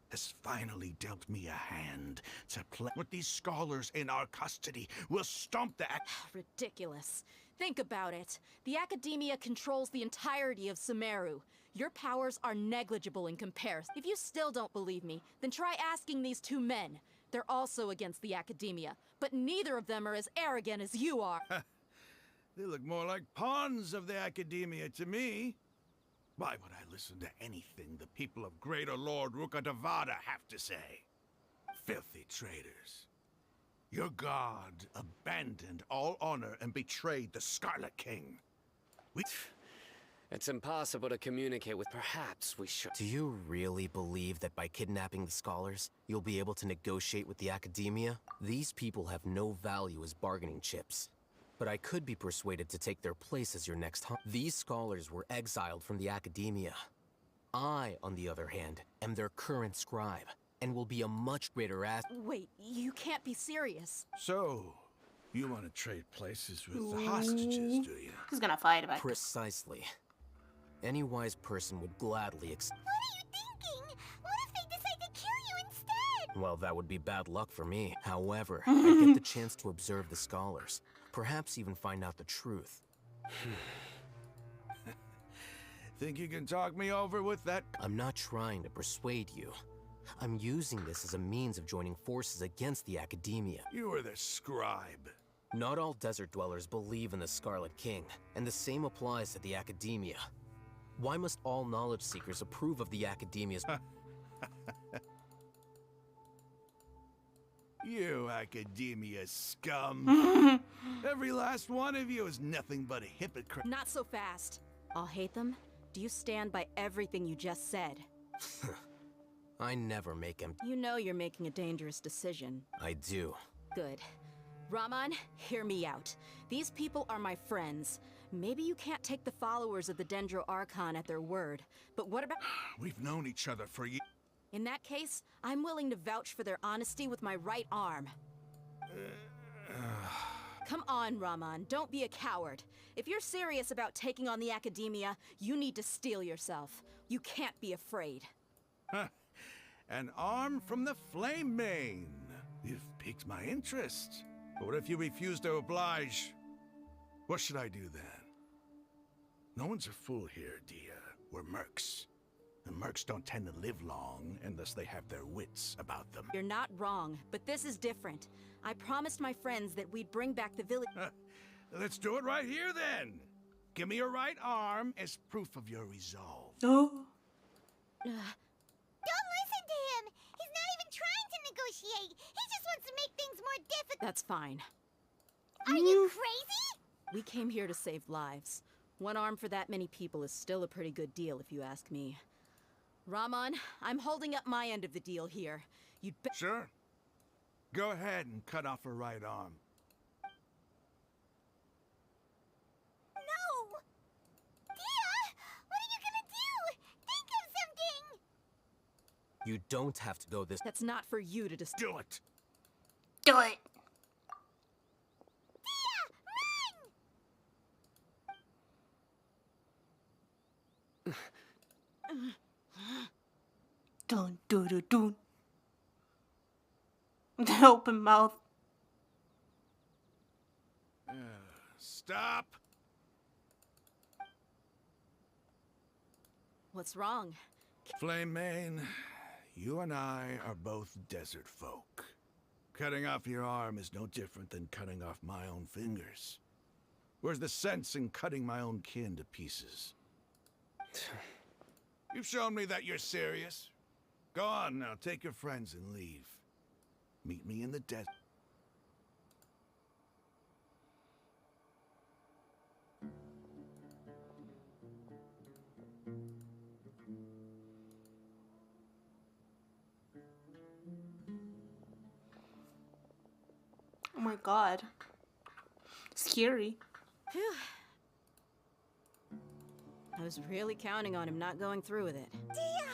has finally dealt me a hand to play. With these scholars in our custody, we'll stomp the... Ridiculous. Think about it. The academia controls the entirety of Sumeru. Your powers are negligible in comparison. If you still don't believe me, then try asking these 2 men. They're also against the academia, but neither of them are as arrogant as you are. They look more like pawns of the academia to me. Why would I listen to anything the people of Greater Lord Rukkhadevada have to say? Filthy traitors. Your god abandoned all honor and betrayed the Scarlet King. It's impossible to communicate with. Perhaps we should... Do you really believe that by kidnapping the scholars, you'll be able to negotiate with the academia? These people have no value as bargaining chips. But I could be persuaded to take their place as your next home. These scholars were exiled from the academia. I, on the other hand, am their current scribe, and will be a much greater asset. Wait, you can't be serious. So, you want to trade places with the hostages, do you? He's gonna fight about it. Precisely. Any wise person would gladly What are you thinking? What if they decide to kill you instead? Well, that would be bad luck for me. However, I get the chance to observe the scholars. Perhaps even find out the truth. Think you can talk me over with that? I'm not trying to persuade you. I'm using this as a means of joining forces against the academia. You are the scribe. Not all desert dwellers believe in the Scarlet King, and the same applies to the academia. Why must all knowledge seekers approve of the academia's... You academia scum. Every last one of you is nothing but a hypocrite. Not so fast. I'll hate them. Do you stand by everything you just said? I never make him. You know you're making a dangerous decision. I do. Good. Raman, hear me out. These people are my friends. Maybe you can't take the followers of the Dendro Archon at their word, but what about... We've known each other for years. In that case, I'm willing to vouch for their honesty with my right arm. Come on, Raman, don't be a coward. If you're serious about taking on the academia, you need to steel yourself. You can't be afraid. An arm from the Flame Mane. You've piqued my interest. But what if you refuse to oblige? What should I do then? No one's a fool here, Dia. We're mercs. And mercs don't tend to live long unless they have their wits about them. You're not wrong, but this is different. I promised my friends that we'd bring back the village... Let's do it right here, then. Give me your right arm as proof of your resolve. Oh. Don't listen to him! He's not more difficult. That's fine. Are you crazy? We came here to save lives. One arm for that many people is still a pretty good deal, if you ask me. Ramon, I'm holding up my end of the deal here. Sure. Go ahead and cut off her right arm. No! Dia! What are you gonna do? Think of something! You don't have to go this. That's not for you to decide. Do it! Do it! Dun dun dun dun. The open mouth. Stop! What's wrong? Flame Mane, you and I are both desert folk. Cutting off your arm is no different than cutting off my own fingers. Where's the sense in cutting my own kin to pieces? You've shown me that you're serious. Go on now, take your friends and leave. Meet me in the desert. Oh my god. Scary. Phew. I was really counting on him not going through with it. Dia!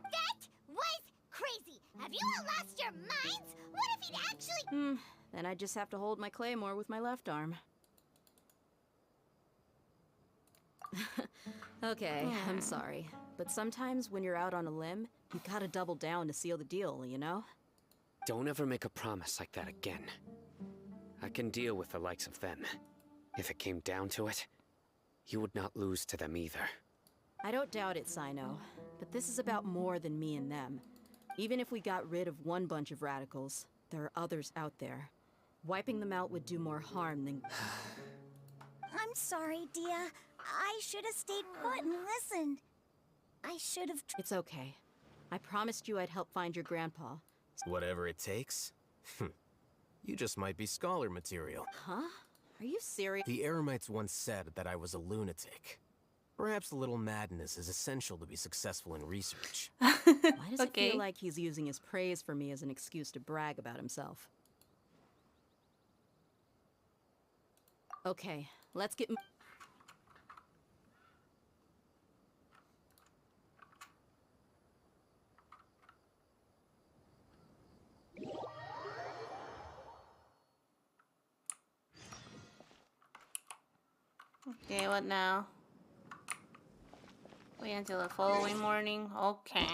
That was crazy! Have you all lost your minds? What if he'd actually... Then I just have to hold my claymore with my left arm. Okay, I'm sorry. But sometimes when you're out on a limb, you gotta double down to seal the deal, you know? Don't ever make a promise like that again. I can deal with the likes of them. If it came down to it, you would not lose to them either. I don't doubt it, Sino. But this is about more than me and them. Even if we got rid of one bunch of radicals, there are others out there. Wiping them out would do more harm than... I'm sorry, Dia. I should have stayed put and listened. I should have... It's okay. I promised you I'd help find your grandpa. Whatever it takes? You just might be scholar material. Huh? Are you serious? The Eremites once said that I was a lunatic. Perhaps a little madness is essential to be successful in research. Why does it feel like he's using his praise for me as an excuse to brag about himself? Okay, let's get... Okay, what now? Wait until the following morning? Okay.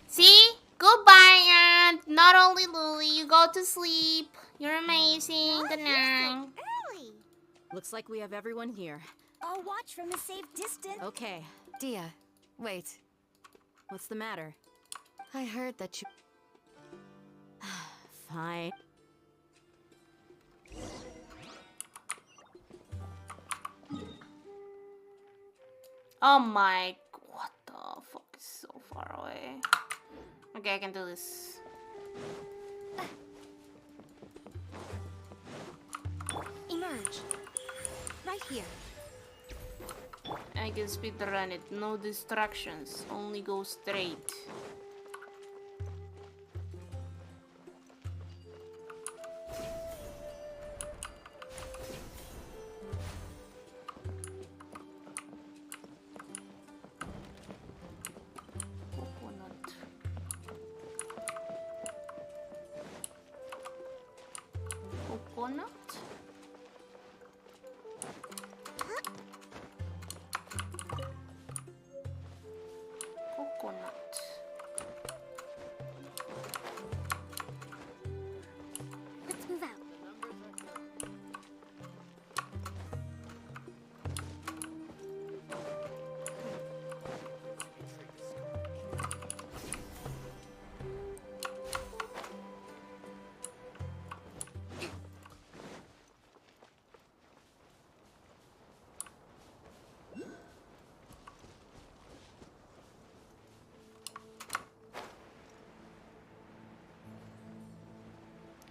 See? Goodbye, Aunt. Not only Lily, you go to sleep. You're amazing. Good night. Early. Looks like we have everyone here. I'll watch from a safe distance. Okay. Dia, wait. What's the matter? I heard that you... Fine. Oh my... What the fuck is so far away? Okay, I can do this. Emerge. Right here. I can speedrun it. No distractions. Only go straight. Coconut? Coconut.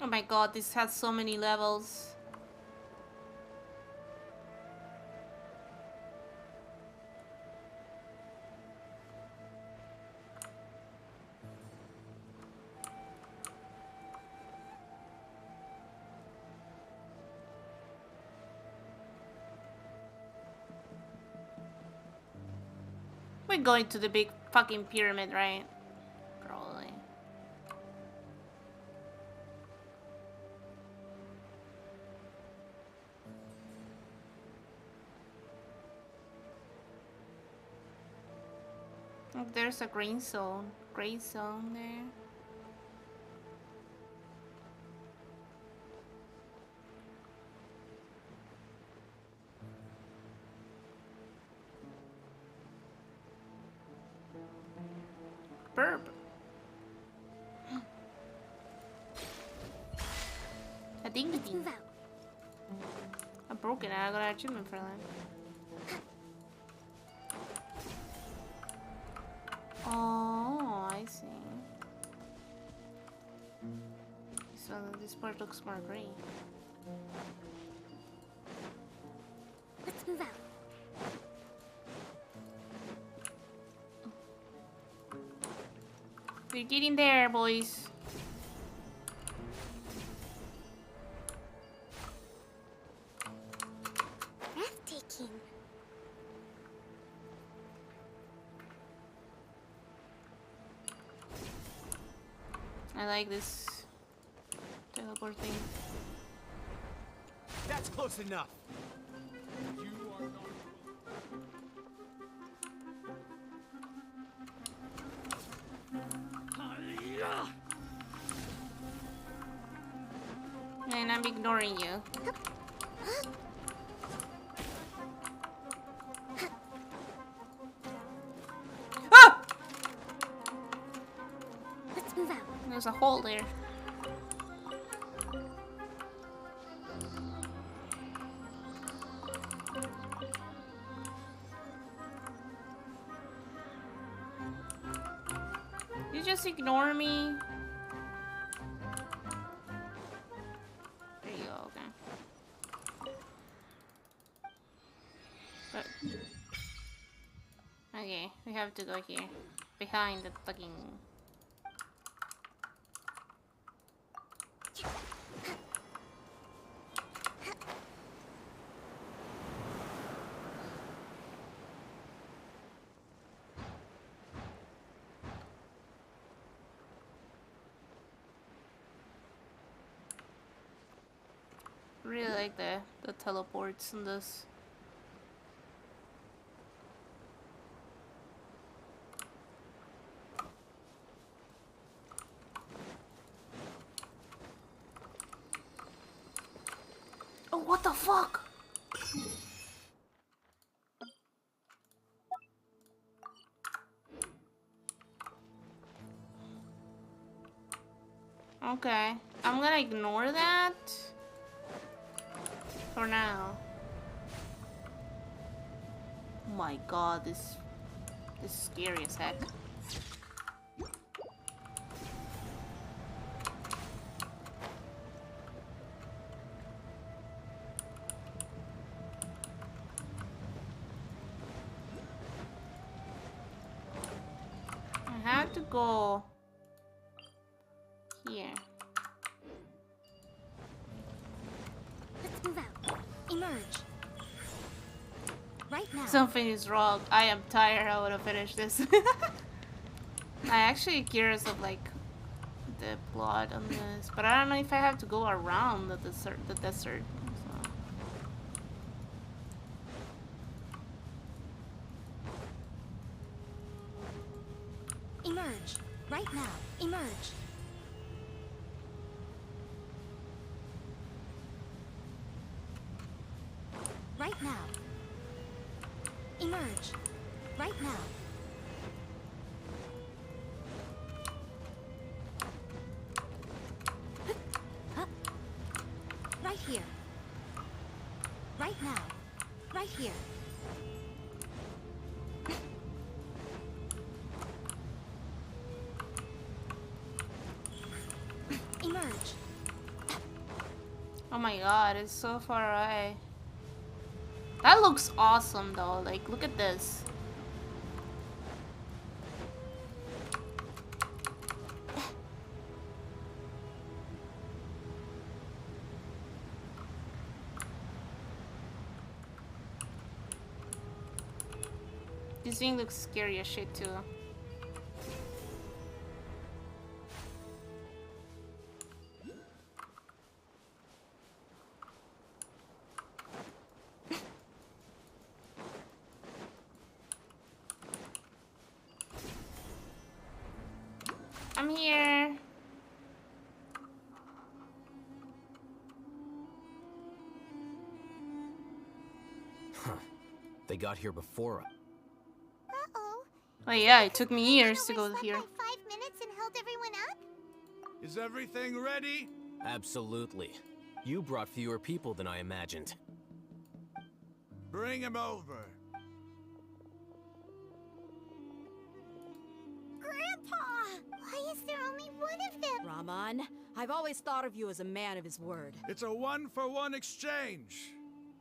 Oh my god, this has so many levels. We're going to the big fucking pyramid, right? Probably. Look, there's a green zone. Gray zone there. Burp. A ding ding. I broke it. I got an achievement for that. Oh, I see. So this part looks more green. Let's move out. We're getting there, boys. Breathtaking. I like this teleport thing. That's close enough. And I'm ignoring you. Ah! Let's move out. There's a hole there. You just ignore me. There you go, okay. But okay, we have to go here. Behind the fucking really like the teleports in this. Oh, what the fuck? Okay, I'm gonna ignore that for now. Oh my god, this is scary as heck. I have to go here. Let's move out. Emerge. Right now. Something is wrong. I am tired. I want to finish this. I actually curious of like the plot on this, but I don't know if I have to go around the desert. So. Emerge. Right now. Emerge. Right now. Emerge. Right now. Right here. Right now. Right here. Emerge. Oh my god, it's so far away. That looks awesome though. Like, look at this. This thing looks scary as shit too. I'm here. Huh. They got here before us. Oh yeah, it took me years to go here. 5 minutes and held everyone up? Is everything ready? Absolutely. You brought fewer people than I imagined. Bring him over. Grandpa! Why is there only one of them? Raman, I've always thought of you as a man of his word. It's a 1-for-1 exchange.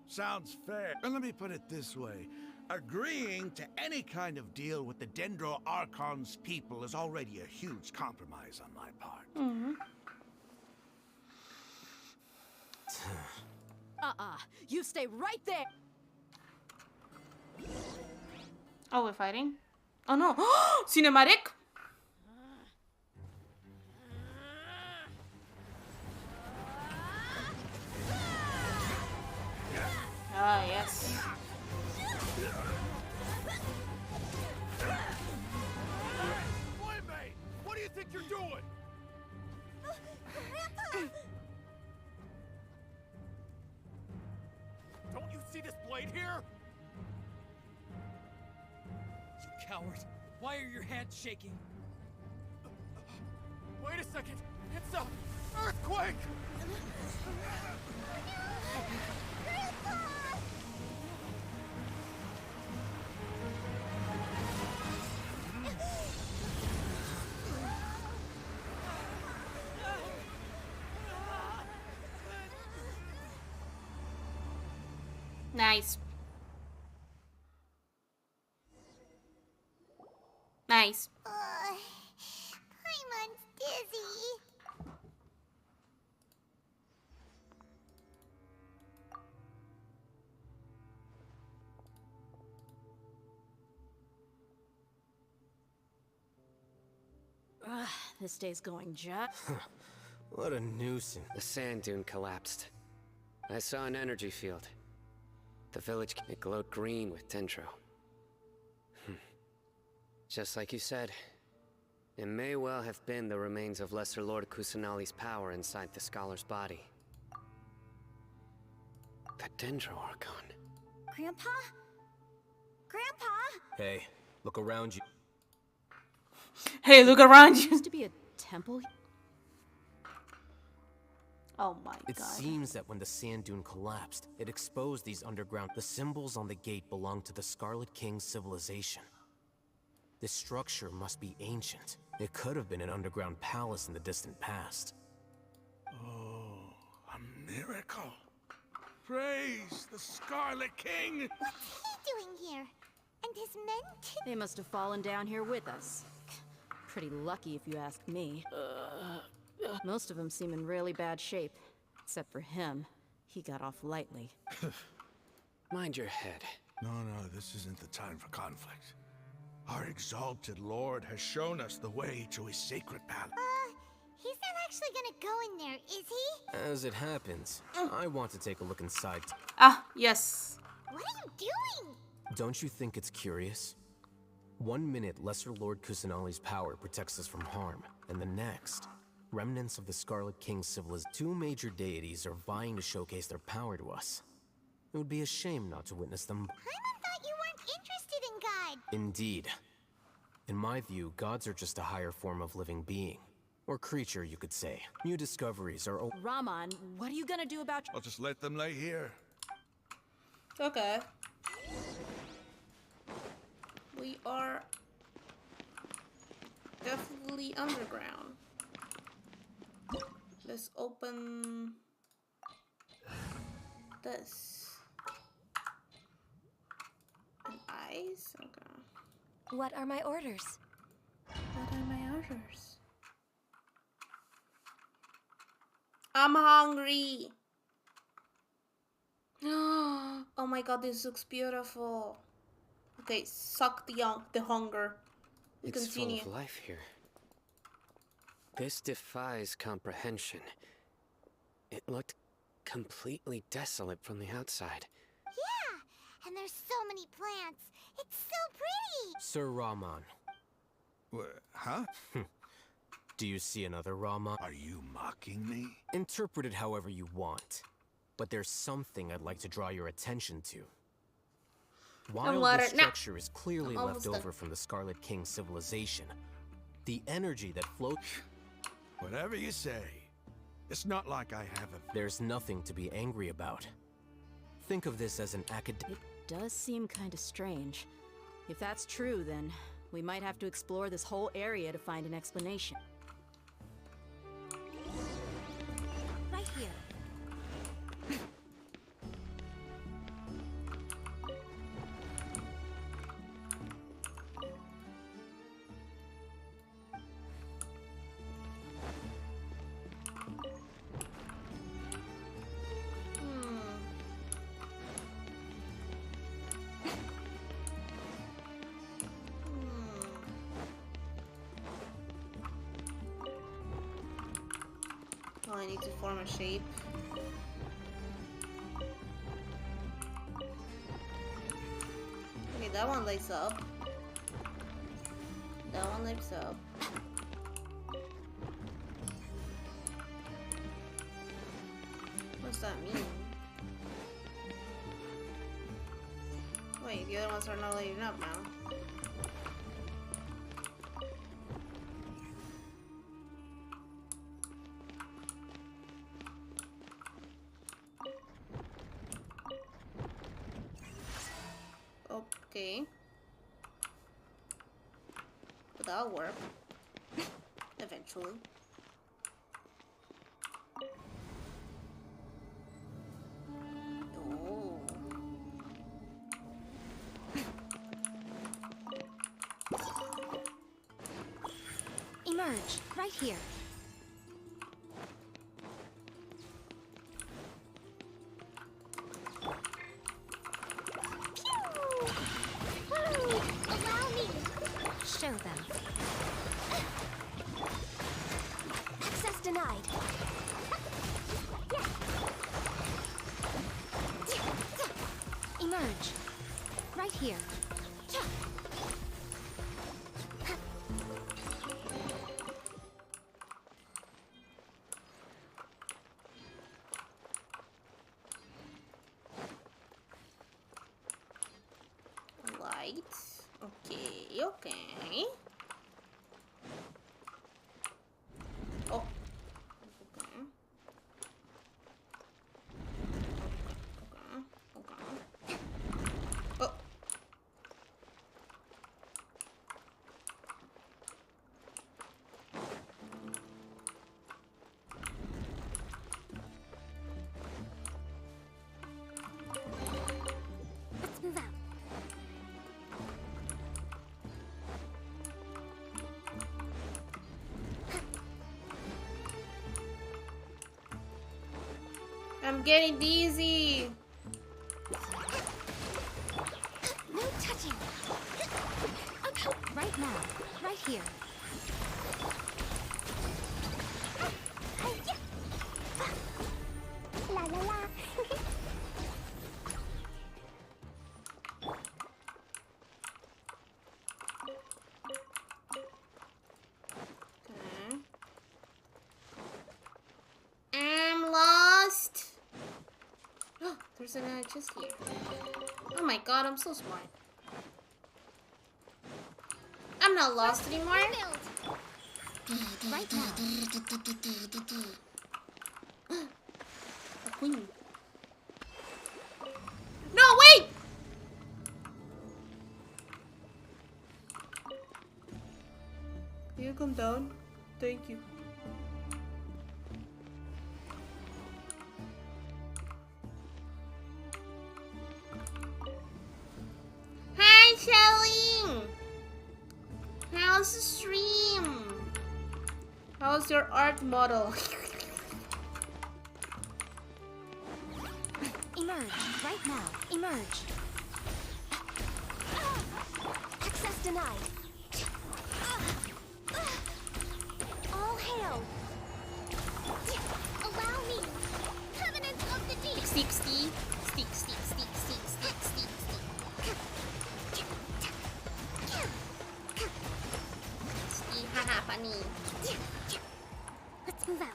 Sounds fair. And let me put it this way. Agreeing to any kind of deal with the Dendro Archon's people is already a huge compromise on my part. You stay right there. Oh, we're fighting? Oh no! Cinematic? Ah, yes. Playmate! What do you think you're doing? Grandpa! Don't you see this blade here? You coward! Why are your hands shaking? Wait a second! It's a earthquake! Grandpa! Nice. Nice. Paimon's dizzy. This day's going just. What a nuisance. The sand dune collapsed. I saw an energy field. The village, it glowed green with dendro. Just like you said, it may well have been the remains of Lesser Lord Kusanali's power inside the scholar's body. The Dendro Archon. Grandpa? Grandpa? Hey, look around you. Hey, look around you. Used to be a temple. Oh my It god. seems that when the sand dune collapsed, it exposed these underground. The symbols on the gate belong to the Scarlet King's civilization. This structure must be ancient. It could have been an underground palace in the distant past. Oh, a miracle. Praise the Scarlet King! What's he doing here? And his men too? They must have fallen down here with us. Pretty lucky if you ask me. Most of them seem in really bad shape. Except for him. He got off lightly. Mind your head. No, this isn't the time for conflict. Our exalted lord has shown us the way to his sacred palace. He's not actually gonna go in there, is he? As it happens, I want to take a look inside. Ah, yes. What are you doing? Don't you think it's curious? 1 minute, Lesser Lord Kusanali's power protects us from harm, and the next, remnants of the Scarlet King's civilization. 2 major deities are vying to showcase their power to us. It would be a shame not to witness them. Paimon thought you weren't interested in God. Indeed. In my view, gods are just a higher form of living being. Or creature, you could say. New discoveries are... Raman, what are you gonna do about... I'll just let them lay here. Okay. We are definitely underground. Let's open this? And ice? Okay. What are my orders? What are my orders? I'm hungry. Oh my god, this looks beautiful. Okay, suck the hunger. It's Continue. full of life here. This defies comprehension. It looked completely desolate from the outside. Yeah, and there's so many plants. It's so pretty. Sir Rahman. Huh? Do you see another Rahman? Are you mocking me? Interpret it however you want. But there's something I'd like to draw your attention to. While this structure is clearly left over from the Scarlet King civilization, the energy that floats... Whatever you say. It's not like I have a... There's nothing to be angry about. Think of this as an academic... It does seem kinda strange. If that's true, then we might have to explore this whole area to find an explanation. Right here. Oh, I need to form a shape. Okay, that one lights up. That one lights up. What's that mean? Wait, the other ones are not lighting up now. Okay. But that'll work. Eventually. Oh. Emerge, right here. Show them. Access denied. Emerge. Right here. Light. Okay, okay. Oh. Okay. Okay. Oh. Let's move out. I'm getting dizzy. No touching. Right now. Right here. La la la. Okay. I'm lost. There's another chest here. Oh my god, I'm so smart. I'm not lost anymore. Right now. A queen. No, wait! Can you come down? Thank you. how's the stream? How's your art model? Emerge, right now. Emerge. Access denied. All hail. Allow me. Covenant of the deep. Stick. Haha, funny. Let's move out.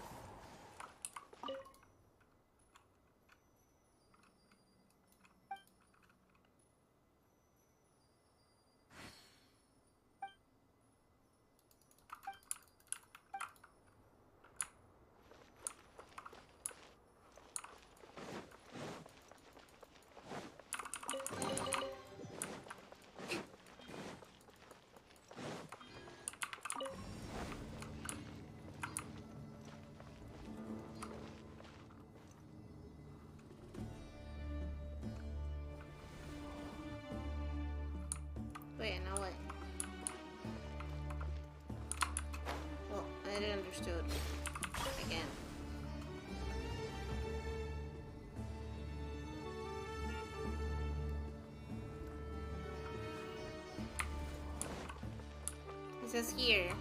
Wait, now what? Well, I didn't understood. Again. It says here.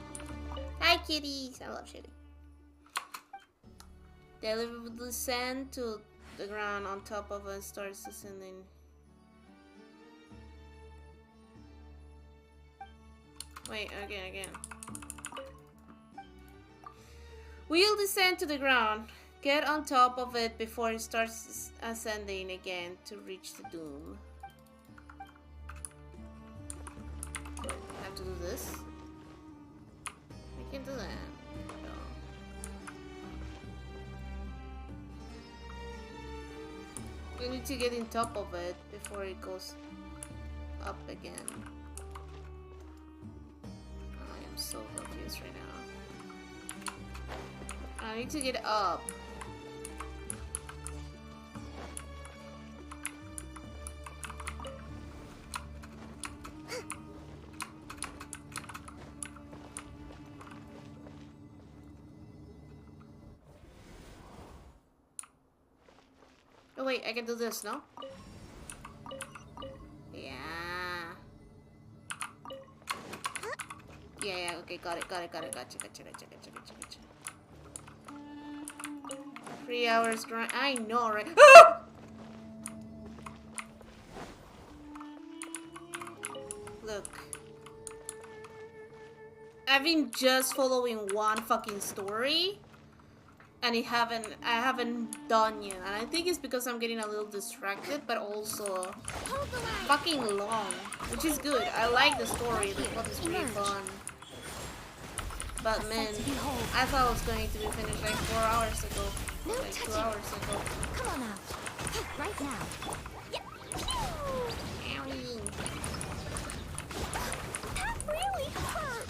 Hi kitties! I love shitty. They will descend to the ground on top of and starts descending. Wait, again. We'll descend to the ground. Get on top of it before it starts ascending again to reach the doom. I have to do this? I can do that. No. We need to get on top of it before it goes up again. I'm so confused right now. I need to get up. Oh wait, I can do this, no? Yeah, okay, got it. Gotcha. 3 hours grind. I know, right? Look. I've been just following one fucking story. And I haven't done yet. And I think it's because I'm getting a little distracted, but also fucking long. Which is good. I like the story. The plot is really fun. But man, I thought it was going to be finished like 4 hours ago. Like 2 hours ago. Come on out. Right now. Owie. That really hurt.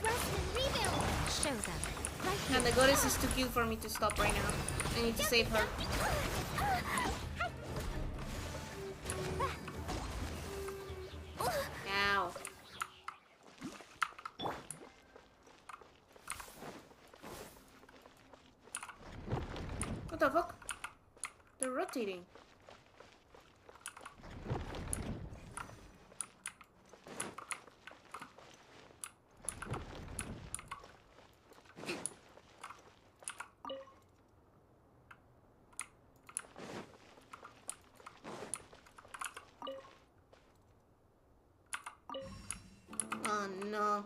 Rest and rebuild. Show them. Right here. And the goddess is too cute for me to stop right now. I need to save her. Ow. What the fuck? They're rotating. Oh no.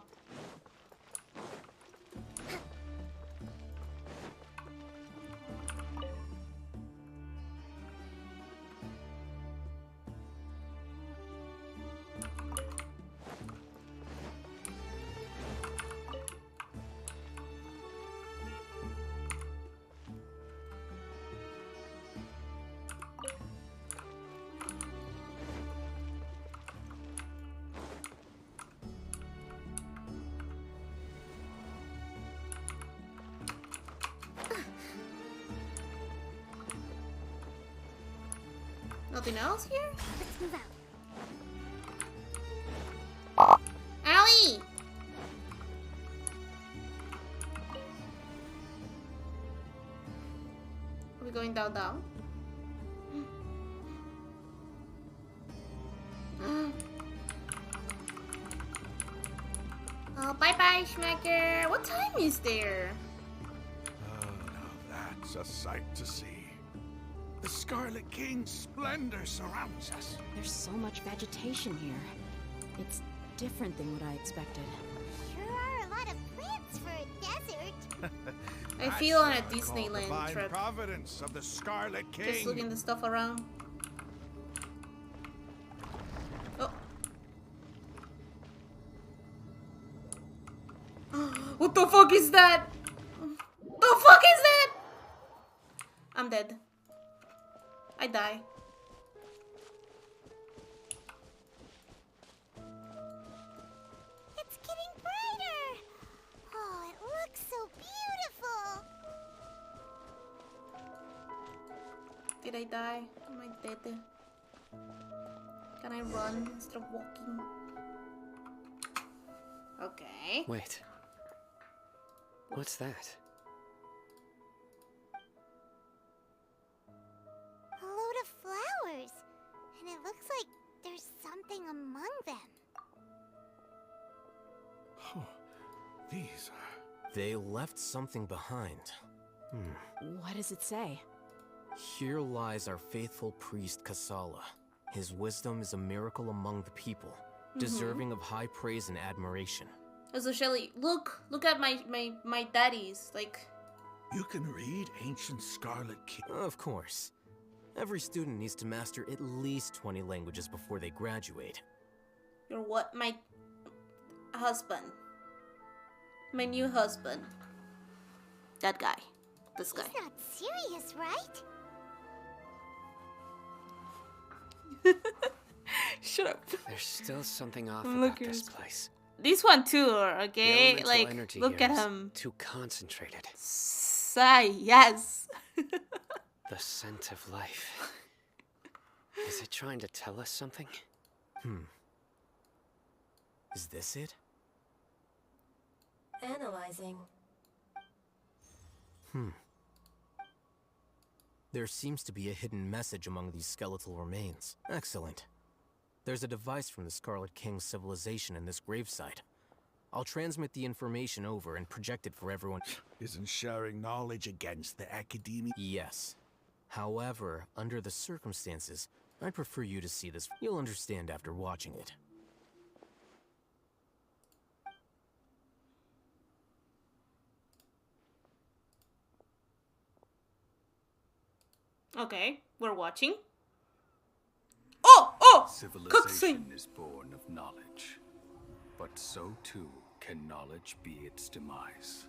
Nothing else here? Let's move out. Owie! going down? Oh, bye-bye, Schmacker. What time is there? Oh, now that's a sight to see. The Scarlet King's splendor surrounds us. There's so much vegetation here. It's different than what I expected. Sure are a lot of plants for a desert. I feel on a That's Disneyland divine trip. providence of the Scarlet King. Just looking the stuff around. Oh. What the fuck is that? The fuck is that? I'm dead. I die. It's getting brighter. Oh, it looks so beautiful. Did I die? Am I dead? Can I run instead of walking? Okay. Wait. What's that? A load of flowers. And it looks like there's something among them. Oh, these are... They left something behind. What does it say? Here lies our faithful priest Kasala. His wisdom is a miracle among the people, deserving of high praise and admiration. So Shelly, look at my daddies. Like, You can read ancient Scarlet King. Of course. Every student needs to master at least 20 languages before they graduate. you're what? My husband. My new husband. That guy. This guy. He's not serious, right? Shut up. There's still something off Look about at this his- place. This one too, okay? The elemental Like, energy look here at is him. Too concentrated. Sigh, yes. The scent of life. Is it trying to tell us something? Is this it? Analyzing. There seems to be a hidden message among these skeletal remains. Excellent. There's a device from the Scarlet King's civilization in this gravesite. I'll transmit the information over and project it for everyone. Isn't sharing knowledge against the academia? Yes. However, under the circumstances, I'd prefer you to see this. You'll understand after watching it. Okay, we're watching. Oh! Civilization is born of knowledge, but so too can knowledge be its demise.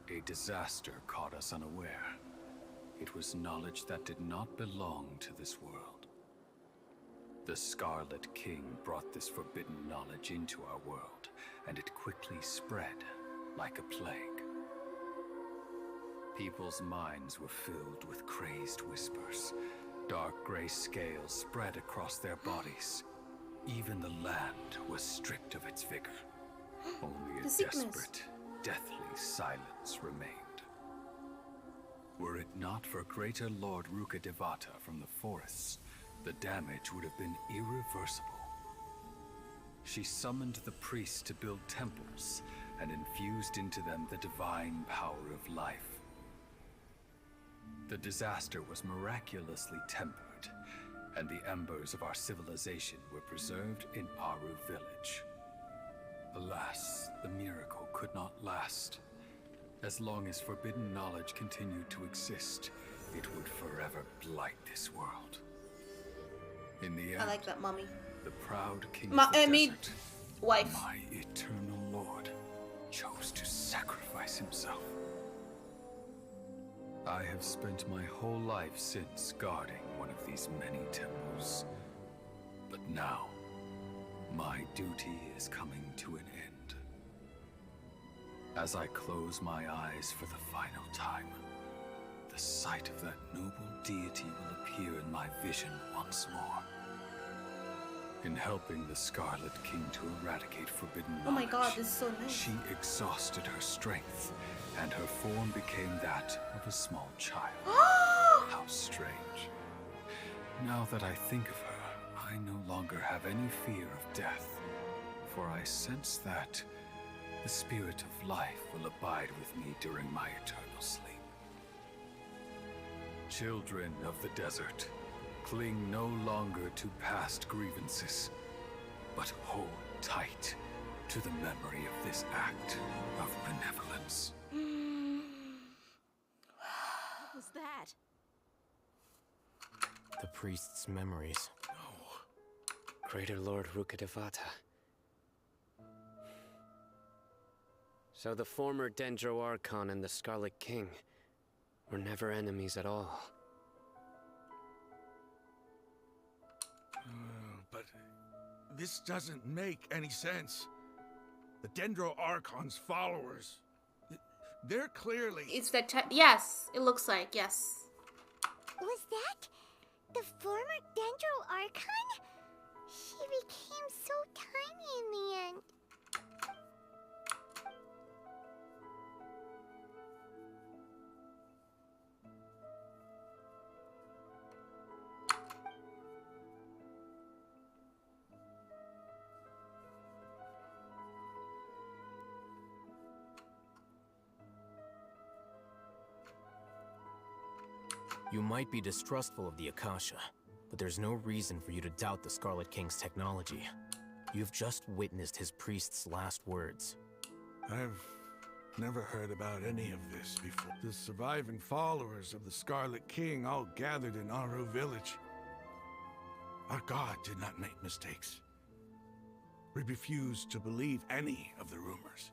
A disaster caught us unaware. It was knowledge that did not belong to this world. The Scarlet King brought this forbidden knowledge into our world, and it quickly spread like a plague. People's minds were filled with crazed whispers. Dark gray scales spread across their bodies. Even the land was stripped of its vigor. Only a desperate, deathly silence remained. Were it not for greater Lord Ruka Devata from the forests, the damage would have been irreversible. She summoned the priests to build temples and infused into them the divine power of life. The disaster was miraculously tempered, and the embers of our civilization were preserved in Aru village. Alas, the miracle could not last. As long as forbidden knowledge continued to exist, it would forever blight this world. In the end, I like that, mommy. the proud king of the desert, wife. my eternal lord, chose to sacrifice himself. I have spent my whole life since guarding one of these many temples. But now, my duty is coming to an end. As I close my eyes for the final time, the sight of that noble deity will appear in my vision once more. In helping the Scarlet King to eradicate forbidden knowledge, Oh my god, this is so nice. she exhausted her strength, and her form became that of a small child. How strange. Now that I think of her, I no longer have any fear of death, for I sense that the spirit of life will abide with me during my eternal sleep. Children of the desert, cling no longer to past grievances, but hold tight to the memory of this act of benevolence. What was that? The priest's memories. Greater Lord Rukkhadevata. So the former Dendro Archon and the Scarlet King were never enemies at all. But this doesn't make any sense. The Dendro Archon's followers, they're clearly... It's that yes, it looks like, yes. Was that the former Dendro Archon? She became so tiny in the end. You might be distrustful of the Akasha, but there's no reason for you to doubt the Scarlet King's technology. You've just witnessed his priest's last words. I've never heard about any of this before. The surviving followers of the Scarlet King all gathered in Aru village. Our god did not make mistakes. We refused to believe any of the rumors.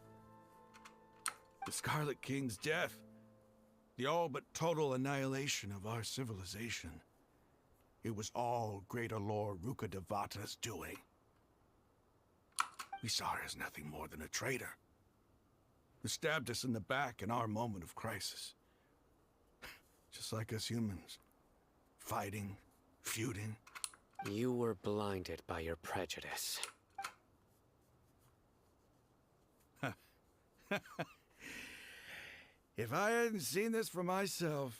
The Scarlet King's death, the all but total annihilation of our civilization, it was all Greater Lord Rukkhadevata's doing. We saw her as nothing more than a traitor, who stabbed us in the back in our moment of crisis. Just like us humans. Fighting, feuding. You were blinded by your prejudice. If I hadn't seen this for myself,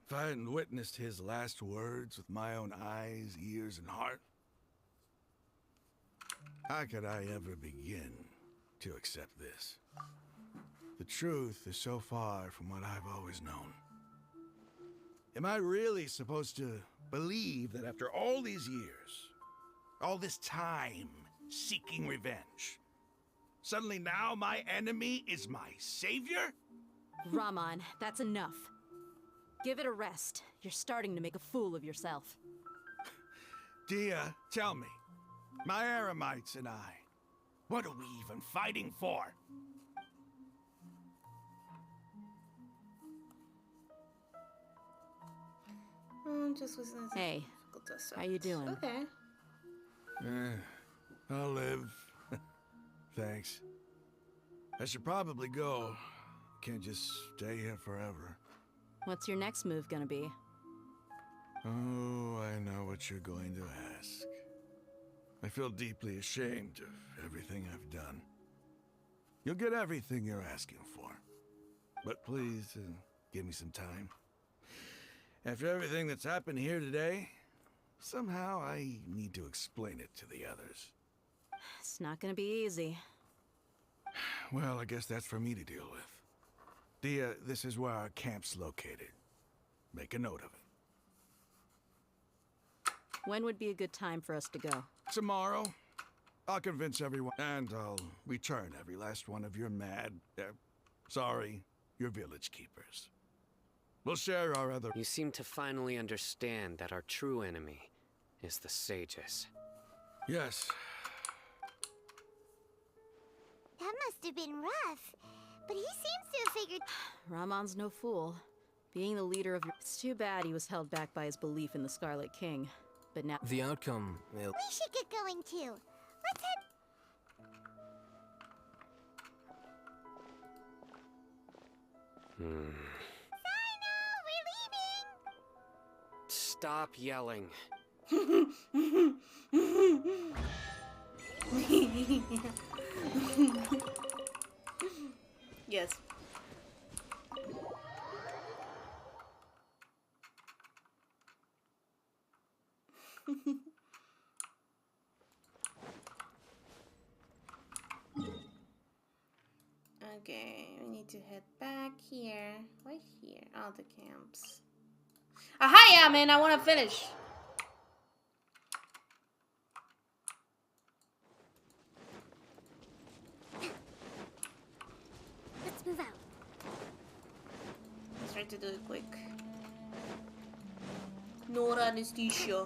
if I hadn't witnessed his last words with my own eyes, ears, and heart, how could I ever begin to accept this? The truth is so far from what I've always known. Am I really supposed to believe that after all these years, all this time seeking revenge, suddenly now my enemy is my savior? Raman, that's enough. Give it a rest. You're starting to make a fool of yourself. Dia, tell me, my Eremites and I, what are we even fighting for? Just was Hey, how you doing? Okay. I'll live. Thanks. I should probably go. Can't just stay here forever. What's your next move gonna be? Oh, I know what you're going to ask. I feel deeply ashamed of everything I've done. You'll get everything you're asking for. But please, give me some time. After everything that's happened here today, somehow I need to explain it to the others. It's not gonna be easy. Well, I guess that's for me to deal with. Dia, this is where our camp's located. Make a note of it. When would be a good time for us to go? Tomorrow. I'll convince everyone, and I'll return every last one of your your village keepers. We'll share our other... You seem to finally understand that our true enemy is the sages. Yes. That must have been rough, but he seems to have figured... Ramon's no fool. Being the leader of... It's too bad he was held back by his belief in the Scarlet King. But now... The outcome... We should get going too. Let's head... we're leaving! Stop yelling. Yes. Okay, we need to head back here. Right here. All the camps. Aha, yeah, man, I want to finish. Let's move out. Let's try to do it quick. No anesthesia.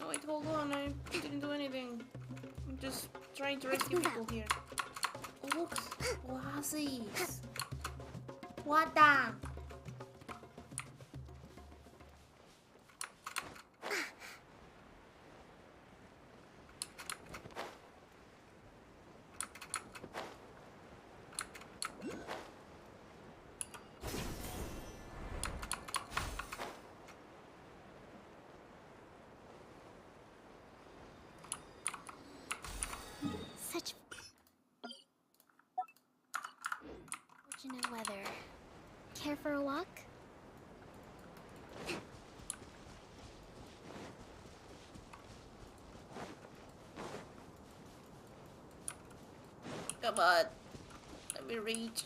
Oh wait, hold on, I didn't do anything. I'm just trying to rescue people here. Oops, wazzies. What the? Such fortunate weather. Care for a walk? Come on. Let me reach.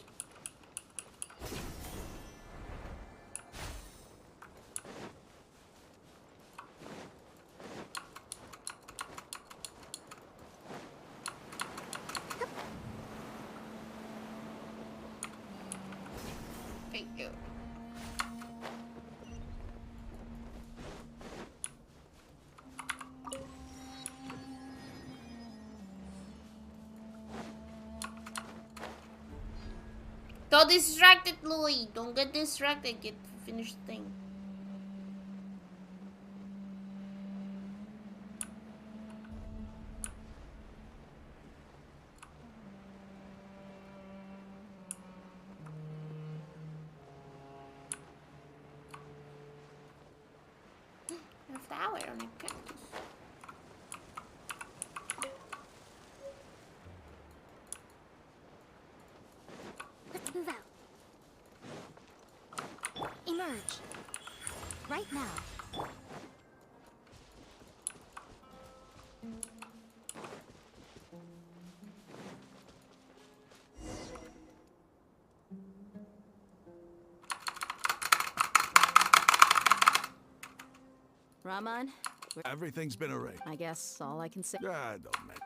Thank you. Don't distract it, Louis. Don't get distracted. Get finish the thing. A flower on a cactus. Let's move out. Emerge. Right now. Rahman? Everything's been arranged. I guess all I can say. Don't make.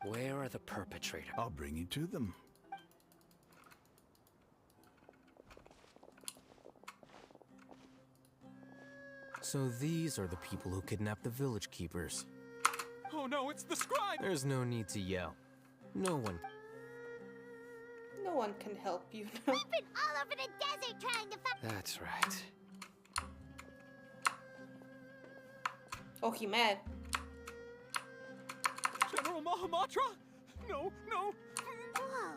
Where are the perpetrators? I'll bring you to them. So these are the people who kidnapped the village keepers. Oh no, it's the scribe! There's no need to yell. No one. No one can help you. We've been all over the desert trying to find. That's right. Oh, he mad. General Mahamatra? No, no. Whoa.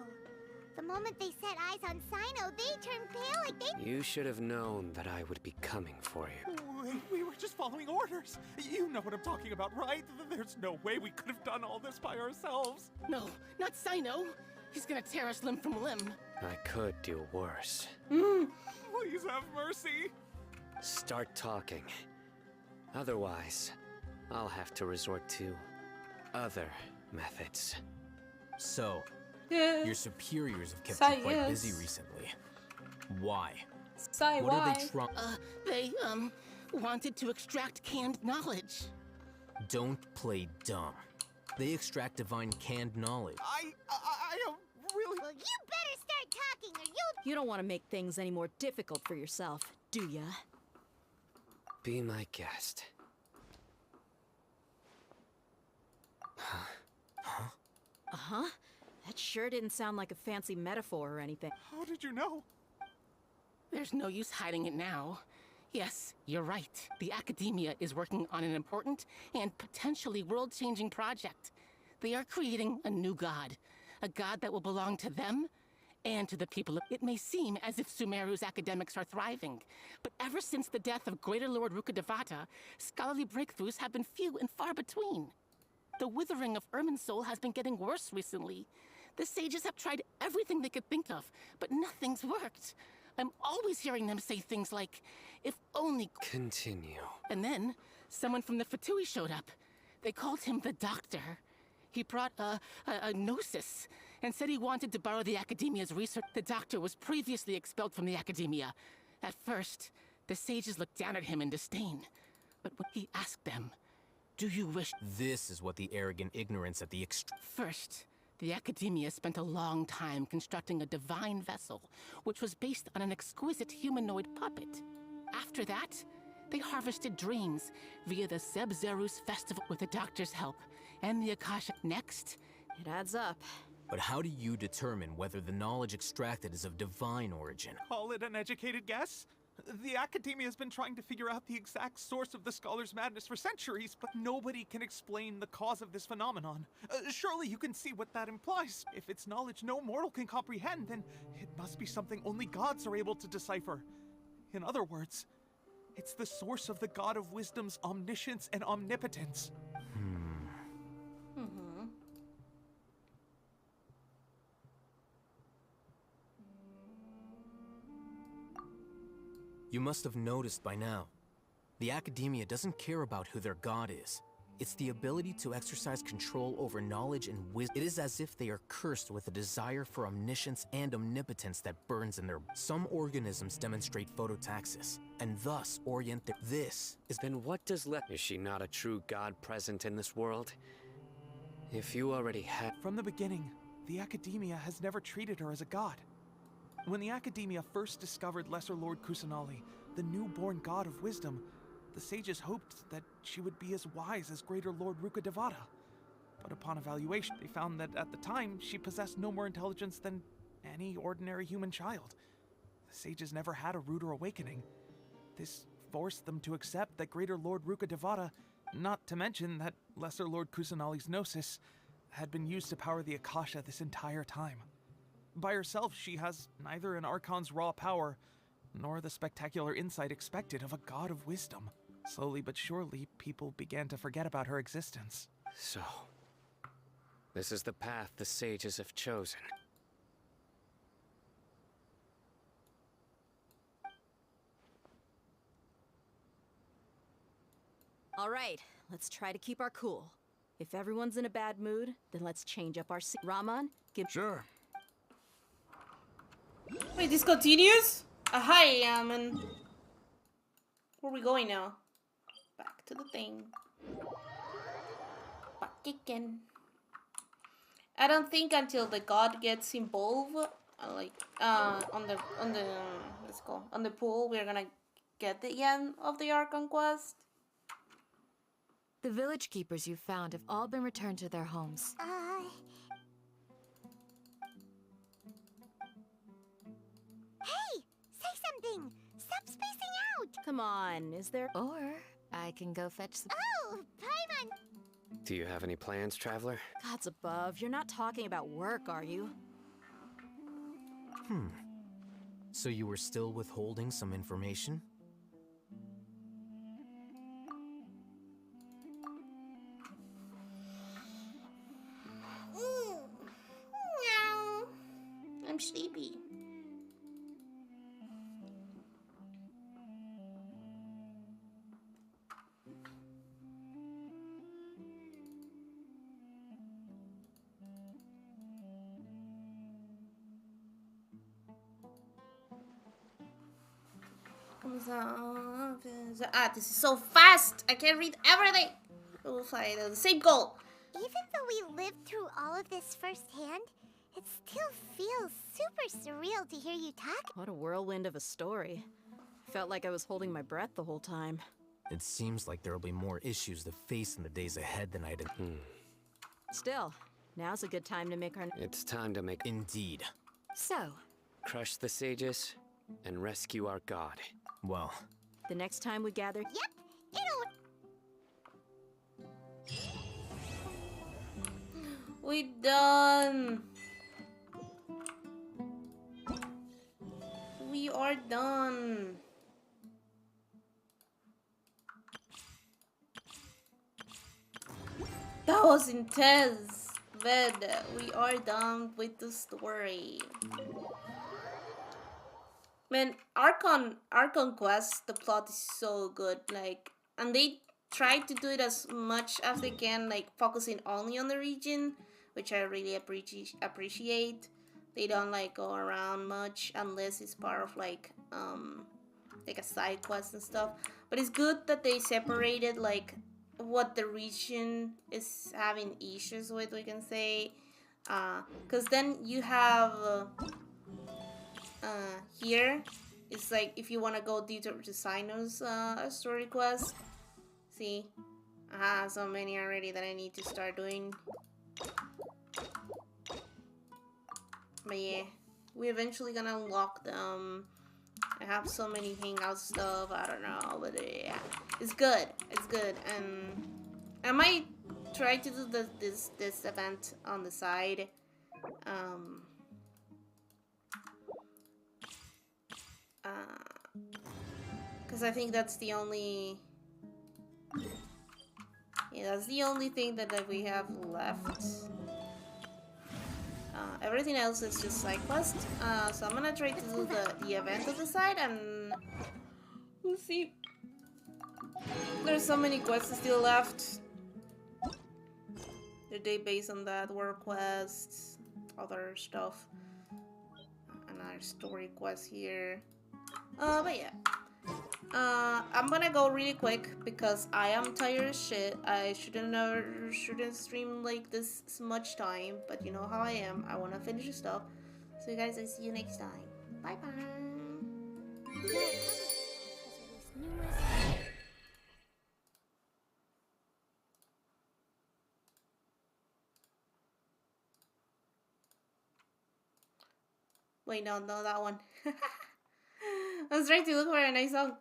The moment they set eyes on Sino, they turned pale like they. You should have known that I would be coming for you. We were just following orders. You know what I'm talking about, right? There's no way we could have done all this by ourselves. No, not Sino. He's gonna tear us limb from limb. I could do worse. Please have mercy. Start talking. Otherwise, I'll have to resort to other methods. So, Yeah. your superiors have kept Say you quite yes. busy recently. Why? Say What why? are they trying? They, wanted to extract canned knowledge. Don't play dumb. They extract divine canned knowledge. I don't really. Well, you better start talking or you'll. You don't want to make things any more difficult for yourself, do ya? Be my guest. Uh-huh. That sure didn't sound like a fancy metaphor or anything. How did you know? There's no use hiding it now. Yes, you're right. The Academia is working on an important and potentially world-changing project. They are creating a new god. A god that will belong to them and to the people. It may seem as if Sumeru's academics are thriving, but ever since the death of Greater Lord Rukkhadevata, scholarly breakthroughs have been few and far between. The withering of Irminsul has been getting worse recently. The sages have tried everything they could think of, but nothing's worked. I'm always hearing them say things like, if only... Continue. And then, someone from the Fatui showed up. They called him the Doctor. He brought a gnosis and said he wanted to borrow the Academia's research. The Doctor was previously expelled from the Academia. At first, the sages looked down at him in disdain. But when he asked them, do you wish... This is what the arrogant ignorance at the First, the Academia spent a long time constructing a divine vessel, which was based on an exquisite humanoid puppet. After that, they harvested dreams via the Sebzerus festival with the Doctor's help, and the Akasha. Next, it adds up. But how do you determine whether the knowledge extracted is of divine origin? Call it an educated guess? The Academia has been trying to figure out the exact source of the Scholar's madness for centuries, but nobody can explain the cause of this phenomenon. Surely you can see what that implies. If it's knowledge no mortal can comprehend, then it must be something only gods are able to decipher. In other words, it's the source of the God of Wisdom's omniscience and omnipotence. You must have noticed by now. The Academia doesn't care about who their god is. It's the ability to exercise control over knowledge and wisdom. It is as if they are cursed with a desire for omniscience and omnipotence that burns in their... Some organisms demonstrate phototaxis, and thus orient their... This is... Then what does Is she not a true god present in this world? If you already had... From the beginning, the Academia has never treated her as a god. When the Academia first discovered Lesser Lord Kusanali, the newborn god of wisdom, the sages hoped that she would be as wise as Greater Lord Rukkhadevata. But upon evaluation, they found that at the time, she possessed no more intelligence than any ordinary human child. The sages never had a ruder awakening. This forced them to accept that Greater Lord Rukkhadevata, not to mention that Lesser Lord Kusanali's gnosis, had been used to power the Akasha this entire time. By herself, she has neither an Archon's raw power, nor the spectacular insight expected of a god of wisdom. Slowly but surely, people began to forget about her existence. So, this is the path the sages have chosen. All right, let's try to keep our cool. If everyone's in a bad mood, then let's change up our... Raman, give... Sure. Wait, this continues? Hi, and where are we going now? Back to the thing. Back again. I don't think until the god gets involved, like on the let's go on the pool, we're gonna get the end of the Archon quest. The village keepers you found have all been returned to their homes. Hey! Say something! Stop spacing out! Come on, is there... Or I can go fetch some... Oh! Paimon! Do you have any plans, Traveler? Gods above, you're not talking about work, are you? So you were still withholding some information? No, I'm sleepy. This is so fast. I can't read everything. We'll find the same goal. Even though we lived through all of this firsthand, it still feels super surreal to hear you talk. What a whirlwind of a story. Felt like I was holding my breath the whole time. It seems like there'll be more issues to face in the days ahead than I'd... Still, now's a good time to make our... It's time to make... Indeed. So, Crush the sages and rescue our god. Well, The next time we gather... Yep, it'll... We done. We are done. That was intense, but we are done with the story. Man, Archon Quest, the plot is so good. Like, and they try to do it as much as they can, like focusing only on the region, which I really appreciate. They don't like go around much unless it's part of like a side quest and stuff. But it's good that they separated like what the region is having issues with, we can say, because then you have here it's like if you want to go deeper to Sinnoh's story quest. See, I have so many already that I need to start doing. But yeah, we eventually gonna unlock them. I have so many hangout stuff, I don't know, but yeah, it's good, and I might try to do this event on the side, because I think that's the only, that's the only thing that we have left. Everything else is just side quest. So I'm gonna try to do the event on the side, and we'll see. There's so many quests still left. The day based on that, world quests, other stuff, another story quest here. But yeah. I'm gonna go really quick because I am tired as shit. I shouldn't stream like this much time, but you know how I am. I wanna finish the stuff. So you guys, I see you next time. Bye bye. Wait, no, that one. I was trying to look for a nice song.